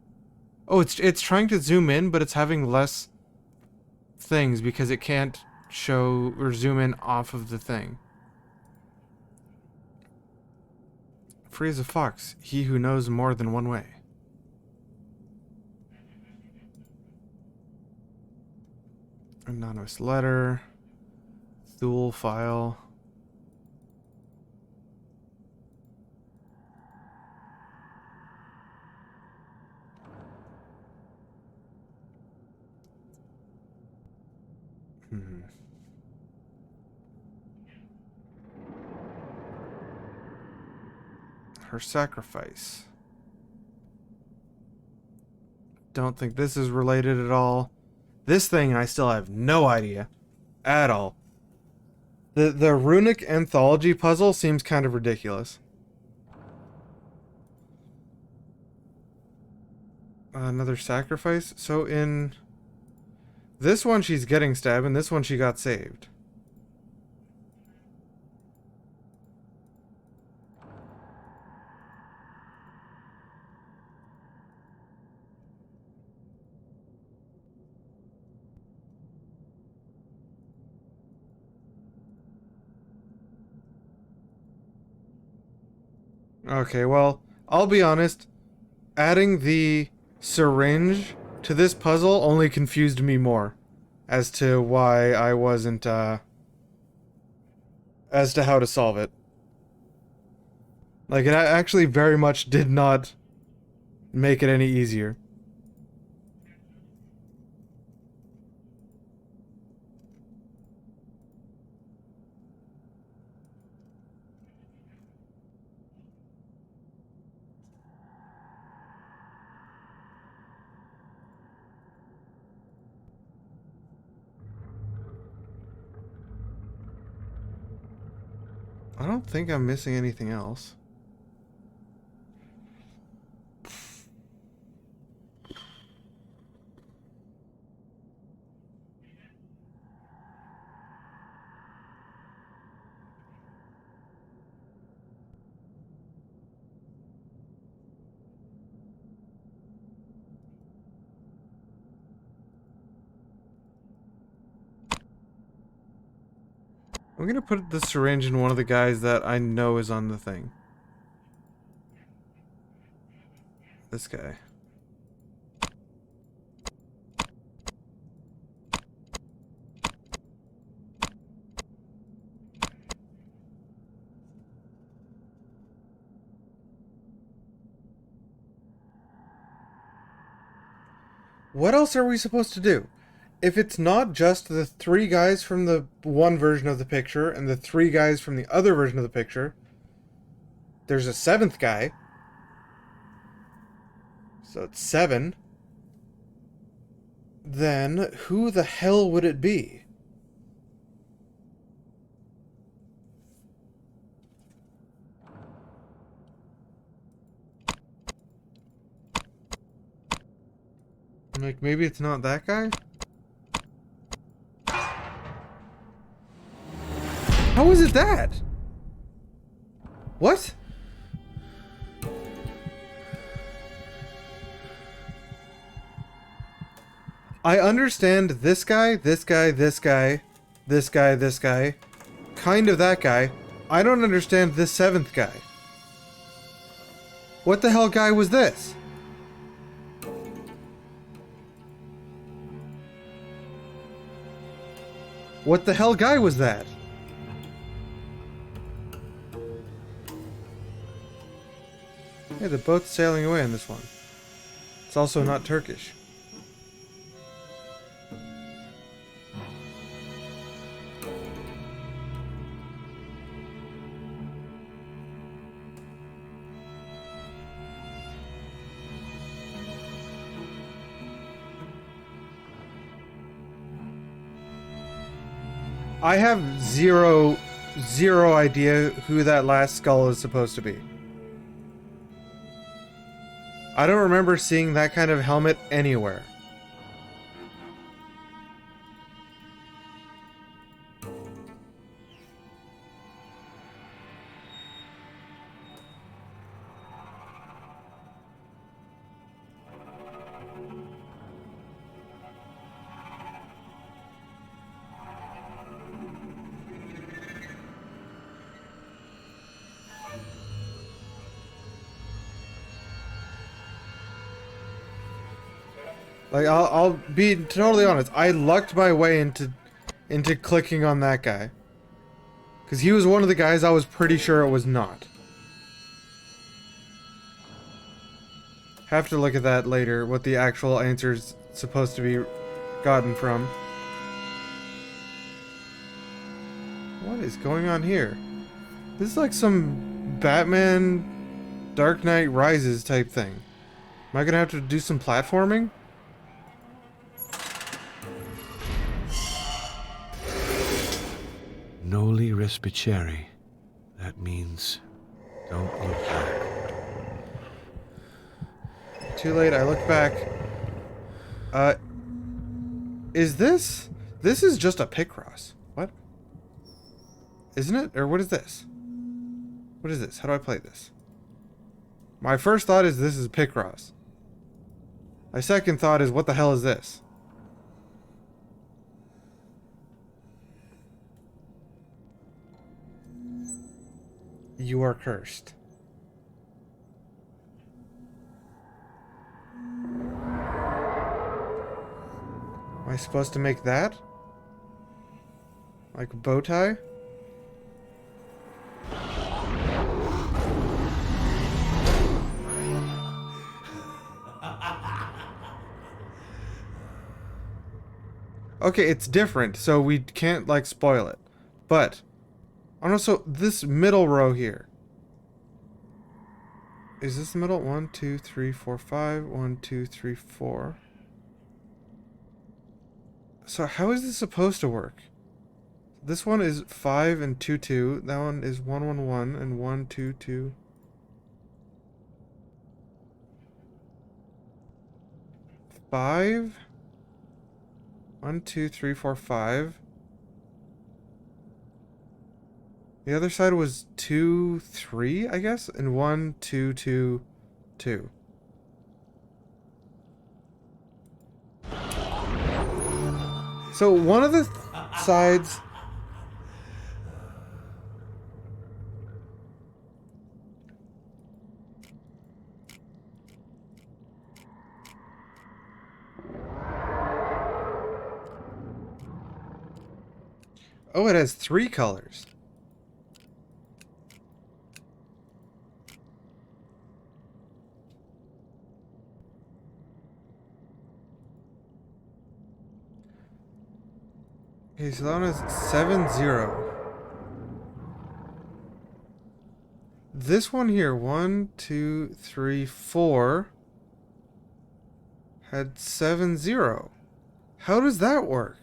Oh, it's trying to zoom in, but it's having less things because it can't show or zoom in off of the thing. Free as a fox, he who knows more than one way. Anonymous letter. Thule file. Her sacrifice. Don't think this is related at all. This thing I still have no idea at all. The runic anthology puzzle seems kind of ridiculous. Another sacrifice. So in this one she's getting stabbed, and this one she got saved. Okay, well, I'll be honest. Adding the syringe to this puzzle only confused me more as to why I wasn't, as to how to solve it. Like, it actually very much did not make it any easier. I don't think I'm missing anything else. I'm gonna put the syringe in one of the guys that I know is on the thing. This guy. What else are we supposed to do? If it's not just the 3 guys from the one version of the picture and the 3 guys from the other version of the picture, there's a 7th guy. So it's 7. Then who the hell would it be? Like, maybe it's not that guy? How is it that? What? I understand this guy, this guy, this guy, this guy, this guy, kind of that guy. I don't understand this 7th guy. What the hell guy was this? What the hell guy was that? Yeah, the boat's sailing away in this one. It's also not Turkish. I have zero idea who that last skull is supposed to be. I don't remember seeing that kind of helmet anywhere. Like, I'll be totally honest. I lucked my way into clicking on that guy. Because he was one of the guys I was pretty sure it was not. Have to look at that later, what the actual answer's supposed to be gotten from. What is going on here? This is like some Batman Dark Knight Rises type thing. Am I gonna have to do some platforming? Noli respicere. That means don't look back. Too late, I look back. Is this? This is just a Picross. What? Isn't it? Or what is this? What is this? How do I play this? My first thought is this is Picross. My second thought is what the hell is this? You are cursed. Am I supposed to make that? Like a bow tie? Okay, it's different, so we can't, like, spoil it. But, and also, this middle row here. Is this the middle? 1, 2, 3, 4, 5. 1, 2, 3, 4. So how is this supposed to work? This one is 5 and 2, 2. That one is 1, 1, 1 and 1, 2, 2. 5. 1, 2, 3, 4, 5. The other side was 2, 3, I guess, and 1, 2, 2, 2. So one of the sides Oh, it has 3 colors. Okay, so that one is 7-0. This one here, 1, 2, 3, 4, had 7-0. How does that work?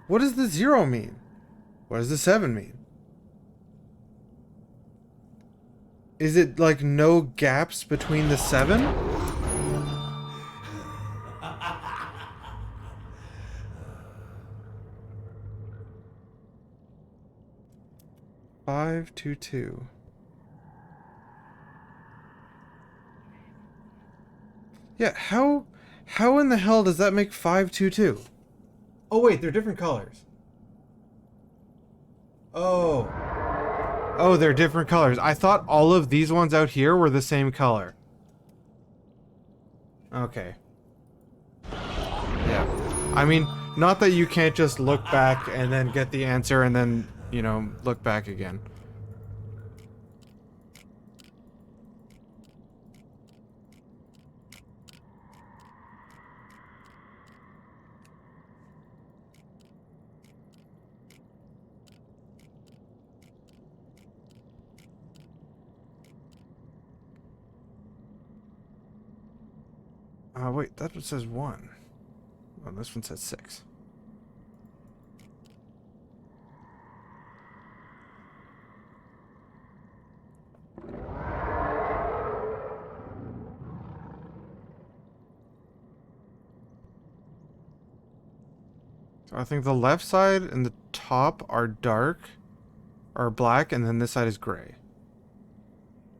What does the 0 mean? What does the 7 mean? Is it like no gaps between the 7? Five, 2, 2. Yeah, how in the hell does that make 5, 2, 2? Oh wait, they're different colors. Oh. Oh, they're different colors. I thought all of these ones out here were the same color. Okay. Yeah. I mean, not that you can't just look back and then get the answer and then, you know, look back again. Wait, that one says 1. Oh, this one says 6. So I think the left side and the top are dark, are black, and then this side is gray.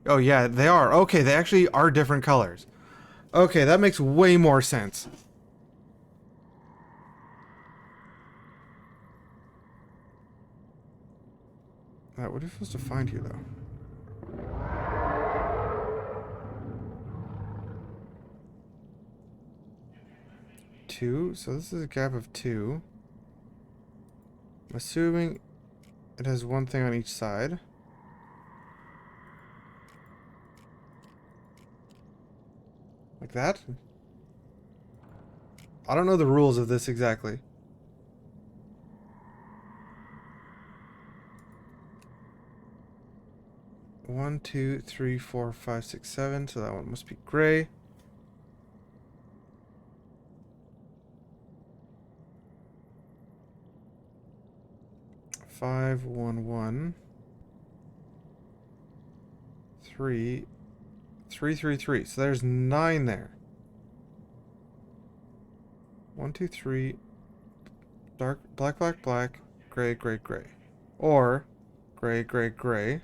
Oh yeah, they are. Okay, they actually are different colors. Okay, that makes way more sense. What are we supposed to find here, though? Two, so this is a gap of 2. I'm assuming it has one thing on each side. Like that? I don't know the rules of this exactly. One, 2, 3, 4, 5, 6, 7. So that one must be gray. Five, 1, 1. 3, 3, 3, 3. So there's 9 there. 1, 2, 3. Dark, black, black, black. Gray, gray, gray. Or gray, gray, gray.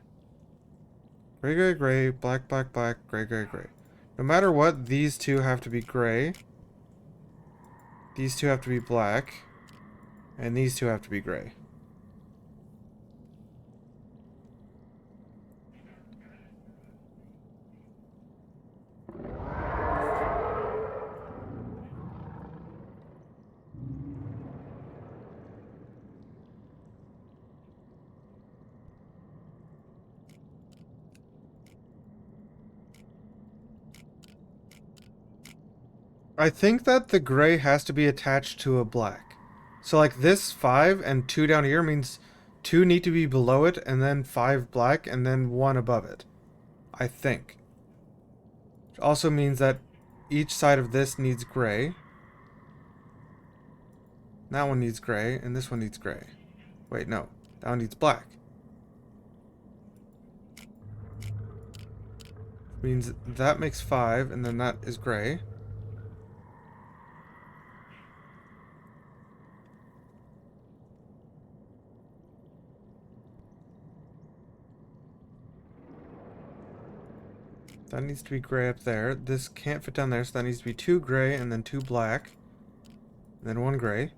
Gray, gray, gray. Black, black, black. Gray, gray, gray. No matter what, these two have to be gray. These two have to be black. And these two have to be gray. I think that the gray has to be attached to a black. So like this 5 and 2 down here means 2 need to be below it and then 5 black and then 1 above it. I think. Which also means that each side of this needs gray. That one needs gray and this one needs gray. Wait, no. That one needs black. Means that makes 5 and then that is gray. That needs to be gray up there. This can't fit down there, so that needs to be 2 gray and then 2 black. And then 1 gray.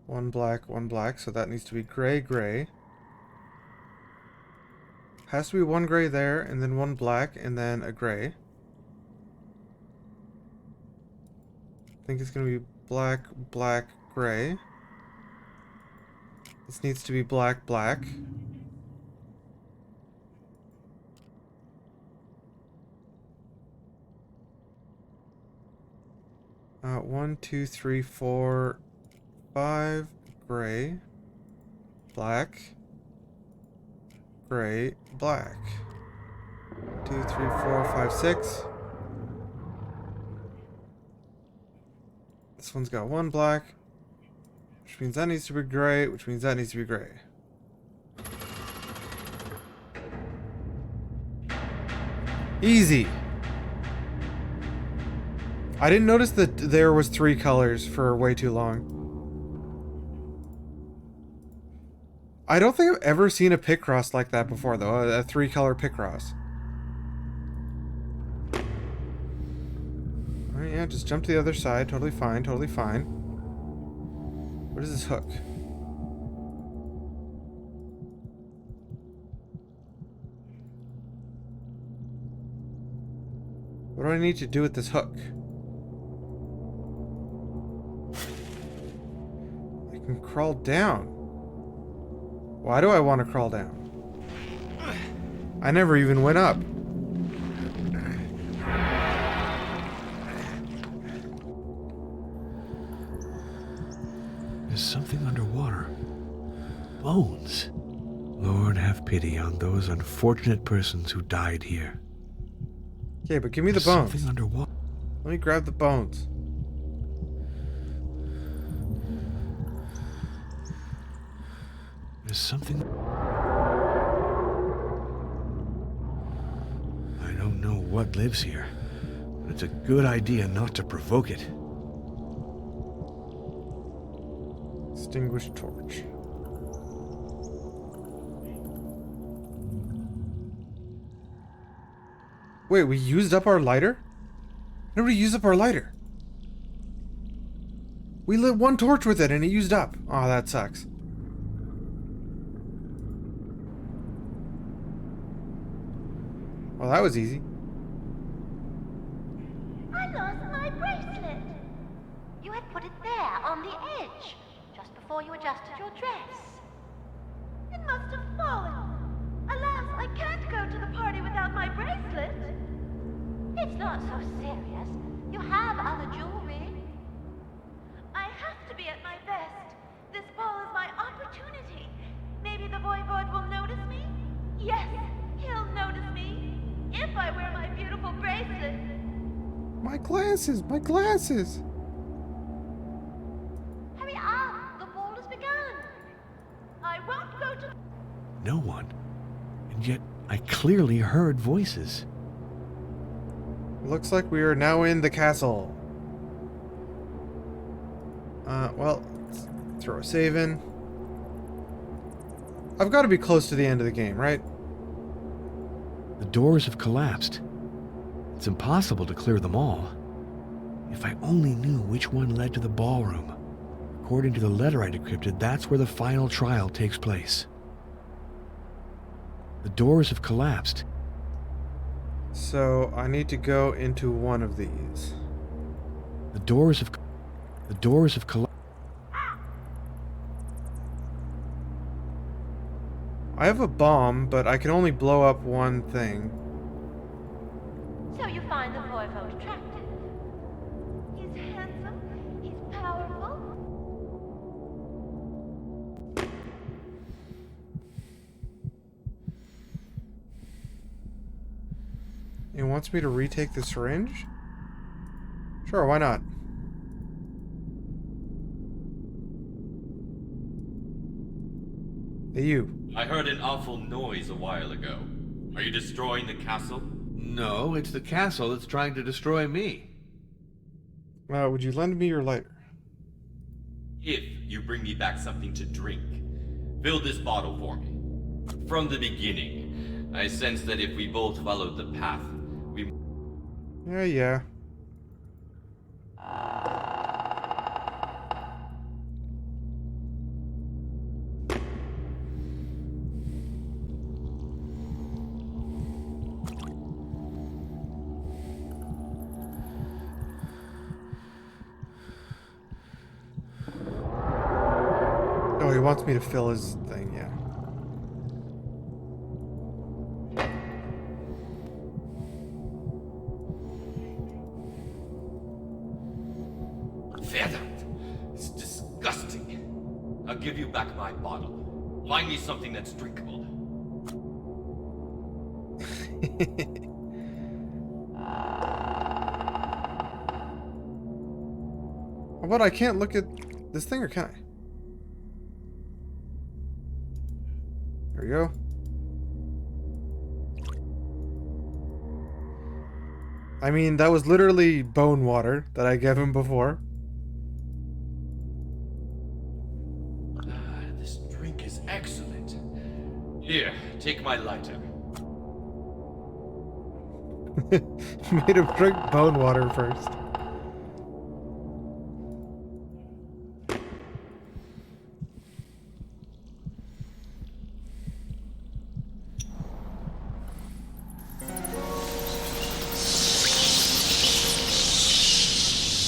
One black, so that needs to be gray, gray. Has to be one gray there, and then one black, and then a gray. I think it's gonna be black, black, gray. This needs to be black, black. One, two, three, four, five, gray, black, gray, black. 2, 3, 4, 5, 6. This one's got one black, which means that needs to be gray, which means that needs to be gray. Easy. I didn't notice that there was 3 colors for way too long. I don't think I've ever seen a Picross like that before, though. A 3-color Picross. Alright, yeah, just jump to the other side. Totally fine, totally fine. What is this hook? What do I need to do with this hook? I can crawl down. Why do I want to crawl down? I never even went up. There's something underwater. Bones. Lord, have pity on those unfortunate persons who died here. Okay, but give me the There's bones. something underwater. Let me grab the bones. There's something... I don't know what lives here, but it's a good idea not to provoke it. Extinguished torch. Wait, we used up our lighter? Nobody used up our lighter. We lit one torch with it and it used up. Oh, that sucks. Well, that was easy. I lost my bracelet. You had put it there on the edge, just before you adjusted your dress. It must have fallen. Alas, I can't go to the party without my bracelet. It's not so serious. You have other jewelry. I have to be at my best. This ball is my opportunity. Maybe the voivode will notice me? Yes, he'll notice me. If I wear my beautiful bracelet. My glasses! My glasses! Hurry up! The ball has begun. I won't go to... No one. And yet, I clearly heard voices. Looks like we are now in the castle. Well, let's throw a save in. I've got to be close to the end of the game, right? The doors have collapsed. It's impossible to clear them all. If I only knew which one led to the ballroom. According to the letter I decrypted, that's where the final trial takes place. The doors have collapsed. So, I need to go into one of these. The doors have collapsed. I have a bomb, but I can only blow up one thing. So you find the voivode attractive? He's handsome. He's powerful. He wants me to retake the syringe? Sure, why not? Hey, you. I heard an awful noise a while ago. Are you destroying the castle? No, it's the castle that's trying to destroy me. Would you lend me your lighter? If you bring me back something to drink, fill this bottle for me. From the beginning, I sensed that if we both followed the path, we... Yeah. he wants me to fill his thing, yeah. Verdammt! It's disgusting. I'll give you back my bottle. Find me something that's drinkable. What? I can't look at this thing, or can I? There we go. I mean, that was literally bone water that I gave him before. This drink is excellent. Here, take my lighter. Made him drink bone water first.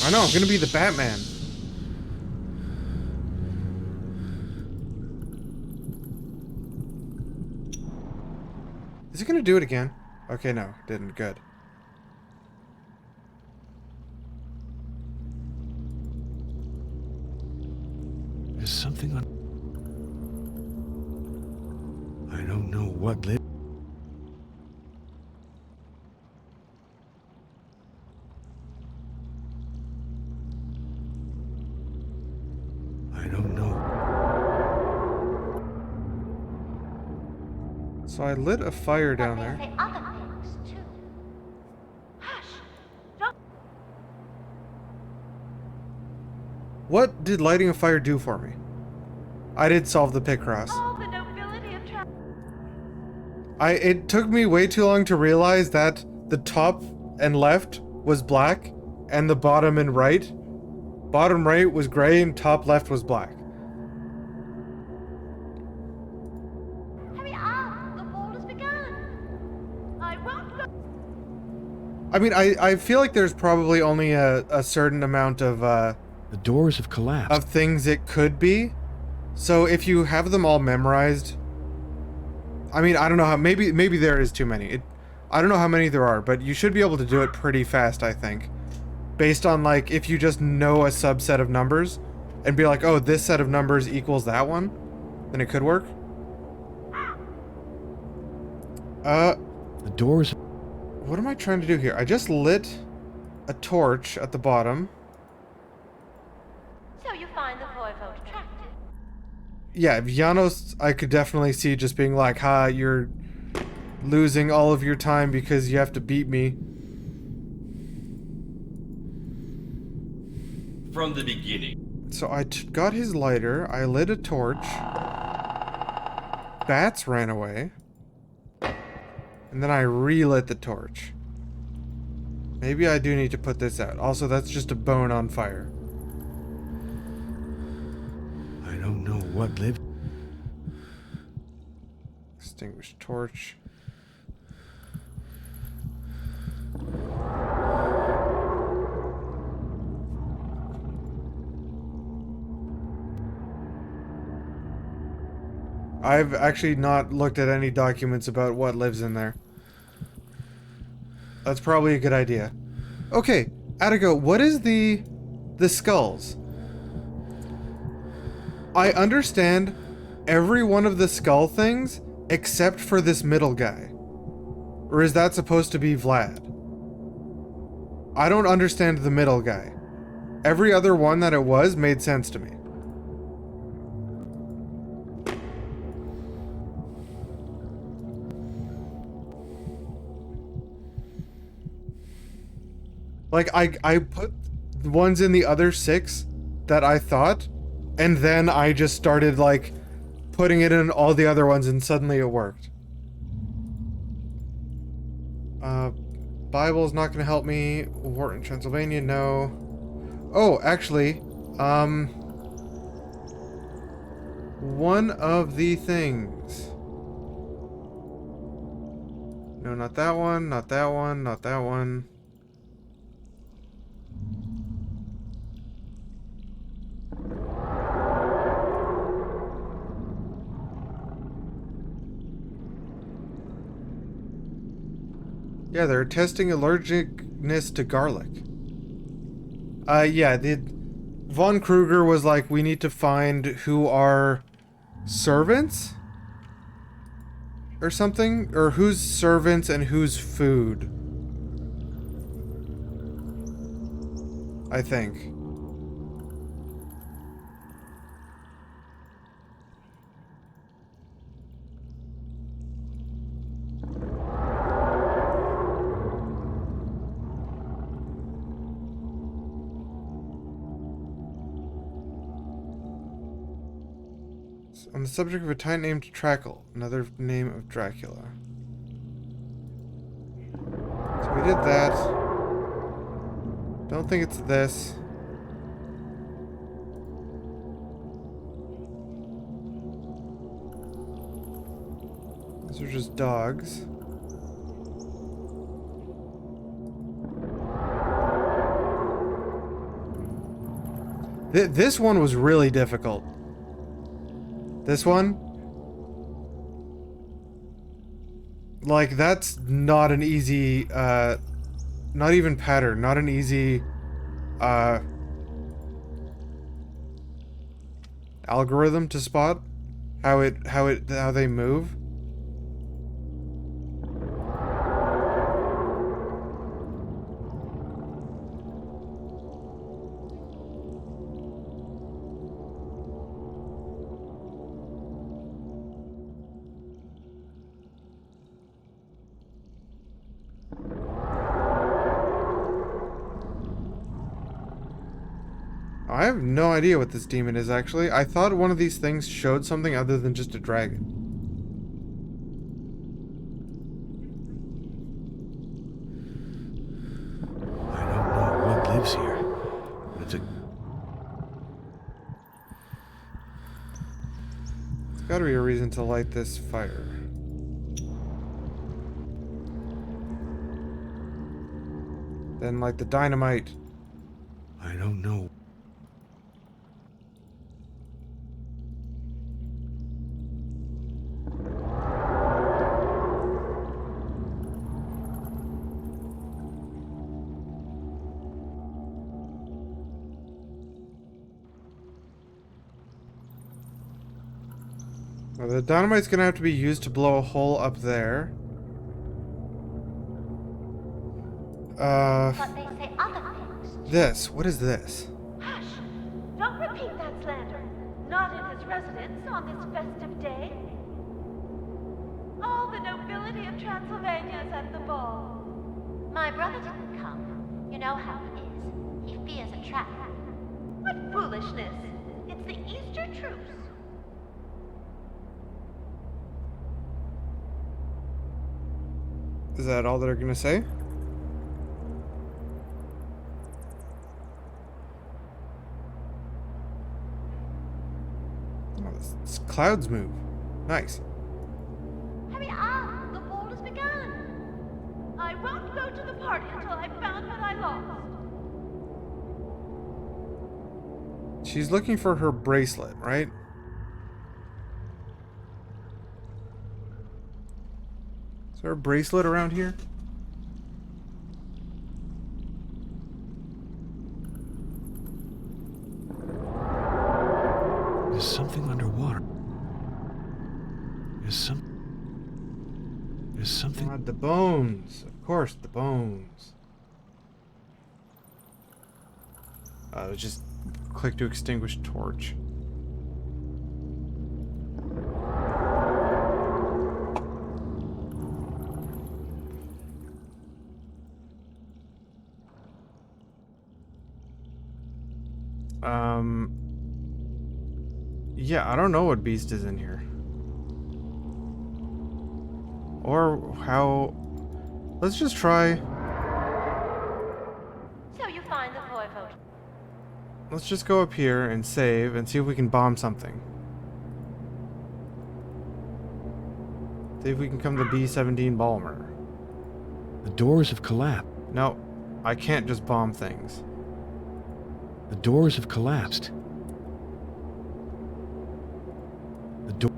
I know, I'm gonna be the Batman. Is he gonna do it again? Okay, no, didn't. Good. There's something on... I don't know what lit... I don't know. So I lit a fire down there. Say other things too. Hush! Don't. What did lighting a fire do for me? I did solve the Picross. All the nobility of It took me way too long to realize that the top and left was black, and the bottom and right. Bottom right was gray, and top left was black. Hurry up! The ball has begun. I won't go. I mean, I feel like there's probably only a certain amount of The doors have collapsed. of things it could be. So if you have them all memorized, I mean, I don't know how, maybe there is too many. I don't know how many there are, but you should be able to do it pretty fast, I think. Based on, like, if you just know a subset of numbers and be like, oh, this set of numbers equals that one, then it could work. The doors... What am I trying to do here? I just lit a torch at the bottom. So you find the voivode attractive? Yeah, Janos, I could definitely see just being like, ha, you're losing all of your time because you have to beat me. From the beginning. So I got his lighter, I lit a torch, bats ran away, and then I relit the torch. Maybe I do need to put this out. Also, that's just a bone on fire. I don't know what lived... Extinguish torch. I've actually not looked at any documents about what lives in there. That's probably a good idea. Okay, Attico, what is the skulls? I understand every one of the skull things except for this middle guy. Or is that supposed to be Vlad? I don't understand the middle guy. Every other one that it was made sense to me. Like, I put the ones in the other 6 that I thought, and then I just started, like, putting it in all the other ones, and suddenly it worked. Bible's not gonna help me. Wharton, Transylvania, no. Oh, actually, one of the things. No, not that one, not that one, not that one. Yeah, they're testing allergicness to garlic. Yeah, Von Kruger was like, we need to find who are servants? Or something? Or who's servants and who's food? I think. On the subject of a titan named Dracula, another name of Dracula. So we did that. Don't think it's this. These are just dogs. This one was really difficult. This one? Like, that's not an easy, not even pattern, not an easy, algorithm to spot how they move. I have no idea what this demon is, actually. I thought one of these things showed something other than just a dragon. I don't know what lives here, but it's a... There's gotta be a reason to light this fire. Then light the dynamite. I don't know. Well, the dynamite's gonna have to be used to blow a hole up there. But they say other things. This. What is this? Hush! Don't repeat that slander. Not in his residence on this festive day. All the nobility of Transylvania is at the ball. My brother didn't come. You know how he is. He fears a trap. What foolishness! It's the Easter truce. Is that all they're gonna say? Oh, this clouds move. Nice. Hurry up! The ball has begun. I won't go to the party until I've found what I lost. She's looking for her bracelet, right? Is there a bracelet around here? There's something underwater. There's something... God, the bones. Of course, the bones. Just click to extinguish torch. Yeah, I don't know what beast is in here. Or how... Let's just try... So you find the voivode. Let's just go up here and save and see if we can bomb something. See if we can come to B-17 Balmer. The doors have collapsed. No, I can't just bomb things. The doors have collapsed. The door...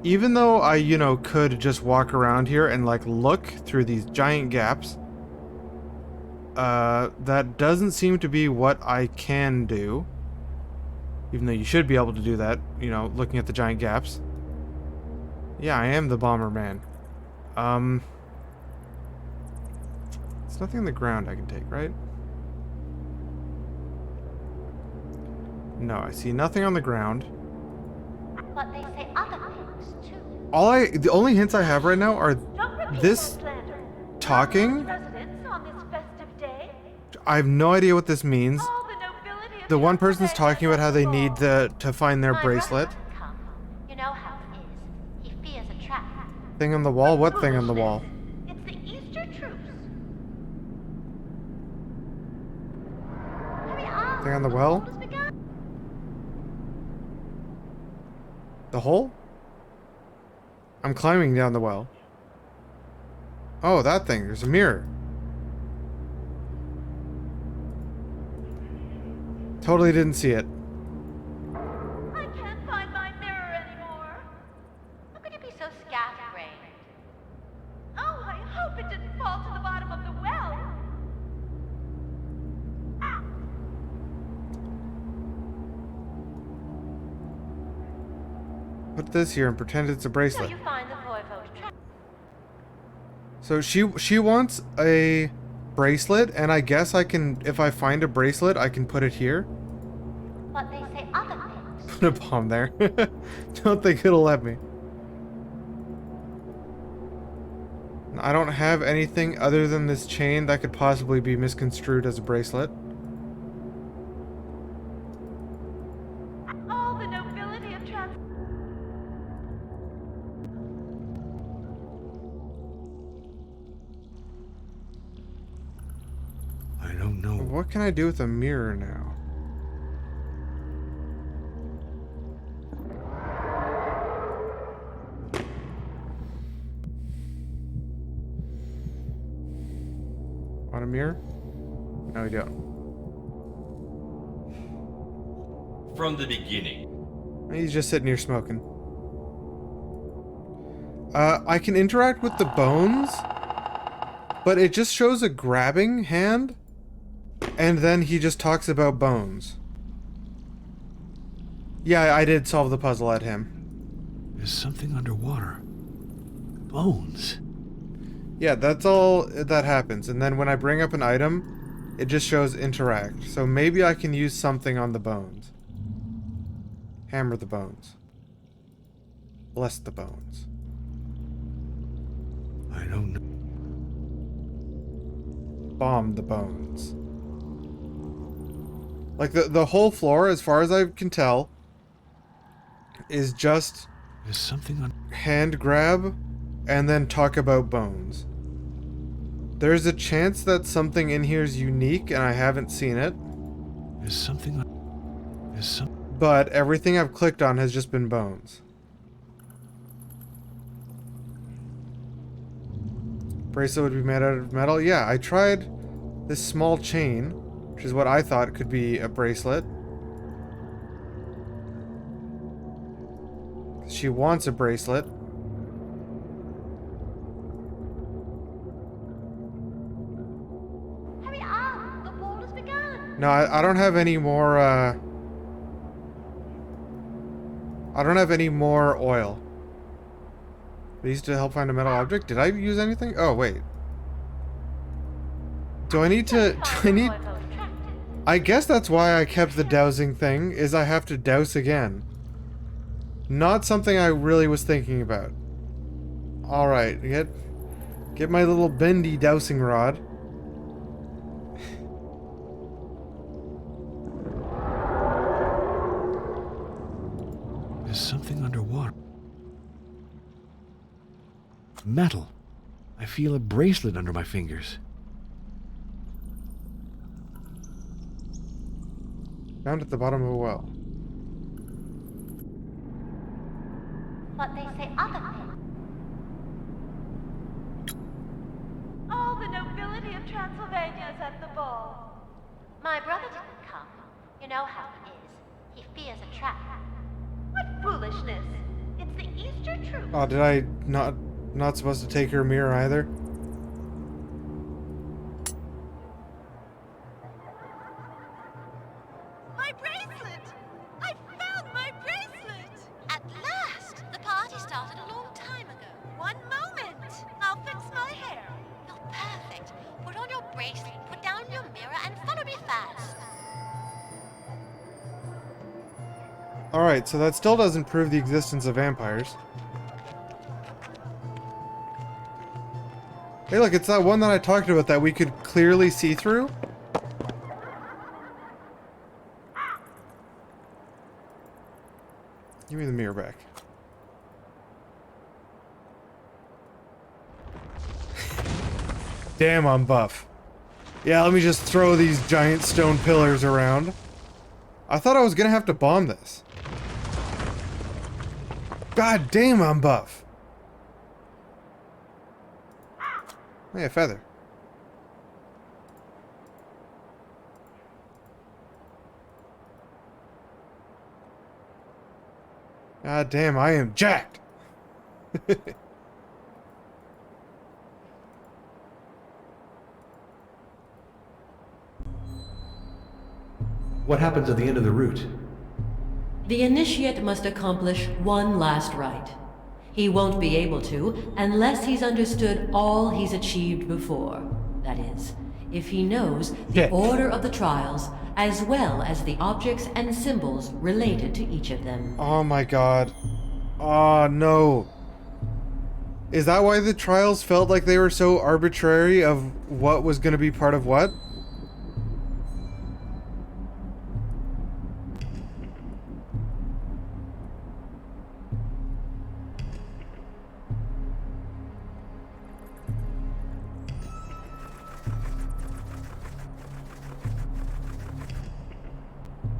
even though I, could just walk around here and, like, look through these giant gaps, that doesn't seem to be what I can do. Even though you should be able to do that, looking at the giant gaps. Yeah, I am the bomber man. There's nothing on the ground I can take, right? No, I see nothing on the ground. But they say other things too. The only hints I have right now are Don't repeat this that slander. talking. Residents on this festive day. I have no idea what this means. All the nobility of The one person's Transylvania talking about how they at the need ball. to find their My bracelet. brother doesn't come. You know how it is. He fears a trap. Thing on the wall? What thing on the wall? It's the Easter truce. Hurry up. Thing on the well? Has begun. The hole? I'm climbing down the well. Oh, that thing. There's a mirror. Totally didn't see it. I can't find my mirror anymore. How could you be so scatterbrained? Oh, I hope it didn't fall to the bottom of the well. Put this here and pretend it's a So bracelet. you find the voivode's trap. So she wants a bracelet, and I guess I can, if I find a bracelet, I can put it here. But they say other things. Put a bomb there. Don't think it'll let me. I don't have anything other than this chain that could possibly be misconstrued as a bracelet. All the nobility of Trans. I don't know. What can I do with a mirror now? Want a mirror? No, you don't. From the beginning, He's just sitting here smoking. I can interact with the bones, but it just shows a grabbing hand, and then he just talks about bones. Yeah, I did solve the puzzle at him. There's something underwater. Bones. Yeah, that's all that happens, and then when I bring up an item, it just shows interact. So maybe I can use something on the bones. Hammer the bones. Bless the bones. I don't know. Bomb the bones. Like the whole floor, as far as I can tell, is just There's something on. hand grab and then talk about bones. There's a chance that something in here is unique and I haven't seen it, There's something on. There's some. but everything I've clicked on has just been bones. Bracelet would be made out of metal? Yeah, I tried this small chain, which is what I thought could be a bracelet. She wants a bracelet. Hurry up! The ball has begun. No, I don't have any more, I don't have any more oil. These to help find a metal object? Did I use anything? Oh, wait. Do I need to... I guess that's why I kept the dowsing thing, is I have to douse again. Not something I really was thinking about. Alright, get my little bendy dowsing rod. There's something underwater. Metal. I feel a bracelet under my fingers. Found at the bottom of a well. But they say other things. All the nobility of Transylvania is at the ball. My brother didn't come. You know how it is. He fears a trap. What foolishness! It's the Easter troops. Oh, did I not supposed to take her mirror either? My bracelet! I found my bracelet! At last! The party started a long time ago. One moment! I'll fix my hair. You're perfect. Put on your bracelet, put down your mirror, and follow me fast. Alright, so that still doesn't prove the existence of vampires. Hey look, it's that one that I talked about that we could clearly see through. Give me the mirror back. Damn, I'm buff. Yeah, let me just throw these giant stone pillars around. I thought I was gonna have to bomb this. God damn, I'm buff. Hey, a feather. God damn, I am jacked. What happens at the end of the route? The initiate must accomplish one last rite. He won't be able to unless he's understood all he's achieved before. That is, if he knows the order of the trials, as well as the objects and symbols related to each of them. Oh my god. Oh no. Is that why the trials felt like they were so arbitrary of what was going to be part of what?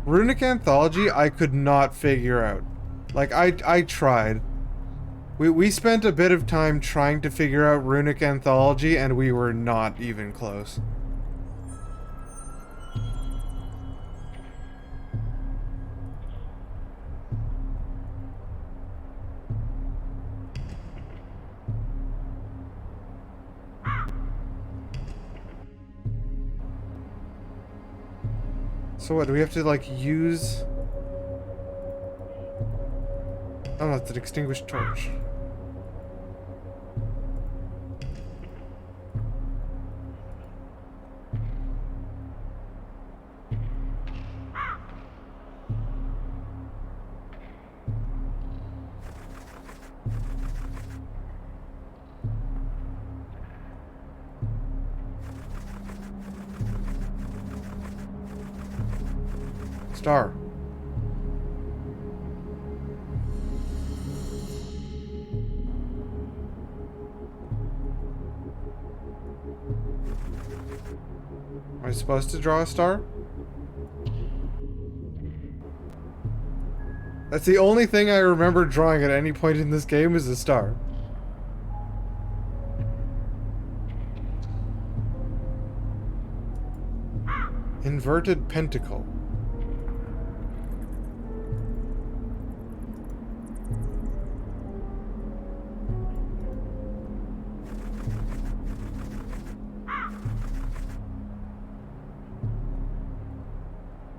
Runic Anthology, I could not figure out. Like, I tried. We spent a bit of time trying to figure out Runic Anthology, and we were not even close. So what, do we have to, like, use... Oh no, it's an extinguished torch. Star. Am I supposed to draw a star? That's the only thing I remember drawing at any point in this game is a star. Inverted pentacle.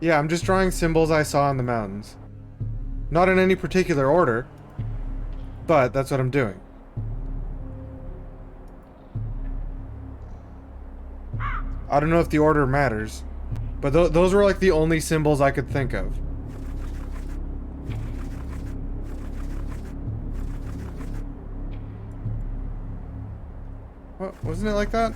Yeah, I'm just drawing symbols I saw in the mountains. Not in any particular order, but that's what I'm doing. I don't know if the order matters, but those were like the only symbols I could think of. What, wasn't it like that?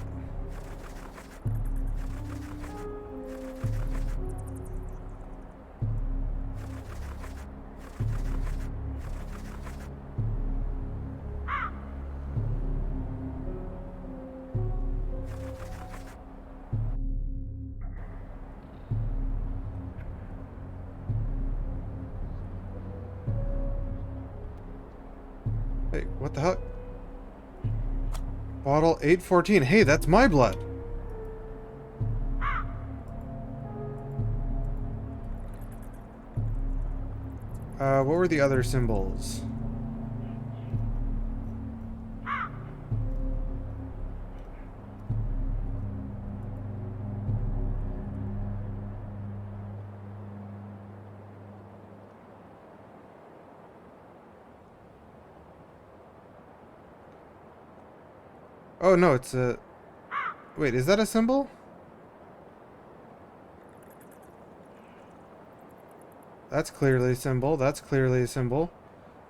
Wait, what the hell? Bottle 814. Hey, that's my blood. What were the other symbols? Oh, no, it's a... Wait, is that a symbol? That's clearly a symbol. That's clearly a symbol.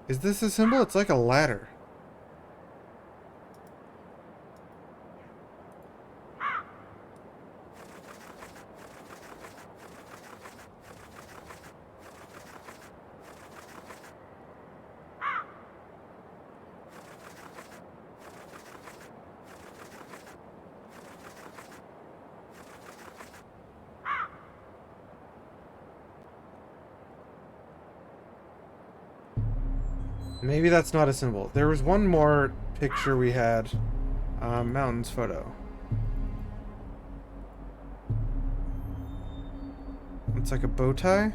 Is this a symbol? It's like a ladder. Maybe that's not a symbol. There was one more picture we had. Mountains photo. It's like a bow tie.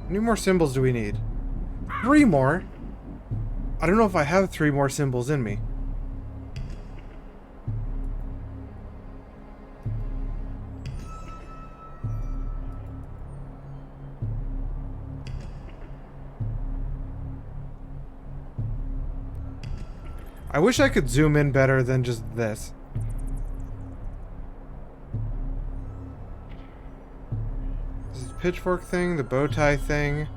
How many more symbols do we need? 3 more? I don't know if I have 3 more symbols in me. I wish I could zoom in better than just this. This is pitchfork thing, the bow tie thing.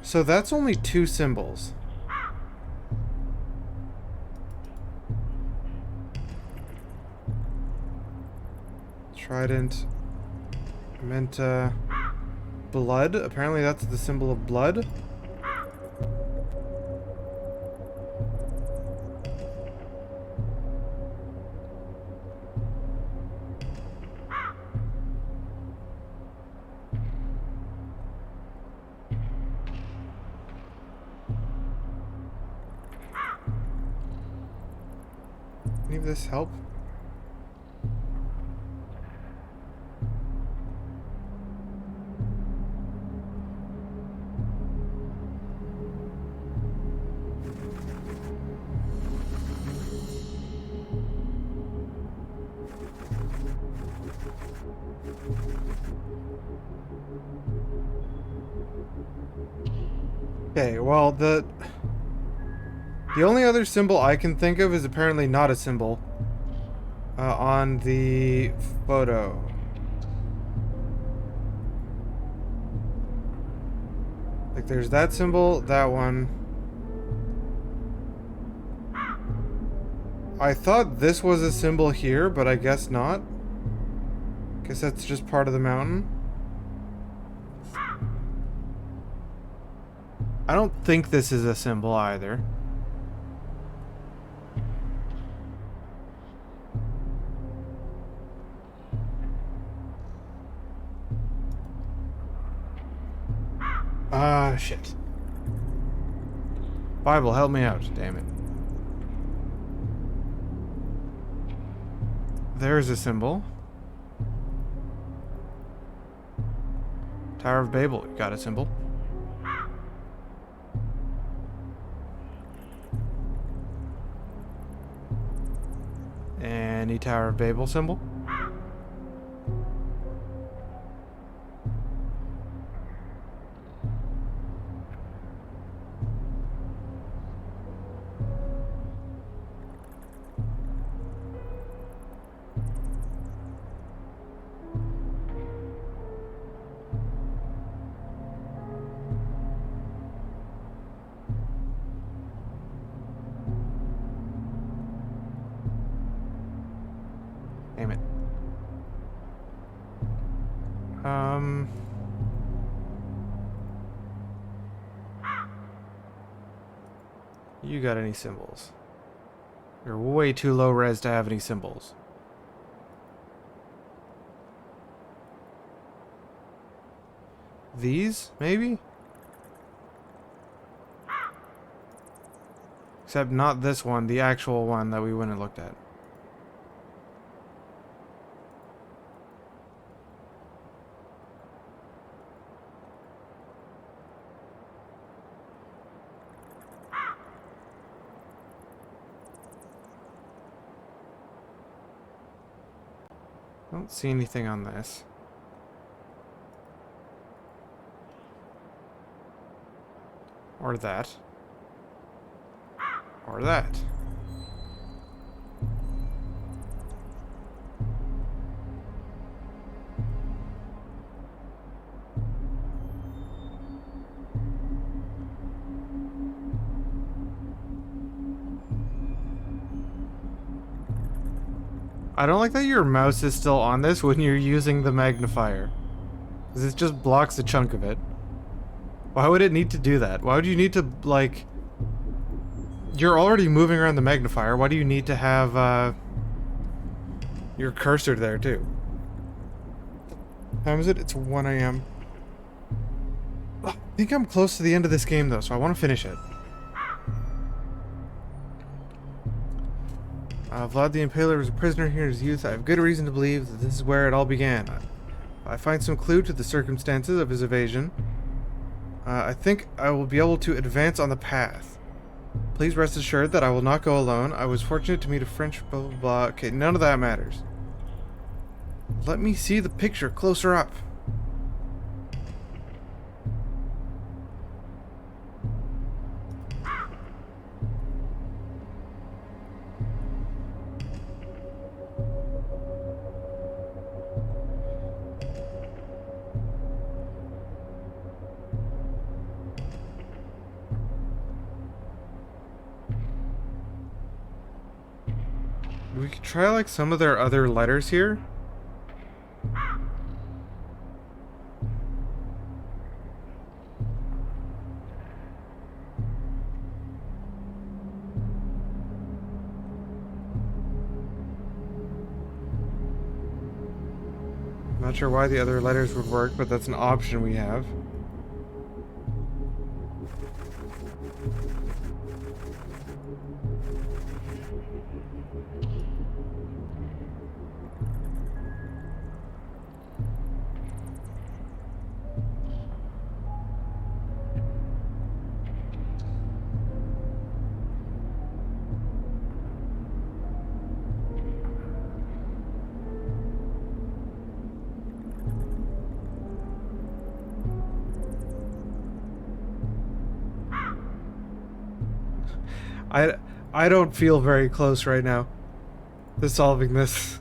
So that's only 2 symbols. Trident. Meant, blood. Apparently that's the symbol of blood. Any of this help? Okay, well, the only other symbol I can think of is apparently not a symbol on the photo. Like, there's that symbol, that one. I thought this was a symbol here, but I guess not. Guess that's just part of the mountain. I don't think this is a symbol either. Ah, shit. Bible, help me out, damn it. There's a symbol. Tower of Babel, got a symbol. Any Tower of Babel symbol? Damn it. You got any symbols? You're way too low res to have any symbols. These, maybe? Except not this one, the actual one that we went and looked at. I don't see anything on this. Or that. Or that. I don't like that your mouse is still on this when you're using the magnifier. Because it just blocks a chunk of it. Why would it need to do that? Why would you need to, like... You're already moving around the magnifier. Why do you need to have, your cursor there, too? What time is it? It's 1 a.m. I think I'm close to the end of this game, though, so I want to finish it. Vlad the Impaler was a prisoner here in his youth. I have good reason to believe that this is where it all began. I find some clue to the circumstances of his evasion. I think I will be able to advance on the path. Please rest assured that I will not go alone. I was fortunate to meet a French blah blah blah. Okay, none of that matters. Let me see the picture closer up. We could try like some of their other letters here. Not sure why the other letters would work, but that's an option we have. I don't feel very close right now to solving this.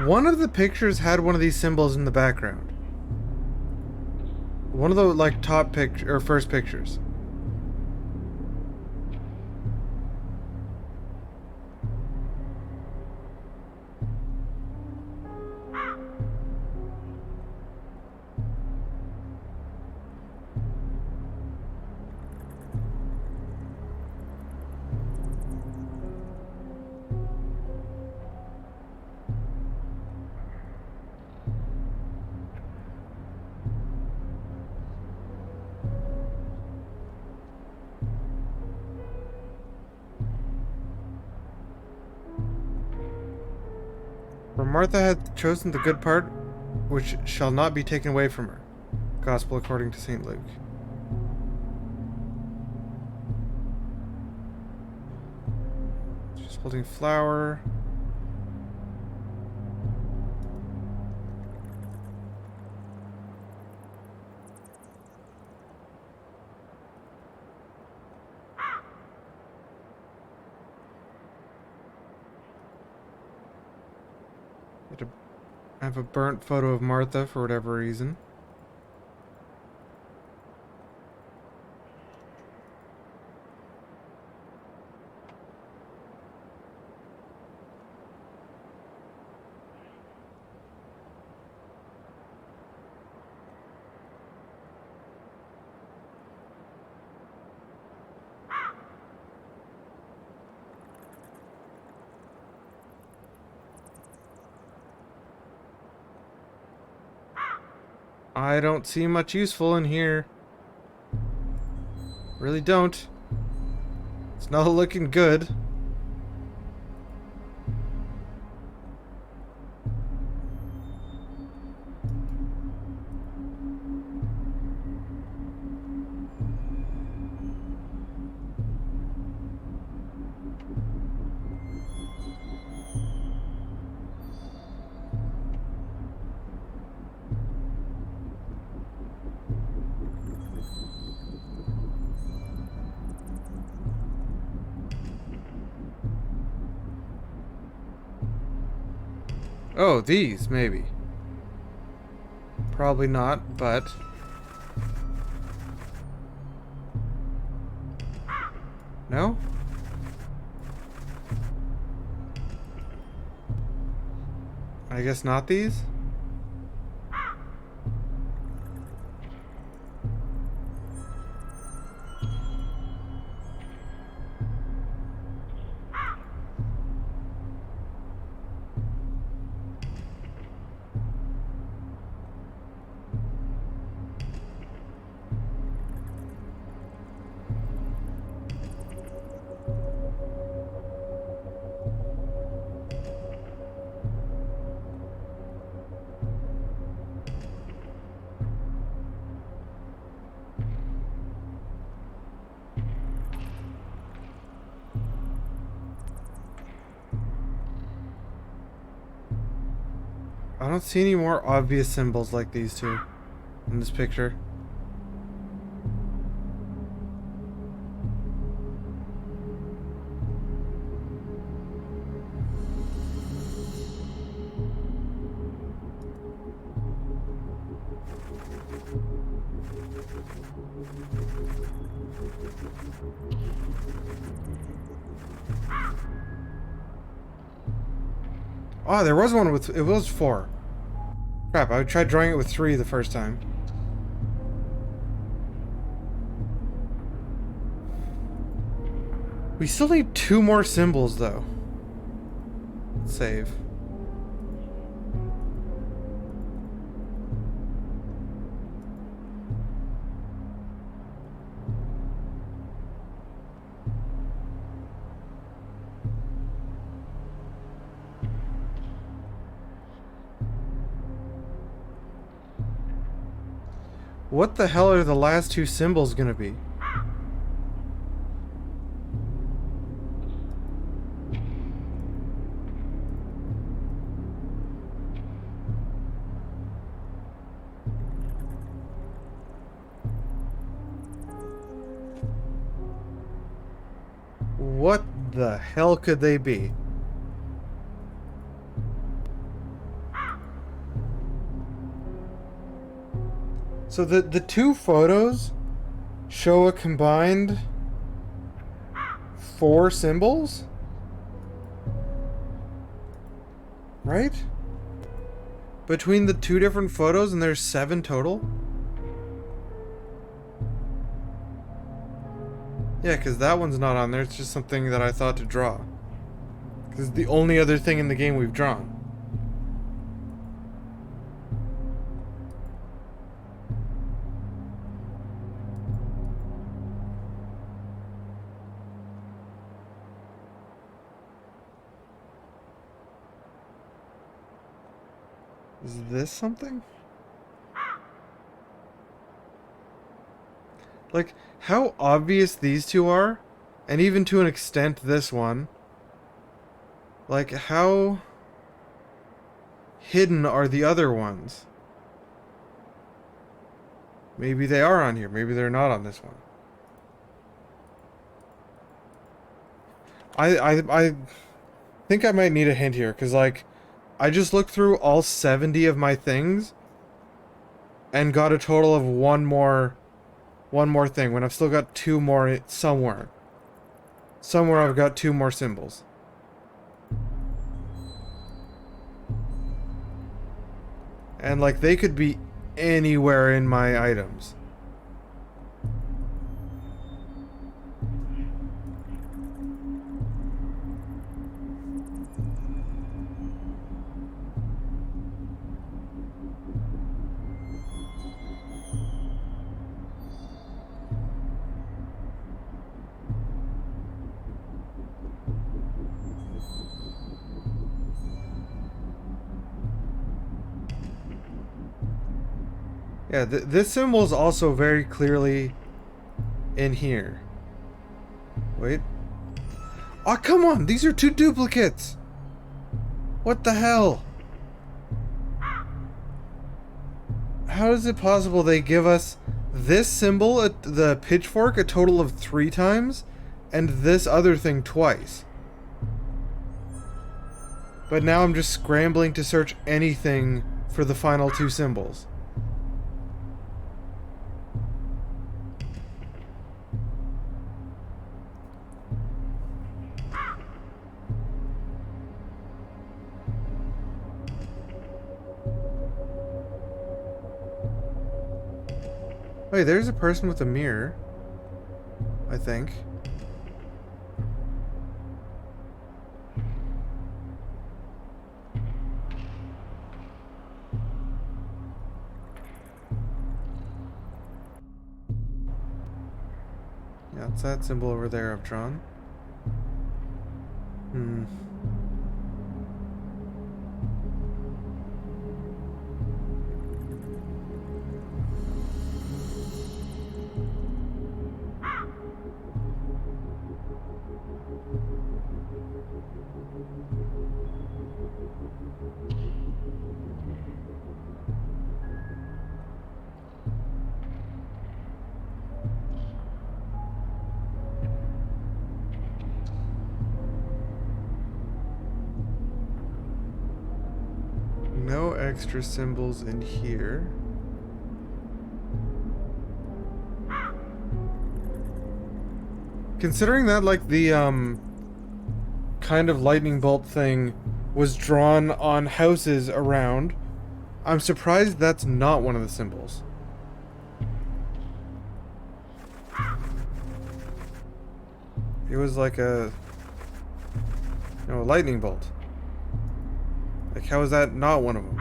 One of the pictures had one of these symbols in the background. One of the like top picture or first pictures. For Martha hath chosen the good part, which shall not be taken away from her. Gospel according to St. Luke. She's holding flower. I have a burnt photo of Martha for whatever reason. I don't see much useful in here. Really don't. It's not looking good. Oh, these, maybe. Probably not, but... No? I guess not these? I don't see any more obvious symbols like these two in this picture. Oh, there was one with... It was 4. Crap, I tried drawing it with 3 the first time. We still need 2 more symbols, though. Save. What the hell are the last 2 symbols gonna be? What the hell could they be? So the 2 photos show a combined 4 symbols? Right? Between the 2 different photos, and there's 7 total? Yeah, because that one's not on there. It's just something that I thought to draw. Because it's the only other thing in the game we've drawn. Is this something? Like, how obvious these 2 are, and even to an extent this one. Like, how hidden are the other ones? Maybe they are on here, maybe they're not on this one. I think I might need a hint here, because, like, I just looked through all 70 of my things and got a total of one more thing when I've still got 2 more somewhere. Somewhere I've got 2 more symbols. And like they could be anywhere in my items. Yeah, this symbol is also very clearly in here. Wait. Oh, come on! These are 2 duplicates! What the hell? How is it possible they give us this symbol, the pitchfork, a total of 3 times, and this other thing twice? But now I'm just scrambling to search anything for the final two symbols. Wait, there's a person with a mirror. I think. Yeah, it's that symbol over there I've drawn. No extra symbols in here. Considering that, like, the, kind of lightning bolt thing was drawn on houses around, I'm surprised that's not one of the symbols. It was like a lightning bolt. Like, how is that not one of them?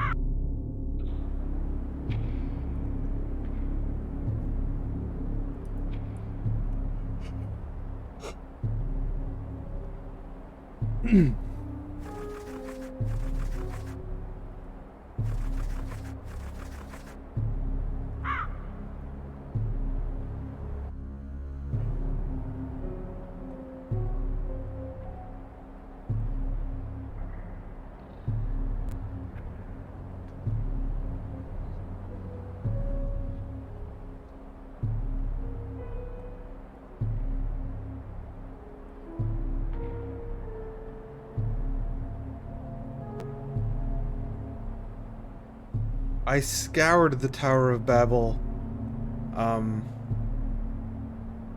I scoured the Tower of Babel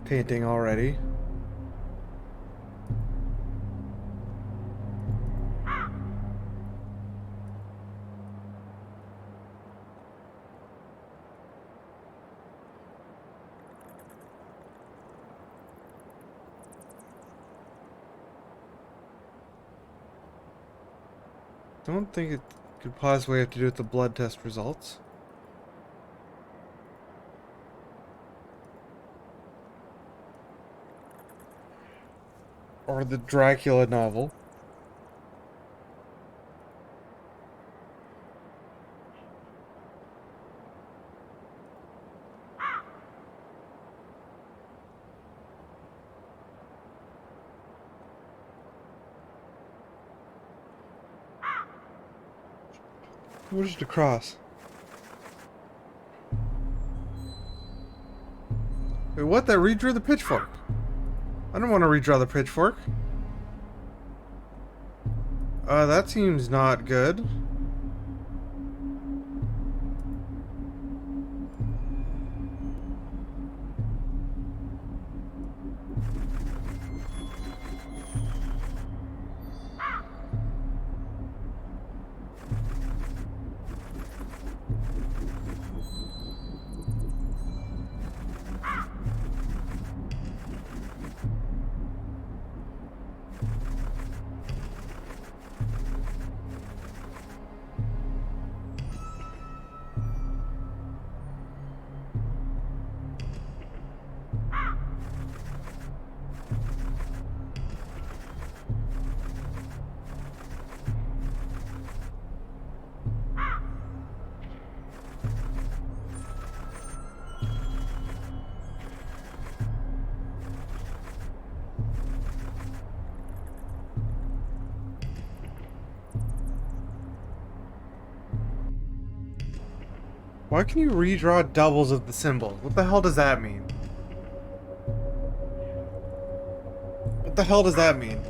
painting already. Don't think it could possibly have to do with the blood test results. Or the Dracula novel. What is the cross? Wait, what? That redrew the pitchfork? I don't want to redraw the pitchfork. That seems not good. Why can you redraw doubles of the symbol? What the hell does that mean? What the hell does that mean?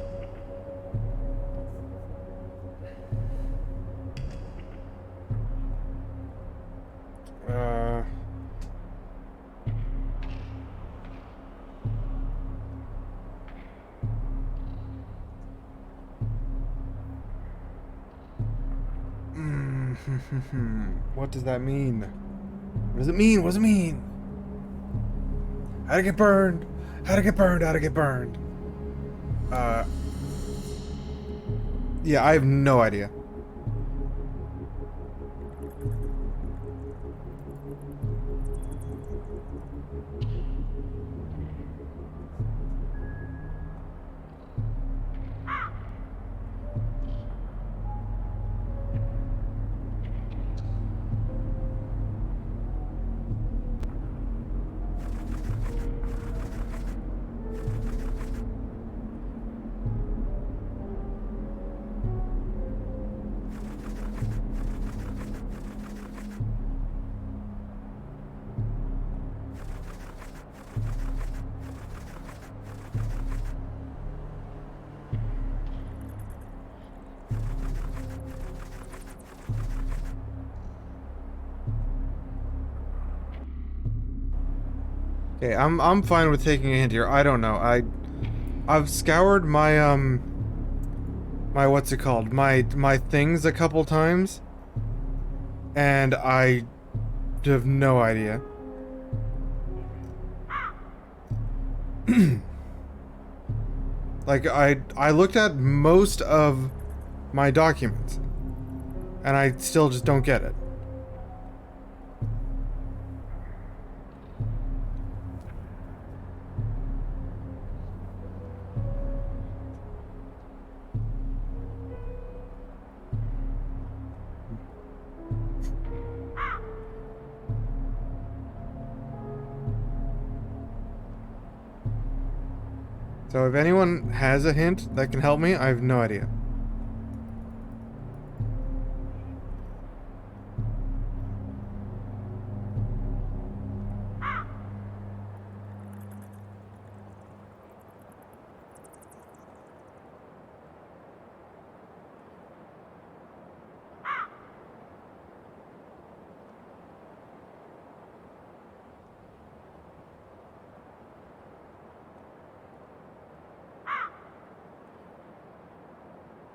What does that mean? What does it mean? What does it mean? How to get burned? How to get burned? How to get burned? Yeah, I have no idea. Okay, I'm fine with taking a hint here. I don't know. I've scoured my my what's it called? My things a couple times, and I have no idea. Like I looked at most of my documents, and I still just don't get it. So if anyone has a hint that can help me, I have no idea.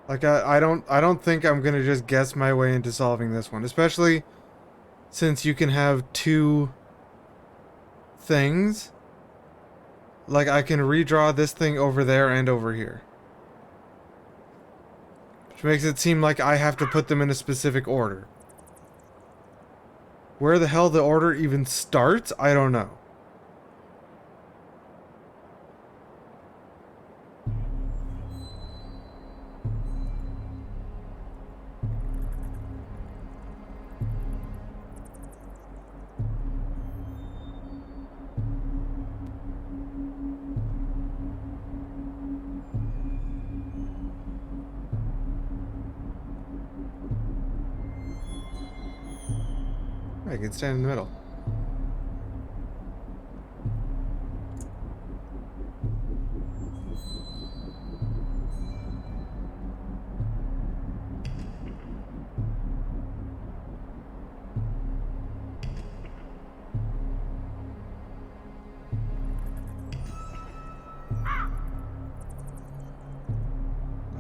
Like I don't think I'm gonna just guess my way into solving this one, especially since you can have two things. Like I can redraw this thing over there and over here, which makes it seem like I have to put them in a specific order. Where the hell the order even starts, I don't know. I can stand in the middle.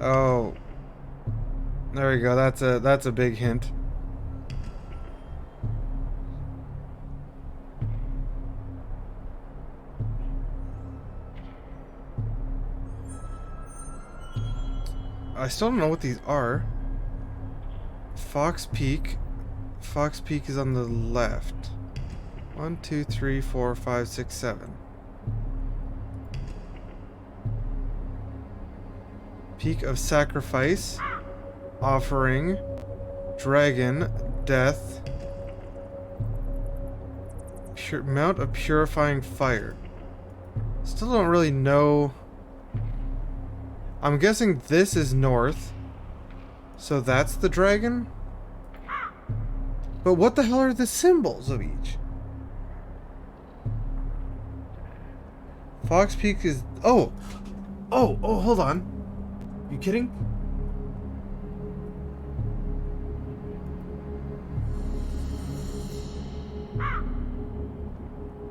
Oh. There we go. That's a big hint. I still don't know what these are. Fox Peak. Fox Peak is on the left. 1, 2, 3, 4, 5, 6, 7. Peak of Sacrifice. Offering. Dragon. Death. Mount of Purifying Fire. Still don't really know. I'm guessing this is north. So that's the dragon? But what the hell are the symbols of each? Fox Peak is... Oh! Oh, hold on. You kidding?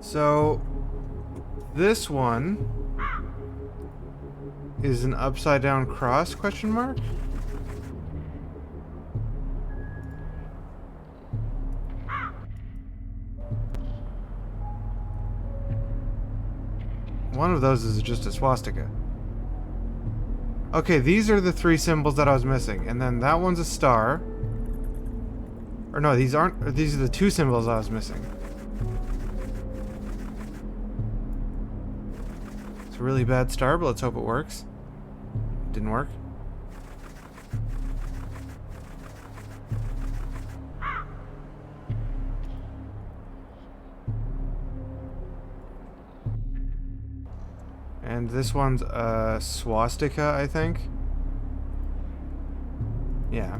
So... This one... is an upside down cross, question mark? One of those is just a swastika. Okay, these are the 3 symbols that I was missing. And then that one's a star. Or no, these aren't. Or these are the 2 symbols I was missing. It's a really bad star, but let's hope it works. It didn't work. And this one's a swastika, I think. Yeah.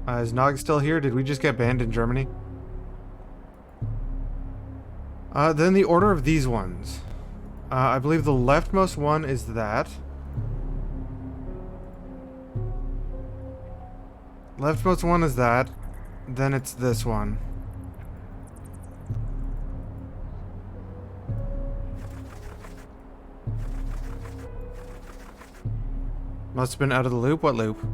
Is Nog still here? Did we just get banned in Germany? Then the order of these ones. I believe the leftmost one is that. Leftmost one is that. Then it's this one. Must have been out of the loop. What loop?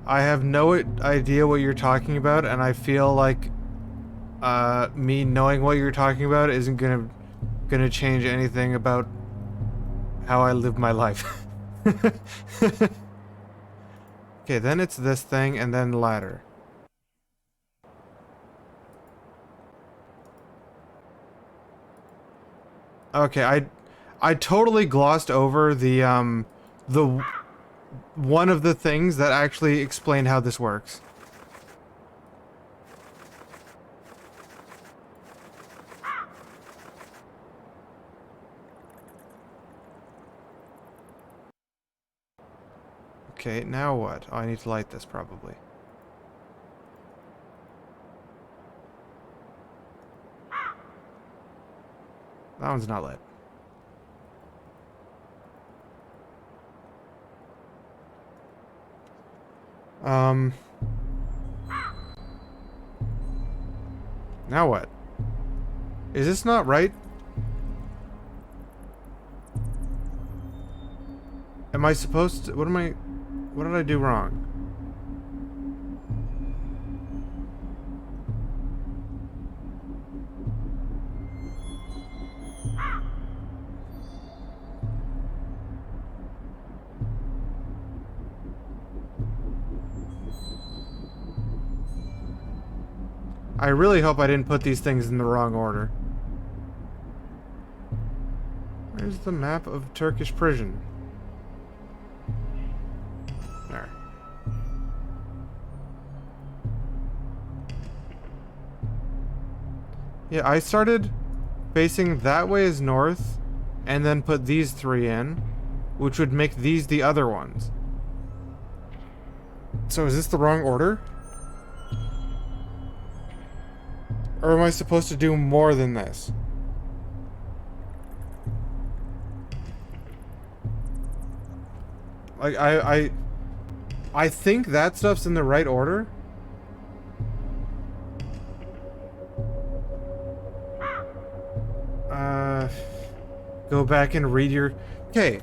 I have no idea what you're talking about, and I feel like me knowing what you're talking about isn't gonna change anything about how I live my life. Okay, then it's this thing, and then ladder. Okay, I totally glossed over the one of the things that actually explain how this works. Okay, now what? Oh, I need to light this probably. That one's not lit. Now what? Is this not right? Am I supposed to... What did I do wrong? I really hope I didn't put these things in the wrong order. Where's the map of Turkish prison? There. Yeah, I started facing that way as north, and then put these 3 in, which would make these the other ones. So is this the wrong order? Or am I supposed to do more than this? Like, I think that stuff's in the right order. Go back and read your... Okay,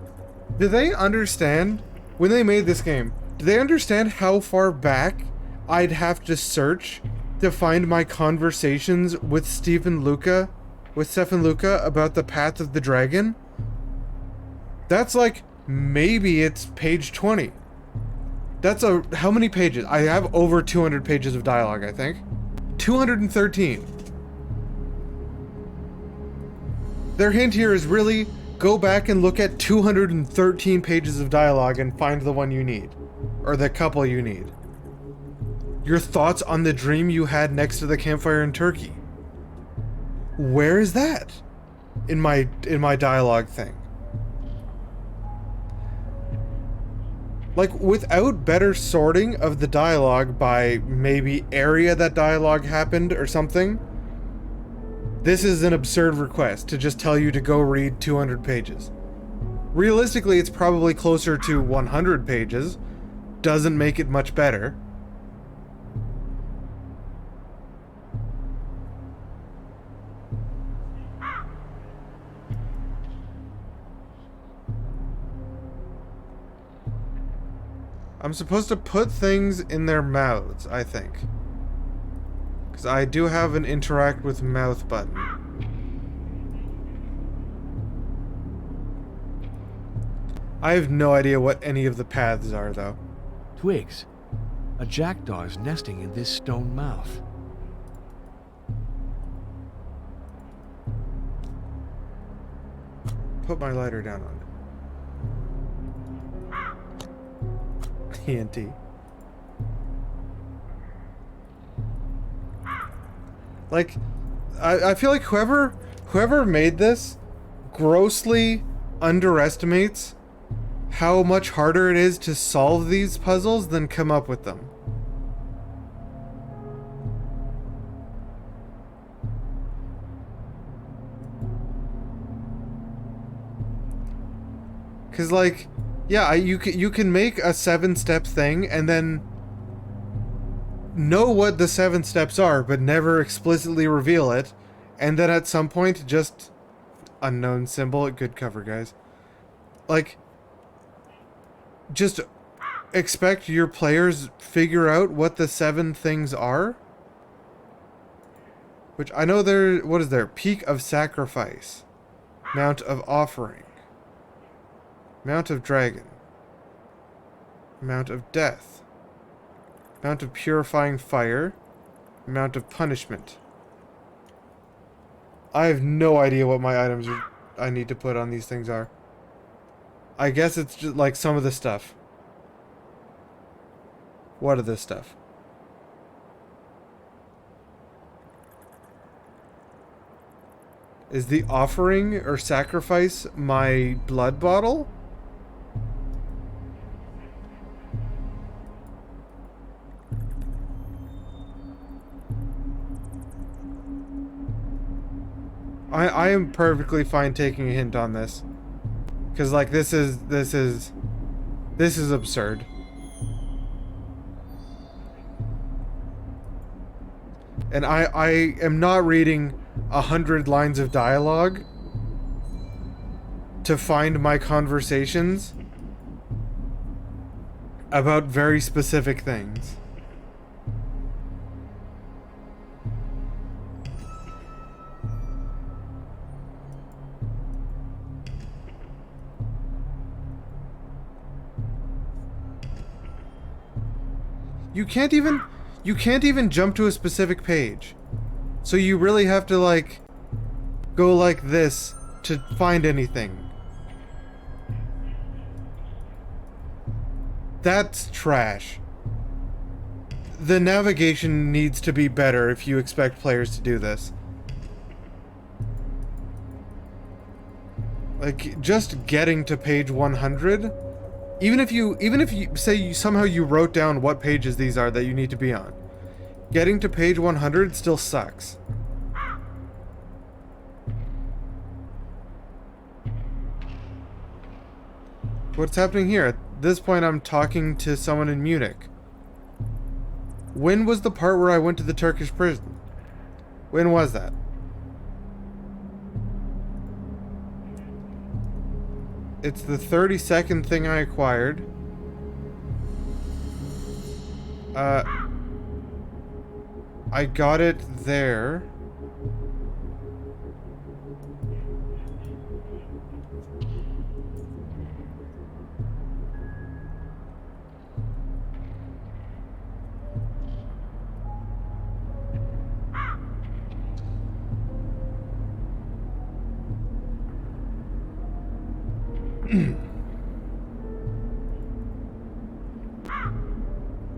do they understand, when they made this game, do they understand how far back I'd have to search to find my conversations with Stefan Luca about the Path of the Dragon? That's like, maybe it's page 20. That's how many pages? I have over 200 pages of dialogue, I think. 213. Their hint here is really, go back and look at 213 pages of dialogue and find the one you need. Or the couple you need. Your thoughts on the dream you had next to the campfire in Turkey. Where is that? In my dialogue thing. Like, without better sorting of the dialogue by maybe area that dialogue happened or something, this is an absurd request to just tell you to go read 200 pages. Realistically, it's probably closer to 100 pages. Doesn't make it much better. I'm supposed to put things in their mouths, I think. Because I do have an interact with mouth button. I have no idea what any of the paths are, though. Twigs. A jackdaw is nesting in this stone mouth. Put my lighter down on it. ENT. Like, I feel like whoever made this grossly underestimates how much harder it is to solve these puzzles than come up with them. Cause like, yeah, you can make a 7-step thing and then know what the 7 steps are, but never explicitly reveal it, and then at some point just unknown symbol. Good cover, guys. Like, just expect your players figure out what the 7 things are. Which I know there. What is there? Peak of Sacrifice, Mount of Offering, Mount of Dragon, Mount of Death, Mount of Purifying Fire, Mount of Punishment. I have no idea what my items I need to put on these things are. I guess it's just like some of the stuff. What are this stuff? Is the offering or sacrifice my blood bottle? I am perfectly fine taking a hint on this. Cause like this is absurd. And I am not reading 100 lines of dialogue to find my conversations about very specific things. You can't even jump to a specific page. So you really have to like go like this to find anything. That's trash. The navigation needs to be better if you expect players to do this. Like just getting to page 100, even if you say somehow you wrote down what pages these are that you need to be on, getting to page 100 still sucks. What's happening here? At this point I'm talking to someone in Munich. When was the part where I went to the Turkish prison? When was that? It's the 32nd thing I acquired. I got it there.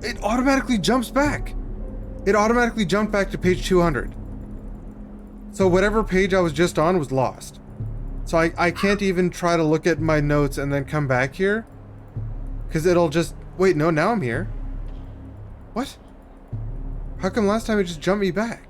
It automatically jumps back. It automatically jumped back to page 200. So whatever page I was just on was lost. So I can't even try to look at my notes and then come back here. Because it'll just... Wait, no, now I'm here. What? How come last time it just jumped me back?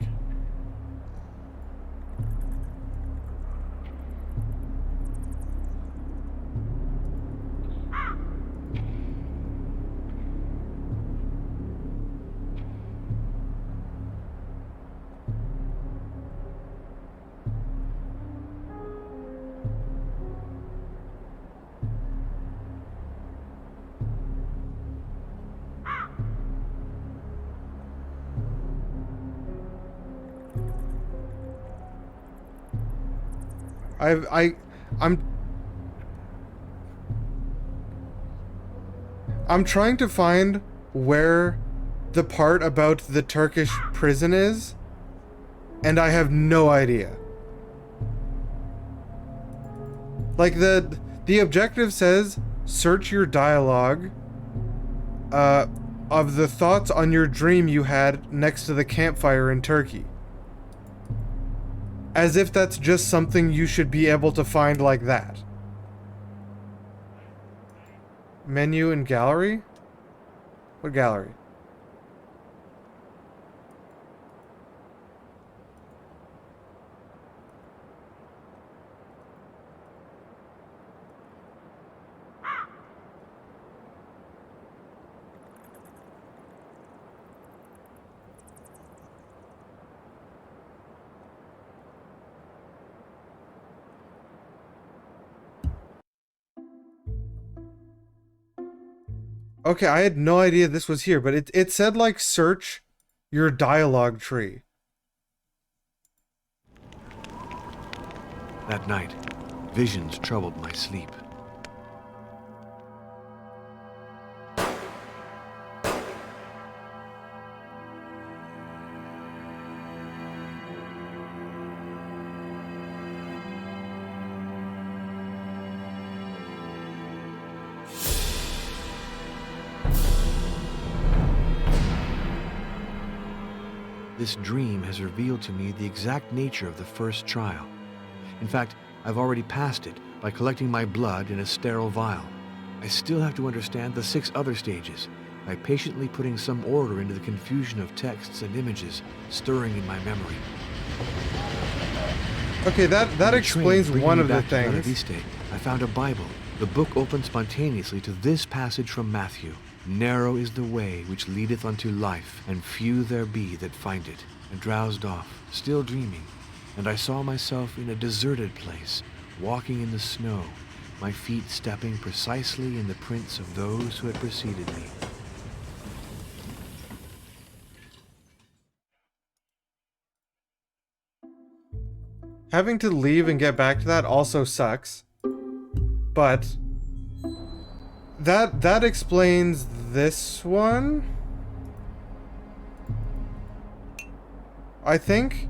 I'm I'm trying to find where the part about the Turkish prison is, and I have no idea. Like, the objective says, search your dialogue of the thoughts on your dream you had next to the campfire in Turkey. As if that's just something you should be able to find like that. Menu and gallery? What gallery? Okay, I had no idea this was here, but it said, like, search your dialogue tree. That night, visions troubled my sleep. This dream has revealed to me the exact nature of the first trial. In fact, I've already passed it by collecting my blood in a sterile vial. I still have to understand the 6 other stages by patiently putting some order into the confusion of texts and images stirring in my memory. Okay, that explains one of the Back to Bella things. Vista, I found a Bible. The book opened spontaneously to this passage from Matthew. Narrow is the way which leadeth unto life, and few there be that find it. I drowsed off, still dreaming, and I saw myself in a deserted place, walking in the snow, my feet stepping precisely in the prints of those who had preceded me. Having to leave and get back to that also sucks. But that explains this one, I think.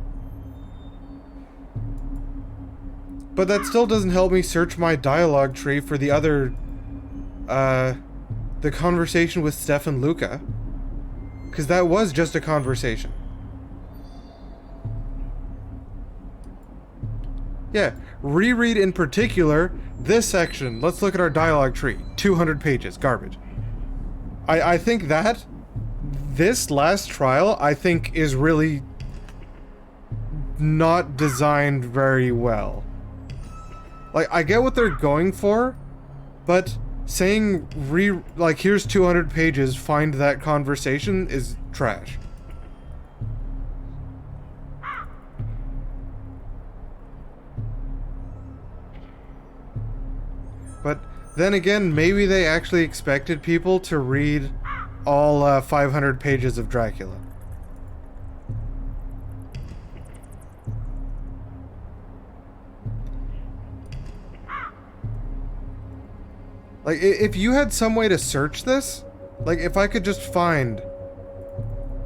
But that still doesn't help me search my dialogue tree for the other, the conversation with Steph and Luca. Because that was just a conversation. Yeah, reread in particular this section. Let's look at our dialogue tree. 200 pages, garbage. I think that this last trial, I think, is really not designed very well. Like, I get what they're going for, but saying like, here's 200 pages, find that conversation is trash. But then again, maybe they actually expected people to read all 500 pages of Dracula. Like, if you had some way to search this, like, if I could just find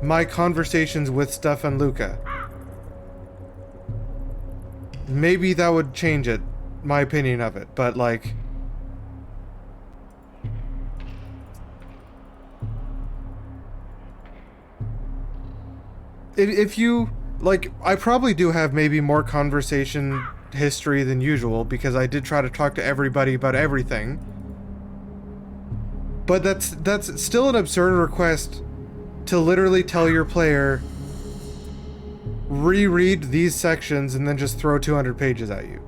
my conversations with Steph and Luca, maybe that would change it, my opinion of it, but, like, if you, like, I probably do have maybe more conversation history than usual, because I did try to talk to everybody about everything. But that's still an absurd request to literally tell your player, reread these sections and then just throw 200 pages at you.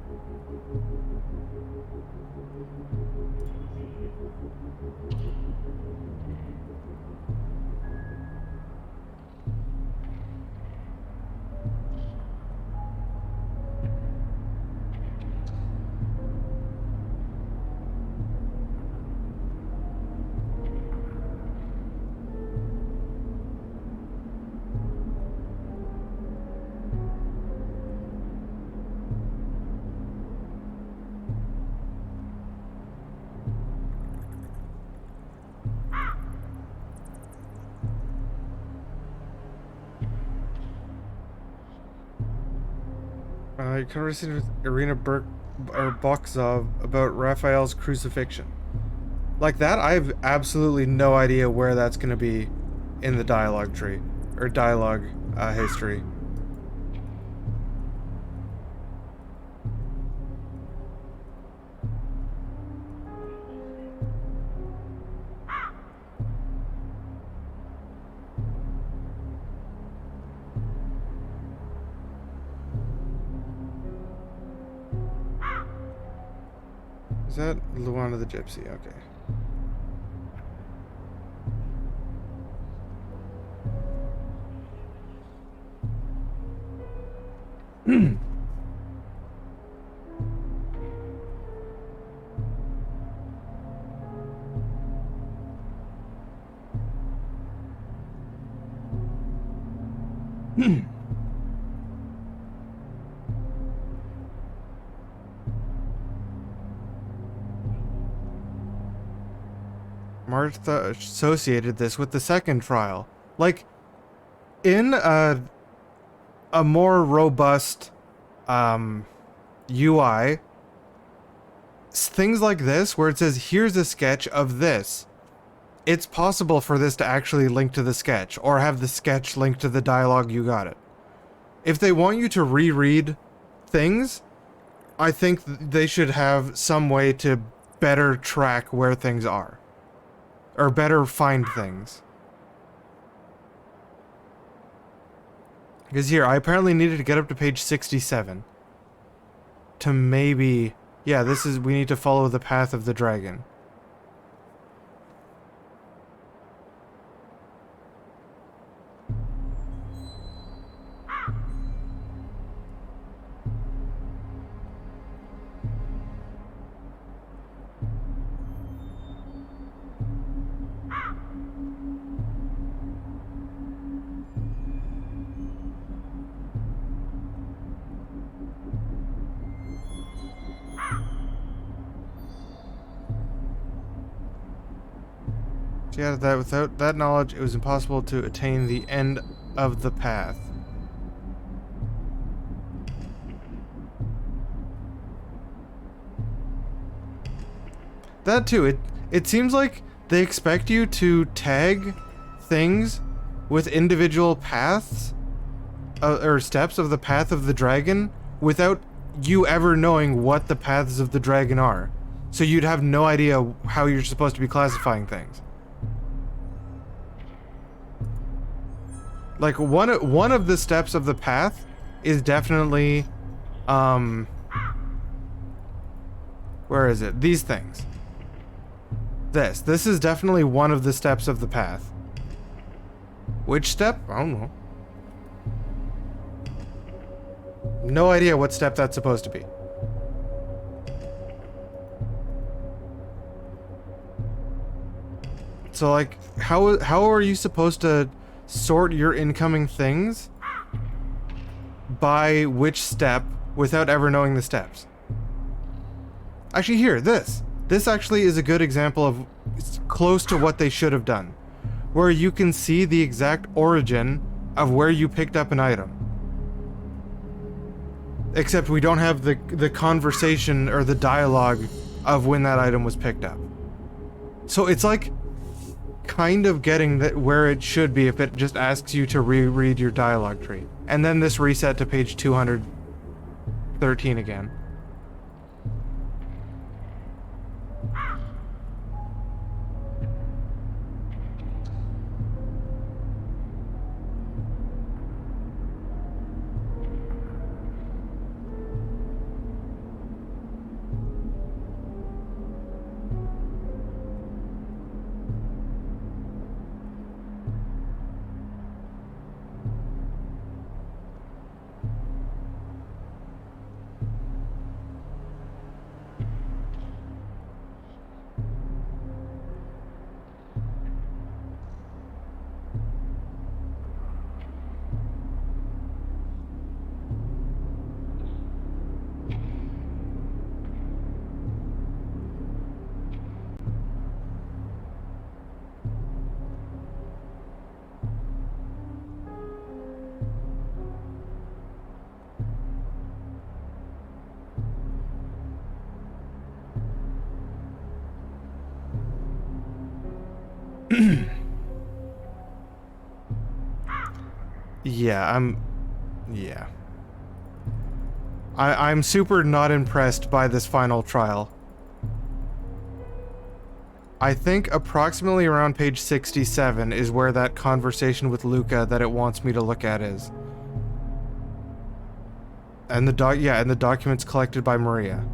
Conversation with Irina Boxov about Raphael's crucifixion. Like that, I have absolutely no idea where that's going to be in the dialogue tree. Or dialogue history. Is that Luana the Gypsy? Okay. Martha associated this with the second trial. Like, in a more robust UI, things like this, where it says, here's a sketch of this, it's possible for this to actually link to the sketch, or have the sketch link to the dialogue you got it. If they want you to reread things, I think they should have some way to better track where things are. Or better find things. Because here, I apparently needed to get up to page 67. To maybe... Yeah, this is... We need to follow the path of the dragon. She added that without that knowledge, it was impossible to attain the end of the path. That too, it seems like they expect you to tag things with individual paths, or steps of the path of the dragon, without you ever knowing what the paths of the dragon are. So you'd have no idea how you're supposed to be classifying things. Like, one of the steps of the path is definitely, where is it? These things. This is definitely one of the steps of the path. Which step? I don't know. No idea what step that's supposed to be. So, like, how are you supposed to sort your incoming things by which step without ever knowing the steps? Actually, here, this actually is a good example of, it's close to what they should have done, where you can see the exact origin of where you picked up an item. Except we don't have the conversation or the dialogue of when that item was picked up. So it's like kind of getting that where it should be if it just asks you to reread your dialogue tree. And then this reset to page 213 again. Yeah. I'm super not impressed by this final trial. I think approximately around page 67 is where that conversation with Luca that it wants me to look at is. And the documents collected by Maria.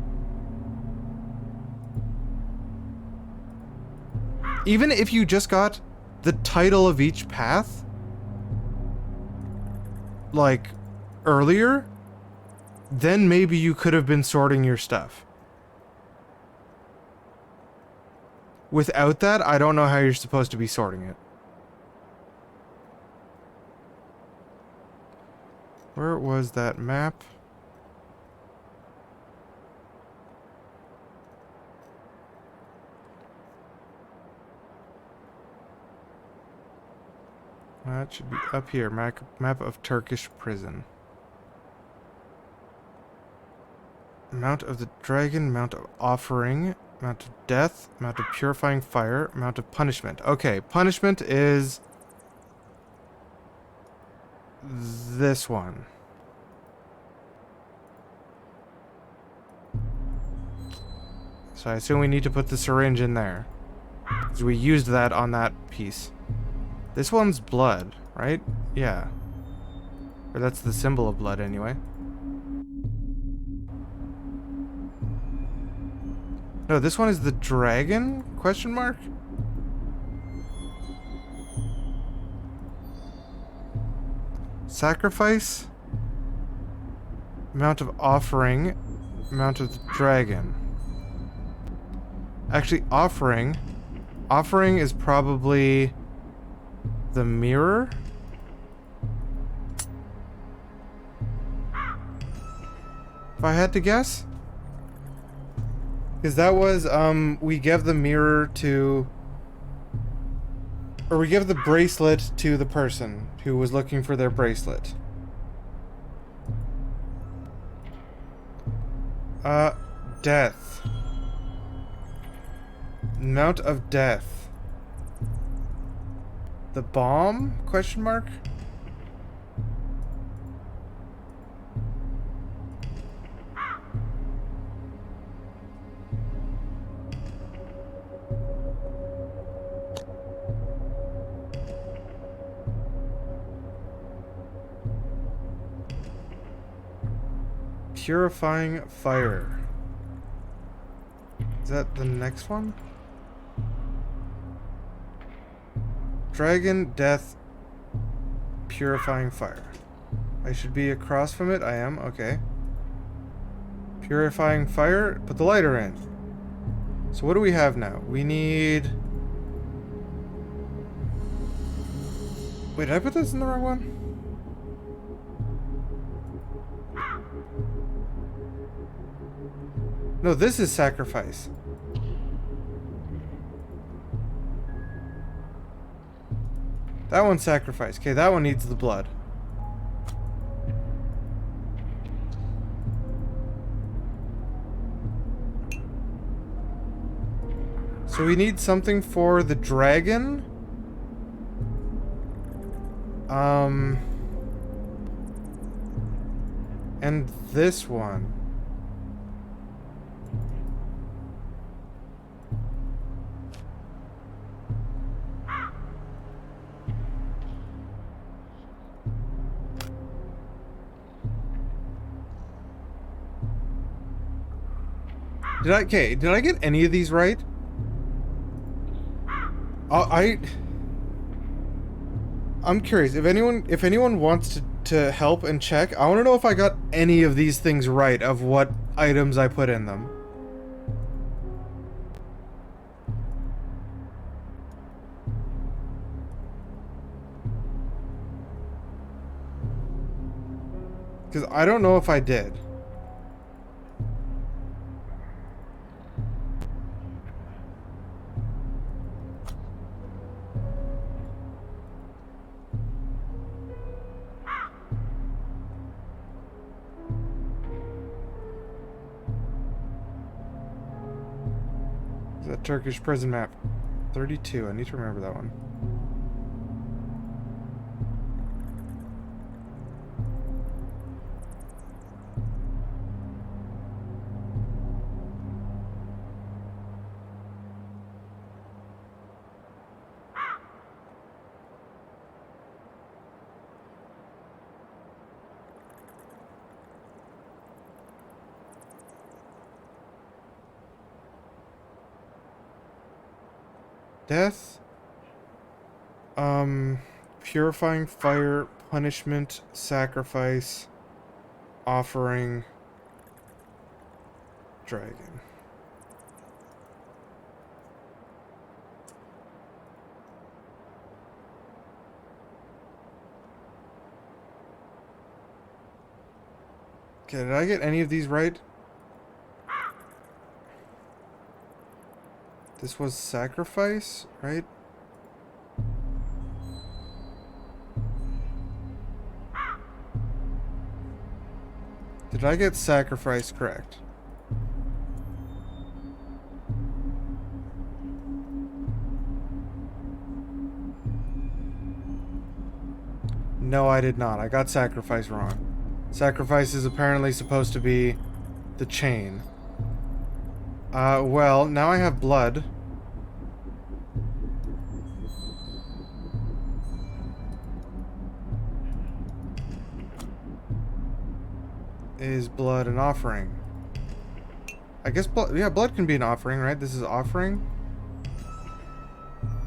Even if you just got the title of each path, like, earlier, then maybe you could have been sorting your stuff. Without that, I don't know how you're supposed to be sorting it. Where was that map? That should be up here. Map of Turkish prison. Mount of the Dragon, Mount of Offering, Mount of Death, Mount of Purifying Fire, Mount of Punishment. Okay, punishment is this one. So I assume we need to put the syringe in there, because we used that on that piece. This one's blood, right? Yeah. Or that's the symbol of blood anyway. No, this one is the dragon? Question mark? Sacrifice? Mount of Offering. Mount of the Dragon. Actually, Offering. Offering is probably the mirror? If I had to guess? Because that was, we give the mirror to... Or we give the bracelet to the person who was looking for their bracelet. Death. Mount of Death. The bomb? Question mark? Purifying Fire. Is that the next one? Dragon, Death, Purifying Fire. I should be across from it? I am, okay. Purifying Fire, put the lighter in. So what do we have now? We need... Wait, did I put this in the wrong one? No, this is sacrifice. That one's sacrifice. Okay, that one needs the blood. So we need something for the dragon. And this one. Did I get any of these right? I'm curious if anyone wants to help and check. I want to know if I got any of these things right of what items I put in them. Because I don't know if I did. That Turkish prison map. 32. I need to remember that one. Death. Purifying fire, punishment, sacrifice, offering, dragon. Okay, did I get any of these right? This was sacrifice, right? Did I get sacrifice correct? No, I did not. I got sacrifice wrong. Sacrifice is apparently supposed to be the chain. Well, now I have blood. Is blood an offering? I guess blood, yeah, blood can be an offering, right? This is offering.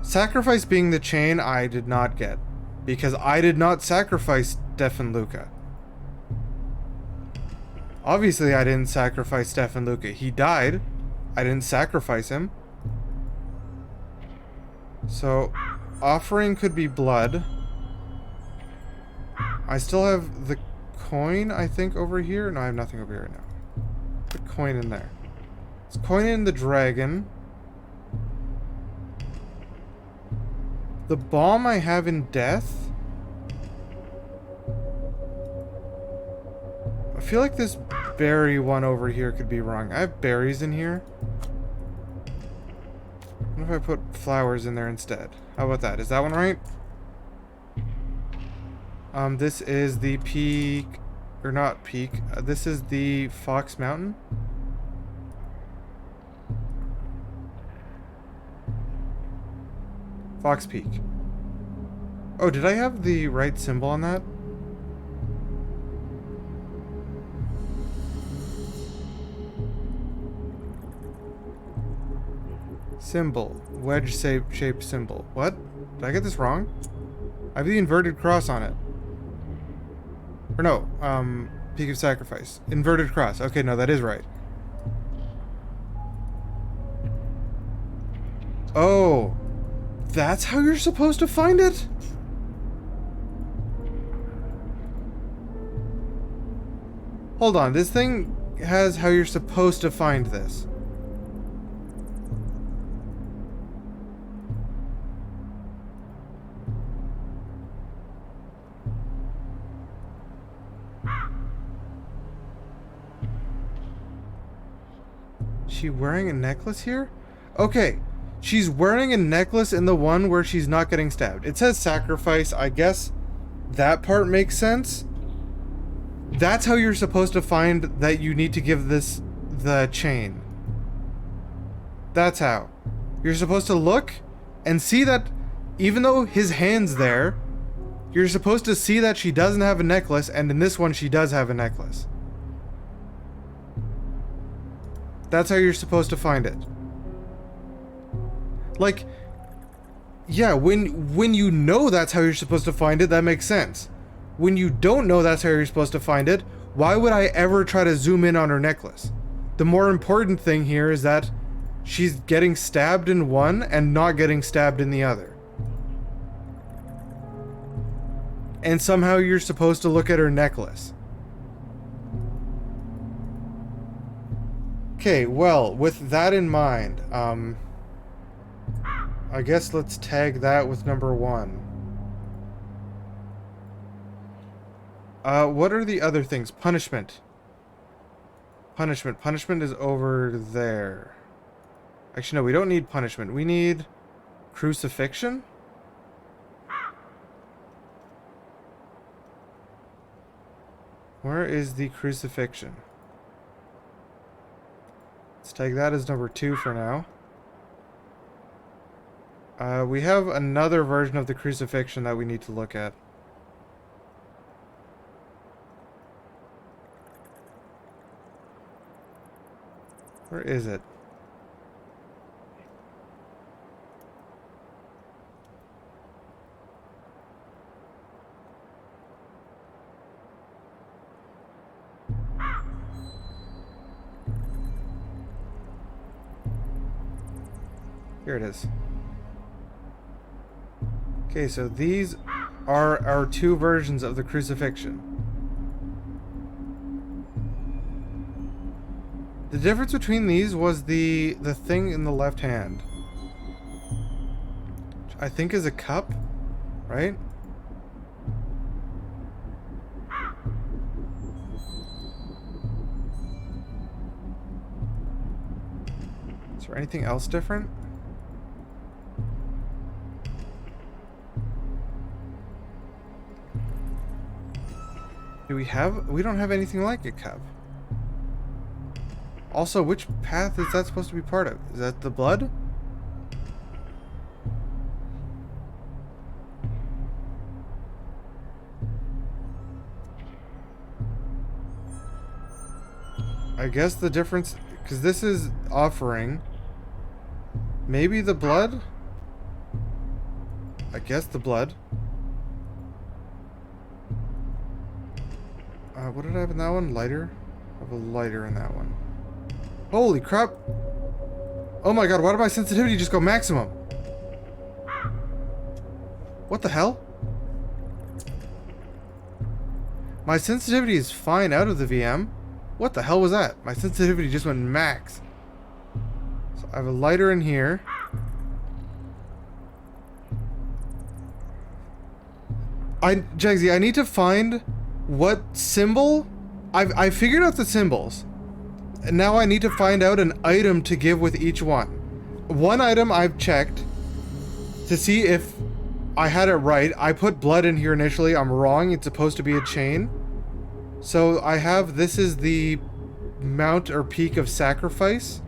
Sacrifice being the chain, I did not get. Because I did not sacrifice Stefan Luca. Obviously, I didn't sacrifice Stefan Luca. He died. I didn't sacrifice him. So, offering could be blood. I still have the coin, I think, over here. No, I have nothing over here right now. Put the coin in there. Let's coin in the dragon. The bomb I have in death. I feel like this berry one over here could be wrong. I have berries in here. What if I put flowers in there instead? How about that? Is that one right? This is the peak, or not peak. This is the Fox Mountain. Fox Peak. Oh, did I have the right symbol on that? Symbol. Wedge-shaped symbol. What? Did I get this wrong? I have the inverted cross on it. Or no, Peak of Sacrifice. Inverted cross. Okay, no, that is right. Oh. That's how you're supposed to find it? Hold on, this thing has how you're supposed to find this. She wearing a necklace here? Okay, she's wearing a necklace in the one where she's not getting stabbed. It says sacrifice. I guess that part makes sense. That's how you're supposed to find that you need to give this the chain. That's how. You're supposed to look and see that even though his hand's there, you're supposed to see that she doesn't have a necklace, and in this one she does have a necklace. That's how you're supposed to find it. Like, yeah, when you know that's how you're supposed to find it, that makes sense. When you don't know that's how you're supposed to find it, why would I ever try to zoom in on her necklace? The more important thing here is that she's getting stabbed in one and not getting stabbed in the other. And somehow you're supposed to look at her necklace. Okay, well, with that in mind, I guess let's tag that with number 1. What are the other things? Punishment. Punishment is over there. Actually, no, we don't need punishment. We need crucifixion? Where is the crucifixion? Let's take that as number 2 for now. We have another version of the crucifixion that we need to look at. Where is it? Here it is. Okay, so these are our two versions of the crucifixion. The difference between these was the thing in the left hand. Which I think is a cup, right? Is there anything else different? We don't have anything like a cup. Also, which path is that supposed to be part of? Is that the blood? I guess the difference, because this is offering. Maybe the blood? I guess the blood. What did I have in that one? Lighter? I have a lighter in that one. Holy crap! Oh my god, why did my sensitivity just go maximum? What the hell? My sensitivity is fine out of the VM. What the hell was that? My sensitivity just went max. So I have a lighter in here. Jagsy, I need to find what symbol. I figured out the symbols. And now I need to find out an item to give with each one. One item I've checked to see if I had it right. I put blood in here initially. I'm wrong. It's supposed to be a chain. So I have, this is the Mount or Peak of Sacrifice.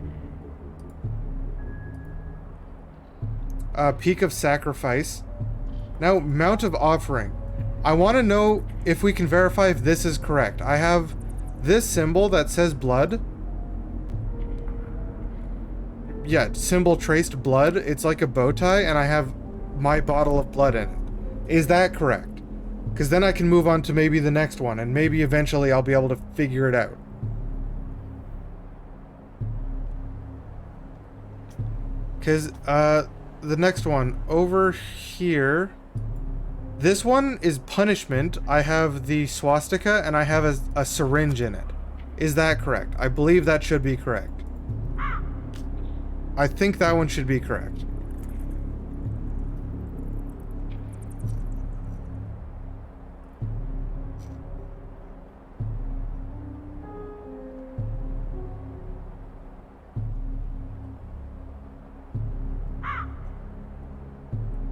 Peak of Sacrifice. Now, Mount of Offering. I want to know if we can verify if this is correct. I have this symbol that says blood. Yeah, symbol traced blood. It's like a bow tie, and I have my bottle of blood in it. Is that correct? Because then I can move on to maybe the next one, and maybe eventually I'll be able to figure it out. Because, the next one, over here, this one is punishment. I have the swastika, and I have a syringe in it. Is that correct? I believe that should be correct. I think that one should be correct.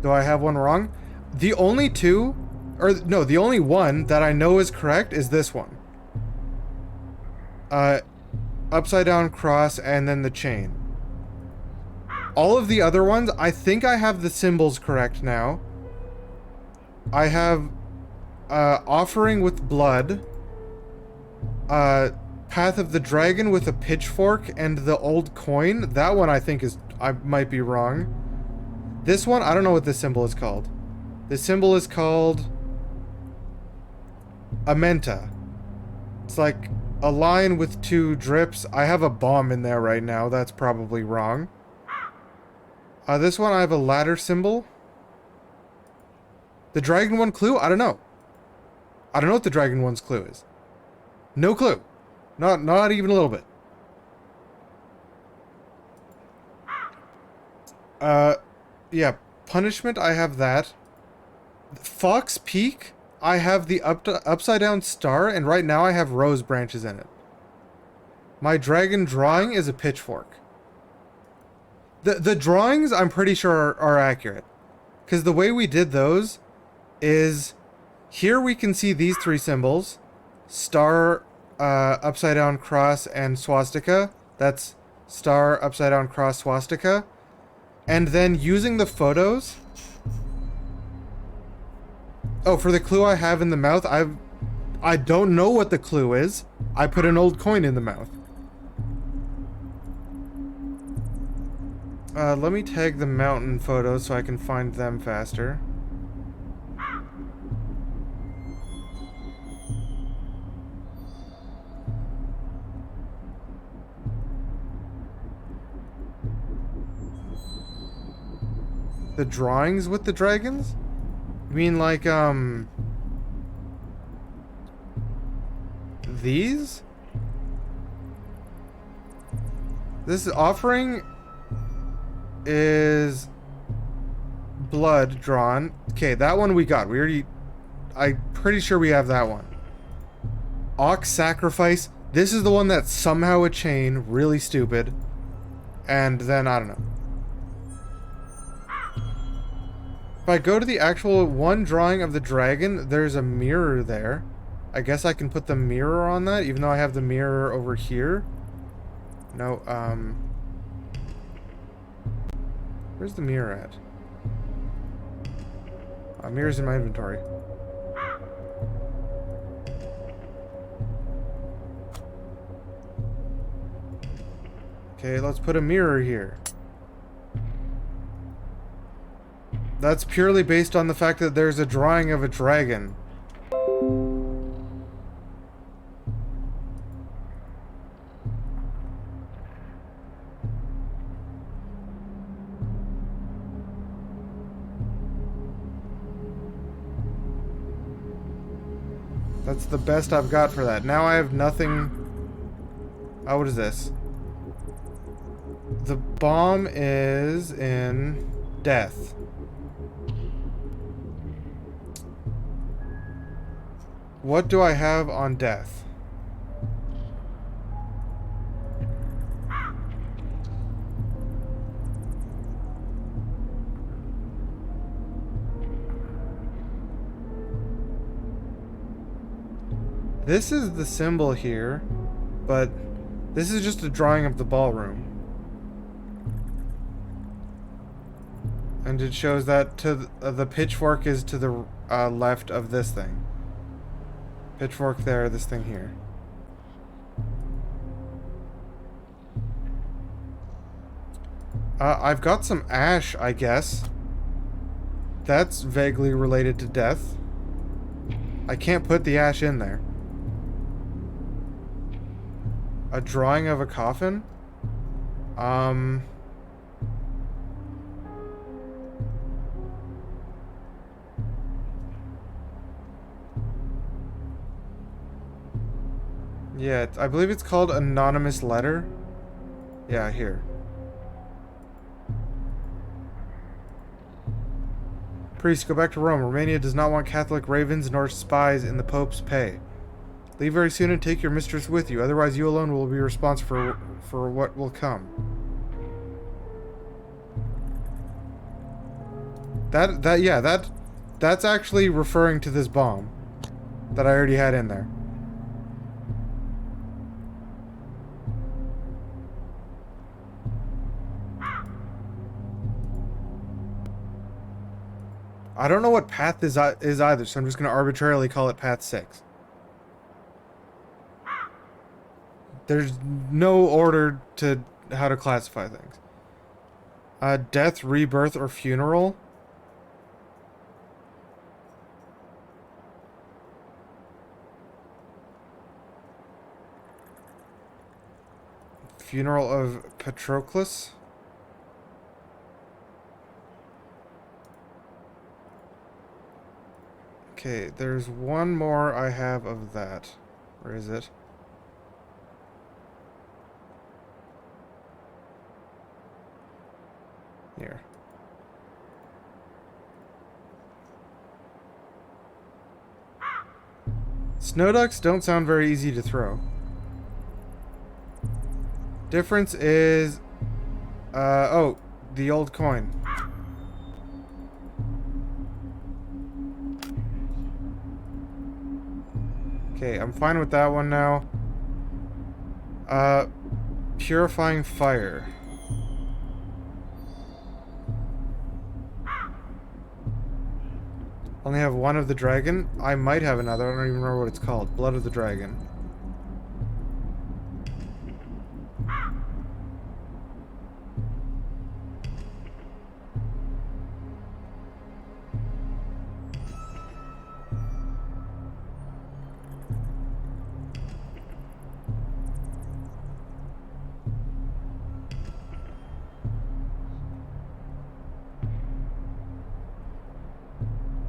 Do I have one wrong? The only two, or no, the only one that I know is correct is this one. Upside down cross and then the chain. All of the other ones, I think I have the symbols correct now. I have offering with blood, Path of the Dragon with a pitchfork and the old coin. That one I think is, I might be wrong. This one, I don't know what this symbol is called. This symbol is called a menta. It's like a line with two drips. I have a bomb in there right now. That's probably wrong. This one, I have a ladder symbol. The dragon one clue? I don't know. I don't know what the dragon one's clue is. No clue. Not even a little bit. Yeah, punishment, I have that. Fox Peak, I have the upside down star, and right now I have rose branches in it. My dragon drawing is a pitchfork. The drawings, I'm pretty sure are accurate. Because the way we did those is, here we can see these three symbols. Star, upside down cross, and swastika. That's star, upside down cross, swastika. And then using the photos. Oh, for the clue I have in the mouth, I don't know what the clue is. I put an old coin in the mouth. Let me tag the mountain photos so I can find them faster. The drawings with the dragons? You mean like, these? This offering is blood drawn. Okay, that one we got. We already... I'm pretty sure we have that one. Ox sacrifice. This is the one that's somehow a chain. Really stupid. And then, I don't know. If I go to the actual one drawing of the dragon, there's a mirror there. I guess I can put the mirror on that, even though I have the mirror over here. No, where's the mirror at? Mirror's in my inventory. Okay, let's put a mirror here. That's purely based on the fact that there's a drawing of a dragon. That's the best I've got for that. Now I have nothing... Oh, what is this? The bomb is in death. What do I have on death? This is the symbol here, but this is just a drawing of the ballroom. And it shows that to the pitchfork is to the left of this thing. Pitchfork there, this thing here. I've got some ash, I guess. That's vaguely related to death. I can't put the ash in there. A drawing of a coffin? Yeah, I believe it's called Anonymous Letter. Yeah, here. Priest, go back to Rome. Romania does not want Catholic ravens nor spies in the Pope's pay. Leave very soon and take your mistress with you. Otherwise, you alone will be responsible for what will come. That's actually referring to this bomb that I already had in there. I don't know what path is either, so I'm just going to arbitrarily call it path 6. There's no order to how to classify things. Death, rebirth, or funeral. Funeral of Patroclus. Okay, there's one more I have of that. Where is it? Here. Snow ducks don't sound very easy to throw. Difference is... oh, the old coin. Okay, I'm fine with that one now. Purifying fire. Only have one of the dragon. I might have another. I don't even remember what it's called. Blood of the dragon.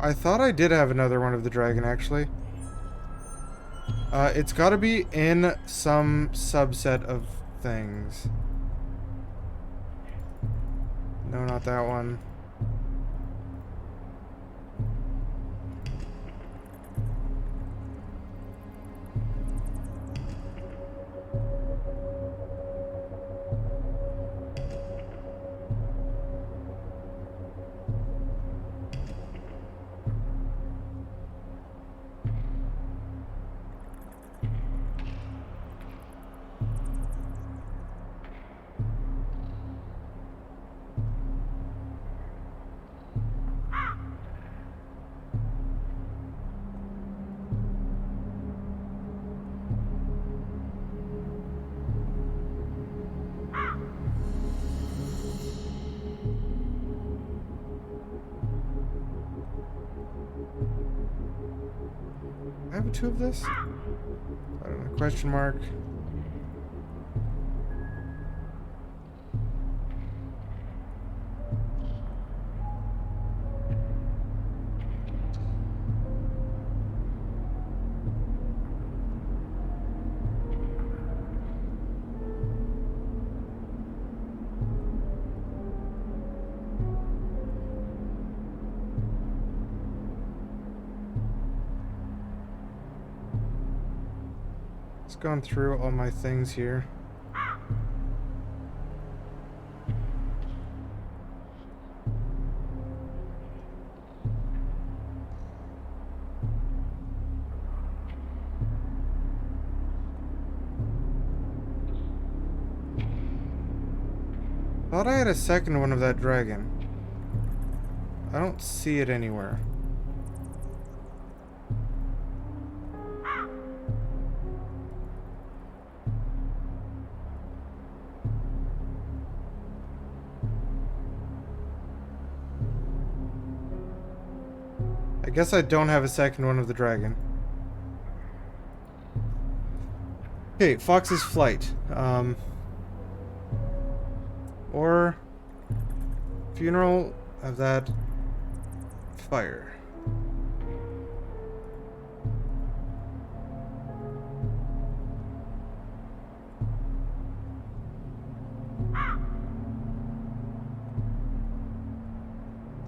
I thought I did have another one of the dragon, actually. It's gotta be in some subset of things. No, not that one. I have two of this? I don't know. Question mark. Just going through all my things here. Thought I had a second one of that dragon. I don't see it anywhere. I guess I don't have a second one of the dragon. Okay, Fox's Flight. Or funeral of that fire.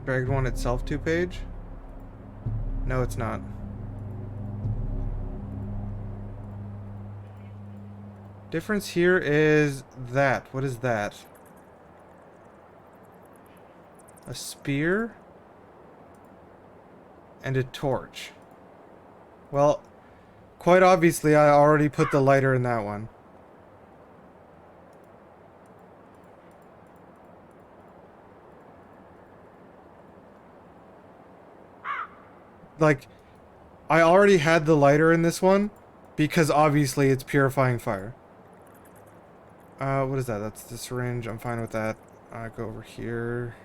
Dragon one itself 2-page? No, it's not. Difference here is that. What is that? A spear and a torch. Well, quite obviously I already put the lighter in that one. Like, I already had the lighter in this one because obviously it's purifying fire. What is that? That's the syringe. I'm fine with that. Go over here.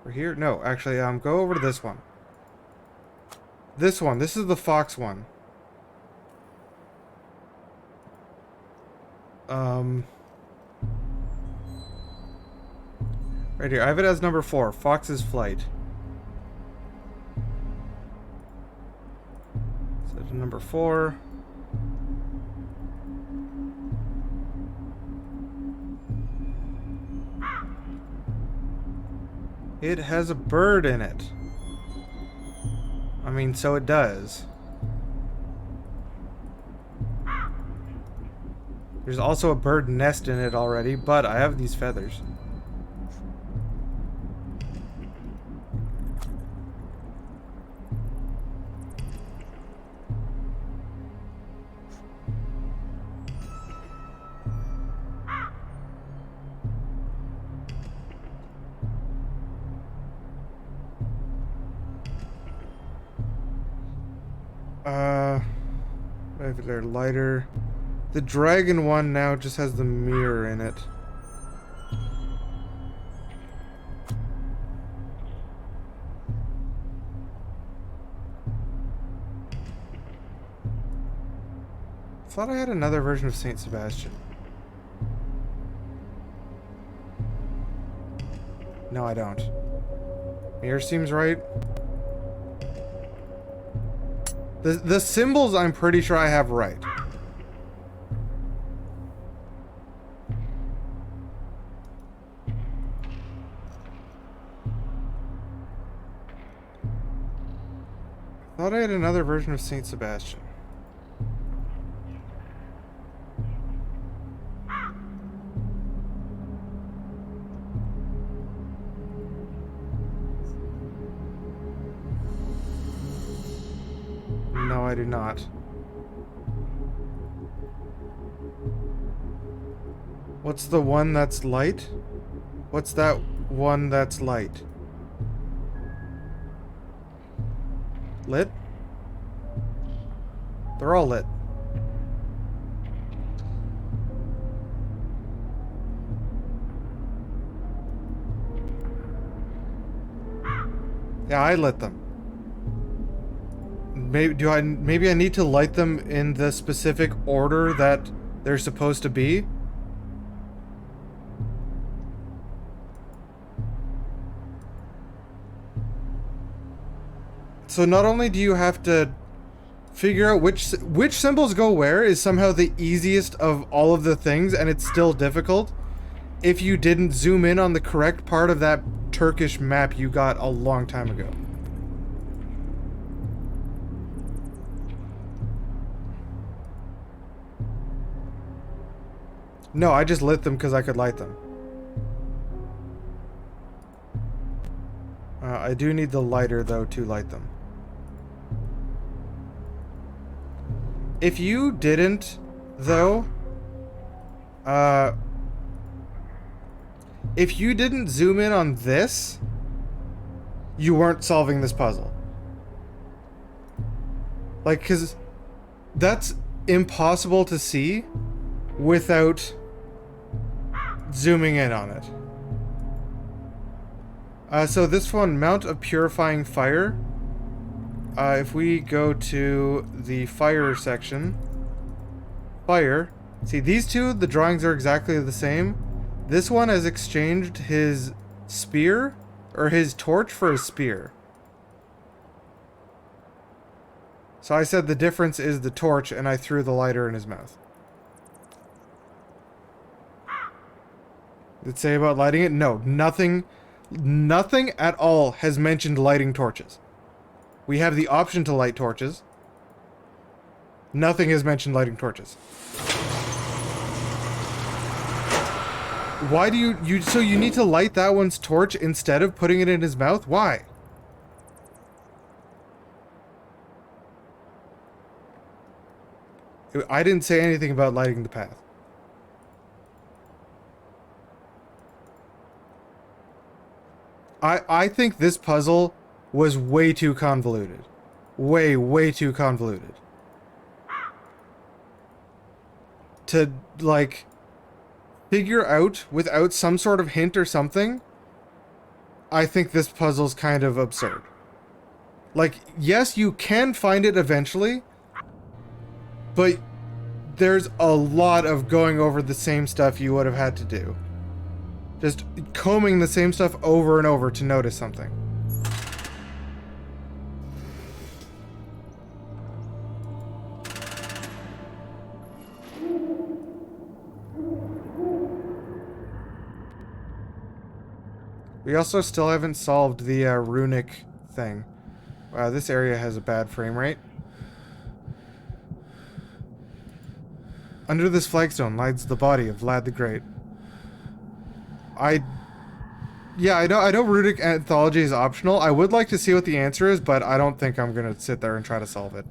Over here? No, actually, go over to this one. This one. This is the fox one. Right here. I have it as number 4. Fox's Flight. So to number 4. It has a bird in it. I mean, so it does. There's also a bird nest in it already, but I have these feathers. They're lighter. The dragon one now just has the mirror in it. Thought I had another version of Saint Sebastian. No, I don't. Mirror seems right. The symbols I'm pretty sure I have right. I thought I had another version of Saint Sebastian. No, I do not. What's the one that's light? What's that one that's light? Lit? They're all lit. Yeah, I lit them. Maybe I need to light them in the specific order that they're supposed to be? So not only do you have to figure out which symbols go where is somehow the easiest of all of the things, and it's still difficult if you didn't zoom in on the correct part of that Turkish map you got a long time ago. No, I just lit them because I could light them. I do need the lighter, though, to light them. If you didn't, though, if you didn't zoom in on this, you weren't solving this puzzle. Like, because that's impossible to see without zooming in on it. So this one, Mount of Purifying Fire. If we go to the fire section, fire. See, these two, the drawings are exactly the same. This one has exchanged his spear, or his torch, for a spear. So I said the difference is the torch, and I threw the lighter in his mouth. Did it say about lighting it? No, nothing at all has mentioned lighting torches. We have the option to light torches. Nothing has mentioned lighting torches. Why do so you need to light that one's torch instead of putting it in his mouth? Why? I didn't say anything about lighting the path. I think this puzzle was way too convoluted. Way too convoluted. To, like, figure out without some sort of hint or something, I think this puzzle's kind of absurd. Like, yes, you can find it eventually, but there's a lot of going over the same stuff you would have had to do. Just combing the same stuff over and over to notice something. We also still haven't solved the runic thing. Wow, this area has a bad frame rate. Under this flagstone lies the body of Vlad the Great. I know runic anthology is optional. I would like to see what the answer is, but I don't think I'm gonna sit there and try to solve it.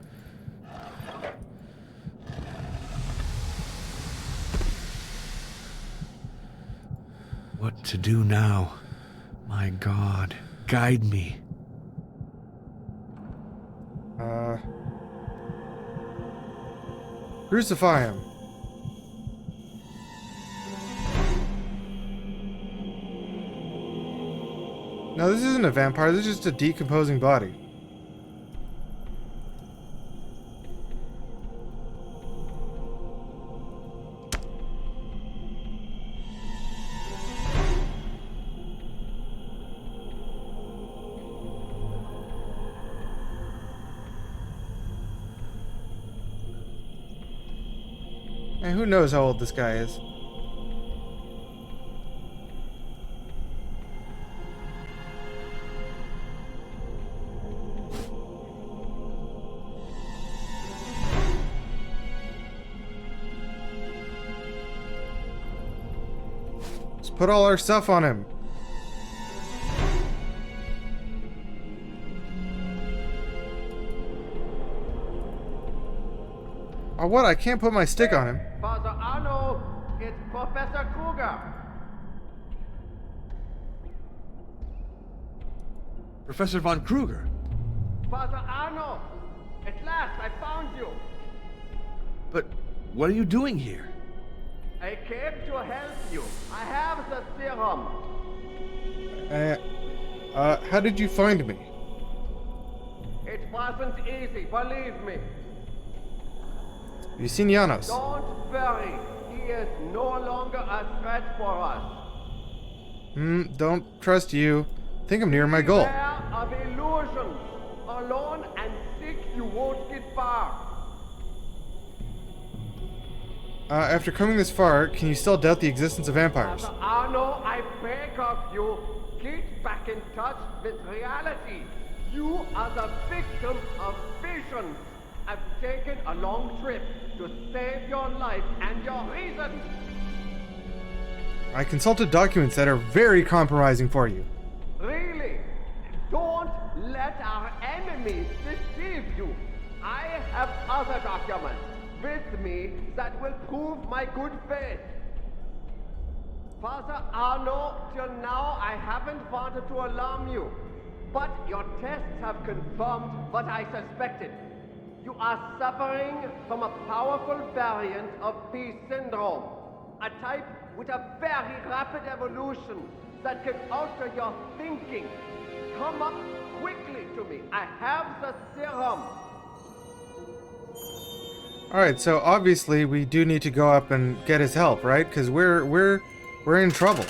What to do now? My God, guide me. Crucify him. No, this isn't a vampire, this is just a decomposing body. And who knows how old this guy is? Let's put all our stuff on him. Oh, what? I can't put my stick on him. Father Arno, it's Professor Kruger. Professor von Kruger. Father Arno, at last I found you. But what are you doing here? I came to help you. I have the serum. How did you find me? It wasn't easy, believe me. Have you seen Janos? Don't worry. He is no longer a threat for us. Don't trust you. Think I'm near my goal. Beware of illusions. Alone and sick, you won't get far. After coming this far, can you still doubt the existence of vampires? Father Arno, I beg of you, get back in touch with reality. You are the victim of visions. I've taken a long trip to save your life and your reason. I consulted documents that are very compromising for you. Really? Don't let our enemies deceive you. I have other documents with me that will prove my good faith. Father Arno, till now I haven't wanted to alarm you, but your tests have confirmed what I suspected. You are suffering from a powerful variant of P syndrome, a type with a very rapid evolution that can alter your thinking. Come up quickly to me. I have the serum. Alright, so obviously we do need to go up and get his help, right? Because we're in trouble.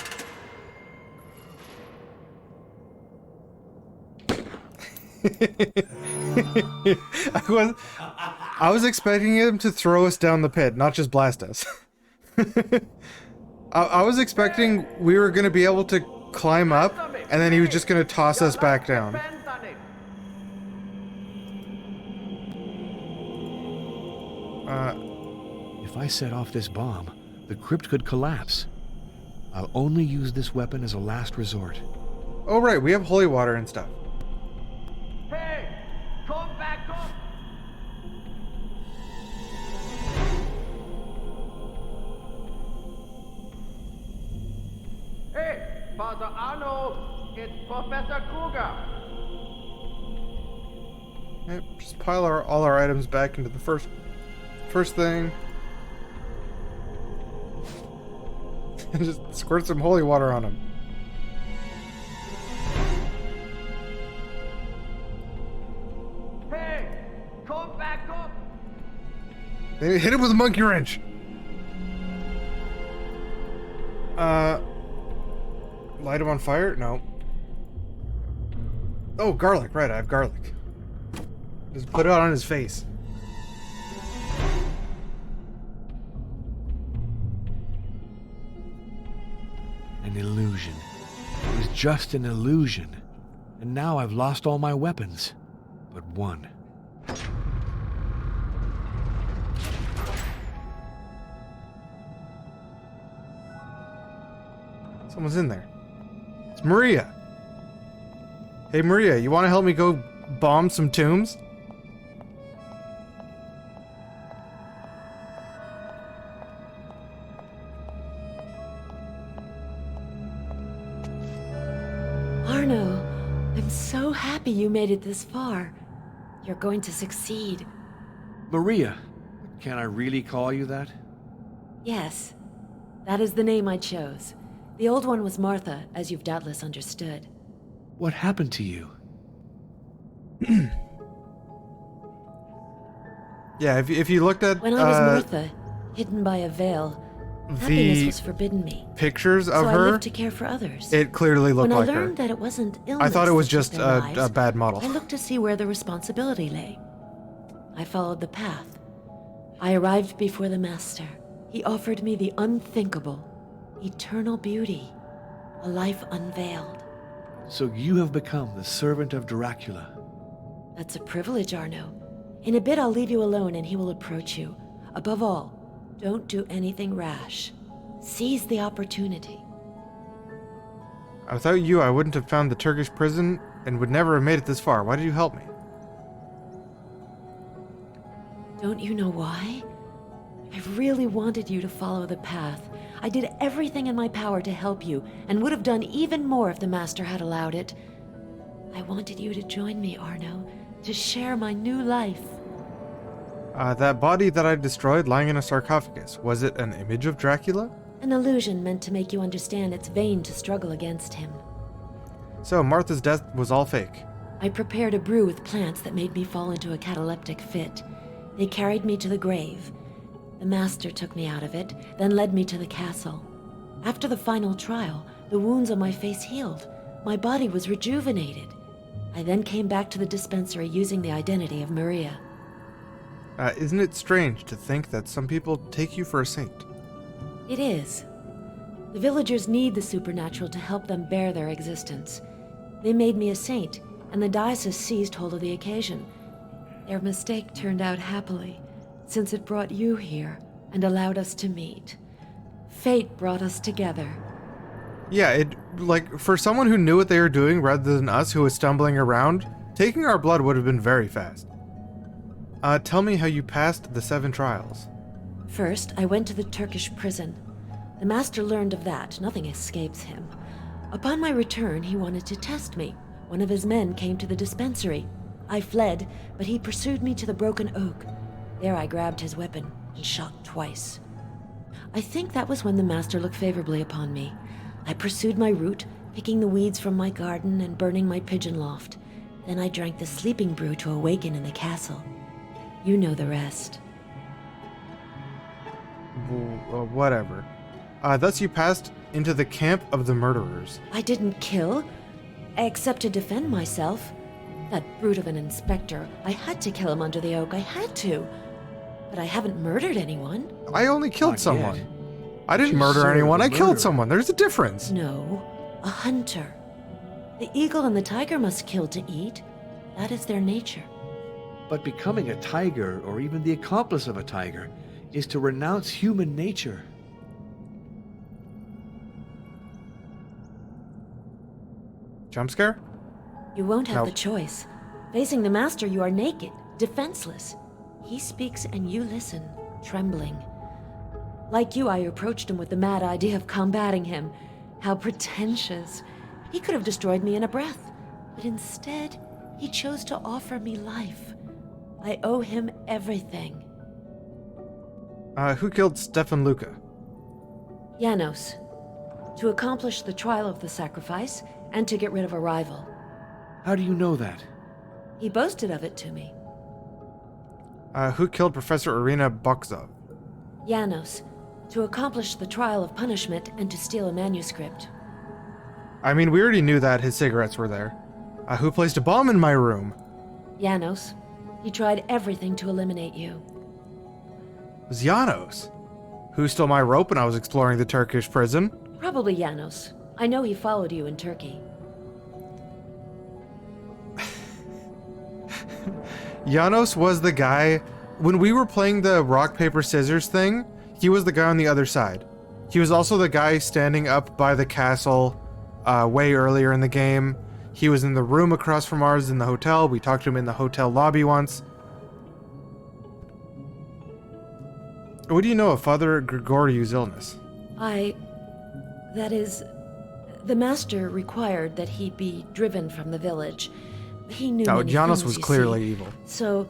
I was expecting him to throw us down the pit, not just blast us. I was expecting we were going to be able to climb up, and then he was just going to toss us back down. If I set off this bomb, the crypt could collapse. I'll only use this weapon as a last resort. Oh right, we have holy water and stuff. Hey, come back up. Hey, Father Arno, it's Professor Kruger. Yep, just pile all our items back into the first thing. And just squirt some holy water on him. Hey, come back up. They hit him with a monkey wrench. Light him on fire? No. Oh, garlic. Right, I have garlic. Just put it on his face. An illusion. It was just an illusion. And now I've lost all my weapons. But one. Someone's in there. It's Maria. Hey Maria, you want to help me go bomb some tombs? Arno, I'm so happy you made it this far. You're going to succeed. Maria, can I really call you that? Yes, that is the name I chose. The old one was Martha, as you've doubtless understood. What happened to you? Yeah, if you looked at When I was Martha, hidden by a veil, happiness was forbidden me. Pictures of so her, I lived to care for others. It clearly looked like her. When I learned that it wasn't illness I thought it was that took just their a lives, bad model. I looked to see where the responsibility lay. I followed the path. I arrived before the Master. He offered me the unthinkable, eternal beauty, a life unveiled. So you have become the servant of Dracula. That's a privilege, Arno. In a bit, I'll leave you alone and he will approach you. Above all, don't do anything rash. Seize the opportunity. Without you, I wouldn't have found the Turkish prison and would never have made it this far. Why did you help me? Don't you know why? I really wanted you to follow the path. I did everything in my power to help you, and would have done even more if the Master had allowed it. I wanted you to join me, Arno, to share my new life. That body that I destroyed lying in a sarcophagus, was it an image of Dracula? An illusion meant to make you understand it's vain to struggle against him. So Martha's death was all fake. I prepared a brew with plants that made me fall into a cataleptic fit. They carried me to the grave. The Master took me out of it, then led me to the castle. After the final trial, the wounds on my face healed. My body was rejuvenated. I then came back to the dispensary using the identity of Maria. Isn't it strange to think that some people take you for a saint? It is. The villagers need the supernatural to help them bear their existence. They made me a saint, and the diocese seized hold of the occasion. Their mistake turned out happily, since it brought you here and allowed us to meet. Fate brought us together. Yeah, for someone who knew what they were doing rather than us who was stumbling around, taking our blood would have been very fast. Tell me how you passed the 7 trials. First, I went to the Turkish prison. The Master learned of that. Nothing escapes him. Upon my return, he wanted to test me. One of his men came to the dispensary. I fled, but he pursued me to the broken oak. There I grabbed his weapon and shot twice. I think that was when the Master looked favorably upon me. I pursued my route, picking the weeds from my garden and burning my pigeon loft. Then I drank the sleeping brew to awaken in the castle. You know the rest. Whatever. Thus you passed into the camp of the murderers. I didn't kill, except to defend myself. That brute of an inspector, I had to kill him under the oak, I had to. But I haven't murdered anyone. I only killed someone. Yet. I didn't murder anyone, I killed someone. There's a difference. No, a hunter. The eagle and the tiger must kill to eat. That is their nature. But becoming a tiger, or even the accomplice of a tiger, is to renounce human nature. Jump scare? You won't have No. the choice. Facing the Master, you are naked, defenseless. He speaks and you listen, trembling. Like you, I approached him with the mad idea of combating him. How pretentious. He could have destroyed me in a breath. But instead, he chose to offer me life. I owe him everything. Who killed Stefan Luca? Janos. To accomplish the trial of the sacrifice, and to get rid of a rival. How do you know that? He boasted of it to me. Who killed Professor Irina Bokzov? Janos. To accomplish the trial of punishment and to steal a manuscript. I mean, we already knew that his cigarettes were there. Who placed a bomb in my room? Janos. He tried everything to eliminate you. It was Janos. Who stole my rope when I was exploring the Turkish prison? Probably Janos. I know he followed you in Turkey. Janos was the guy, when we were playing the rock, paper, scissors thing, he was the guy on the other side. He was also the guy standing up by the castle way earlier in the game. He was in the room across from ours in the hotel. We talked to him in the hotel lobby once. What do you know of Father Grigoriou's illness? That is, the Master required that he be driven from the village. He knew Now, many Janos things, was you clearly see. evil. So,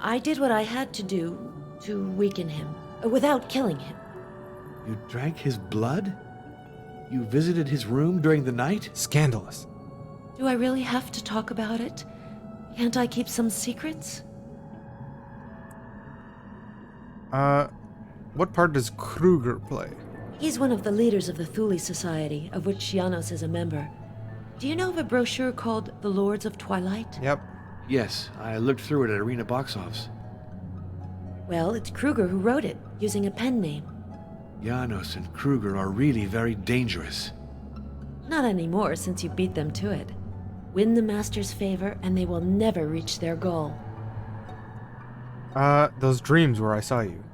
I did what I had to do to weaken him, without killing him. You drank his blood? You visited his room during the night? Scandalous. Do I really have to talk about it? Can't I keep some secrets? What part does Kruger play? He's one of the leaders of the Thule Society, of which Janos is a member. Do you know of a brochure called The Lords of Twilight? Yep. Yes, I looked through it at Arena Boxoffs. Well, it's Kruger who wrote it, using a pen name. Janos and Kruger are really very dangerous. Not anymore, since you beat them to it. Win the Master's favor, and they will never reach their goal. Those dreams where I saw you.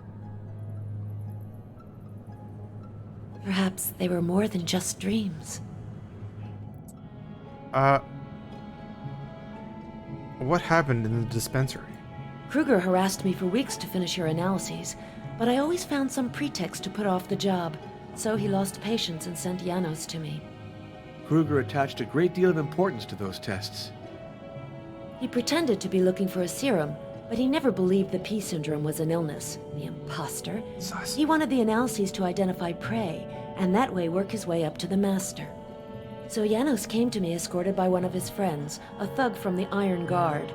Perhaps they were more than just dreams. What happened in the dispensary? Kruger harassed me for weeks to finish your analyses, but I always found some pretext to put off the job, so he lost patience and sent Janos to me. Kruger attached a great deal of importance to those tests. He pretended to be looking for a serum, but he never believed the P syndrome was an illness. The imposter. Sus. He wanted the analyses to identify prey, and that way work his way up to the Master. So Janos came to me escorted by one of his friends, a thug from the Iron Guard.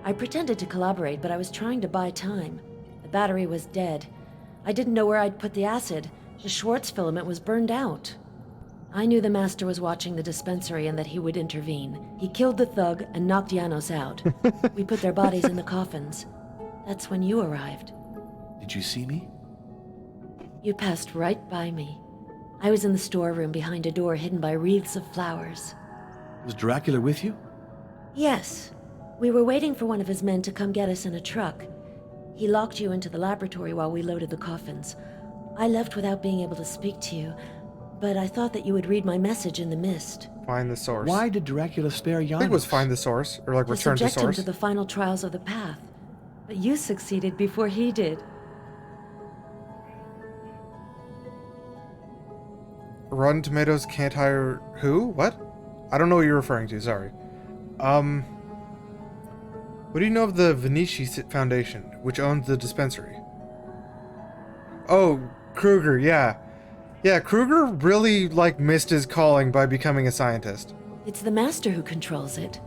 I pretended to collaborate, but I was trying to buy time. The battery was dead. I didn't know where I'd put the acid. The Schwartz filament was burned out. I knew the Master was watching the dispensary and that he would intervene. He killed the thug and knocked Janos out. We put their bodies in the coffins. That's when you arrived. Did you see me? You passed right by me. I was in the storeroom behind a door hidden by wreaths of flowers. Was Dracula with you? Yes. We were waiting for one of his men to come get us in a truck. He locked you into the laboratory while we loaded the coffins. I left without being able to speak to you, but I thought that you would read my message in the mist. Find the source. Why did Dracula spare Janos? I think it was find the source, or like To return to subject him source. to the final trials of the path. But you succeeded before he did. Rotten Tomatoes can't hire who? What? I don't know what you're referring to, sorry. What do you know of the Venetian Foundation, which owns the dispensary? Oh, Kruger, yeah. Yeah, Kruger really, missed his calling by becoming a scientist. It's the Master who controls it.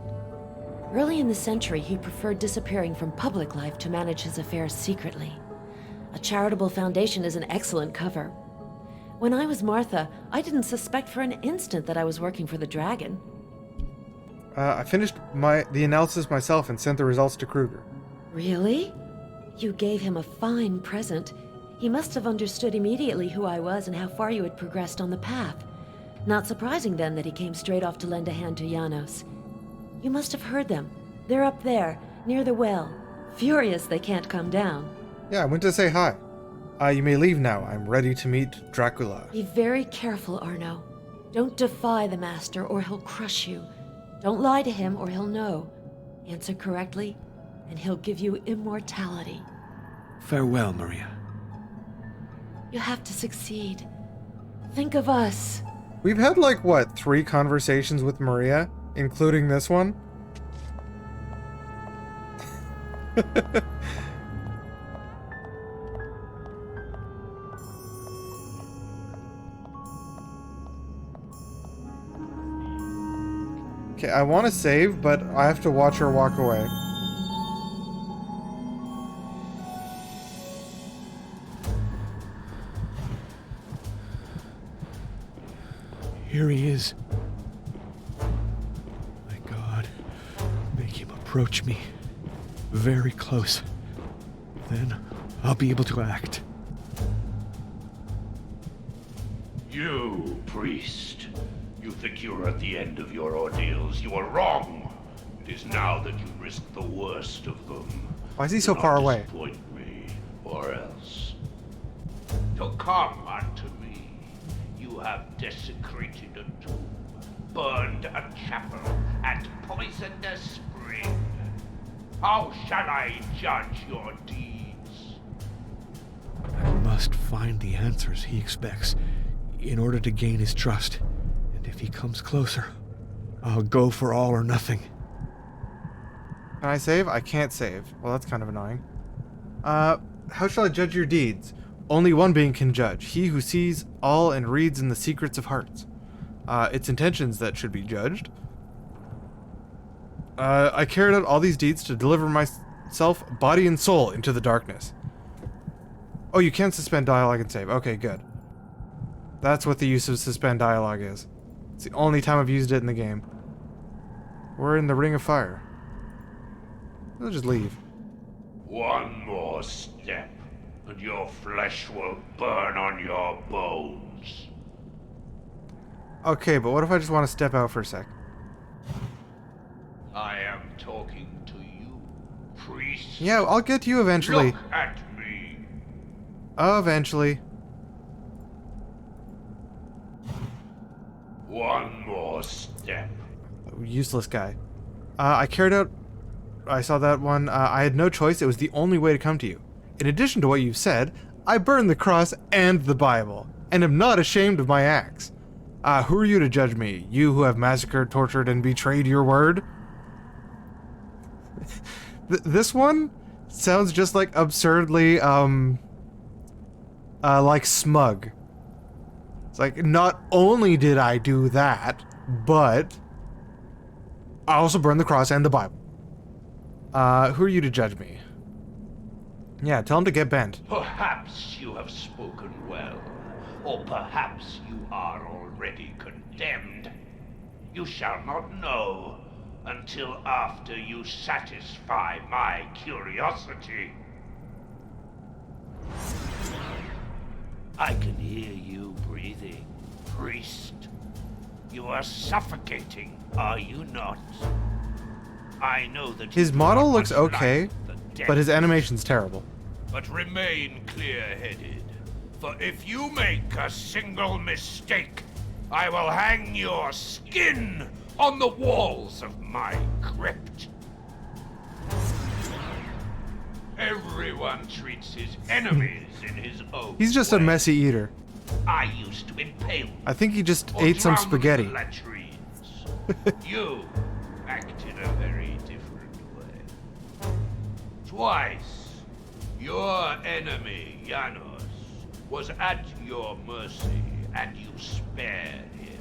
Early in the century, he preferred disappearing from public life to manage his affairs secretly. A charitable foundation is an excellent cover. When I was Martha, I didn't suspect for an instant that I was working for the dragon. I finished the analysis myself and sent the results to Kruger. Really? You gave him a fine present. He must have understood immediately who I was and how far you had progressed on the path. Not surprising then that he came straight off to lend a hand to Janos. You must have heard them. They're up there, near the well. Furious they can't come down. Yeah, I went to say hi. You may leave now. I'm ready to meet Dracula. Be very careful, Arno. Don't defy the Master or he'll crush you. Don't lie to him or he'll know. Answer correctly, and he'll give you immortality. Farewell, Maria. You have to succeed. Think of us. We've had 3 conversations with Maria, including this one? Okay, I want to save, but I have to watch her walk away. Here he is. My God, make him approach me. Very close. Then I'll be able to act. You, priest. You think you're at the end of your ordeals. You are wrong. It is now that you risk the worst of them. Why is he so Do far not away? disappoint me, or else. To come unto me, you have desecrated a tomb, burned a chapel, and poisoned a spring. How shall I judge your deeds? I must find the answers he expects in order to gain his trust. And if he comes closer, I'll go for all or nothing. Can I save? I can't save. Well, that's kind of annoying. How shall I judge your deeds? Only one being can judge. He who sees all and reads in the secrets of hearts. It's intentions that should be judged. I carried out all these deeds to deliver myself, body and soul, into the darkness. Oh, you can suspend dialogue and save. Okay, good. That's what the use of suspend dialogue is. It's the only time I've used it in the game. We're in the Ring of Fire. I'll just leave. One more step, and your flesh will burn on your bones. Okay, but what if I just want to step out for a sec? I am talking to you, priest. Yeah, I'll get to you eventually. Look at me. Eventually. One more step. Useless guy. I carried out... I saw that one. I had no choice. It was the only way to come to you. In addition to what you've said, I burned the cross and the Bible, and am not ashamed of my acts. Who are you to judge me? You who have massacred, tortured, and betrayed your word? This one sounds just like absurdly, like smug. It's like, not only did I do that, but I also burned the cross and the Bible. Who are you to judge me? Yeah, tell him to get bent. Perhaps you have spoken well, or perhaps you are already condemned. You shall not know until after you satisfy my curiosity. I can hear you breathing, priest. You are suffocating, are you not? I know that his model looks okay, but his animation's terrible. But remain clear-headed, for if you make a single mistake, I will hang your skin on the walls of my crypt. Everyone treats his enemies in his own He's just a messy eater. I used to impale. I think he just or ate some drown them in spaghetti. latrines. You act in a very different way. Twice, your enemy, Janos, was at your mercy, and you spared him.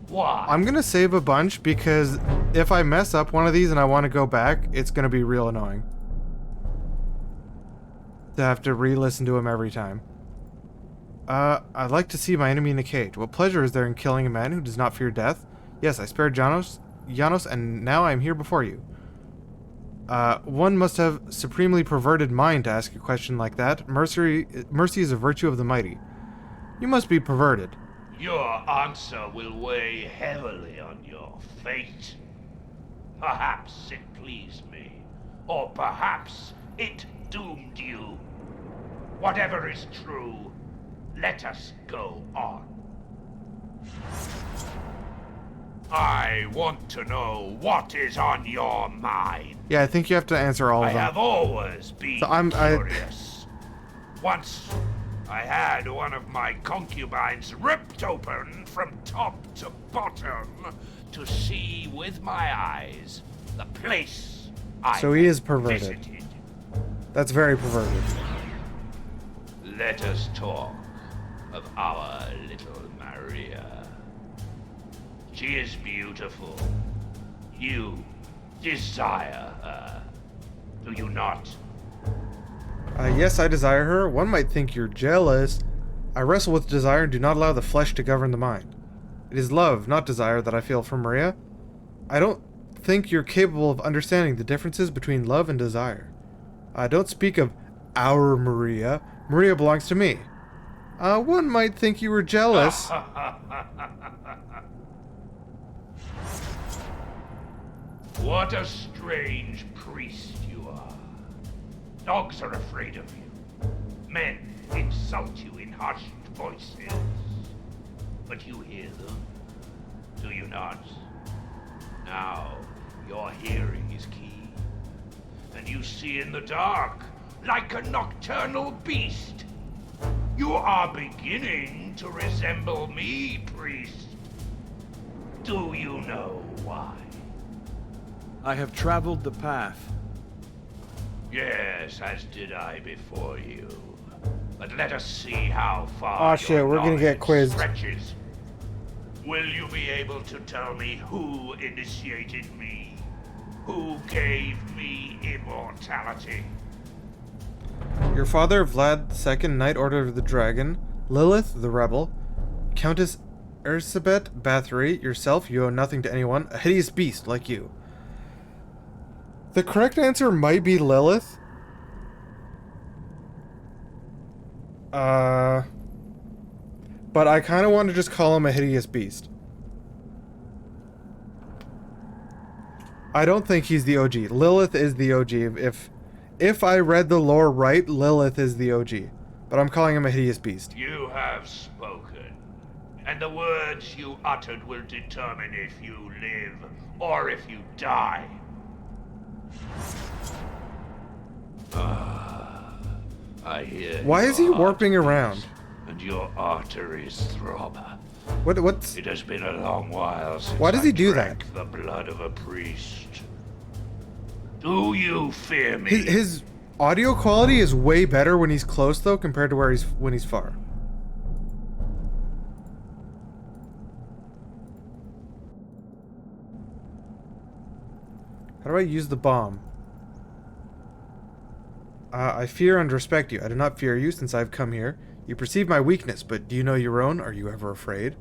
Why? I'm gonna save a bunch because if I mess up one of these and I want to go back, it's gonna be real annoying to have to re-listen to him every time. I'd like to see my enemy in a cage. What pleasure is there in killing a man who does not fear death? Yes, I spared Janos, and now I am here before you. One must have supremely perverted mind to ask a question like that. Mercy is a virtue of the mighty. You must be perverted. Your answer will weigh heavily on your fate. Perhaps it pleased me, or perhaps it doomed you. Whatever is true, let us go on. I want to know what is on your mind. Yeah, I think you have to answer all of I them. have always been curious. Once, I had one of my concubines ripped open from top to bottom to see with my eyes the place I So he is perverted. visited. That's very perverted. Let us talk of our little Maria. She is beautiful. You desire her, do you not? Yes, I desire her. One might think you're jealous. I wrestle with desire and do not allow the flesh to govern the mind. It is love, not desire, that I feel for Maria. I don't think you're capable of understanding the differences between love and desire. I don't speak of our Maria. Maria belongs to me. One might think you were jealous. What a strange priest you are. Dogs are afraid of you. Men insult you in hushed voices. But you hear them, do you not? Now, your hearing is keen, and you see in the dark, like a nocturnal beast. You are beginning to resemble me, priest. Do you know why? I have traveled the path. Yes, as did I before you. But let us see how far Aw, shit, your we're gonna get knowledge quizzed. stretches. Will you be able to tell me who initiated me? Who gave me immortality? Your father, Vlad II, Knight Order of the Dragon, Lilith, the Rebel, Countess Erzsébet Bathory, yourself, you owe nothing to anyone, a hideous beast like you. The correct answer might be Lilith. But I kind of want to just call him a hideous beast. I don't think he's the OG. Lilith is the OG. If I read the lore right, Lilith is the OG. But I'm calling him a hideous beast. You have spoken, and the words you uttered will determine if you live or if you die. I hear. Why is he your warping heart around? beats And your arteries throb. What's... It has been a long while since Why does he do that? drank the blood of a priest. Do you fear me? His audio quality is way better when he's close, though, compared to when he's far. How do I use the bomb? I fear and respect you. I do not fear you, since I have come here. You perceive my weakness, but do you know your own? Are you ever afraid?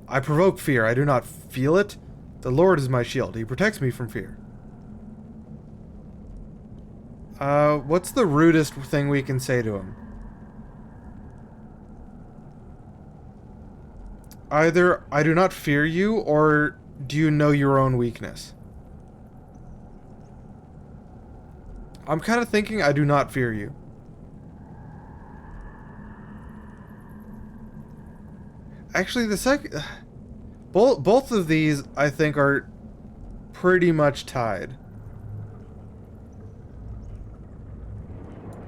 I provoke fear. I do not feel it. The Lord is my shield. He protects me from fear. What's the rudest thing we can say to him? Either I do not fear you, or do you know your own weakness? I'm kind of thinking I do not fear you. Actually, the second... Both of these, I think, are pretty much tied.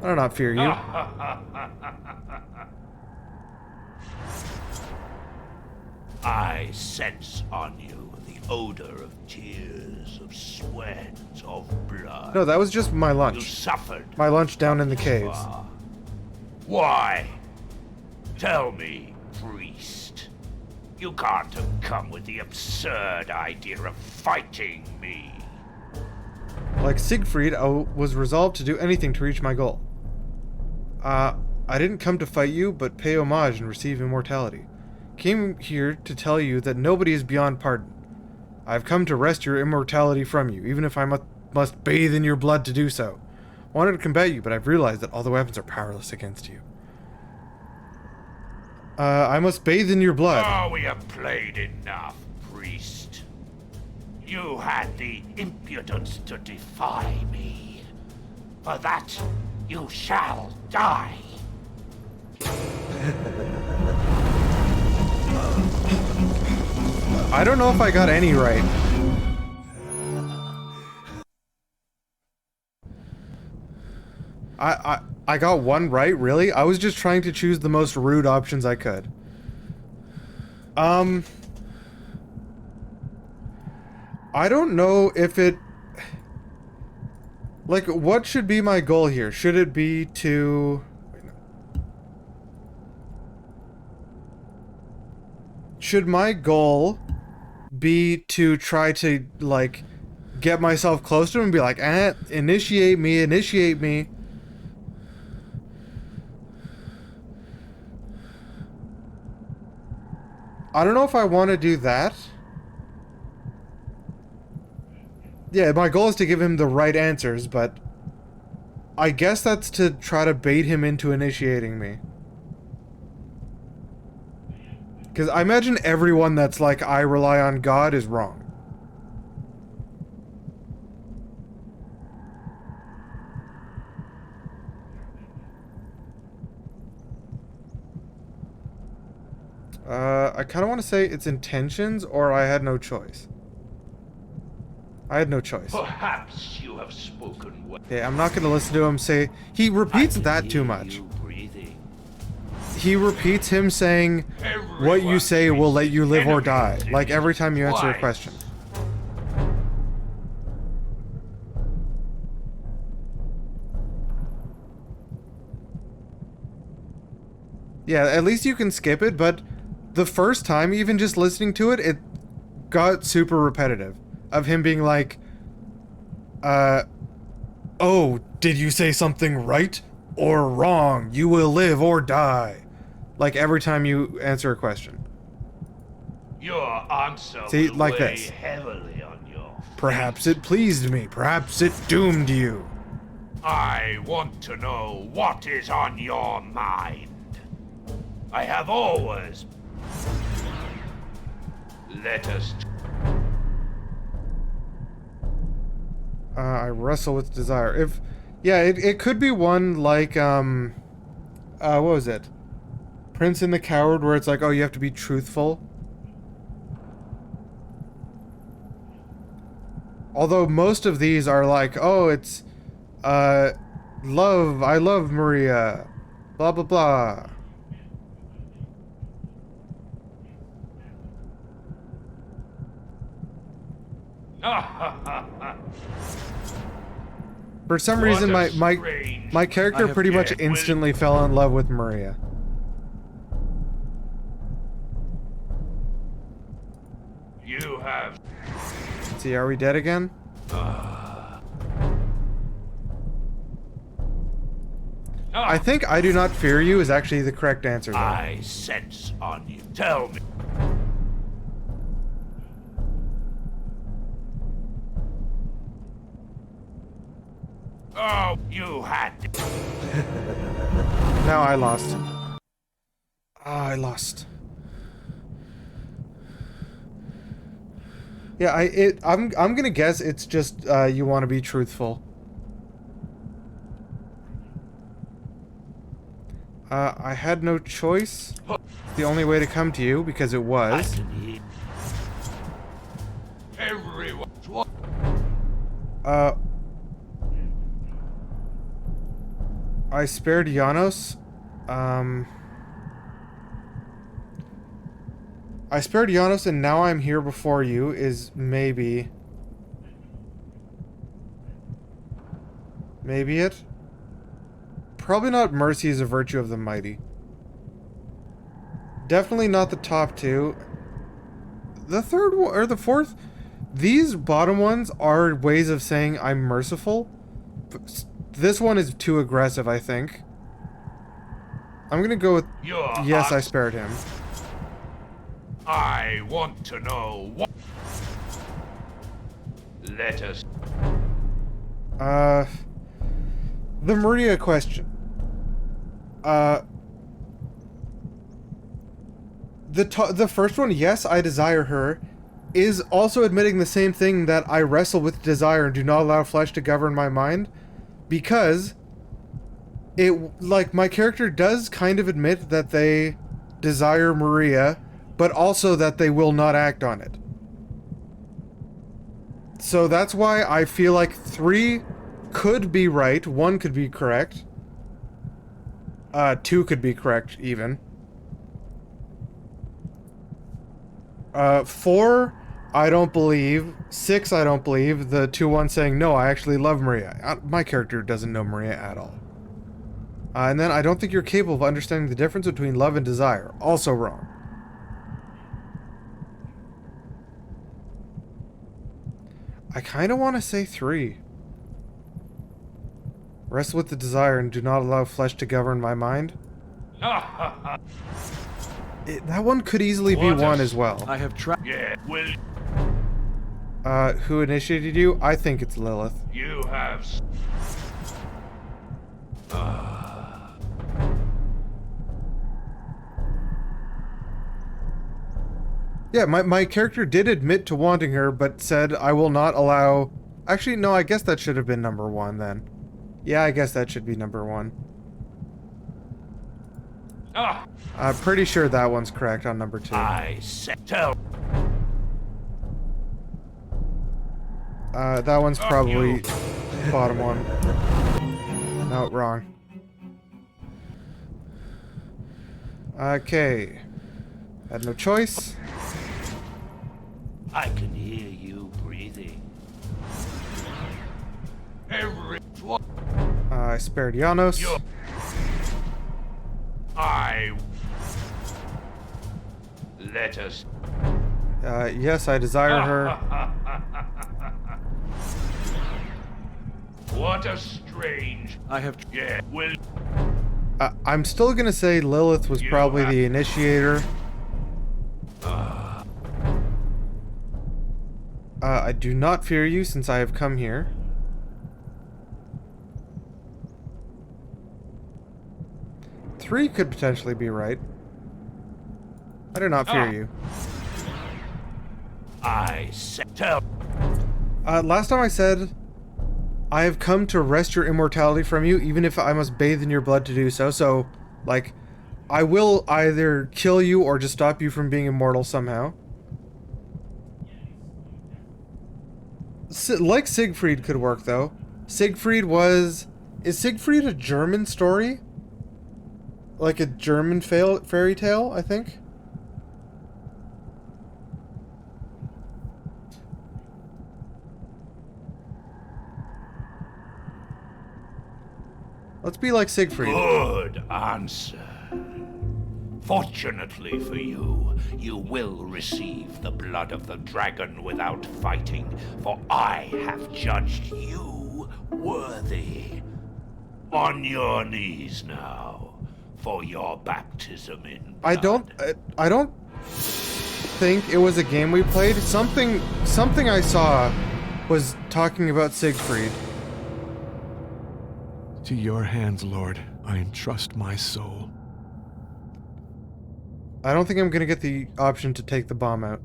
I do not fear you. I sense on you the odor of tears, of sweat, of blood. No, that was just my lunch. You suffered. My lunch down in the caves. Why? Tell me, priest. You can't have come with the absurd idea of fighting me. Like Siegfried, I was resolved to do anything to reach my goal. I didn't come to fight you, but pay homage and receive immortality. Came here to tell you that nobody is beyond pardon. I have come to wrest your immortality from you, even if I must bathe in your blood to do so. Wanted to combat you, but I've realized that all the weapons are powerless against you. I must bathe in your blood. Oh, we have played enough, priest. You had the impudence to defy me. For that, you shall die. I don't know if I got any right. I got one right, really? I was just trying to choose the most rude options I could. I don't know if it... Like, what should be my goal here? Should it be to... Should my goal be to try to, like, get myself close to him and be like, initiate me, initiate me. I don't know if I want to do that. Yeah, my goal is to give him the right answers, but I guess that's to try to bait him into initiating me. Because I imagine everyone that's like, I rely on God, is wrong. I kind of want to say it's intentions, or I had no choice. I had no choice. Perhaps you have spoken well. Yeah, I'm not going to listen to him say... He repeats that too much. He repeats him saying, what you say will let you live or die. Like every time you answer a question. Yeah, at least you can skip it, but the first time, even just listening to it, it got super repetitive. Of him being like, oh, did you say something right or wrong? You will live or die. Like every time you answer a question. Your answer See, will like weigh this. heavily on your... Perhaps it pleased me. Perhaps it doomed you. I want to know what is on your mind. I have always. Let us. I wrestle with desire. If, yeah, it could be one like, what was it? Prince and the Coward, where it's like, oh, you have to be truthful. Although most of these are like, oh, it's, love, I love Maria, blah, blah, blah. For some reason, my character pretty much instantly fell in love with Maria. You have. Let's see, are we dead again? I think I do not fear you is actually the correct answer, though. I sense on you. Tell me. Oh, you had. Now I lost. Ah, I lost. Yeah, I'm gonna guess it's just you want to be truthful. I had no choice. The only way to come to you because it was. Everyone. I spared Janos. I spared Janos and now I'm here before you is maybe it. Probably not mercy is a virtue of the mighty. Definitely not the top two. The third one, or the fourth, these bottom ones are ways of saying I'm merciful. This one is too aggressive, I think. I'm gonna go with yes, I spared him. I want to know what. Let us. The Maria question. The first one, yes, I desire her, is also admitting the same thing that I wrestle with desire and do not allow flesh to govern my mind, because it, like, my character does kind of admit that they desire Maria, but also that they will not act on it. So that's why I feel like 3 could be right, 1 could be correct, 2 could be correct, even. 4, I don't believe. 6, I don't believe. The 2-1 saying, no, I actually love Maria. My character doesn't know Maria at all. And then, I don't think you're capable of understanding the difference between love and desire. Also wrong. I kind of want to say 3. Wrestle with the desire and do not allow flesh to govern my mind. That one could easily be 1 as well. I have tried. Yeah, well. Who initiated you? I think it's Lilith. You have. Yeah, my character did admit to wanting her, but said, I will not allow... Actually, no, I guess that should have been number 1 then. Yeah, I guess that should be number 1. I'm pretty sure that one's correct on number 2. I said tell. That one's probably bottom one. No, wrong. Okay. Had no choice. I can hear you breathing. Everyone. I spared Janos. Let us. Yes, I desire her. What a strange. I have. Yeah, well. I'm still gonna say Lilith was probably the initiator. I do not fear you since I have come here. Three could potentially be right. I do not fear you. I said tell. Last time I said, I have come to wrest your immortality from you, even if I must bathe in your blood to do so. So, like, I will either kill you or just stop you from being immortal somehow. Like Siegfried could work, though. Siegfried was... Is Siegfried a German story? Like a German fairy tale, I think? Let's be like Siegfried. Good answer. Fortunately for you, you will receive the blood of the dragon without fighting, for I have judged you worthy. On your knees now, for your baptism in blood. I don't think it was a game we played. Something I saw was talking about Siegfried. To your hands, Lord, I entrust my soul. I don't think I'm gonna get the option to take the bomb out.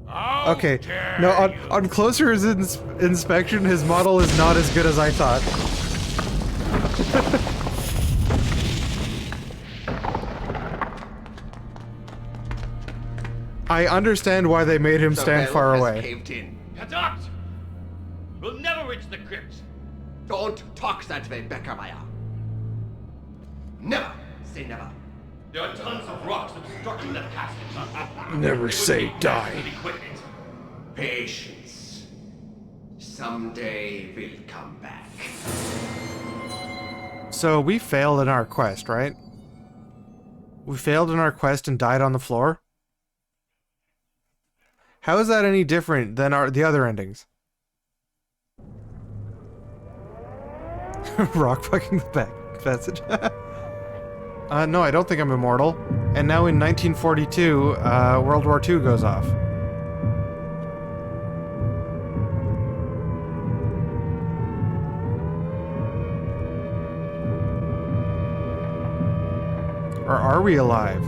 How Okay, dare no, you. on closer inspection, his model is not as good as I thought. I understand why they made him stand far away. Caved in. Verdammt! We'll never reach the crypt. Don't talk that way, Beckermeyer. Never say never. There are tons of rocks obstructing that passage. Never say die. Equipment. Patience. Someday we'll come back. So we failed in our quest, right? We failed in our quest and died on the floor? How is that any different than the other endings? Rock fucking the back passage. No, I don't think I'm immortal. And now in 1942, World War II goes off. Or are we alive?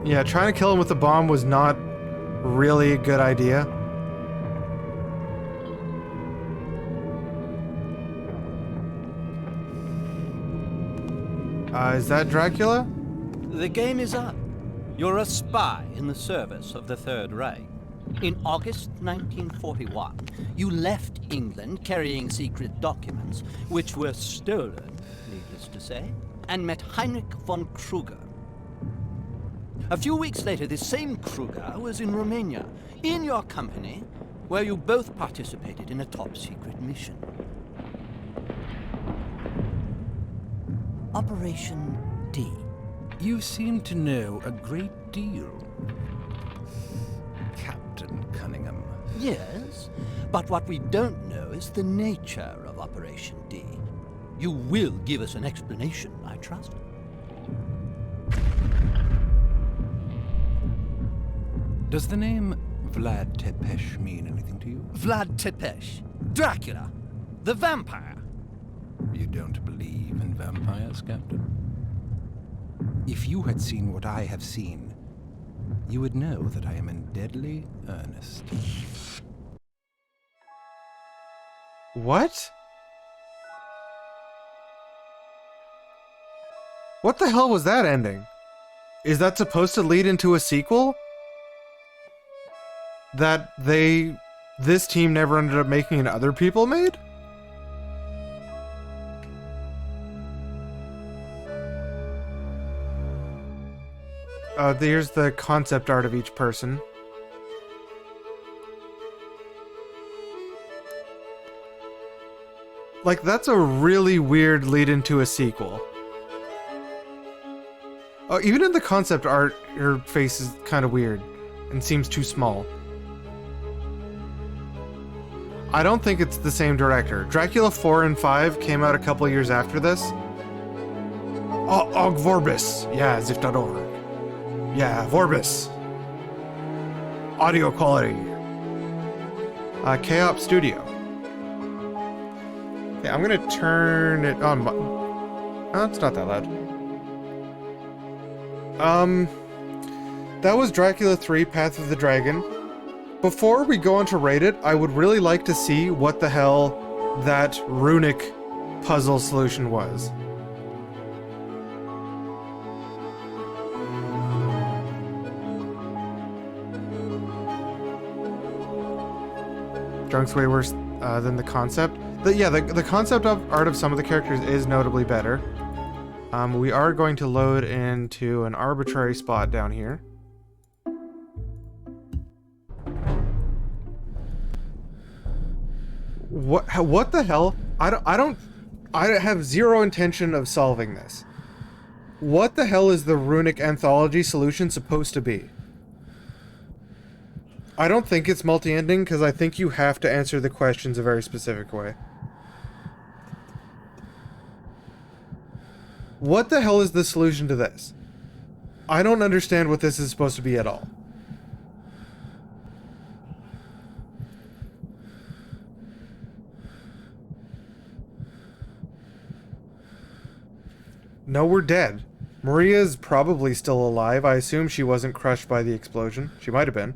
Yeah, trying to kill him with a bomb was not really a good idea. Is that Dracula? The game is up. You're a spy in the service of the Third Reich. In August 1941, you left England carrying secret documents, which were stolen, needless to say, and met Heinrich von Kruger. A few weeks later, this same Kruger was in Romania, in your company, where you both participated in a top-secret mission. Operation D. You seem to know a great deal, Captain Cunningham. Yes, but what we don't know is the nature of Operation D. You will give us an explanation, I trust. Does the name Vlad Tepes mean anything to you? Vlad Tepes, Dracula, the vampire. You don't believe in vampires, Captain? If you had seen what I have seen, you would know that I am in deadly earnest. What? What the hell was that ending? Is that supposed to lead into a sequel? That this team never ended up making and other people made? Here's the concept art of each person. Like, that's a really weird lead into a sequel. Oh, even in the concept art, her face is kind of weird and seems too small. I don't think it's the same director. Dracula 4 and 5 came out a couple years after this. Og Vorbis. Yeah, ziff.org. Yeah, Vorbis. Audio quality. K-Op Studio. Okay, I'm gonna turn it on. Oh, it's not that loud. That was Dracula 3 Path of the Dragon. Before we go on to rate it, I would really like to see what the hell that runic puzzle solution was. Drunk's way worse than the concept. The concept of art of some of the characters is notably better. We are going to load into an arbitrary spot down here. What the hell? I have zero intention of solving this. What the hell is the runic anthology solution supposed to be? I don't think it's multi-ending, because I think you have to answer the questions a very specific way. What the hell is the solution to this? I don't understand what this is supposed to be at all. No, we're dead. Maria's probably still alive. I assume she wasn't crushed by the explosion. She might have been.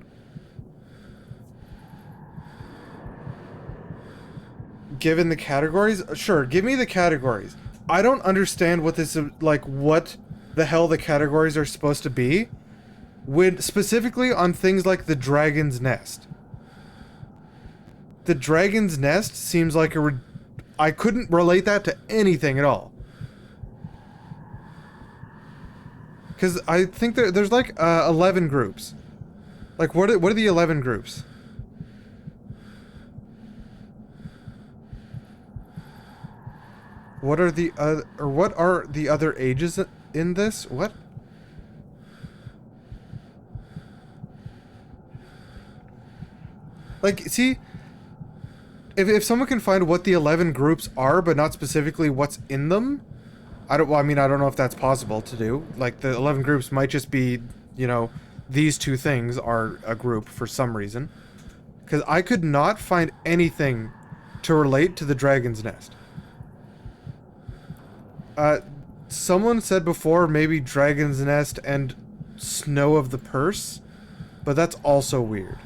Given the categories? Sure, give me the categories. I don't understand what this, like, what the hell the categories are supposed to be. When, specifically on things like the Dragon's Nest. The Dragon's Nest seems like I couldn't relate that to anything at all. Because I think there's like 11 groups. Like, what are the 11 groups? What are the other ages in this? What? Like, see, if someone can find what the 11 groups are, but not specifically what's in them, I don't know if that's possible to do. Like, the 11 groups might just be, you know, these two things are a group for some reason. Because I could not find anything to relate to the Dragon's Nest. Someone said before maybe Dragon's Nest and Snow of the Purse, but that's also weird.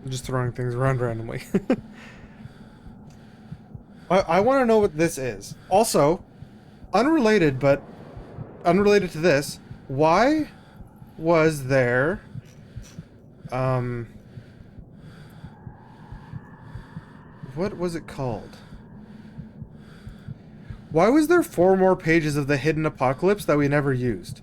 I'm just throwing things around randomly. I want to know what this is. Also, unrelated to this, why was there what was it called? Why was there 4 more pages of the Hidden Apocalypse that we never used?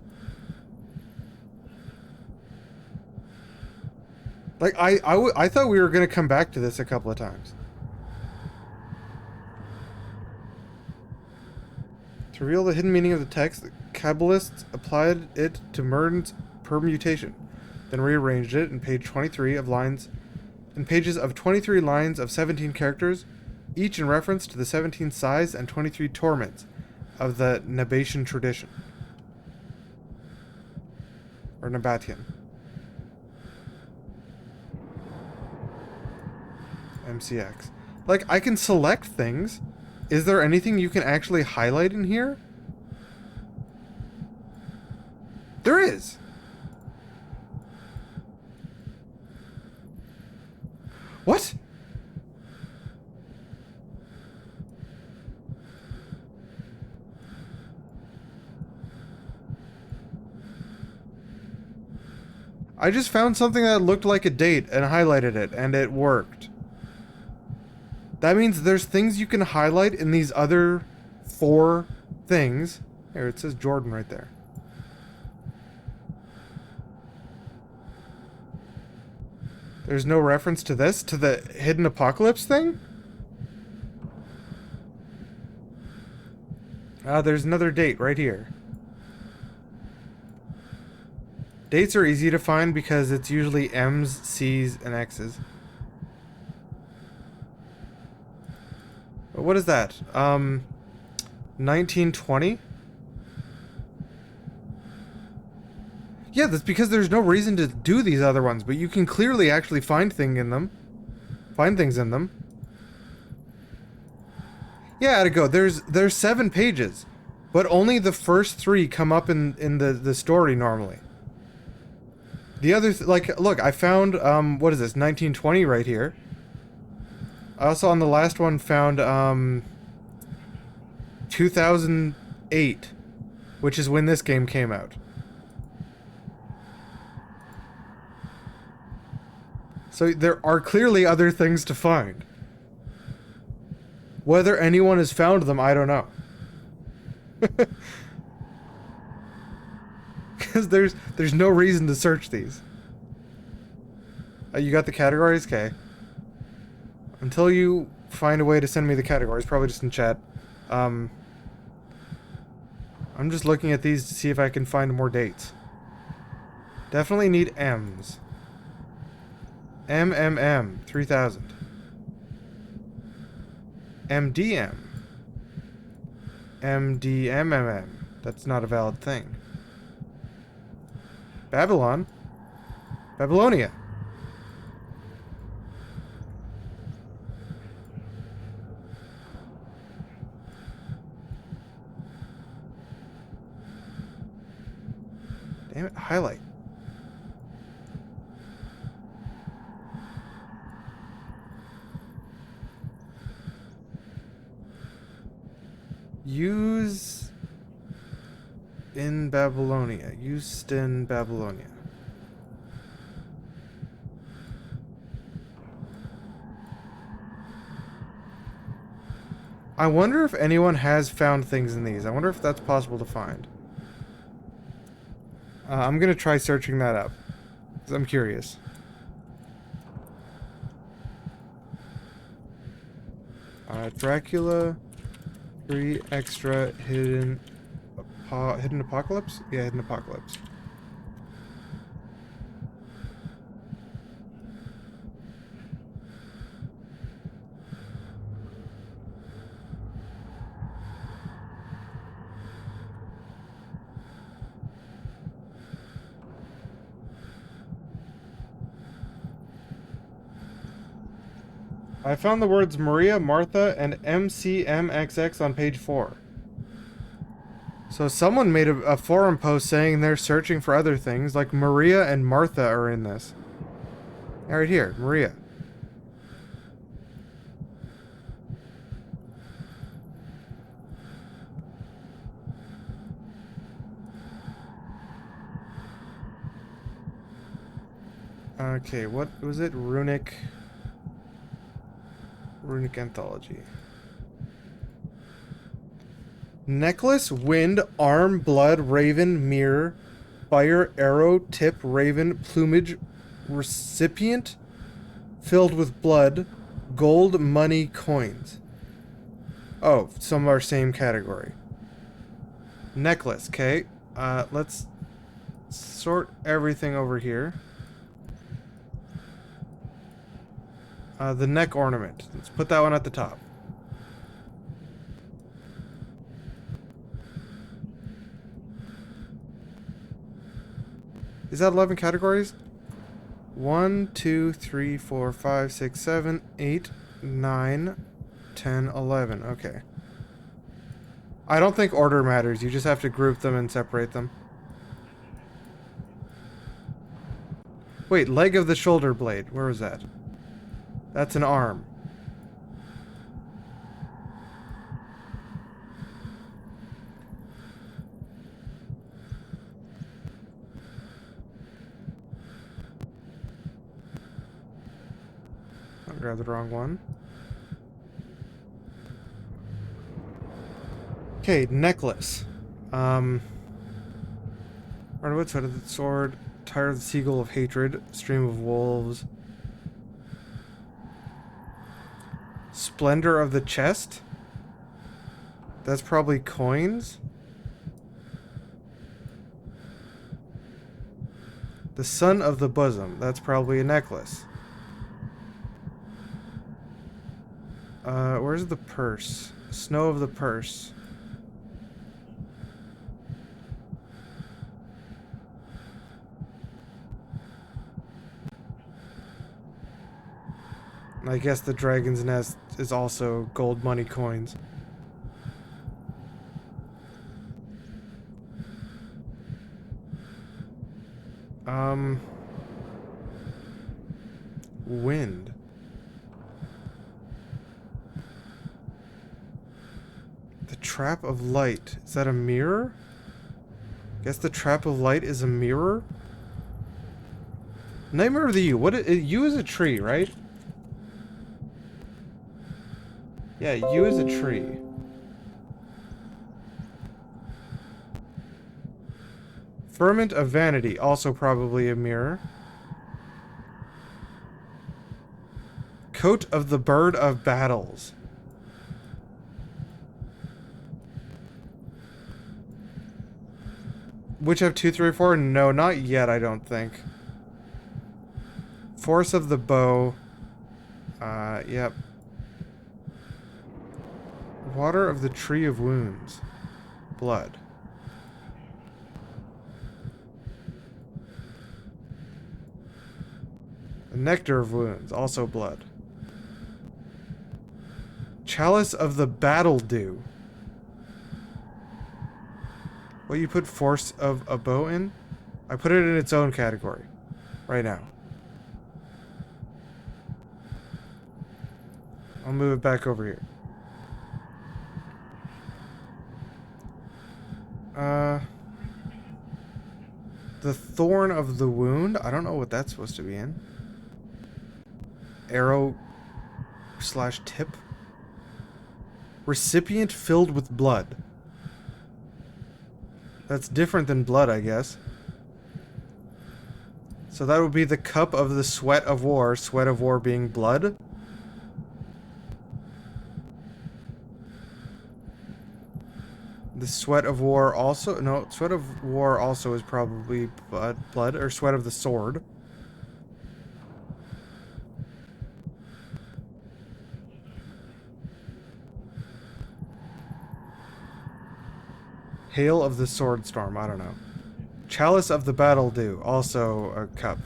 Like, I thought we were going to come back to this a couple of times. To reveal the hidden meaning of the text, the Kabbalists applied it to Mern's permutation, then rearranged it in pages of 23 lines of 17 characters, each in reference to the 17 sighs and 23 torments of the Nabatean tradition. Or Nabatean. MCX. Like, I can select things. Is there anything you can actually highlight in here? There is. What? I just found something that looked like a date and highlighted it, and it worked. That means there's things you can highlight in these other 4 things. Here, it says Jordan right there. There's no reference to this, to the Hidden Apocalypse thing? There's another date right here. Dates are easy to find because it's usually M's, C's, and X's. But what is that? 1920? Yeah, that's because there's no reason to do these other ones, but you can clearly actually find things in them. Yeah, to go. There's 7 pages, but only the first 3 come up in the story normally. The other like, look, I found what is this? 1920 right here. I also on the last one found 2008, which is when this game came out. So there are clearly other things to find. Whether anyone has found them, I don't know. Because there's no reason to search these. You got the categories? Okay. Until you find a way to send me the categories, probably just in chat. I'm just looking at these to see if I can find more dates. Definitely need M's. MMM 3000. MDM. MDMMM. That's not a valid thing. Babylon. Babylonia. Damn it, highlight. Use in Babylonia. Used in Babylonia. I wonder if anyone has found things in these. I wonder if that's possible to find. I'm gonna try searching that up, 'cause I'm curious. Dracula, 3 extra hidden apocalypse? Yeah, hidden apocalypse. I found the words Maria, Martha, and MCMXX on page 4. So someone made a forum post saying they're searching for other things, like Maria and Martha are in this. Yeah, right here, Maria. Okay, what was it? Runic Anthology. Necklace, wind, arm, blood, raven, mirror, fire, arrow, tip, raven, plumage, recipient, filled with blood, gold, money, coins. Oh, some are same category. Necklace, okay. Let's sort everything over here. The neck ornament. Let's put that one at the top. Is that 11 categories? 1, 2, 3, 4, 5, 6, 7, 8, 9, 10, 11. Okay. I don't think order matters. You just have to group them and separate them. Wait, leg of the shoulder blade. Where was that? That's an arm. I'll grab the wrong one. Okay, necklace. Arnwood's head of the sword, tire of the seagull of hatred, stream of wolves. Splendor of the chest? That's probably coins. The sun of the bosom. That's probably a necklace. Where's the purse? Snow of the purse. I guess the dragon's nest is also gold money coins. Wind. The trap of light. Is that a mirror? Guess the trap of light is a mirror? Nightmare of the U. U is a tree, right? Yeah, U is a tree. Ferment of vanity. Also probably a mirror. Coat of the bird of battles. Which have 2, 3, 4? No, not yet, I don't think. Force of the bow. Yep. Water of the tree of wounds. Blood. The nectar of wounds. Also blood. Chalice of the battle dew. What, you put force of a bow in? I put it in its own category. Right now. I'll move it back over here. The thorn of the wound. I don't know what that's supposed to be in. Arrow / tip. Recipient filled with blood. That's different than blood, I guess. So that would be the cup of the sweat of war being blood. The sweat of war also... No, sweat of war also is probably blood, or sweat of the sword. Hail of the sword storm, I don't know. Chalice of the battle dew, also a cup.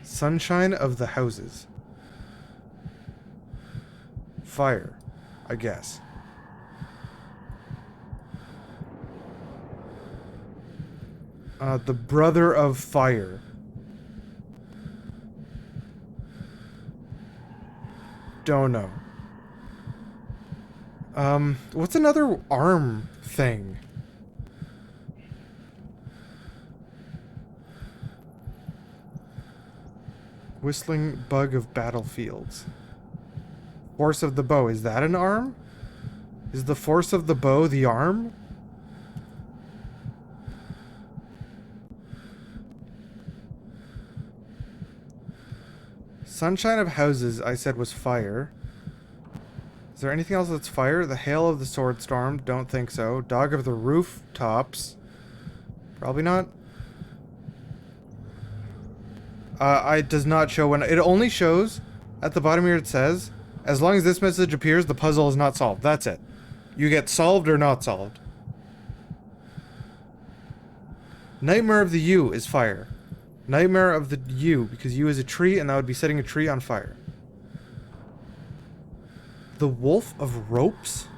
Sunshine of the houses. Fire, I guess. The brother of fire. Don't know. What's another arm thing? Whistling bug of battlefields. Force of the bow. Is that an arm? Is the force of the bow the arm? Sunshine of houses, I said, was fire. Is there anything else that's fire? The hail of the sword storm. Don't think so. Dog of the rooftops. Probably not. It does not show when... It only shows at the bottom here it says, as long as this message appears, the puzzle is not solved. That's it. You get solved or not solved. Nightmare of the U is fire. Nightmare of the U, because U is a tree, and that would be setting a tree on fire. The Wolf of Ropes?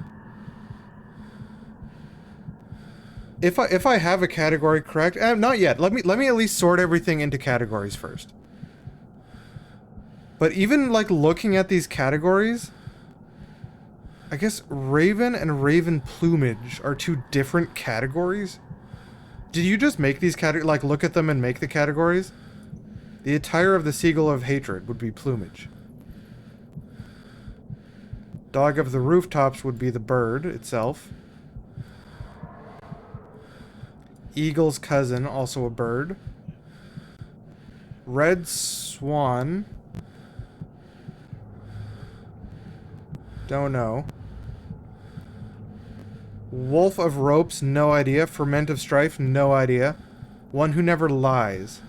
If I have a category correct, not yet. Let me at least sort everything into categories first. But even like looking at these categories, I guess raven and raven plumage are two different categories. Did you just make these like look at them and make the categories? The attire of the seagull of hatred would be plumage. Dog of the rooftops would be the bird itself. Eagle's cousin, also a bird. Red swan. Don't know. Wolf of Ropes, no idea. Ferment of Strife, no idea. One Who Never Lies.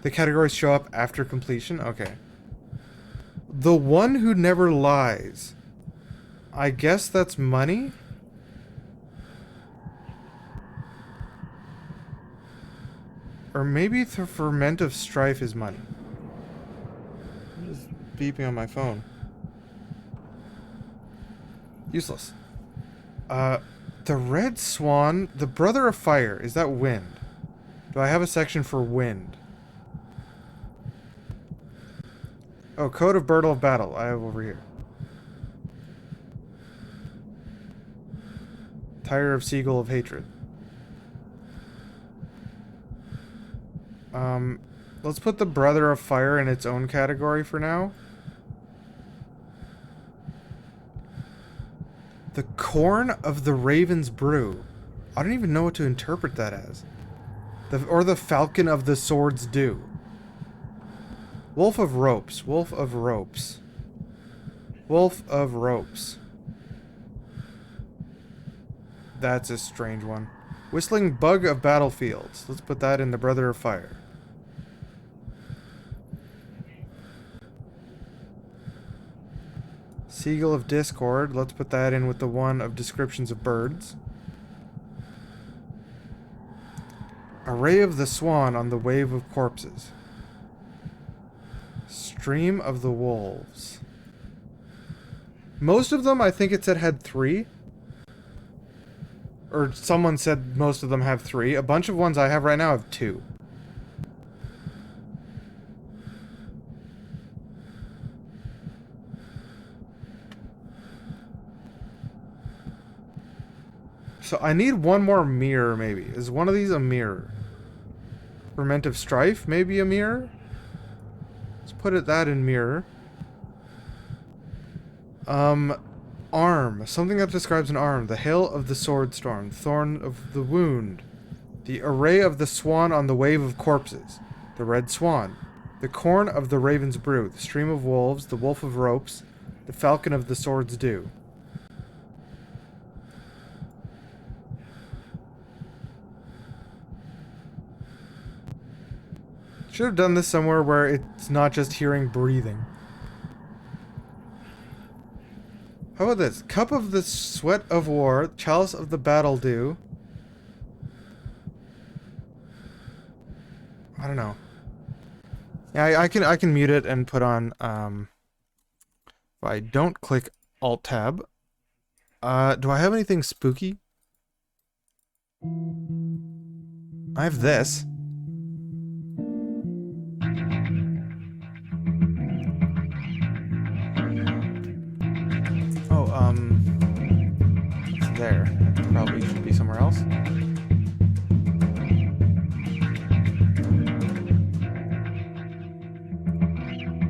The categories show up after completion? Okay. The One Who Never Lies. I guess that's money? Or maybe the Ferment of Strife is money. What is beeping on my phone? Useless. The Red Swan, the Brother of Fire, is that wind? Do I have a section for wind? Oh, Code of Birtle of Battle, I have over here. Tire of Seagull of Hatred. Let's put the Brother of Fire in its own category for now. The Corn of the Raven's Brew. I don't even know what to interpret that as. Or the Falcon of the Sword's Dew. Wolf of Ropes. Wolf of Ropes. Wolf of Ropes. That's a strange one. Whistling Bug of Battlefields. Let's put that in the Brother of Fire. Seagull of Discord. Let's put that in with the one of Descriptions of Birds. Array of the Swan on the Wave of Corpses. Stream of the Wolves. Most of them, I think it said had 3. Or someone said most of them have 3. A bunch of ones I have right now have 2. So I need one more mirror, maybe. Is one of these a mirror? Ferment of Strife, maybe a mirror? Let's put that in mirror. Arm. Something that describes an arm. The Hail of the Sword Storm. Thorn of the Wound. The Array of the Swan on the Wave of Corpses. The Red Swan. The Corn of the Raven's Brew. The Stream of Wolves. The Wolf of Ropes. The Falcon of the Sword's Dew. Should have done this somewhere where it's not just hearing breathing. How about this? Cup of the Sweat of War, Chalice of the Battle Dew. I don't know. Yeah, I can mute it and put on if I don't click Alt Tab. Do I have anything spooky? I have this. It's there. It probably should be somewhere else.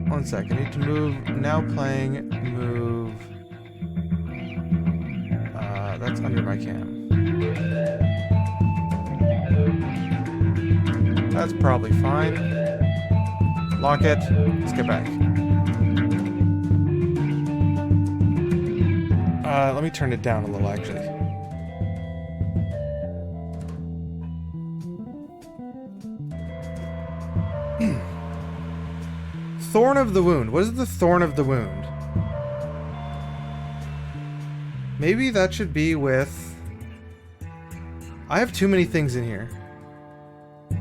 One sec, I need to move. Now playing, move. That's under my cam. That's probably fine. Lock it. Let's get back. Let me turn it down a little, actually. Thorn of the Wound. What is the Thorn of the Wound? Maybe that should be with... I have too many things in here.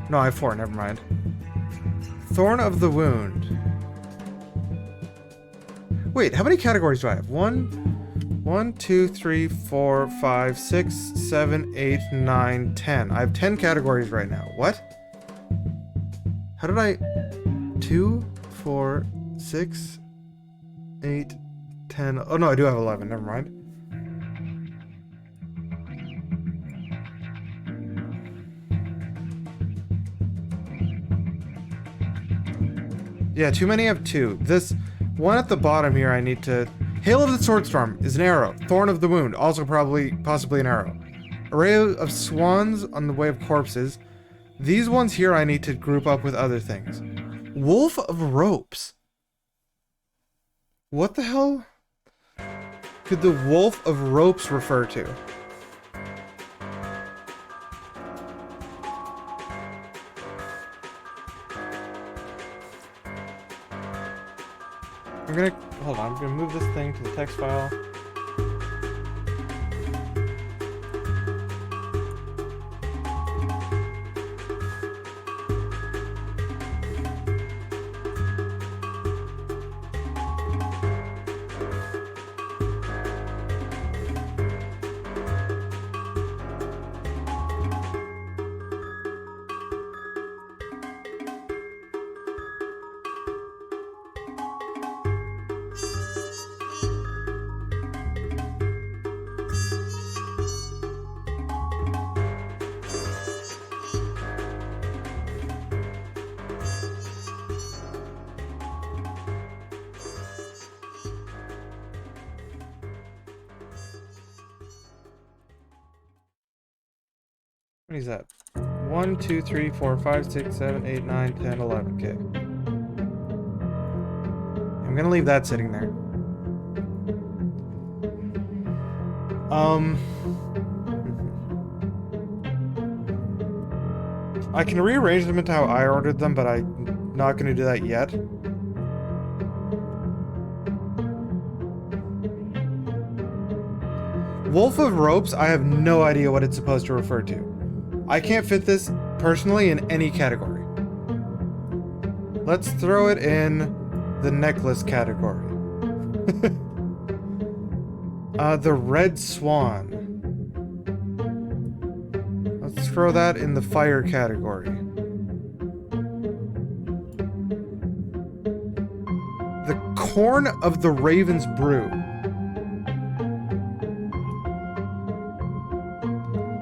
No, I have 4. Never mind. Thorn of the Wound. Wait, how many categories do I have? 1, 2, 3, 4, 5, 6, 7, 8, 9, 10. I have 10 categories right now. What? How did I... 2, 4, 6, 8, 10... Oh no, I do have 11. Never mind. Yeah, too many have 2. This one at the bottom here I need to... Hail of the Swordstorm is an arrow. Thorn of the Wound, also possibly an arrow. Array of Swans on the Way of Corpses. These ones here I need to group up with other things. Wolf of Ropes. What the hell? could the wolf of ropes refer to? I'm gonna, hold on, I'm gonna move this thing to the text file. What is that? 1, 2, 3, 4, 5, 6, 7, 8, 9, 10, 11. Okay. I'm gonna leave that sitting there. I can rearrange them into how I ordered them, but I'm not gonna do that yet. Wolf of Ropes, I have no idea what it's supposed to refer to. I can't fit this personally in any category. Let's throw it in the necklace category. The Red Swan. Let's throw that in the fire category. The Corn of the Raven's Brew.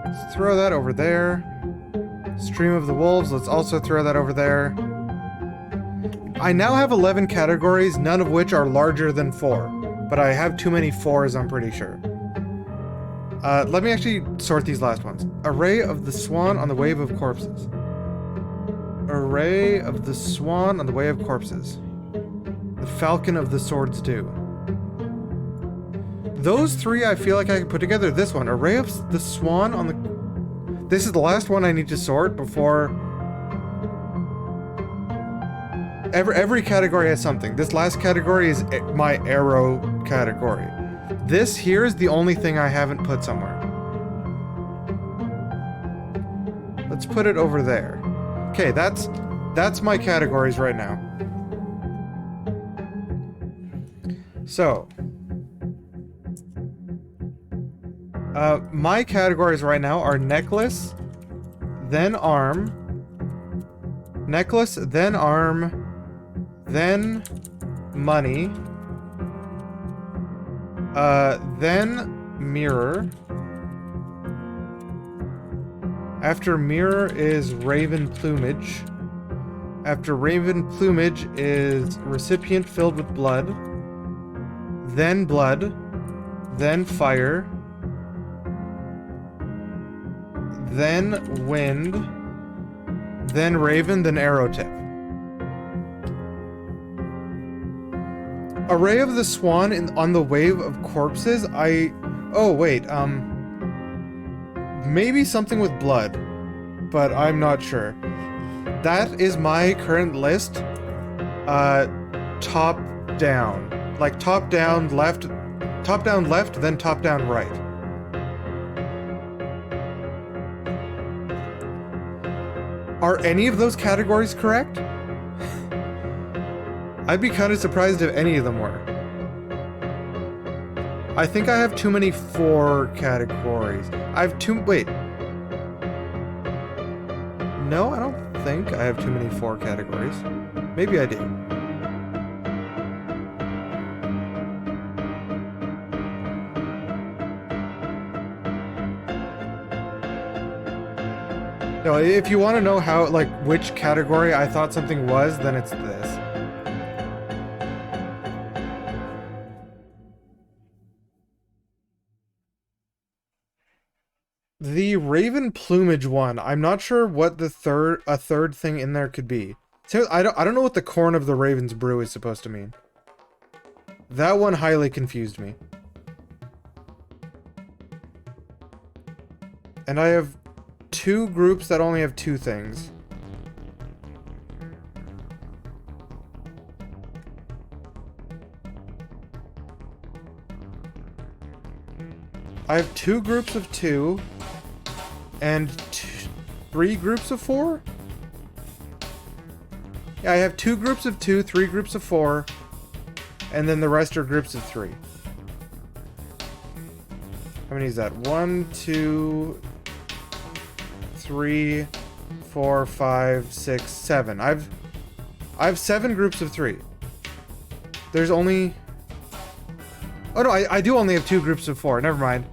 Let's throw that over there. Stream of the Wolves, let's also throw that over there. I now have 11 categories, none of which are larger than 4. But I have too many 4s, I'm pretty sure. Let me actually sort these last ones. Array of the Swan on the Wave of Corpses. Array of the Swan on the Way of Corpses. The Falcon of the Swords Due. Those 3 I feel like I can put together. This one, Array of the Swan on the... This is the last one I need to sort before... Every category has something. This last category is my arrow category. This here is the only thing I haven't put somewhere. Let's put it over there. Okay, that's my categories right now. So, my categories right now are necklace, then arm, necklace, then arm, then money, then mirror. After mirror is raven plumage. After raven plumage is recipient filled with blood, then fire, then wind, then raven, then arrow tip. Array of the Swan on the Wave of Corpses, oh wait, maybe something with blood, but I'm not sure. That is my current list, top down. Like top down left, then top down right. Are any of those categories correct? I'd be kind of surprised if any of them were. I think I have too many 4 categories. Wait. No, I don't think I have too many 4 categories. Maybe I do. No, if you want to know how, like, which category I thought something was, then it's this. The Raven Plumage one, I'm not sure what a third thing in there could be. So I don't know what the Corn of the Raven's Brew is supposed to mean. That one highly confused me. And I have 2 groups that only have 2 things. I have 2 groups of 2 and 3 groups of 4? Yeah, I have 2 groups of 2, 3 groups of 4, and then the rest are groups of 3. How many is that? 1, 2, 3, 4, 5, 6, 7. I have 7 groups of 3. There's only... Oh no, I do only have 2 groups of 4. Never mind.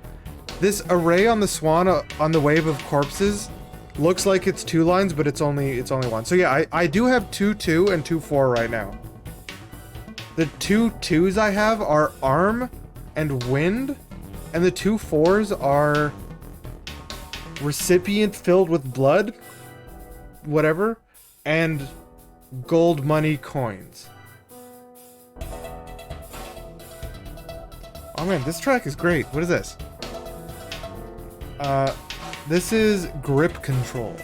This array on the swan on the wave of corpses looks like it's 2 lines, but it's only 1. So yeah, I do have 2 2 and 2 4 right now. The 2 2s I have are arm and wind, and the 2 4s are recipient filled with blood, whatever, and gold money coins. Oh man, this track is great. What is this? This is grip control.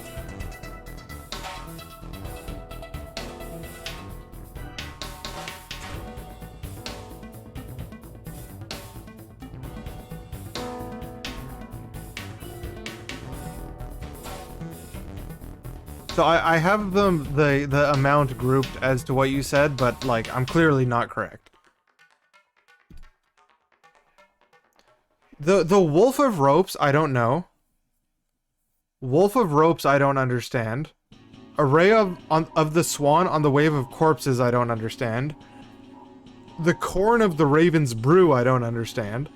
So I have the amount grouped as to what you said, but like I'm clearly not correct. The Wolf of Ropes, I don't know. Wolf of Ropes, I don't understand. Array of the Swan on the Wave of Corpses, I don't understand. The Corn of the Raven's Brew, I don't understand.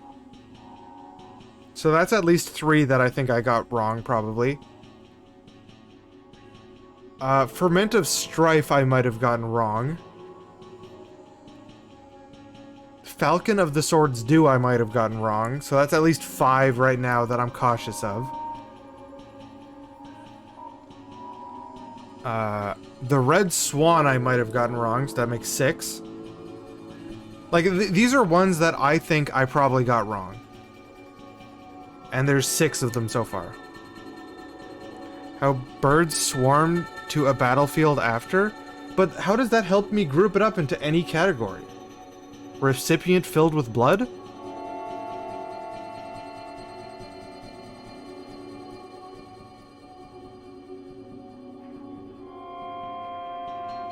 So that's at least 3 that I think I got wrong, probably. Ferment of Strife, I might have gotten wrong. Falcon of the Sword's Dew, I might have gotten wrong. So that's at least 5 right now that I'm cautious of. The Red Swan, I might have gotten wrong, so that makes 6. Like, these are ones that I think I probably got wrong. And there's 6 of them so far. How birds swarm to a battlefield after? But how does that help me group it up into any category? Recipient filled with blood?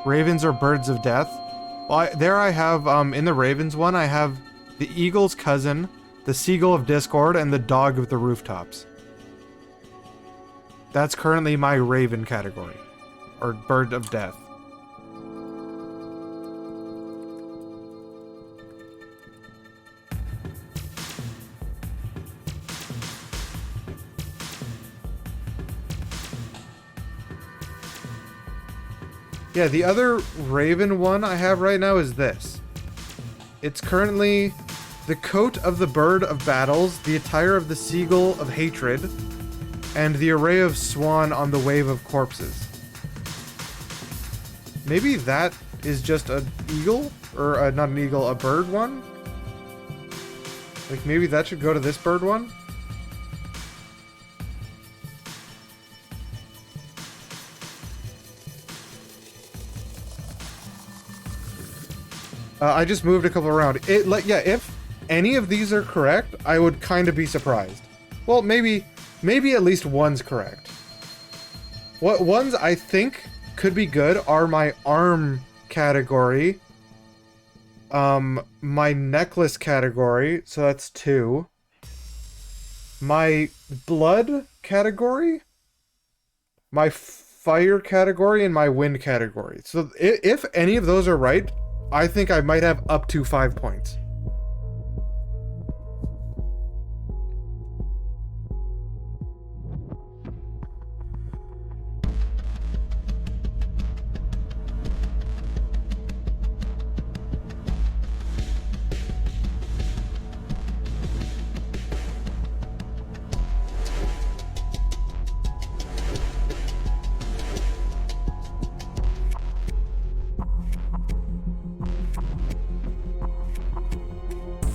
Ravens are birds of death. Well, there I have, in the Ravens one, I have the eagle's cousin, the seagull of discord, and the dog of the rooftops. That's currently my Raven category. Or bird of death. Yeah, the other Raven one I have right now is this. It's currently the coat of the bird of battles, the attire of the seagull of hatred, and the array of swan on the wave of corpses. Maybe that is just an eagle? Or not an eagle, a bird one? Like maybe that should go to this bird one? I just moved a couple around. Yeah, if any of these are correct, I would kind of be surprised. Well, maybe at least one's correct. What ones I think could be good are my arm category, my necklace category, so that's 2. My blood category, my fire category, and my wind category. So if any of those are right, I think I might have up to 5 points.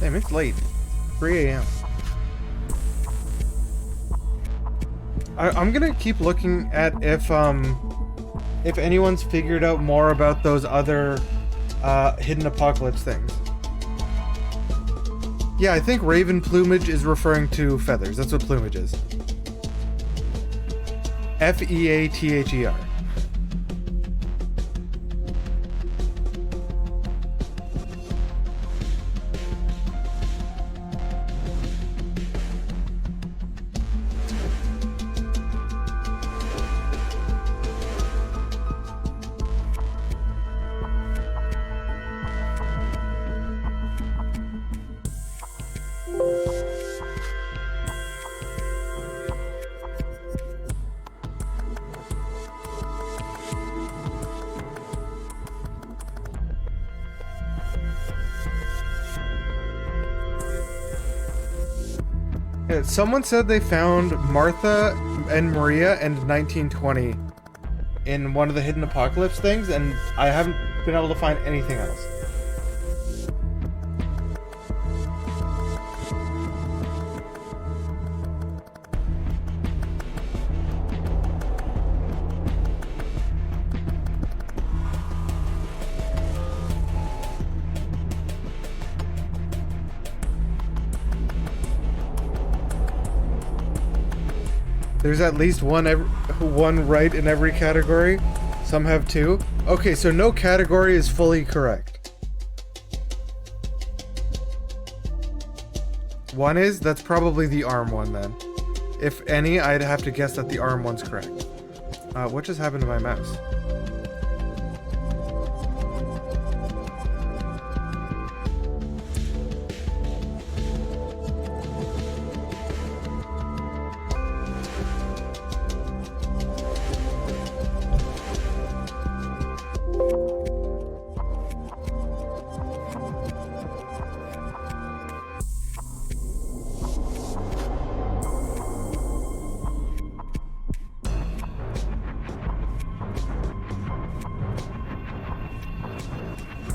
Damn, it's late. 3 a.m. I'm gonna keep looking at if anyone's figured out more about those other hidden apocalypse things. Yeah, I think raven plumage is referring to feathers. That's what plumage is. Feather. Yeah, someone said they found Martha and Maria and 1920 in one of the hidden apocalypse things, and I haven't been able to find anything else. There's at least one right in every category. Some have two. Okay, so no category is fully correct. One is? That's probably the arm one then. If any, I'd have to guess that the arm one's correct. What just happened to my mouse?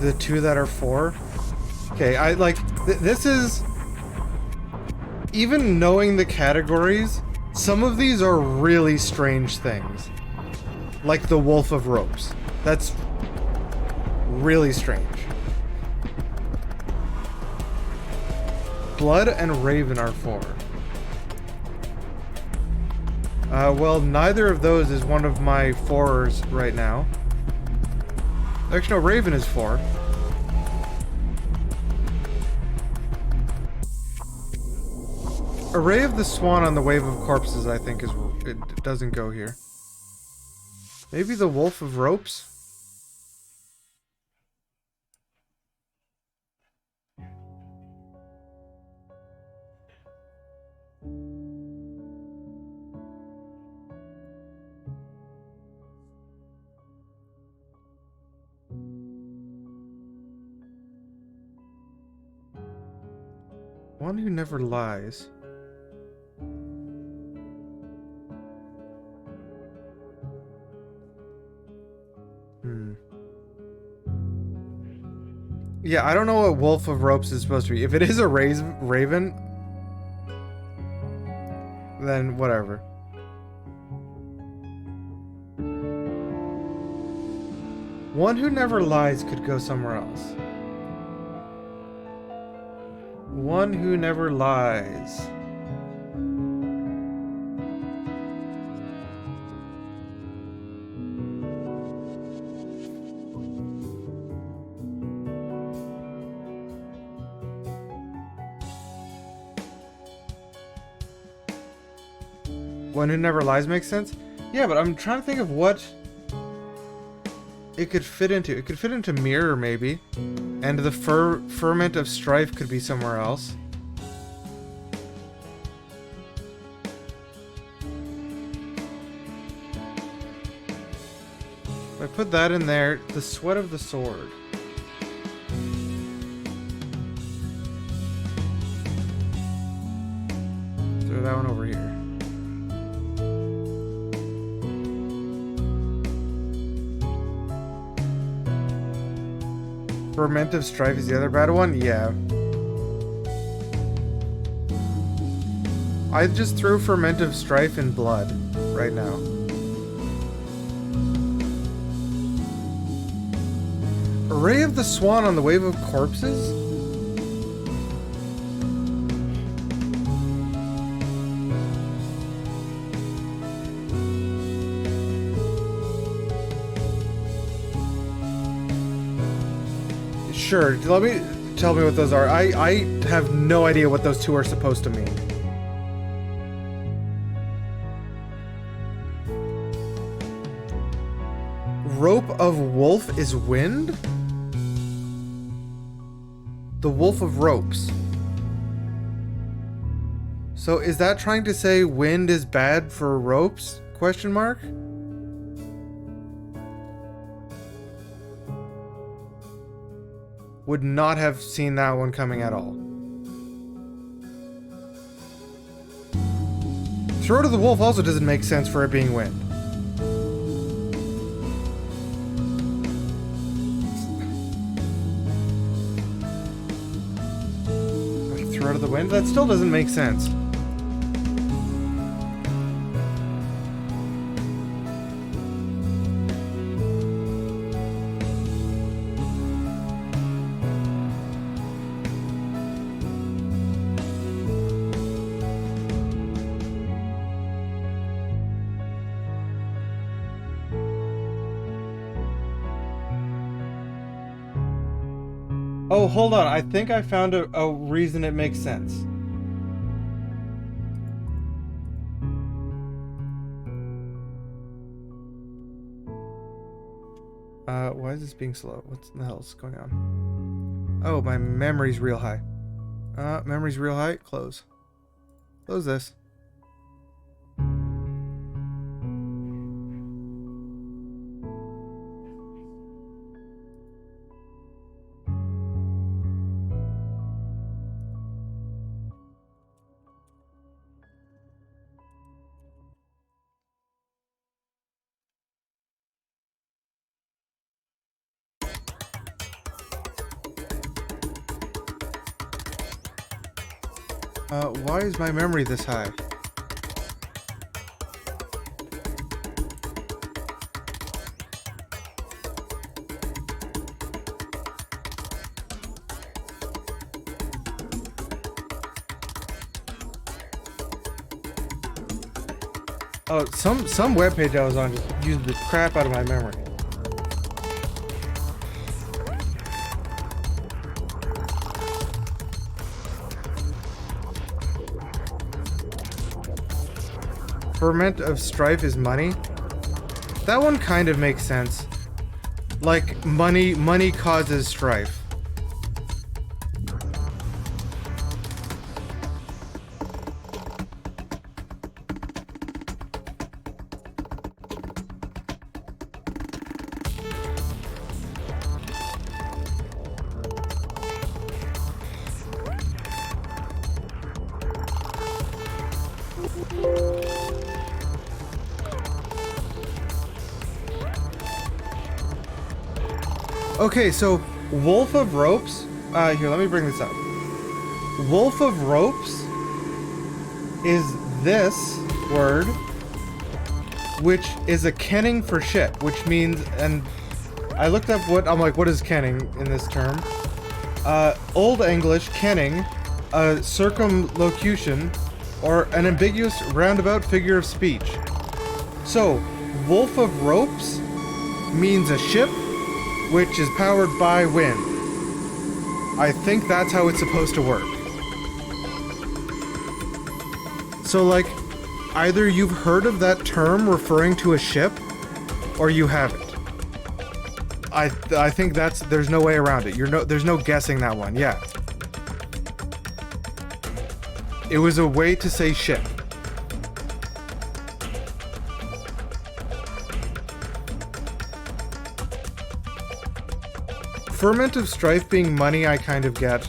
The two that are four? Okay, I like this is even knowing the categories, some of these are really strange things. Like the Wolf of Ropes. That's really strange. Blood and Raven are four. Well, neither of those is one of my fours right now. Actually, no, Raven is four. Array of the Swan on the Wave of Corpses, I think, it doesn't go here. Maybe the Wolf of Ropes? One who never lies. Yeah, I don't know what Wolf of Ropes is supposed to be. If it is a raven, then whatever. One who never lies could go somewhere else. One who never lies. One who never lies makes sense? Yeah, but I'm trying to think of what it could fit into. It could fit into Mirror, maybe. And the Ferment of Strife could be somewhere else. If I put that in there, the Sweat of the Sword. Throw that one over here. Ferment of Strife is the other bad one? Yeah. I just threw ferment of strife in blood right now. Array of the Swan on the Wave of Corpses? Sure, tell me what those are. I have no idea what those two are supposed to mean. Rope of Wolf is wind? The Wolf of Ropes. So is that trying to say wind is bad for ropes? Question mark? Would not have seen that one coming at all. Throat of the Wolf also doesn't make sense for it being wind. Throat of the Wind? That still doesn't make sense. Oh, hold on. I think I found a reason it makes sense. Why is this being slow? What the hell is going on? Oh, my memory's real high. Memory's real high. Close. Close this. Why is my memory this high? Oh, some webpage I was on just used the crap out of my memory. Ferment of strife is money. That one kind of makes sense. Like money causes strife. Okay, so Wolf of Ropes. Here, let me bring this up. Wolf of Ropes is this word, which is a kenning for ship, which means, and I looked up what is kenning in this term? Old English kenning, a circumlocution, or an ambiguous roundabout figure of speech. So, Wolf of Ropes means a ship which is powered by wind. I think that's how it's supposed to work. So, like, either you've heard of that term referring to a ship, or you haven't. I think there's no way around it. There's no guessing that one. Yeah. It was a way to say ship. Ferment of strife being money, I kind of get.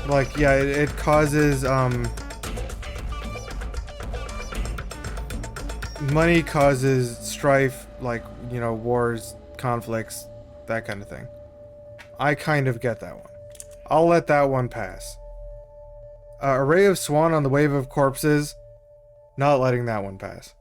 Like, yeah, it causes, money causes strife, like, you know, wars, conflicts, that kind of thing. I kind of get that one. I'll let that one pass. Array of swan on the wave of corpses. Not letting that one pass.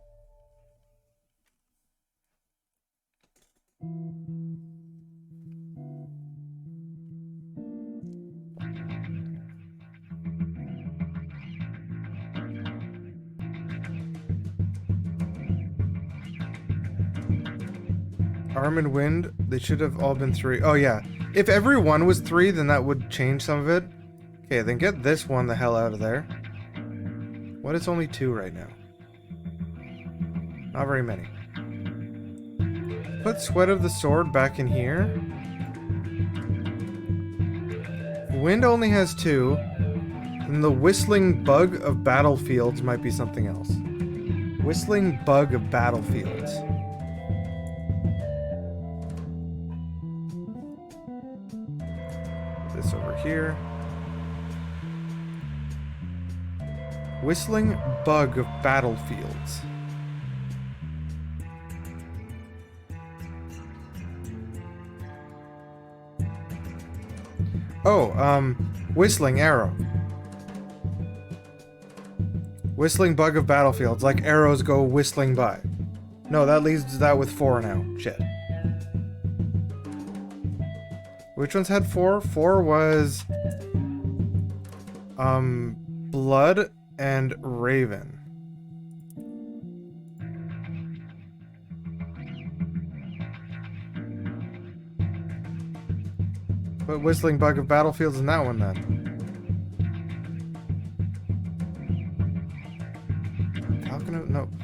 Arm and Wind, they should have all been 3. Oh yeah, if every one was 3, then that would change some of it. Okay, then get this one the hell out of there. What is only 2 right now? Not very many. Put Sweat of the Sword back in here. Wind only has 2. And the Whistling Bug of Battlefields might be something else. Whistling Bug of Battlefields. This over here. Whistling Bug of Battlefields. Oh, Whistling Arrow. Whistling Bug of Battlefields, like arrows go whistling by. No, that leaves that with 4 now. Shit. Which ones had 4? 4 was... Blood and Raven. Put Whistling Bug of Battlefields in that one then.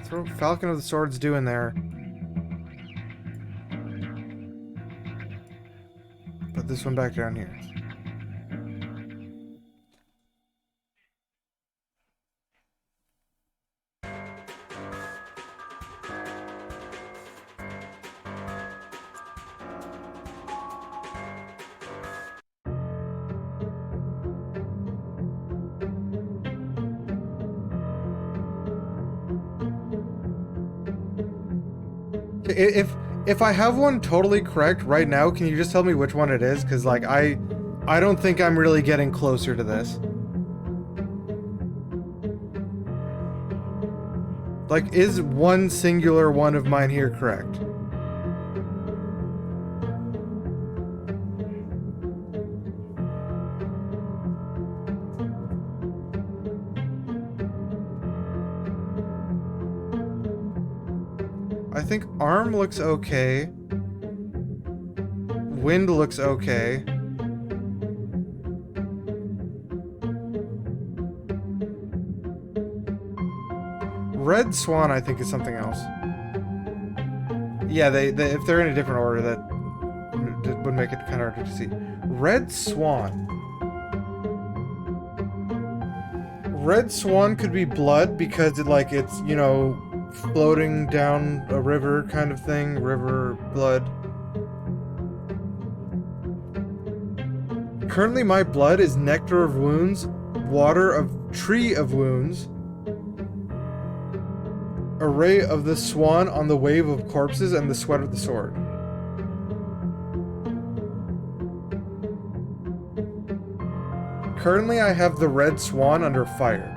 Throw Falcon of the Swords Due in there. Put this one back down here. If I have one totally correct right now, can you just tell me which one it is? Because, like, I don't think I'm really getting closer to this. Like, is one singular one of mine here correct? I think Arm looks okay. Wind looks okay. Red Swan, I think, is something else. Yeah, they if they're in a different order, that would make it kind of harder to see. Red Swan. Red Swan could be blood because it's, you know, floating down a river kind of thing. River blood. Currently my blood is Nectar of Wounds, Water of Tree of Wounds, Array of the Swan on the Wave of Corpses, and the Sweat of the Sword. Currently I have the Red Swan under Fire.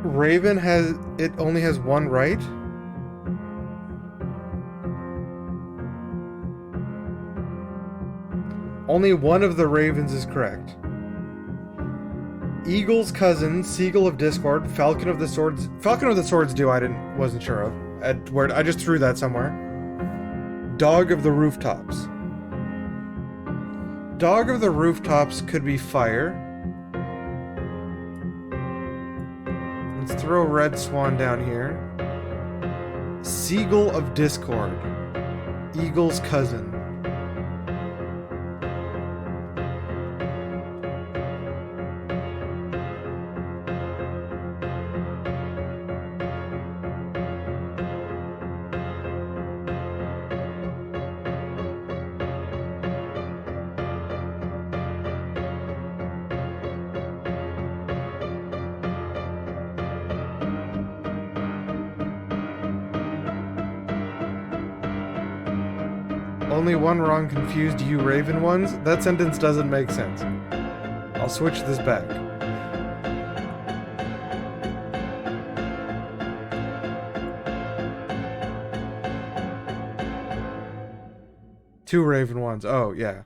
Raven only has one right? Only one of the ravens is correct. Eagle's cousin, Seagull of Discord, Falcon of the Swords. Falcon of the Swords Due, wasn't sure of. I just threw that somewhere. Dog of the Rooftops. Dog of the Rooftops could be fire. throw red swan down here. Seagull of Discord. Eagle's cousin. Only one wrong confused you Raven ones? That sentence doesn't make sense. I'll switch this back. Two Raven ones. Oh, yeah.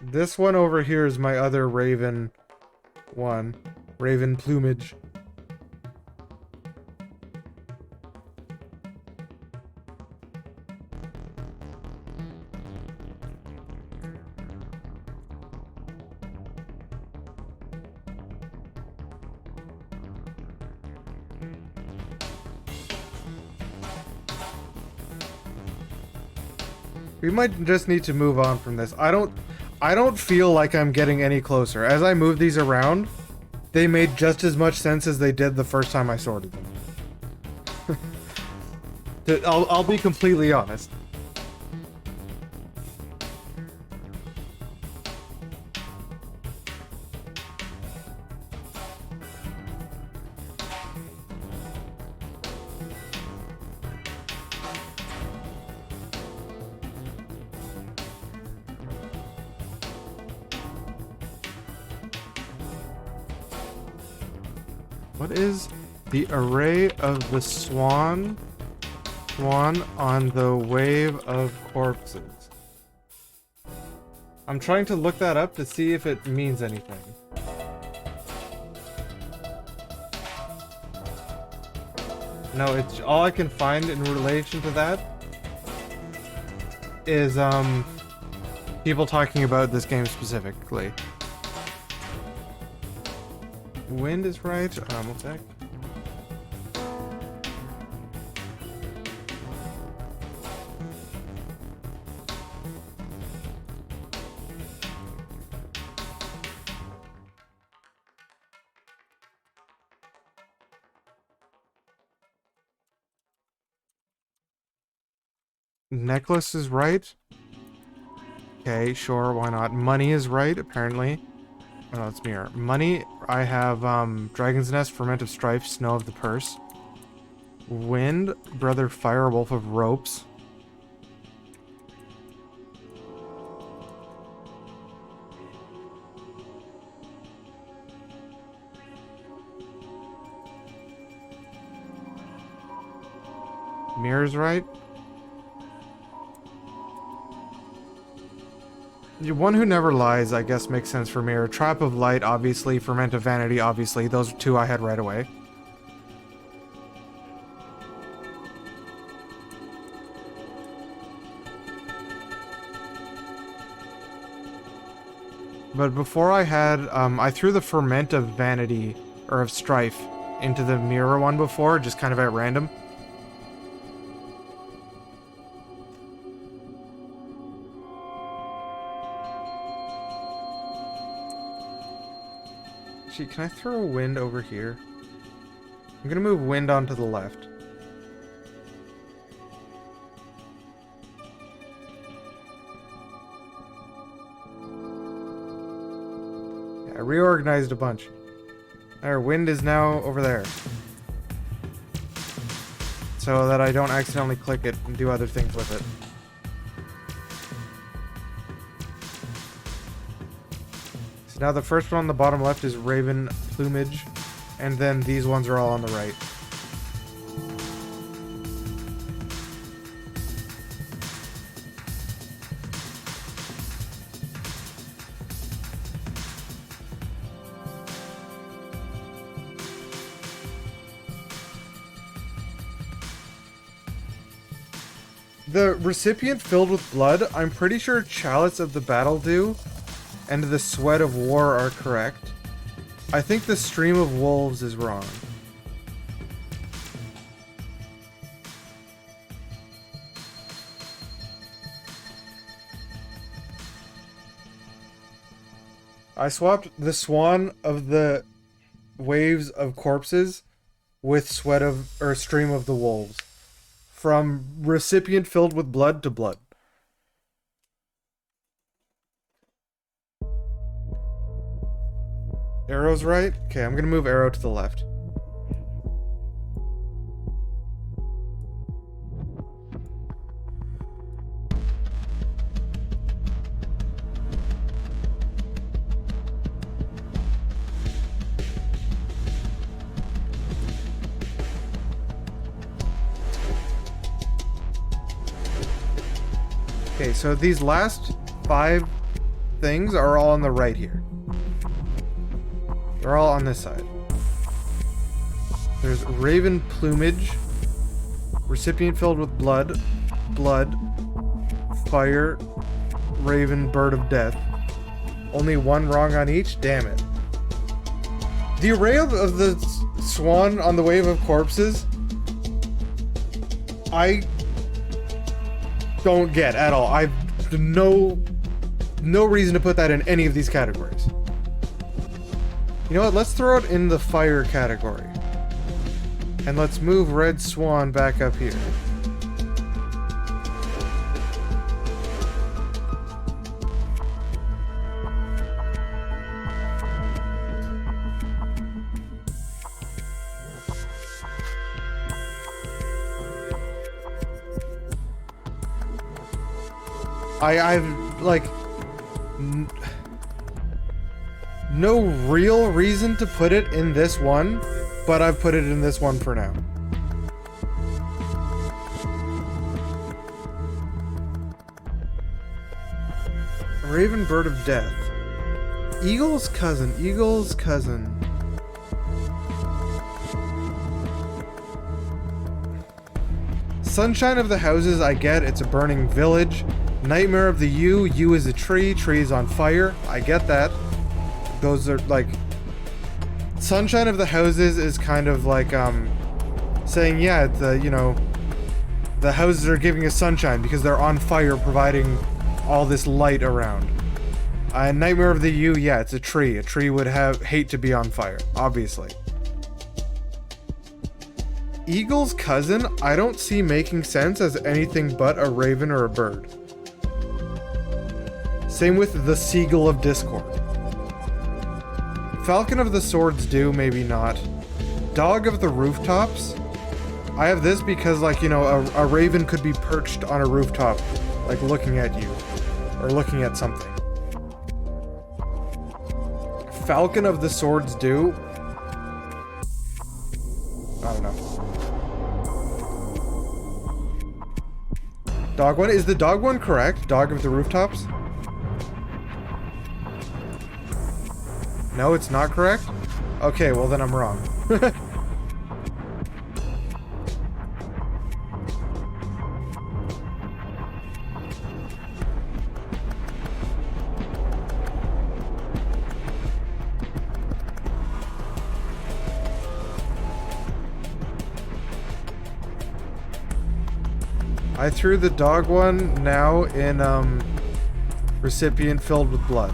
This one over here is my other Raven one. Raven plumage. We might just need to move on from this. I don't feel like I'm getting any closer. As I move these around, they made just as much sense as they did the first time I sorted them. I'll be completely honest. What is the array of the swan on the wave of corpses? I'm trying to look that up to see if it means anything. No, it's all I can find in relation to that is people talking about this game specifically. Wind is right. One sec. Necklace is right. Okay, sure, why not? Money is right, apparently. Oh, no, it's mirror. Money, I have Dragon's Nest, Ferment of Strife, Snow of the Purse. Wind, Brother Firewolf of Ropes. Mirror's right. One Who Never Lies, I guess, makes sense for Mirror. Trap of Light, obviously. Ferment of Vanity, obviously. Those two I had right away. But before I had, I threw the Ferment of Vanity, or of Strife, into the Mirror one before, just kind of at random. Actually, can I throw a wind over here? I'm gonna move wind onto the left. Yeah, I reorganized a bunch. Our wind is now over there. So that I don't accidentally click it and do other things with it. So now the first one on the bottom left is Raven Plumage, and then these ones are all on the right. The recipient filled with blood, I'm pretty sure Chalice of the Battle Dew and the Sweat of War are correct. I think the Stream of Wolves is wrong. I swapped the Swan of the Waves of Corpses with Stream of the Wolves. From recipient filled with blood to blood. Arrow's right? Okay, I'm gonna move Arrow to the left. Okay, so these last 5 things are all on the right here. They're all on this side. There's Raven Plumage, Recipient filled with blood, Fire, Raven Bird of Death. Only 1 wrong on each? Damn it. The array of the Swan on the Wave of Corpses, I don't get at all. I've no reason to put that in any of these categories. You know what? Let's throw it in the fire category. And let's move Red Swan back up here. I've like no real reason to put it in this one, but I've put it in this one for now. Raven Bird of Death. Eagle's cousin. Sunshine of the Houses, I get, it's a burning village. Nightmare of the U is a tree is on fire, I get that. Those are like... Sunshine of the Houses is kind of like, saying, yeah, the houses are giving us sunshine because they're on fire, providing all this light around. Nightmare of the U, yeah, it's a tree. A tree would hate to be on fire, obviously. Eagle's cousin, I don't see making sense as anything but a raven or a bird. Same with the Seagull of Discord. Falcon of the Swords do, maybe not. Dog of the Rooftops? I have this because, like, a raven could be perched on a rooftop, like, looking at you. Or looking at something. Falcon of the Swords do? I don't know. Dog one? Is the dog one correct? Dog of the Rooftops? No, it's not correct? Okay, well then I'm wrong. I threw the dog one now in, recipient filled with blood.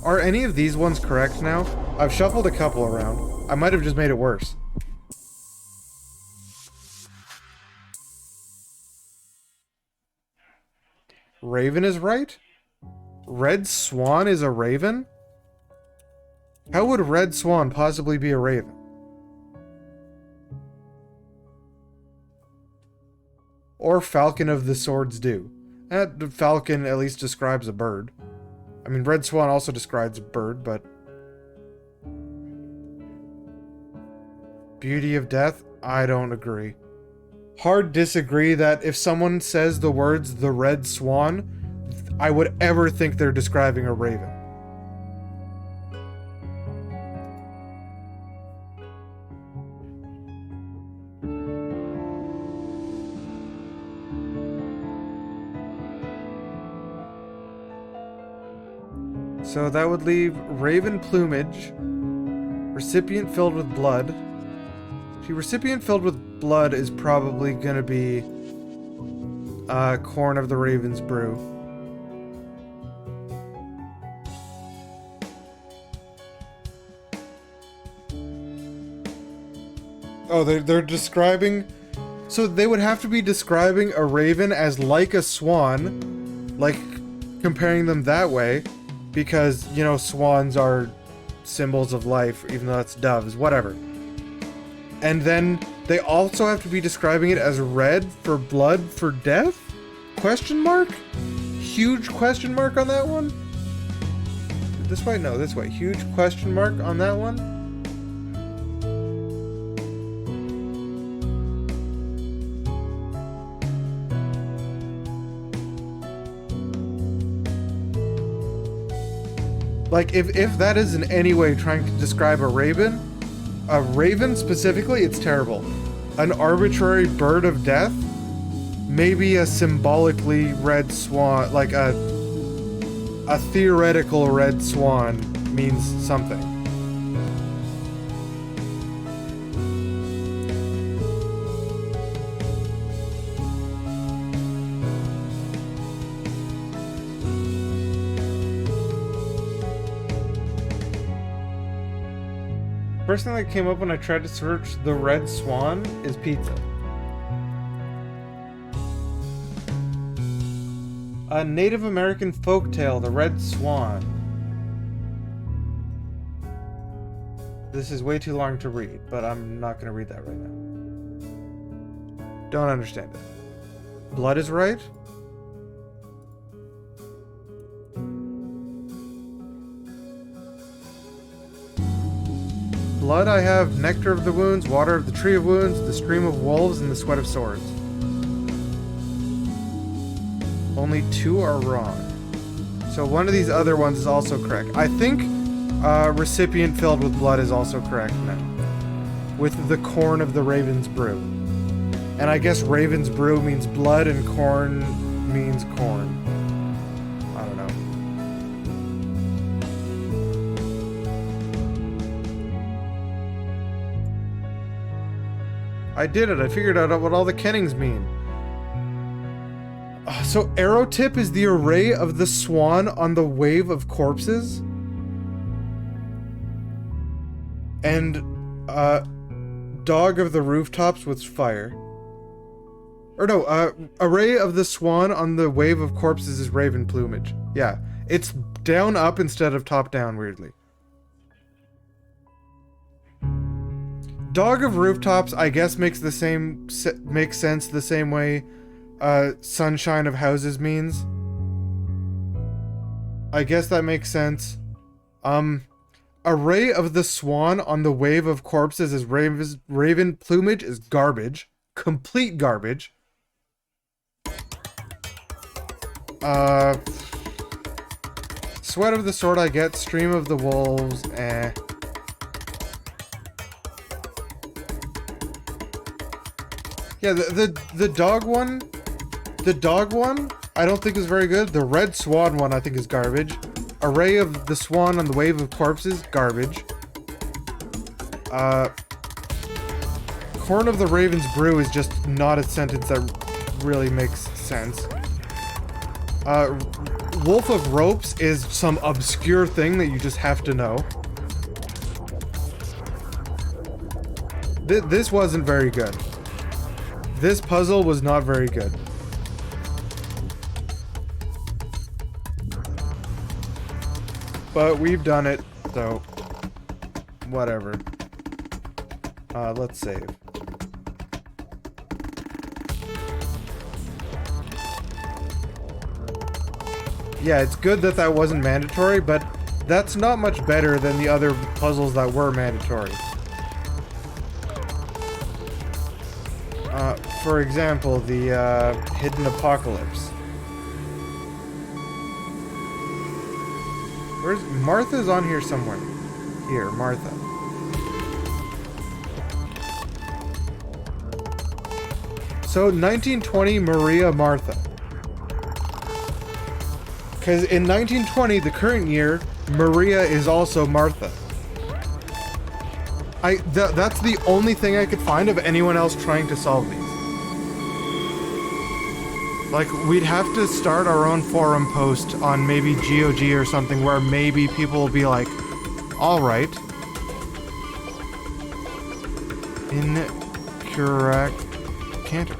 Are any of these ones correct now? I've shuffled a couple around. I might have just made it worse. Raven is right? Red Swan is a raven? How would Red Swan possibly be a raven? Or Falcon of the Swords do. Falcon at least describes a bird. I mean, Red Swan also describes a bird, but... Beauty of Death? I don't agree. Hard disagree that if someone says the words the Red Swan, I would ever think they're describing a raven. So that would leave raven plumage, recipient filled with blood. See, recipient filled with blood is probably gonna be corn of the raven's brew. Oh, they're describing... So they would have to be describing a raven as like a swan, like comparing them that way, because, you know, swans are symbols of life, even though that's doves, whatever. And then they also have to be describing it as red for blood for death? Question mark? Huge question mark on that one? This way? No, this way. Huge question mark on that one? Like, if that is in any way trying to describe a raven specifically, it's terrible. An arbitrary bird of death, maybe a symbolically red swan, like a theoretical red swan means something. First thing that came up when I tried to search the red swan is pizza. A Native American folktale, the red swan. This is way too long to read, but I'm not going to read that right now. Don't understand it. Blood is right? Blood I have nectar of the wounds, water of the tree of wounds, the stream of wolves, and the sweat of swords. Only 2 are wrong. So one of these other ones is also correct. I think recipient filled with blood is also correct now. With the corn of the raven's brew. And I guess raven's brew means blood and corn means corn. I don't know. I did it. I figured out what all the kennings mean. So arrow tip is the array of the swan on the wave of corpses? And dog of the rooftops with fire. Or no, array of the swan on the wave of corpses is raven plumage. Yeah, it's down up instead of top down, weirdly. Dog of rooftops, I guess, makes sense the same way sunshine of houses means. I guess that makes sense. Array of the swan on the wave of corpses is raven plumage is garbage. Complete garbage. Sweat of the sword I get, stream of the wolves, eh. Yeah, the dog one, I don't think is very good. The red swan one I think is garbage. Array of the swan on the wave of corpses, garbage. Corn of the raven's brew is just not a sentence that really makes sense. Wolf of ropes is some obscure thing that you just have to know. This wasn't very good. This puzzle was not very good. But we've done it, so whatever. Let's save. Yeah, it's good that that wasn't mandatory, but that's not much better than the other puzzles that were mandatory. For example, the Hidden Apocalypse. Where's Martha's on here somewhere? Here, Martha. So 1920 Maria Martha. Because in 1920, the current year, Maria is also Martha. That's the only thing I could find of anyone else trying to solve these. Like, we'd have to start our own forum post on maybe GOG or something where maybe people will be like, alright. Incorrect. Canter.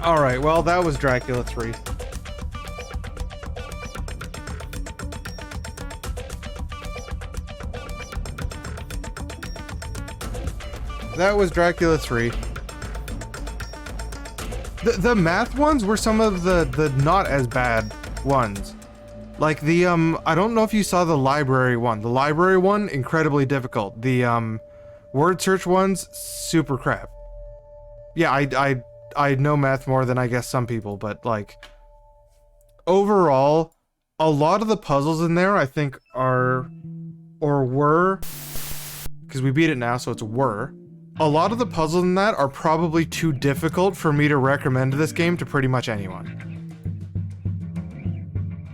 Alright, well, that was Dracula 3. That was Dracula 3. The math ones were some of the not as bad ones. Like the, I don't know if you saw the library one. The library one, incredibly difficult. The, word search ones, super crap. Yeah, I know math more than I guess some people, but like, overall, a lot of the puzzles in there I think are, or were, because we beat it now, so it's were. A lot of the puzzles in that are probably too difficult for me to recommend this game to pretty much anyone.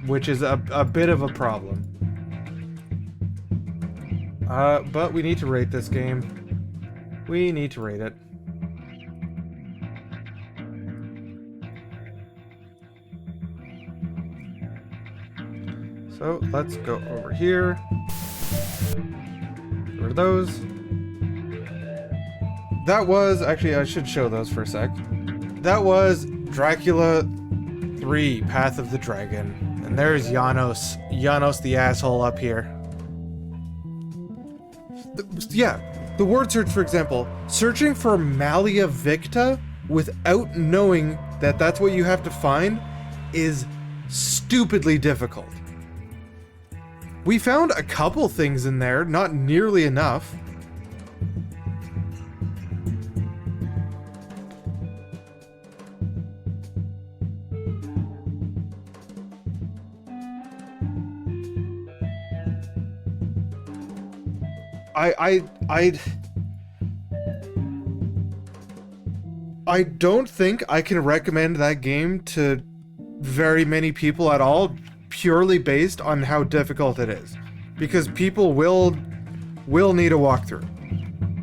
Which is a bit of a problem. But we need to rate this game. We need to rate it. So let's go over here. Get rid of those. That was, actually I should show those for a sec. That was Dracula 3, Path of the Dragon. And there's Janos. Janos the asshole up here. The word search, for example. Searching for Malia Victa without knowing that that's what you have to find is stupidly difficult. We found a couple things in there, not nearly enough. I don't think I can recommend that game to very many people at all, purely based on how difficult it is. Because people will need a walkthrough.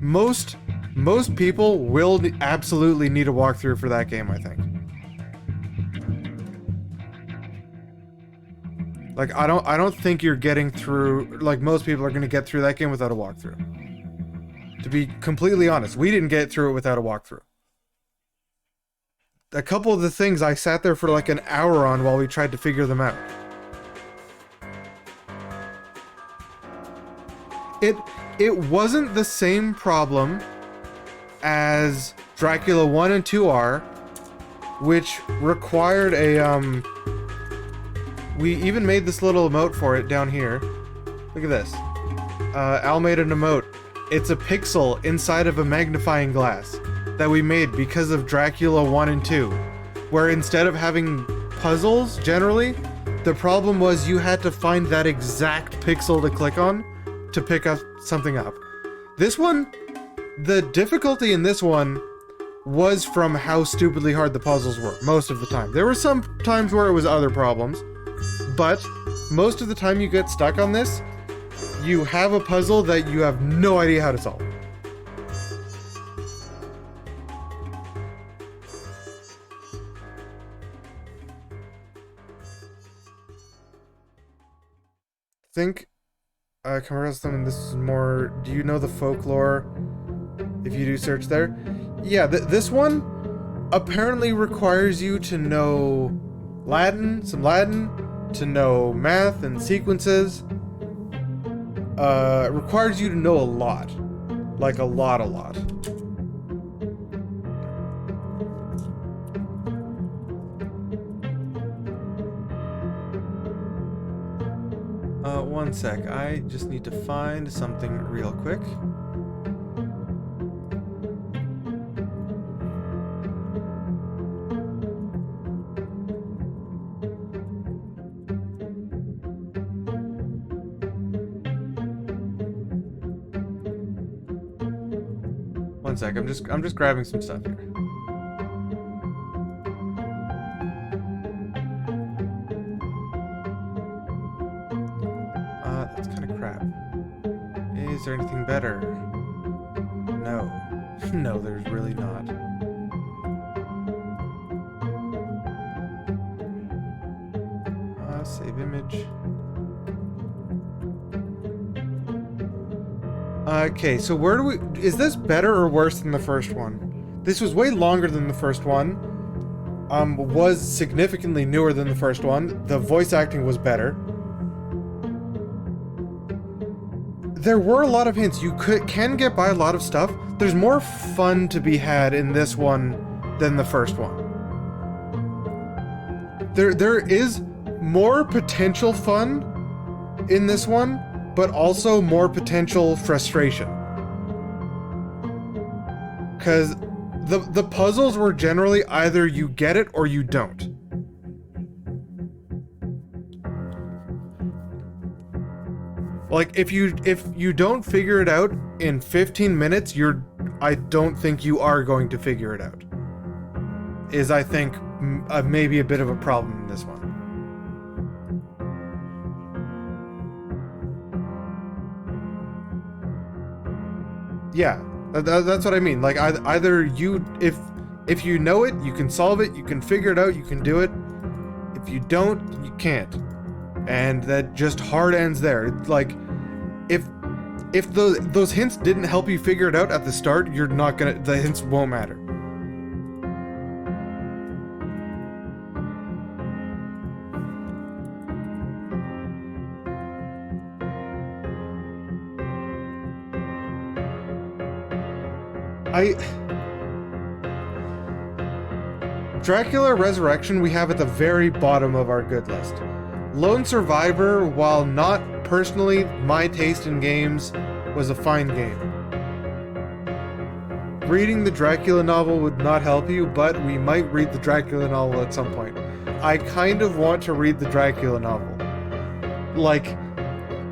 Most people will absolutely need a walkthrough for that game, I think. Like, I don't think you're getting through, like, most people are gonna get through that game without a walkthrough. To be completely honest, we didn't get through it without a walkthrough. A couple of the things I sat there for like an hour on while we tried to figure them out. It wasn't the same problem as Dracula 1 and 2 are, which required a, we even made this little emote for it down here. Look at this. Al made an emote. It's a pixel inside of a magnifying glass that we made because of Dracula 1 and 2, where instead of having puzzles, generally, the problem was you had to find that exact pixel to click on to pick up something up. This one, the difficulty in this one was from how stupidly hard the puzzles were, most of the time. There were some times where it was other problems, but most of the time you get stuck on this, you have a puzzle that you have no idea how to solve. Think, come across them, and this is more, do you know the folklore if you do search there? Yeah, this one apparently requires you to know Latin, some Latin, to know math and sequences. Requires you to know a lot. Like a lot. One sec, I just need to find something real quick. one sec. I'm just grabbing some stuff here. That's kind of crap. Is there anything better? No. No, there's really not. Save image. Okay, so where do we... Is this better or worse than the first one? This was way longer than the first one. Was significantly newer than the first one. The voice acting was better. There were a lot of hints. You can get by a lot of stuff. There's more fun to be had in this one than the first one. There is more potential fun in this one, but also more potential frustration. Because the puzzles were generally either you get it or you don't. Like, if you don't figure it out in 15 minutes, I don't think you are going to figure it out. Is, I think, maybe a bit of a problem in this one. Yeah, that's what I mean. Like, either you, if you know it, you can solve it, you can figure it out, you can do it. If you don't, you can't. And that just hard ends there. Like, if those hints didn't help you figure it out at the start, the hints won't matter. Dracula Resurrection we have at the very bottom of our good list. Lone Survivor, while not personally my taste in games, was a fine game. Reading the Dracula novel would not help you, but we might read the Dracula novel at some point. I kind of want to read the Dracula novel. Like,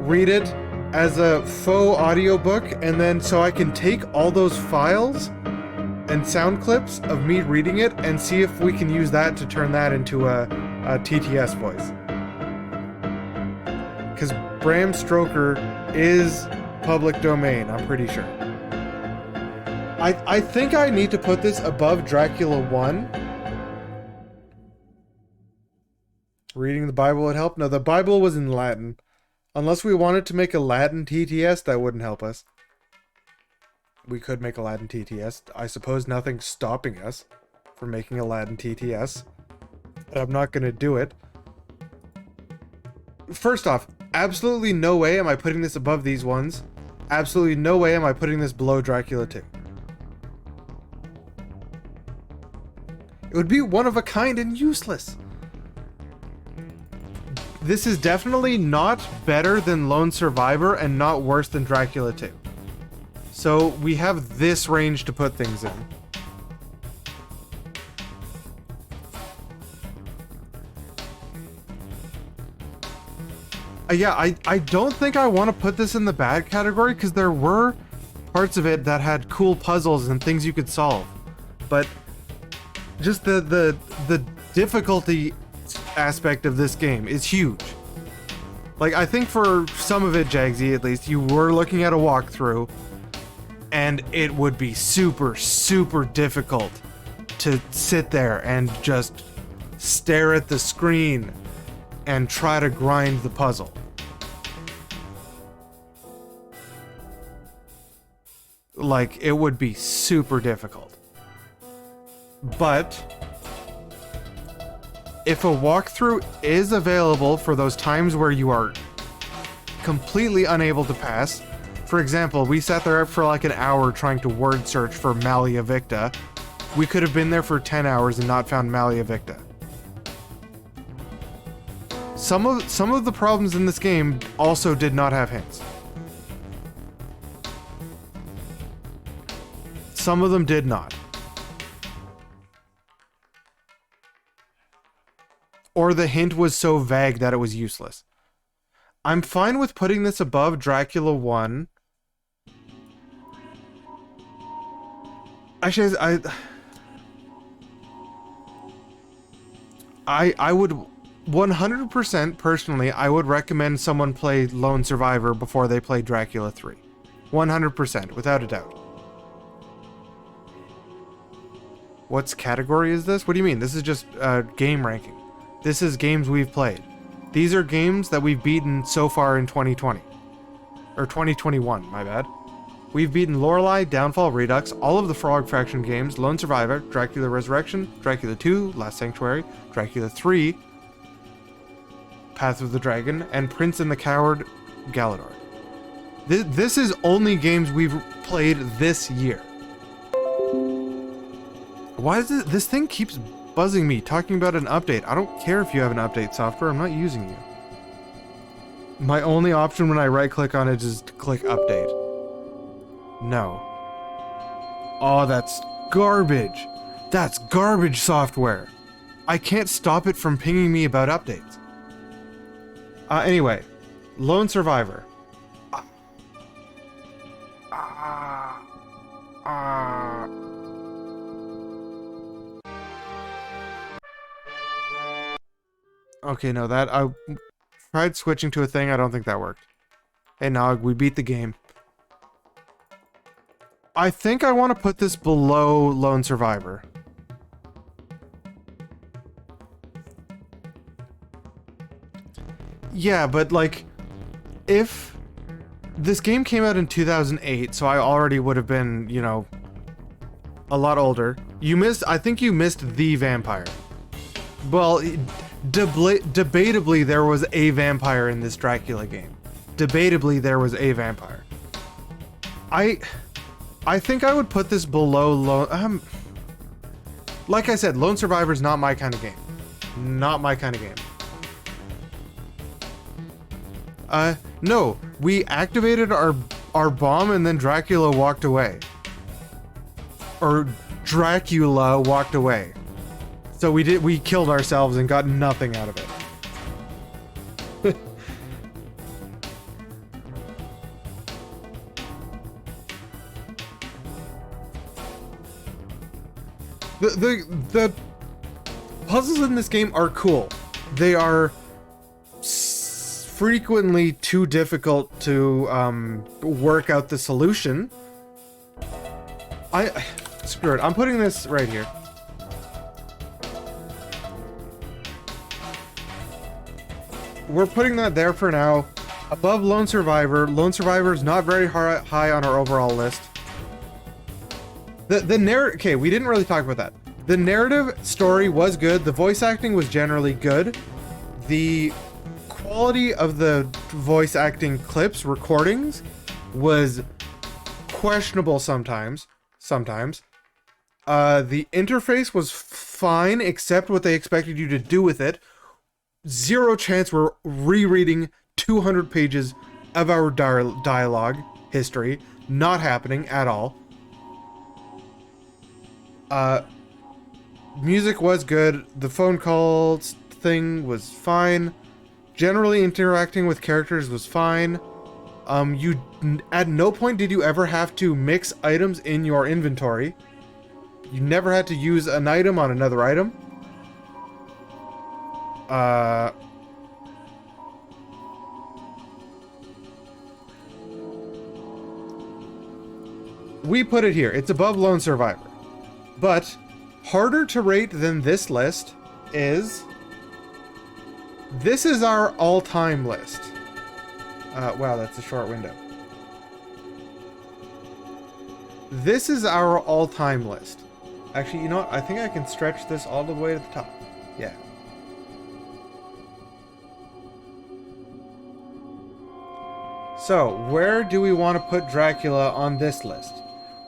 read it as a faux audiobook, and then so I can take all those files and sound clips of me reading it and see if we can use that to turn that into a TTS voice. Because Bram Stoker is public domain, I'm pretty sure. I think I need to put this above Dracula 1. Reading the Bible would help? No, the Bible was in Latin. Unless we wanted to make a Latin TTS, that wouldn't help us. We could make a Latin TTS. I suppose nothing's stopping us from making a Latin TTS. But I'm not going to do it. First off, absolutely no way am I putting this above these ones. Absolutely no way am I putting this below Dracula 2. It would be one of a kind and useless. This is definitely not better than Lone Survivor and not worse than Dracula 2. So we have this range to put things in. Yeah, I don't think I want to put this in the bad category because there were parts of it that had cool puzzles and things you could solve. But just the difficulty aspect of this game is huge. Like, I think for some of it, Jagsy, at least, you were looking at a walkthrough and it would be super, super difficult to sit there and just stare at the screen and try to grind the puzzle. Like, it would be super difficult. But if a walkthrough is available for those times where you are completely unable to pass, for example, we sat there for like an hour trying to word search for Malia Victa. We could have been there for 10 hours and not found Malia Victa. Some of the problems in this game also did not have hints. Some of them did not. Or the hint was so vague that it was useless. I'm fine with putting this above Dracula 1. Actually, I would 100% personally, I would recommend someone play Lone Survivor before they play Dracula 3. 100%, without a doubt. What's category is this? What do you mean? This is just game ranking. This is games we've played. These are games that we've beaten so far in 2020. Or 2021, my bad. We've beaten Lorelei, Downfall, Redux, all of the Frog Faction games, Lone Survivor, Dracula Resurrection, Dracula 2, Last Sanctuary, Dracula 3, Path of the Dragon, and Prince and the Coward, Galador. This is only games we've played this year. Why is it, this thing keeps buzzing me, talking about an update? I don't care if you have an update software, I'm not using you. My only option when I right click on it is to click update. No. Oh, that's garbage. That's garbage software. I can't stop it from pinging me about updates. Anyway, Lone Survivor. Okay, no, that I tried switching to a thing. I don't think that worked. Hey, Nog, we beat the game. I think I want to put this below Lone Survivor. Yeah, but like, if this game came out in 2008, so I already would have been, you know, a lot older. I think you missed the vampire. Well, debatably there was a vampire in this Dracula game. Debatably there was a vampire. I think I would put this below like I said, Lone Survivor is not my kind of game. Not my kind of game. No, we activated our bomb and then Dracula walked away. Or Dracula walked away. So we killed ourselves and got nothing out of it. The puzzles in this game are cool. They are frequently too difficult to work out the solution. Screw it. I'm putting this right here. We're putting that there for now. Above Lone Survivor. Lone Survivor is not very high on our overall list. The narrative. Okay, we didn't really talk about that. The narrative story was good. The voice acting was generally good. The quality of the voice acting clips, recordings, was questionable sometimes. The interface was fine, except what they expected you to do with it. Zero chance we're rereading 200 pages of our dialogue history. Not happening at all. Music was good. The phone call thing was fine. Generally interacting with characters was fine. You at no point did you ever have to mix items in your inventory. You never had to use an item on another item. We put it here. It's above Lone Survivor. But harder to rate than this list is... This is our all-time list. Wow, that's a short window. This is our all-time list. Actually, you know what? I think I can stretch this all the way to the top. Yeah. So, where do we want to put Dracula on this list?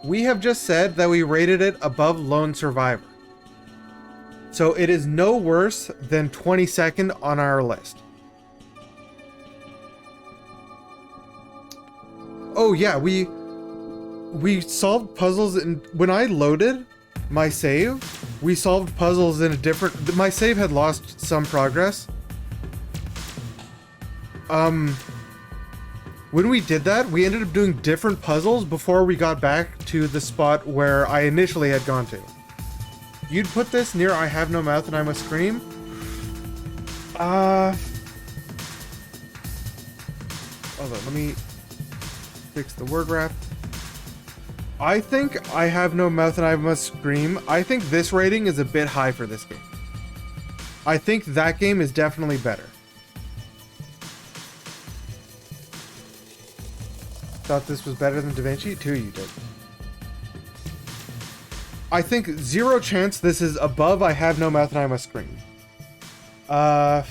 We have just said that we rated it above Lone Survivor. So it is no worse than 22nd on our list. Oh yeah, we solved puzzles, and when I loaded my save, we solved puzzles in a different... My save had lost some progress. when we did that, we ended up doing different puzzles before we got back to the spot where I initially had gone to. You'd put this near I have no mouth and I must scream? Hold on, let me fix the word wrap. I think I have no mouth and I must scream. I think this rating is a bit high for this game. I think that game is definitely better. Thought this was better than Da Vinci? Too, you did. I think zero chance this is above I have no mouth and I must scream. The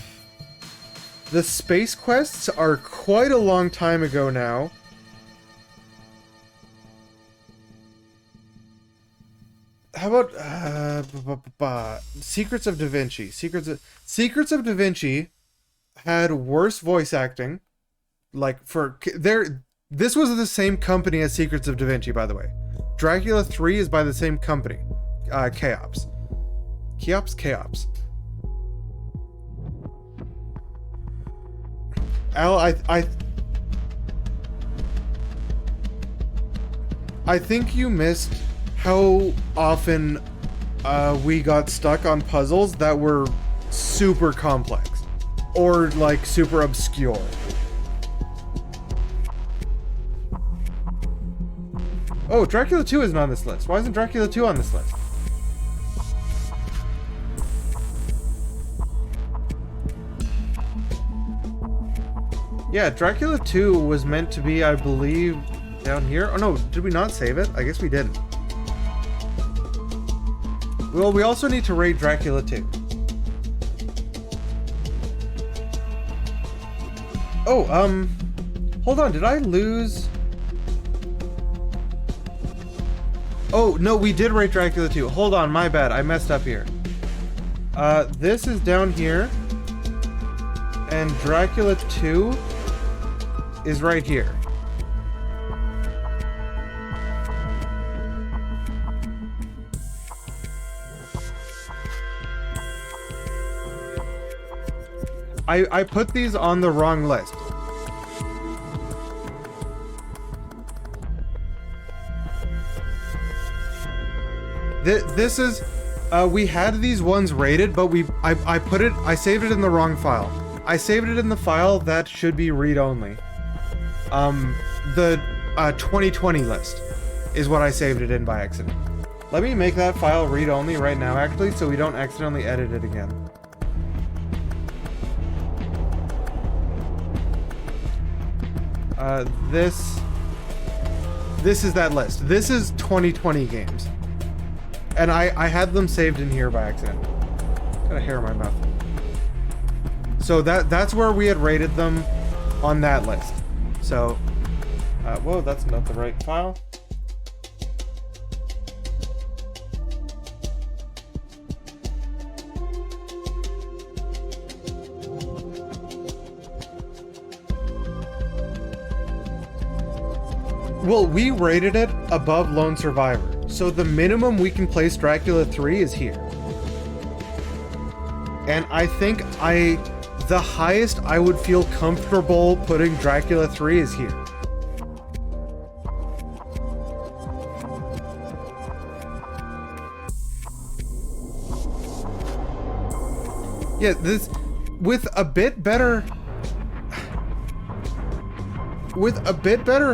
space quests are quite a long time ago now. How about Secrets of Da Vinci? Secrets of Da Vinci had worse voice acting. Like this was the same company as Secrets of Da Vinci, by the way. Dracula 3 is by the same company, Chaos. Al, I think you missed how often we got stuck on puzzles that were super complex or like super obscure. Oh, Dracula 2 isn't on this list. Why isn't Dracula 2 on this list? Yeah, Dracula 2 was meant to be, I believe, down here. Oh no, did we not save it? I guess we didn't. Well, we also need to rate Dracula 2. Oh, hold on, did I lose? Oh, no, we did rate Dracula 2. Hold on, my bad, I messed up here. This is down here. And Dracula 2 is right here. I put these on the wrong list. This is, we had these ones rated, but I saved it in the wrong file. I saved it in the file that should be read-only. The 2020 list is what I saved it in by accident. Let me make that file read-only right now, actually, so we don't accidentally edit it again. This is that list. This is 2020 games. And I had them saved in here by accident. Got a hair in my mouth. So that's where we had rated them on that list. So, whoa, that's not the right file. Well, we rated it above Lone Survivor. So the minimum we can place Dracula 3 is here. And I think the highest I would feel comfortable putting Dracula 3 is here. Yeah, this, with a bit better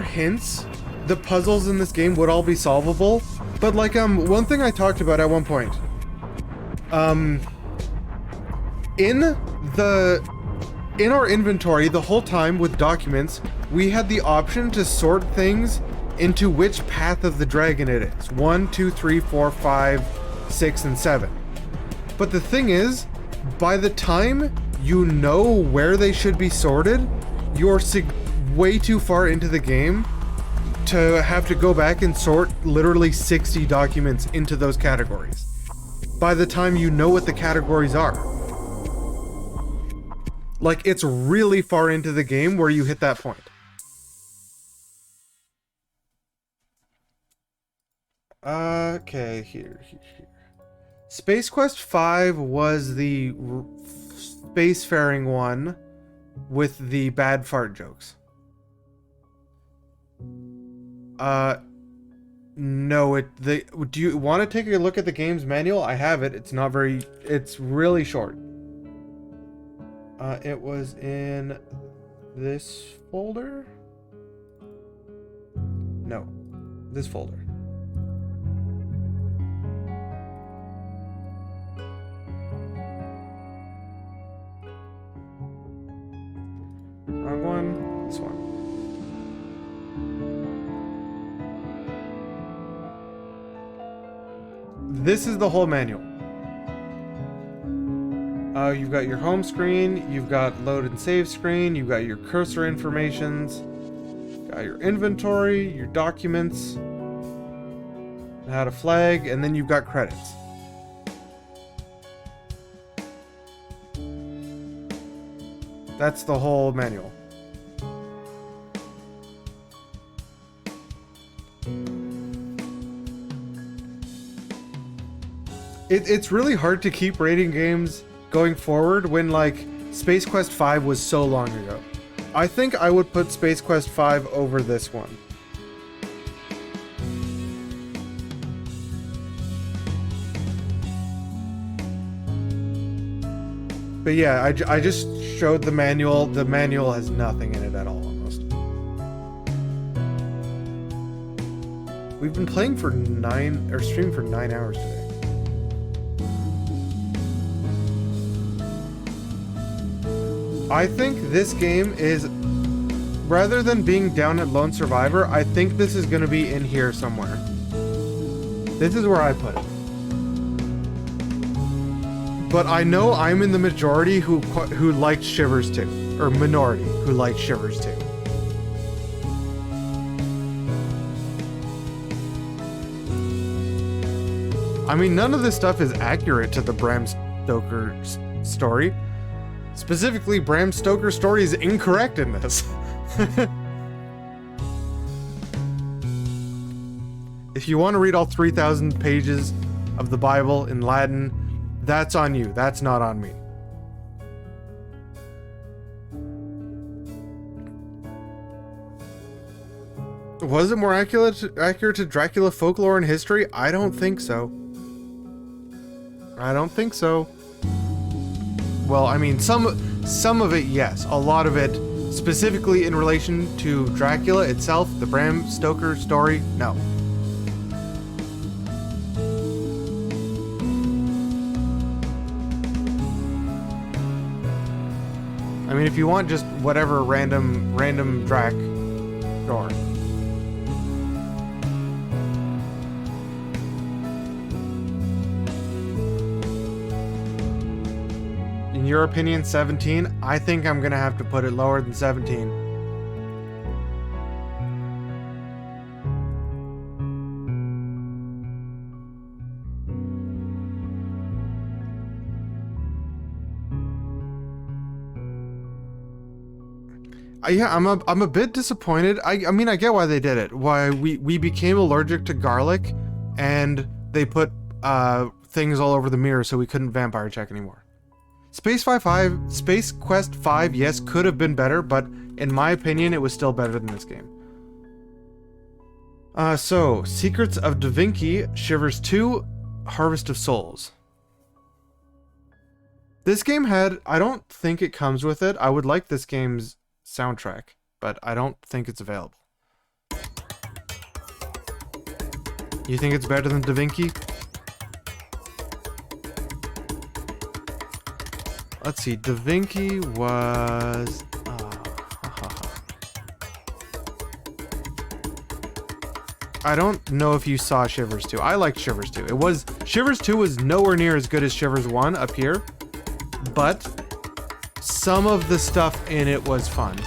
hints, the puzzles in this game would all be solvable. But like, one thing I talked about at one point, in our inventory the whole time with documents, we had the option to sort things into which path of the dragon it is. 1, 2, 3, 4, 5, 6, and 7. But the thing is, by the time you know where they should be sorted, you're way too far into the game to have to go back and sort literally 60 documents into those categories. By the time you know what the categories are. Like, it's really far into the game where you hit that point. Okay, here. Space Quest 5 was the spacefaring one with the bad fart jokes. No, do you want to take a look at the game's manual? I have it. It's really short. It was in this folder? No, this folder. Wrong one, this one. This is the whole manual. You've got your home screen, you've got load and save screen, you've got your cursor informations, got your inventory, your documents, how to flag, and then you've got credits. That's the whole manual. It's really hard to keep rating games going forward when, like, Space Quest 5 was so long ago. I think I would put Space Quest 5 over this one. But yeah, I just showed the manual. The manual has nothing in it at all, almost. We've been playing for streaming for 9 hours today. I think this game is, rather than being down at Lone Survivor, I think this is going to be in here somewhere. This is where I put it. But I know I'm in the majority who liked Shivers 2. Or minority who liked Shivers 2. I mean, none of this stuff is accurate to the Bram Stoker story. Specifically, Bram Stoker's story is incorrect in this. If you want to read all 3,000 pages of the Bible in Latin, that's on you. That's not on me. Was it more accurate to Dracula folklore and history? I don't think so. I don't think so. Well, I mean, some of it, yes. A lot of it, specifically in relation to Dracula itself, the Bram Stoker story, no. I mean, if you want just whatever random Drac, go on. In your opinion, 17? I think I'm gonna have to put it lower than 17. Yeah, I'm a bit disappointed. I mean, I get why they did it. Why we became allergic to garlic, and they put things all over the mirror so we couldn't vampire check anymore. Space Quest 5, yes, could have been better, but in my opinion, it was still better than this game. So, Secrets of Da Vinci, Shivers 2, Harvest of Souls. This game I don't think it comes with it. I would like this game's soundtrack, but I don't think it's available. You think it's better than Da Vinci? Let's see, Da Vinci was... I don't know if you saw Shivers 2. I liked Shivers 2. Shivers 2 was nowhere near as good as Shivers 1 up here, but some of the stuff in it was fun.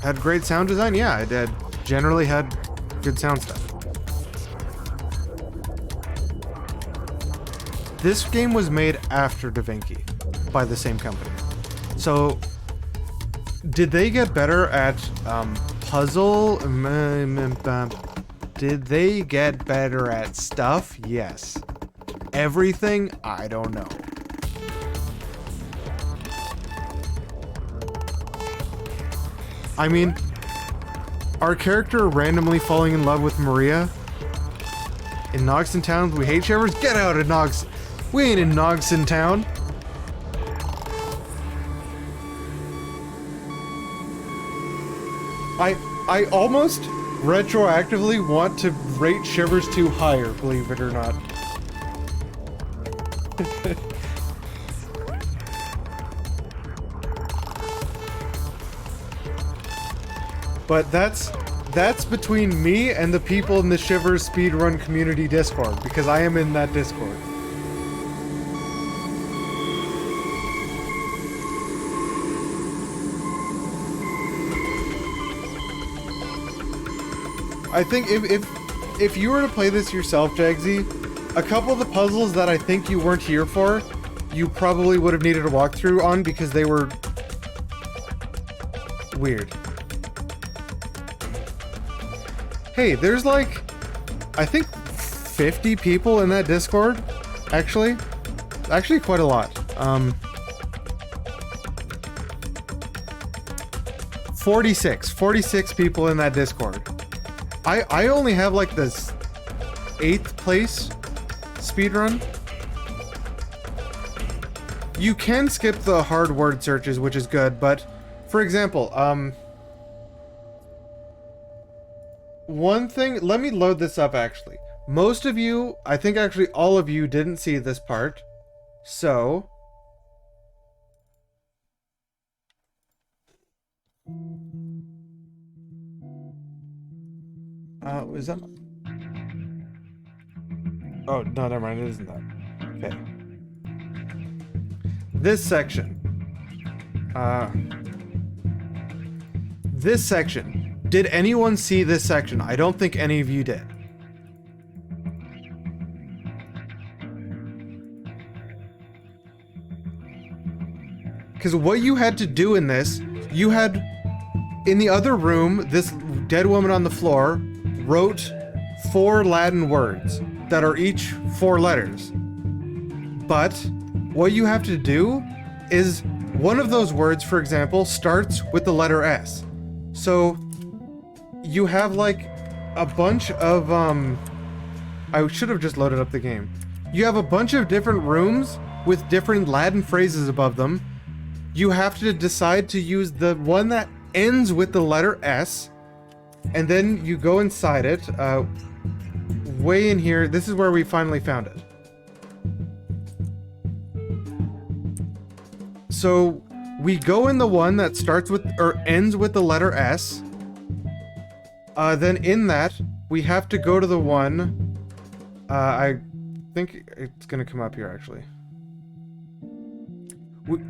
Had great sound design? Yeah, it did. Generally had good sound stuff. This game was made after Da Vinci by the same company. So, did they get better at puzzle? Did they get better at stuff? Yes. Everything? I don't know. I mean, our character randomly falling in love with Maria in Noxon Town. We hate Shivers. Get out of Nox. We ain't in Noxon Town. I almost retroactively want to rate Shivers 2 higher, believe it or not. But that's between me and the people in the Shivers Speedrun Community Discord, because I am in that Discord. I think if you were to play this yourself, Jagsy, a couple of the puzzles that I think you weren't here for, you probably would have needed a walkthrough on because they were weird. Hey, there's like, I think 50 people in that Discord, actually. Actually quite a lot. 46 people in that Discord. I only have like this 8th place speedrun. You can skip the hard word searches, which is good, but for example, one thing, let me load this up actually. Most of you, I think actually all of you didn't see this part. So is that? Oh, no, never mind, it isn't that. Okay. This section. This section. Did anyone see this section? I don't think any of you did. Because what you had to do in this, you had, in the other room, this dead woman on the floor wrote 4 Latin words that are each 4 letters. But what you have to do is one of those words, for example, starts with the letter S. So you have like a bunch of, I should have just loaded up the game. You have a bunch of different rooms with different Latin phrases above them. You have to decide to use the one that ends with the letter S, and then you go inside it, way in here. This is where we finally found it. So we go in the one that starts with, or ends with the letter S. Then in that, we have to go to the one, I think it's gonna come up here actually.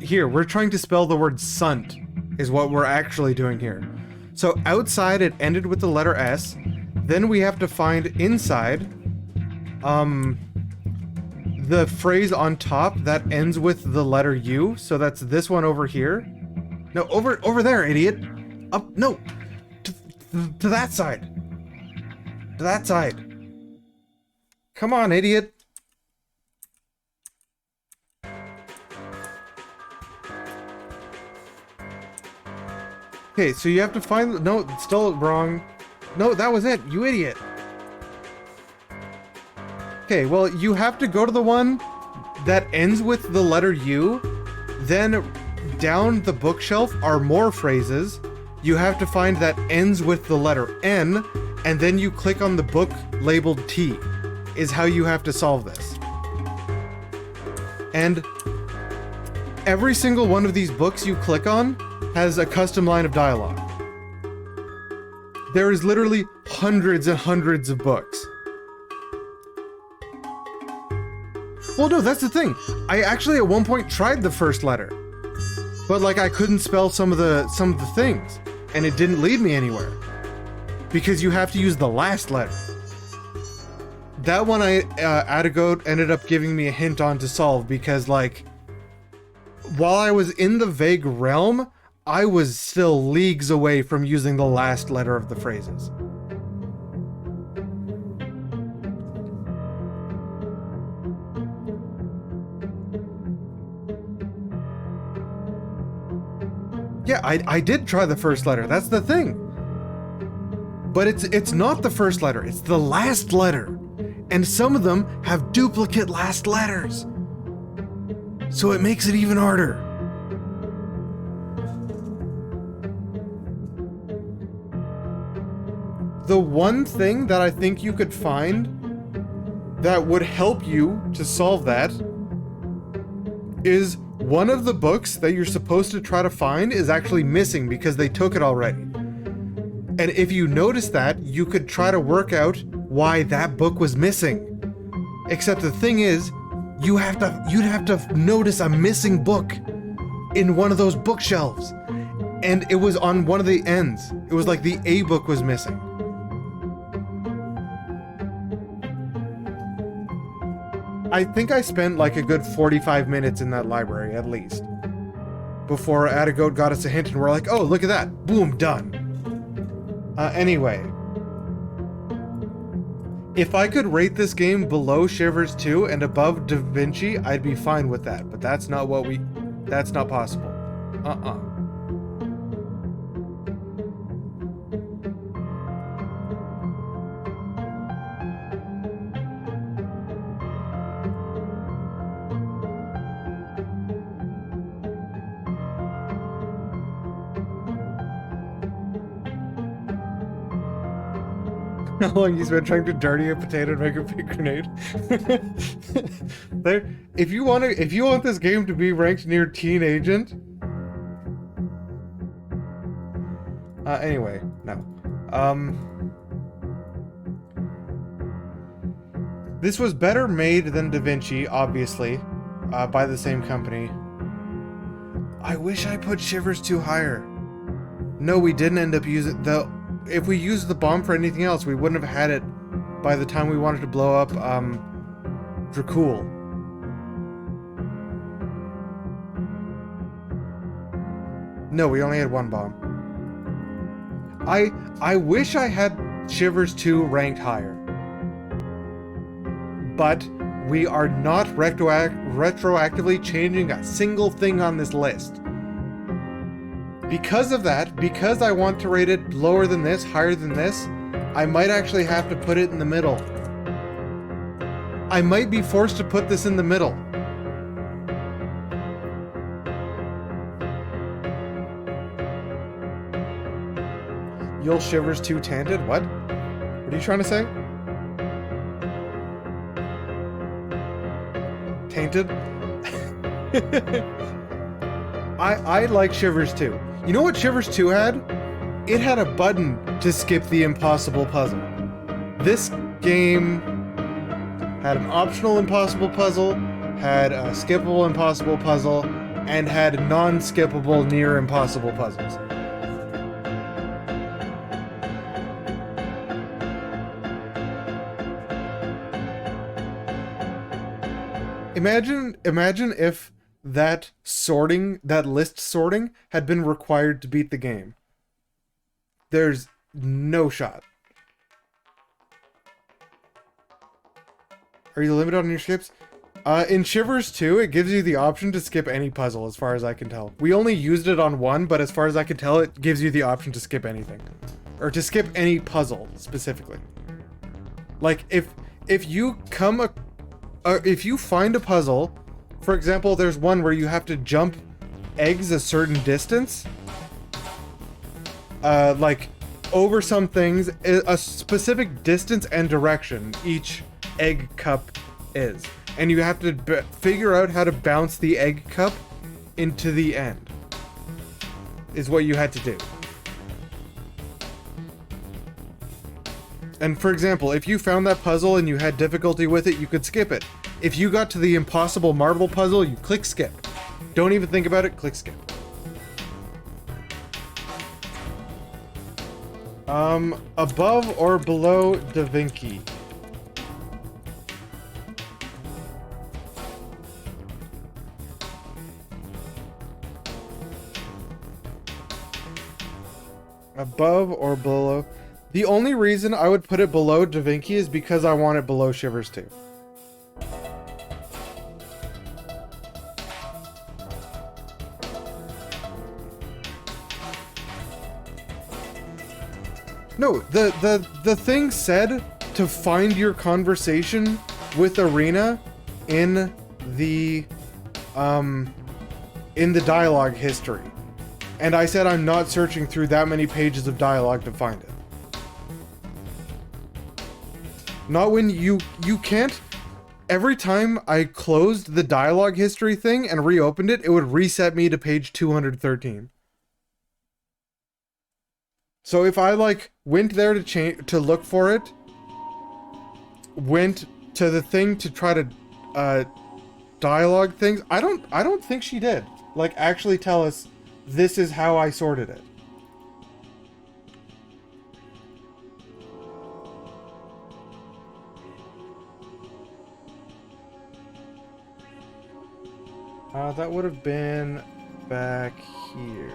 Here, we're trying to spell the word sunt, is what we're actually doing here. So outside it ended with the letter S, then we have to find inside, the phrase on top that ends with the letter U, so that's this one over here. No, over there, idiot! Up, no! To that side! To that side! Come on, idiot! Okay, so you have to find... No, it's still wrong. No, that was it, you idiot! Okay, well, you have to go to the one that ends with the letter U, then down the bookshelf are more phrases. You have to find that ends with the letter N, and then you click on the book labeled T, is how you have to solve this. And every single one of these books you click on has a custom line of dialogue. There is literally hundreds and hundreds of books. Well, no, that's the thing. I actually at one point tried the first letter, but like I couldn't spell some of the things, and it didn't lead me anywhere because you have to use the last letter. That one Atagoat ended up giving me a hint on to solve because like while I was in the vague realm, I was still leagues away from using the last letter of the phrases. Yeah, I did try the first letter. That's the thing. But it's not the first letter. It's the last letter. And some of them have duplicate last letters. So it makes it even harder. The one thing that I think you could find that would help you to solve that is one of the books that you're supposed to try to find is actually missing because they took it already. And if you notice that, you could try to work out why that book was missing. Except the thing is, you'd have to notice a missing book in one of those bookshelves. And it was on one of the ends. It was like the A book was missing. I think I spent like a good 45 minutes in that library, at least. Before Adagoat got us a hint and we're like, oh, look at that. Boom, done. Anyway. If I could rate this game below Shivers 2 and above Da Vinci, I'd be fine with that. But that's not that's not possible. How long you spent trying to dirty a potato and make a big grenade? If you want this game to be ranked near Teen Agent. Anyway, no. This was better made than Da Vinci, obviously, by the same company. I wish I put Shivers 2 higher. No, we didn't end up using if we used the bomb for anything else, we wouldn't have had it by the time we wanted to blow up, Dracula. No, we only had one bomb. I wish I had Shivers 2 ranked higher. But we are not retroactively changing a single thing on this list. Because of that, because I want to rate it lower than this, higher than this, I might actually have to put it in the middle. I might be forced to put this in the middle. You'll Shivers 2 Tainted? What? What are you trying to say? Tainted? I like Shivers 2. You know what Shivers 2 had? It had a button to skip the impossible puzzle. This game had an optional impossible puzzle, had a skippable impossible puzzle, and had non-skippable near impossible puzzles. Imagine if that list sorting had been required to beat the game. There's no shot. Are you limited on your skips? In Shivers 2, it gives you the option to skip any puzzle, as far as I can tell. We only used it on one, but as far as I can tell, it gives you the option to skip anything. Or to skip any puzzle, specifically. Like, if you find a puzzle. For example, there's one where you have to jump eggs a certain distance. Like, over some things, a specific distance and direction each egg cup is. And you have to figure out how to bounce the egg cup into the end. Is what you had to do. And for example, if you found that puzzle and you had difficulty with it, you could skip it. If you got to the impossible marble puzzle, you click skip. Don't even think about it, click skip. Above or below Da Vinci? Above or below? The only reason I would put it below Da Vinci is because I want it below Shivers 2. No, the thing said to find your conversation with Arena in the dialogue history. And I said I'm not searching through that many pages of dialogue to find it. Not when you can't. Every time I closed the dialogue history thing and reopened it, it would reset me to page 213. So if I like went there to look for it, went to the thing to try to dialogue things, I don't think she did. Like actually tell us this is how I sorted it. That would have been back here.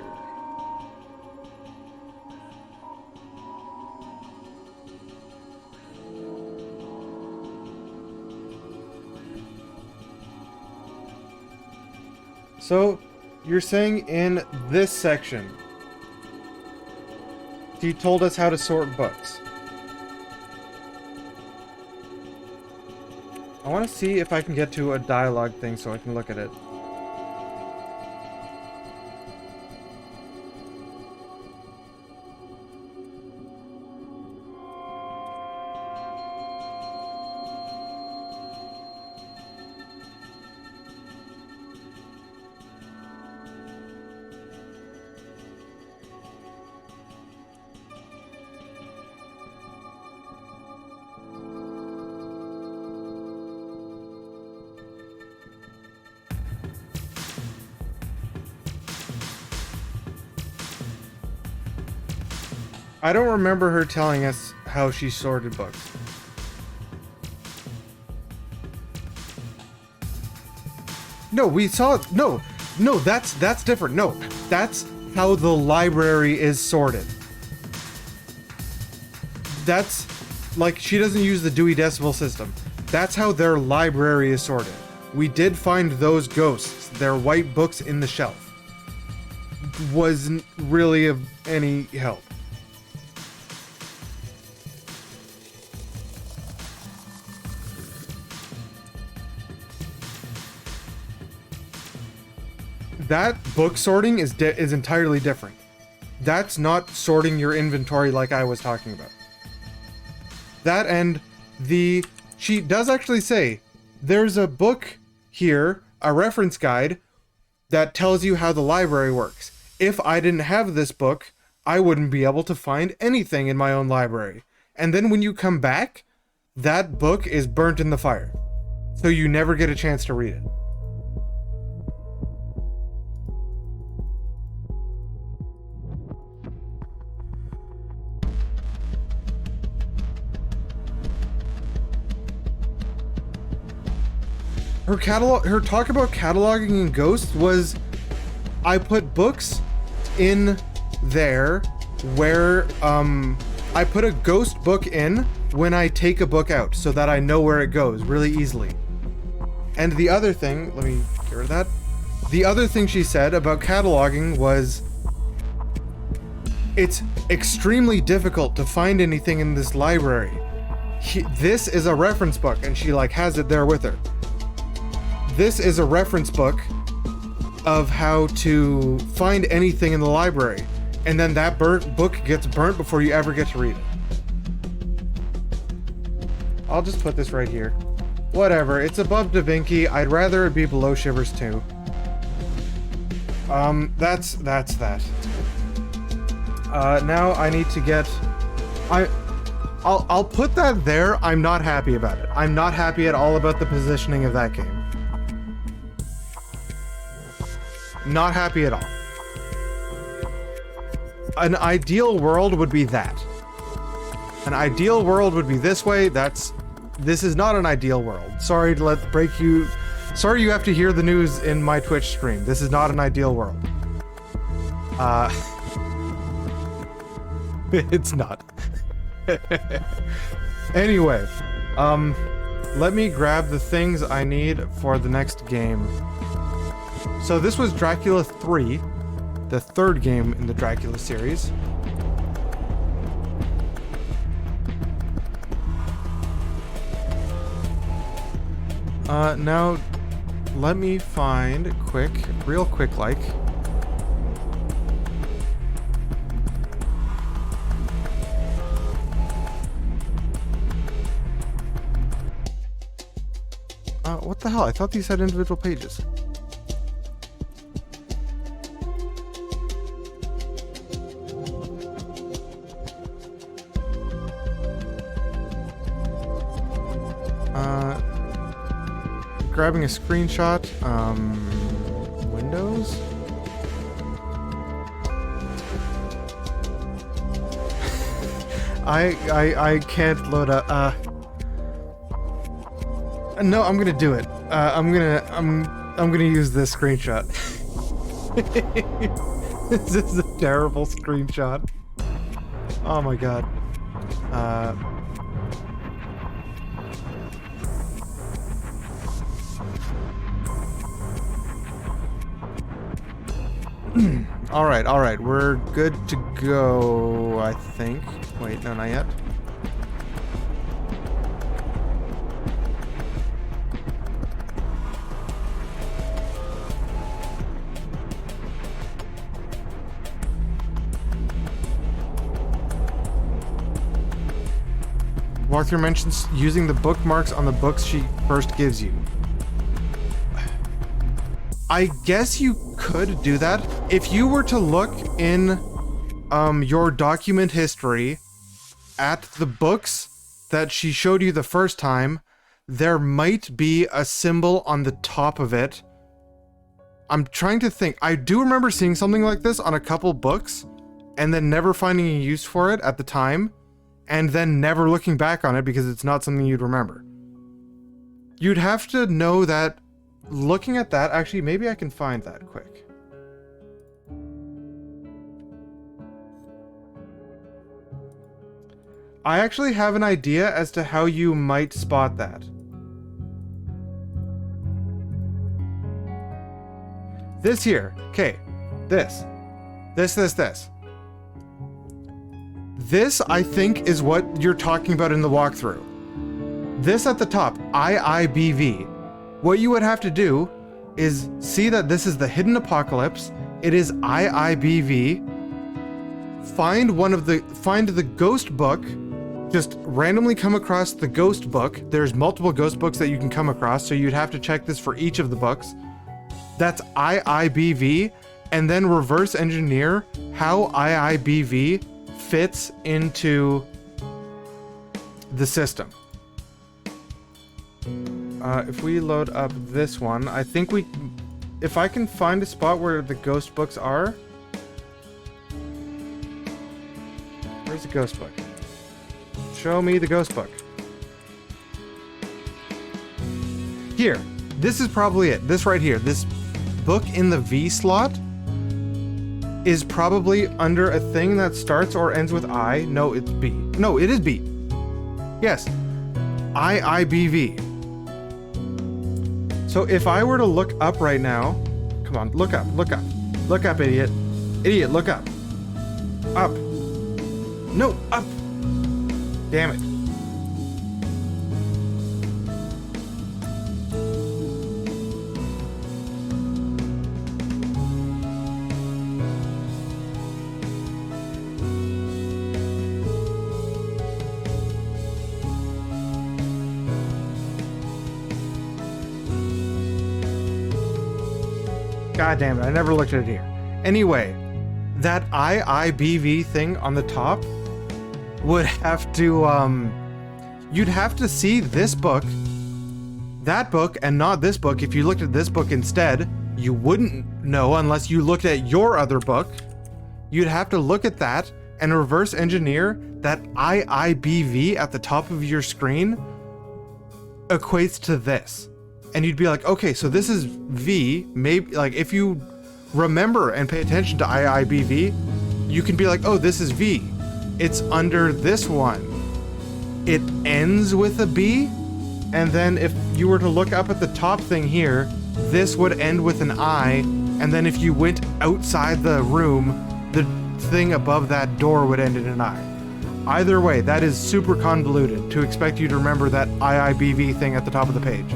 So, you're saying in this section, he told us how to sort books. I want to see if I can get to a dialogue thing so I can look at it. I don't remember her telling us how she sorted books. No, we saw no, that's different. No, that's how the library is sorted. That's like she doesn't use the Dewey Decimal System. That's how their library is sorted. We did find those ghosts, their white books in the shelf. Wasn't really of any help. That book sorting is entirely different. That's not sorting your inventory like I was talking about. That and she does actually say, there's a book here, a reference guide, that tells you how the library works. If I didn't have this book, I wouldn't be able to find anything in my own library. And then when you come back, that book is burnt in the fire. So you never get a chance to read it. Her talk about cataloging in Ghost was, I put books in there where, I put a ghost book in when I take a book out so that I know where it goes really easily. And the other thing, let me get rid of that. The other thing she said about cataloging was, it's extremely difficult to find anything in this library. This is a reference book, and she like has it there with her. This is a reference book of how to find anything in the library. And then that book gets burnt before you ever get to read it. I'll just put this right here. Whatever, it's above Da Vinci. I'd rather it be below Shivers 2. That's that. Now I need to get... I'll put that there. I'm not happy about it. I'm not happy at all about the positioning of that game. Not happy at all. An ideal world would be that. An ideal world would be this way. This is not an ideal world. Sorry to break you. Sorry you have to hear the news in my Twitch stream. This is not an ideal world. It's not. Anyway, let me grab the things I need for the next game. So this was Dracula 3, the third game in the Dracula series. Now, let me find real quick like. What the hell? I thought these had individual pages. Grabbing a screenshot. Windows? I can't load up. No, I'm gonna do it. I'm gonna use this screenshot. This is a terrible screenshot. Oh my god. Alright, we're good to go, I think. Wait, no, not yet. Walkthrough mentions using the bookmarks on the books she first gives you. I guess you could do that. If you were to look in your document history at the books that she showed you the first time, there might be a symbol on the top of it. I'm trying to think. I do remember seeing something like this on a couple books and then never finding a use for it at the time and then never looking back on it because it's not something you'd remember. You'd have to know that. Looking at that, actually, maybe I can find that quick. I actually have an idea as to how you might spot that. This here. Okay. This, I think, is what you're talking about in the walkthrough. This at the top, IIBV. What you would have to do is see that this is the Hidden Apocalypse. It is IIBV. Find the ghost book. Just randomly come across the ghost book. There's multiple ghost books that you can come across, so you'd have to check this for each of the books. That's IIBV, and then reverse engineer how IIBV fits into the system. If we load up this one, I think if I can find a spot where the ghost books are. Where's the ghost book? Show me the ghost book. Here, this is probably it. This right here, this book in the V slot is probably under a thing that starts or ends with I. No, it's B. No, it is B. Yes, IIBV. So if I were to look up right now, come on, look up, idiot. Idiot, look up. Up. No, up. Damn it. God damn it, I never looked at it here. Anyway, that IIBV thing on the top would have to, you'd have to see this book, that book, and not this book. If you looked at this book instead, you wouldn't know unless you looked at your other book. You'd have to look at that and reverse engineer that IIBV at the top of your screen equates to this. And you'd be like, okay, so this is V. Maybe, like, if you remember and pay attention to IIBV, you can be like, oh, this is V. It's under this one. It ends with a B. And then if you were to look up at the top thing here, this would end with an I. And then if you went outside the room, the thing above that door would end in an I. Either way, that is super convoluted to expect you to remember that IIBV thing at the top of the page.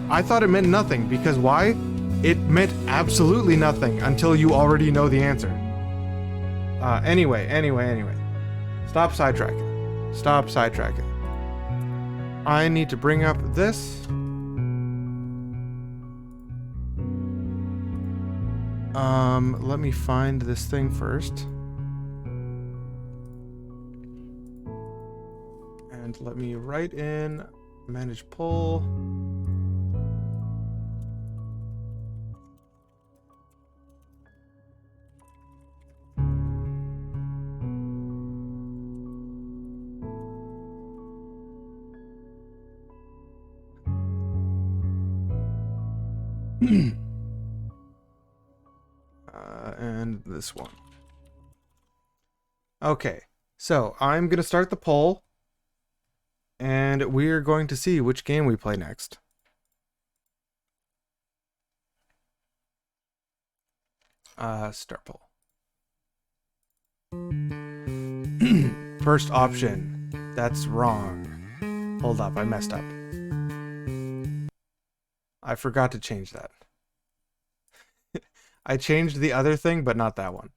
I thought it meant nothing, because why? It meant absolutely nothing until you already know the answer. Anyway. Stop sidetracking. Stop sidetracking. I need to bring up this. Let me find this thing first. And let me write in manage poll. And this one. Okay, so I'm going to start the poll, and we're going to see which game we play next. Start poll. First option. That's wrong. Hold up, I messed up. I forgot to change that. I changed the other thing, but not that one.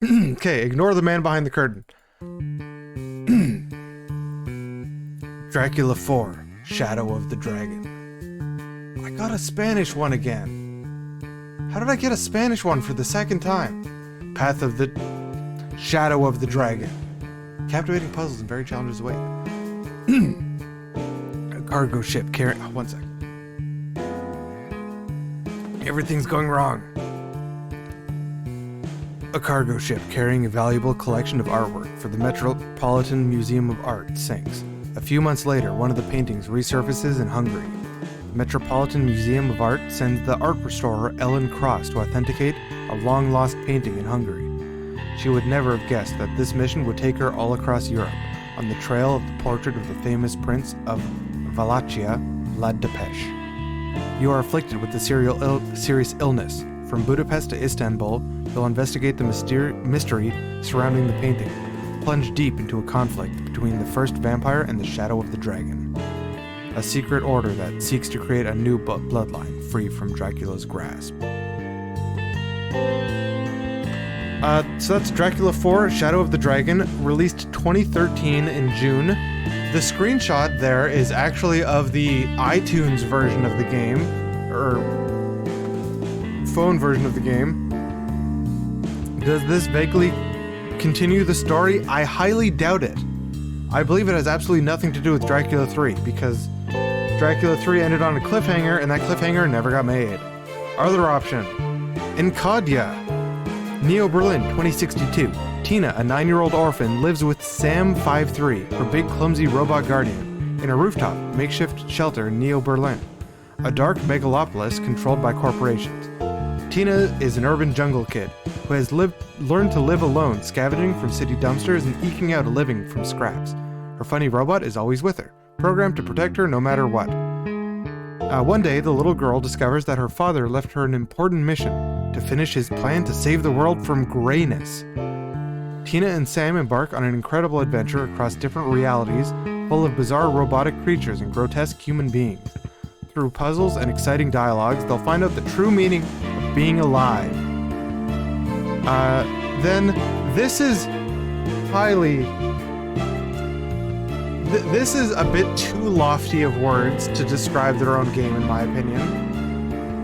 Okay, ignore the man behind the curtain. Dracula 4, Shadow of the Dragon. I got a Spanish one again. How did I get a Spanish one for the second time? Path of the Shadow of the Dragon. Captivating puzzles and very challenges await. A cargo ship carrying... Oh, one sec. Everything's going wrong. A cargo ship carrying a valuable collection of artwork for the Metropolitan Museum of Art sinks. A few months later, one of the paintings resurfaces in Hungary. The Metropolitan Museum of Art sends the art restorer Ellen Cross to authenticate a long-lost painting in Hungary. She would never have guessed that this mission would take her all across Europe, on the trail of the portrait of the famous Prince of Wallachia, Vlad Tepes. You are afflicted with a serious illness. From Budapest to Istanbul, you'll investigate the mystery surrounding the painting. Plunge deep into a conflict between the first vampire and the Shadow of the Dragon. A secret order that seeks to create a new bloodline free from Dracula's grasp. So that's Dracula 4, Shadow of the Dragon, released 2013 in June. The screenshot there is actually of the iTunes version of the game, or phone version of the game. Does this vaguely continue the story? I highly doubt it. I believe it has absolutely nothing to do with Dracula 3, because Dracula 3 ended on a cliffhanger, and that cliffhanger never got made. Other option, Encadia. Neo Berlin, 2062. Tina, a 9-year-old orphan, lives with Sam 53, her big clumsy robot guardian, in a rooftop makeshift shelter in Neo Berlin, a dark megalopolis controlled by corporations. Tina is an urban jungle kid who has learned to live alone, scavenging from city dumpsters and eking out a living from scraps. Her funny robot is always with her, programmed to protect her no matter what. One day, the little girl discovers that her father left her an important mission to finish his plan to save the world from grayness. Tina and Sam embark on an incredible adventure across different realities full of bizarre robotic creatures and grotesque human beings. Through puzzles and exciting dialogues, they'll find out the true meaning of being alive. Then, this is highly... This is a bit too lofty of words to describe their own game, in my opinion.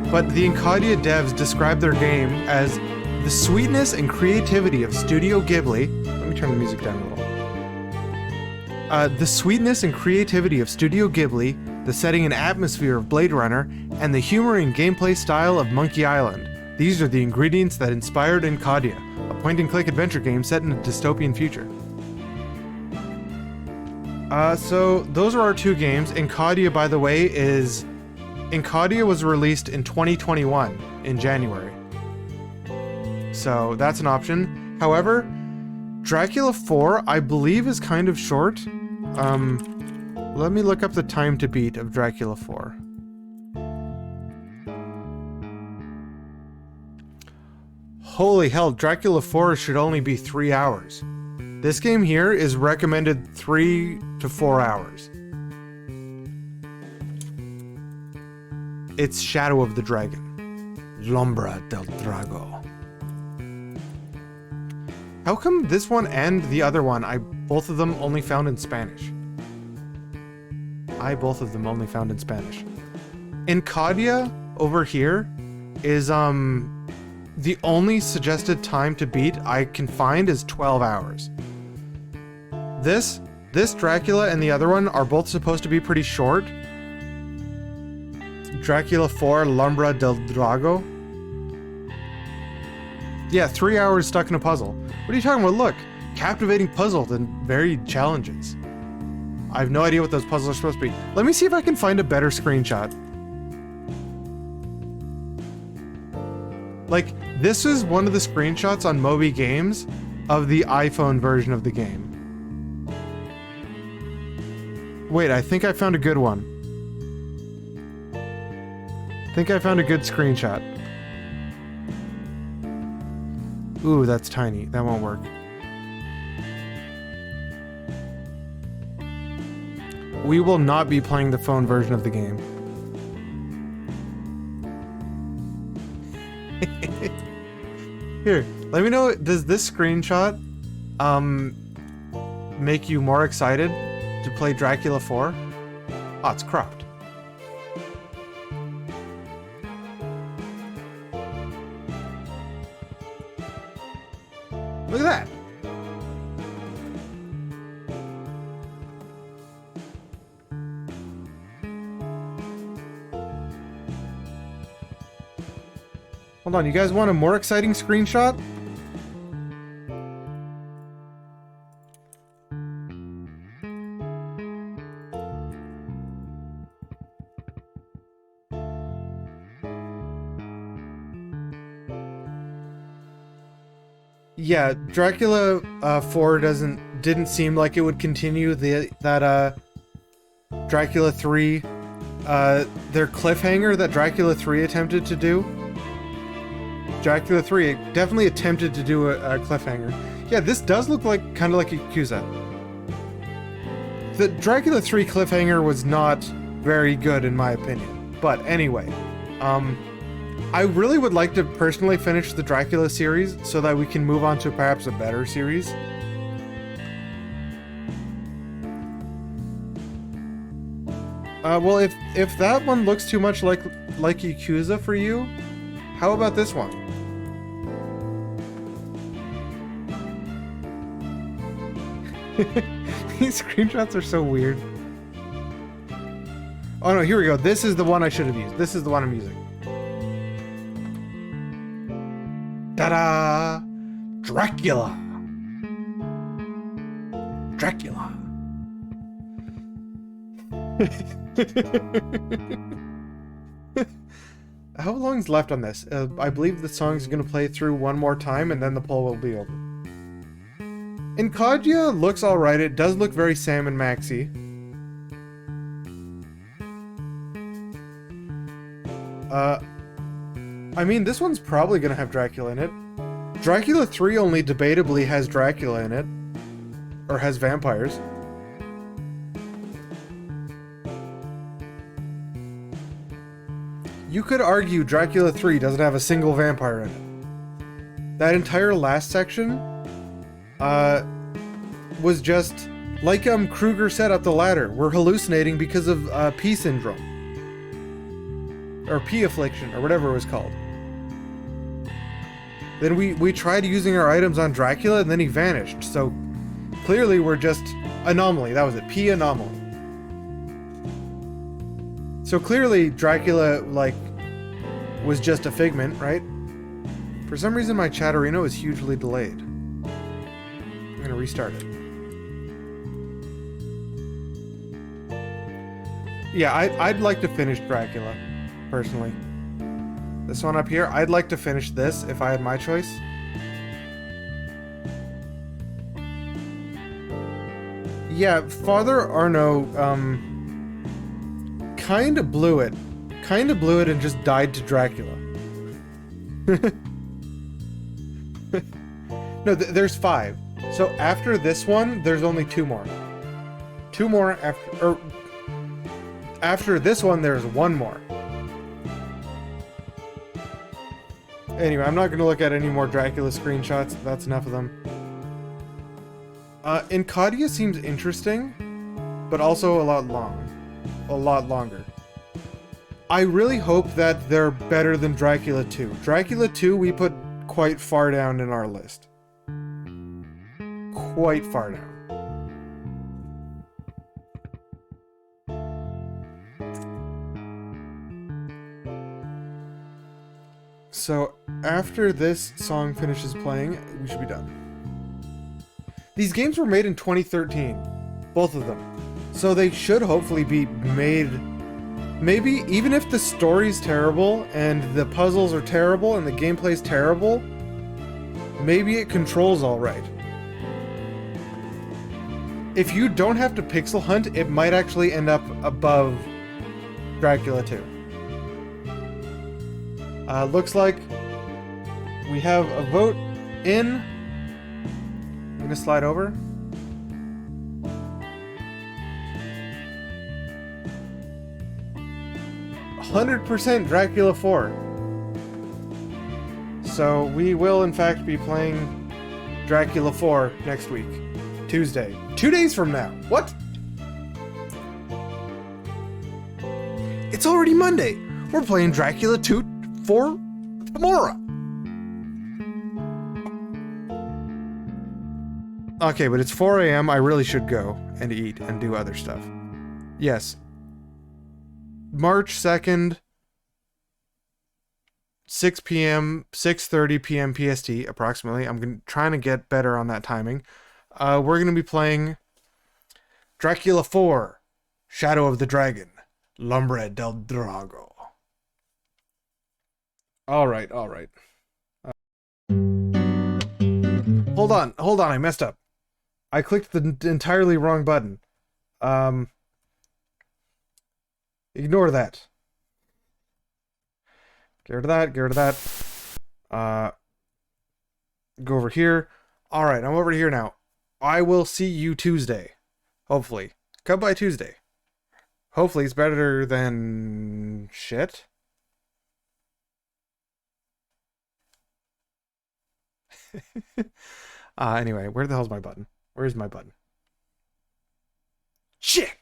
But the Encadia devs describe their game as the sweetness and creativity of Studio Ghibli. Let me turn the music down a little. The sweetness and creativity of Studio Ghibli, the setting and atmosphere of Blade Runner, and the humor and gameplay style of Monkey Island. These are the ingredients that inspired Encadia, a point-and-click adventure game set in a dystopian future. So those are our two games. Encadia, by the way, Encadia was released in 2021 in January. So that's an option. However, Dracula 4, I believe, is kind of short. Let me look up the time to beat of Dracula 4. Holy hell, Dracula 4 should only be 3 hours. This game here is recommended 3 to 4 hours. It's Shadow of the Dragon. L'Ombra del Drago. How come this one and the other one, both of them only found in Spanish? Both of them only found in Spanish. Encadia over here is the only suggested time to beat I can find is 12 hours. This Dracula and the other one are both supposed to be pretty short. Dracula 4 L'Ombra del Drago. Yeah, 3 hours stuck in a puzzle. What are you talking about? Look, captivating puzzles and varied challenges. I have no idea what those puzzles are supposed to be. Let me see if I can find a better screenshot. Like, this is one of the screenshots on Moby Games of the iPhone version of the game. Wait, I think I found a good one. I think I found a good screenshot. Ooh, that's tiny. That won't work. We will not be playing the phone version of the game. Here, let me know, does this screenshot make you more excited to play Dracula 4? Oh, it's cropped. Look at that. Hold on, you guys want a more exciting screenshot? Yeah, Dracula 4 didn't seem like it would continue that Dracula 3 their cliffhanger that Dracula 3 attempted to do. Dracula 3 definitely attempted to do a cliffhanger. Yeah, this does look like kind of like Yakuza. The Dracula 3 cliffhanger was not very good in my opinion. But anyway, I really would like to personally finish the Dracula series so that we can move on to perhaps a better series. Well, if that one looks too much like Yakuza for you, how about this one? These screenshots are so weird. Oh no, here we go. This is the one I should have used. This is the one I'm using. Ta-da! Dracula! Dracula. How long's left on this? I believe the song's gonna play through one more time and then the poll will be over. Encadia looks alright. It does look very Sam and Maxi. I mean, this one's probably gonna have Dracula in it. Dracula 3 only debatably has Dracula in it. Or has vampires. You could argue Dracula 3 doesn't have a single vampire in it. That entire last section was just like Kruger said up the ladder. We're hallucinating because of P syndrome. Or P affliction, or whatever it was called. Then we tried using our items on Dracula and then he vanished. So clearly we're just anomaly. That was it. P anomaly. So clearly Dracula was just a figment, right? For some reason my Chatterino is hugely delayed. I'm gonna restart it. Yeah, I'd like to finish Dracula, personally. This one up here, I'd like to finish this if I had my choice. Yeah, Father Arno, kinda blew it. Kinda blew it and just died to Dracula. No, there's 5. So after this one, there's only 2 more. 2 more after this one, there's 1 more. Anyway, I'm not going to look at any more Dracula screenshots. That's enough of them. Encadia seems interesting, but also a lot longer. I really hope that they're better than Dracula 2. Dracula 2 we put quite far down in our list. Quite far down. So, after this song finishes playing, we should be done. These games were made in 2013. Both of them. So they should hopefully be made... Maybe, even if the story's terrible, and the puzzles are terrible, and the gameplay's terrible, maybe it controls alright. If you don't have to pixel hunt, it might actually end up above Dracula 2. Looks like we have a vote in. I'm gonna slide over. %, Dracula 4. So we will in fact be playing Dracula 4 next week. Tuesday. 2 days from now. What? It's already Monday. We're playing Dracula 2 for tomorrow. Okay, but it's 4 a.m. I really should go and eat and do other stuff. Yes. March 2nd, 6 p.m., 6:30 p.m. PST, approximately. I'm trying to get better on that timing. We're going to be playing Dracula 4, Shadow of the Dragon, Lumbre del Drago. Alright. Hold on, I messed up. I clicked the entirely wrong button. Ignore that. Get rid of that. Go over here. Alright, I'm over here now. I will see you Tuesday. Hopefully. Come by Tuesday. Hopefully it's better than... shit. Anyway, where the hell's my button? Where's my button? Shit!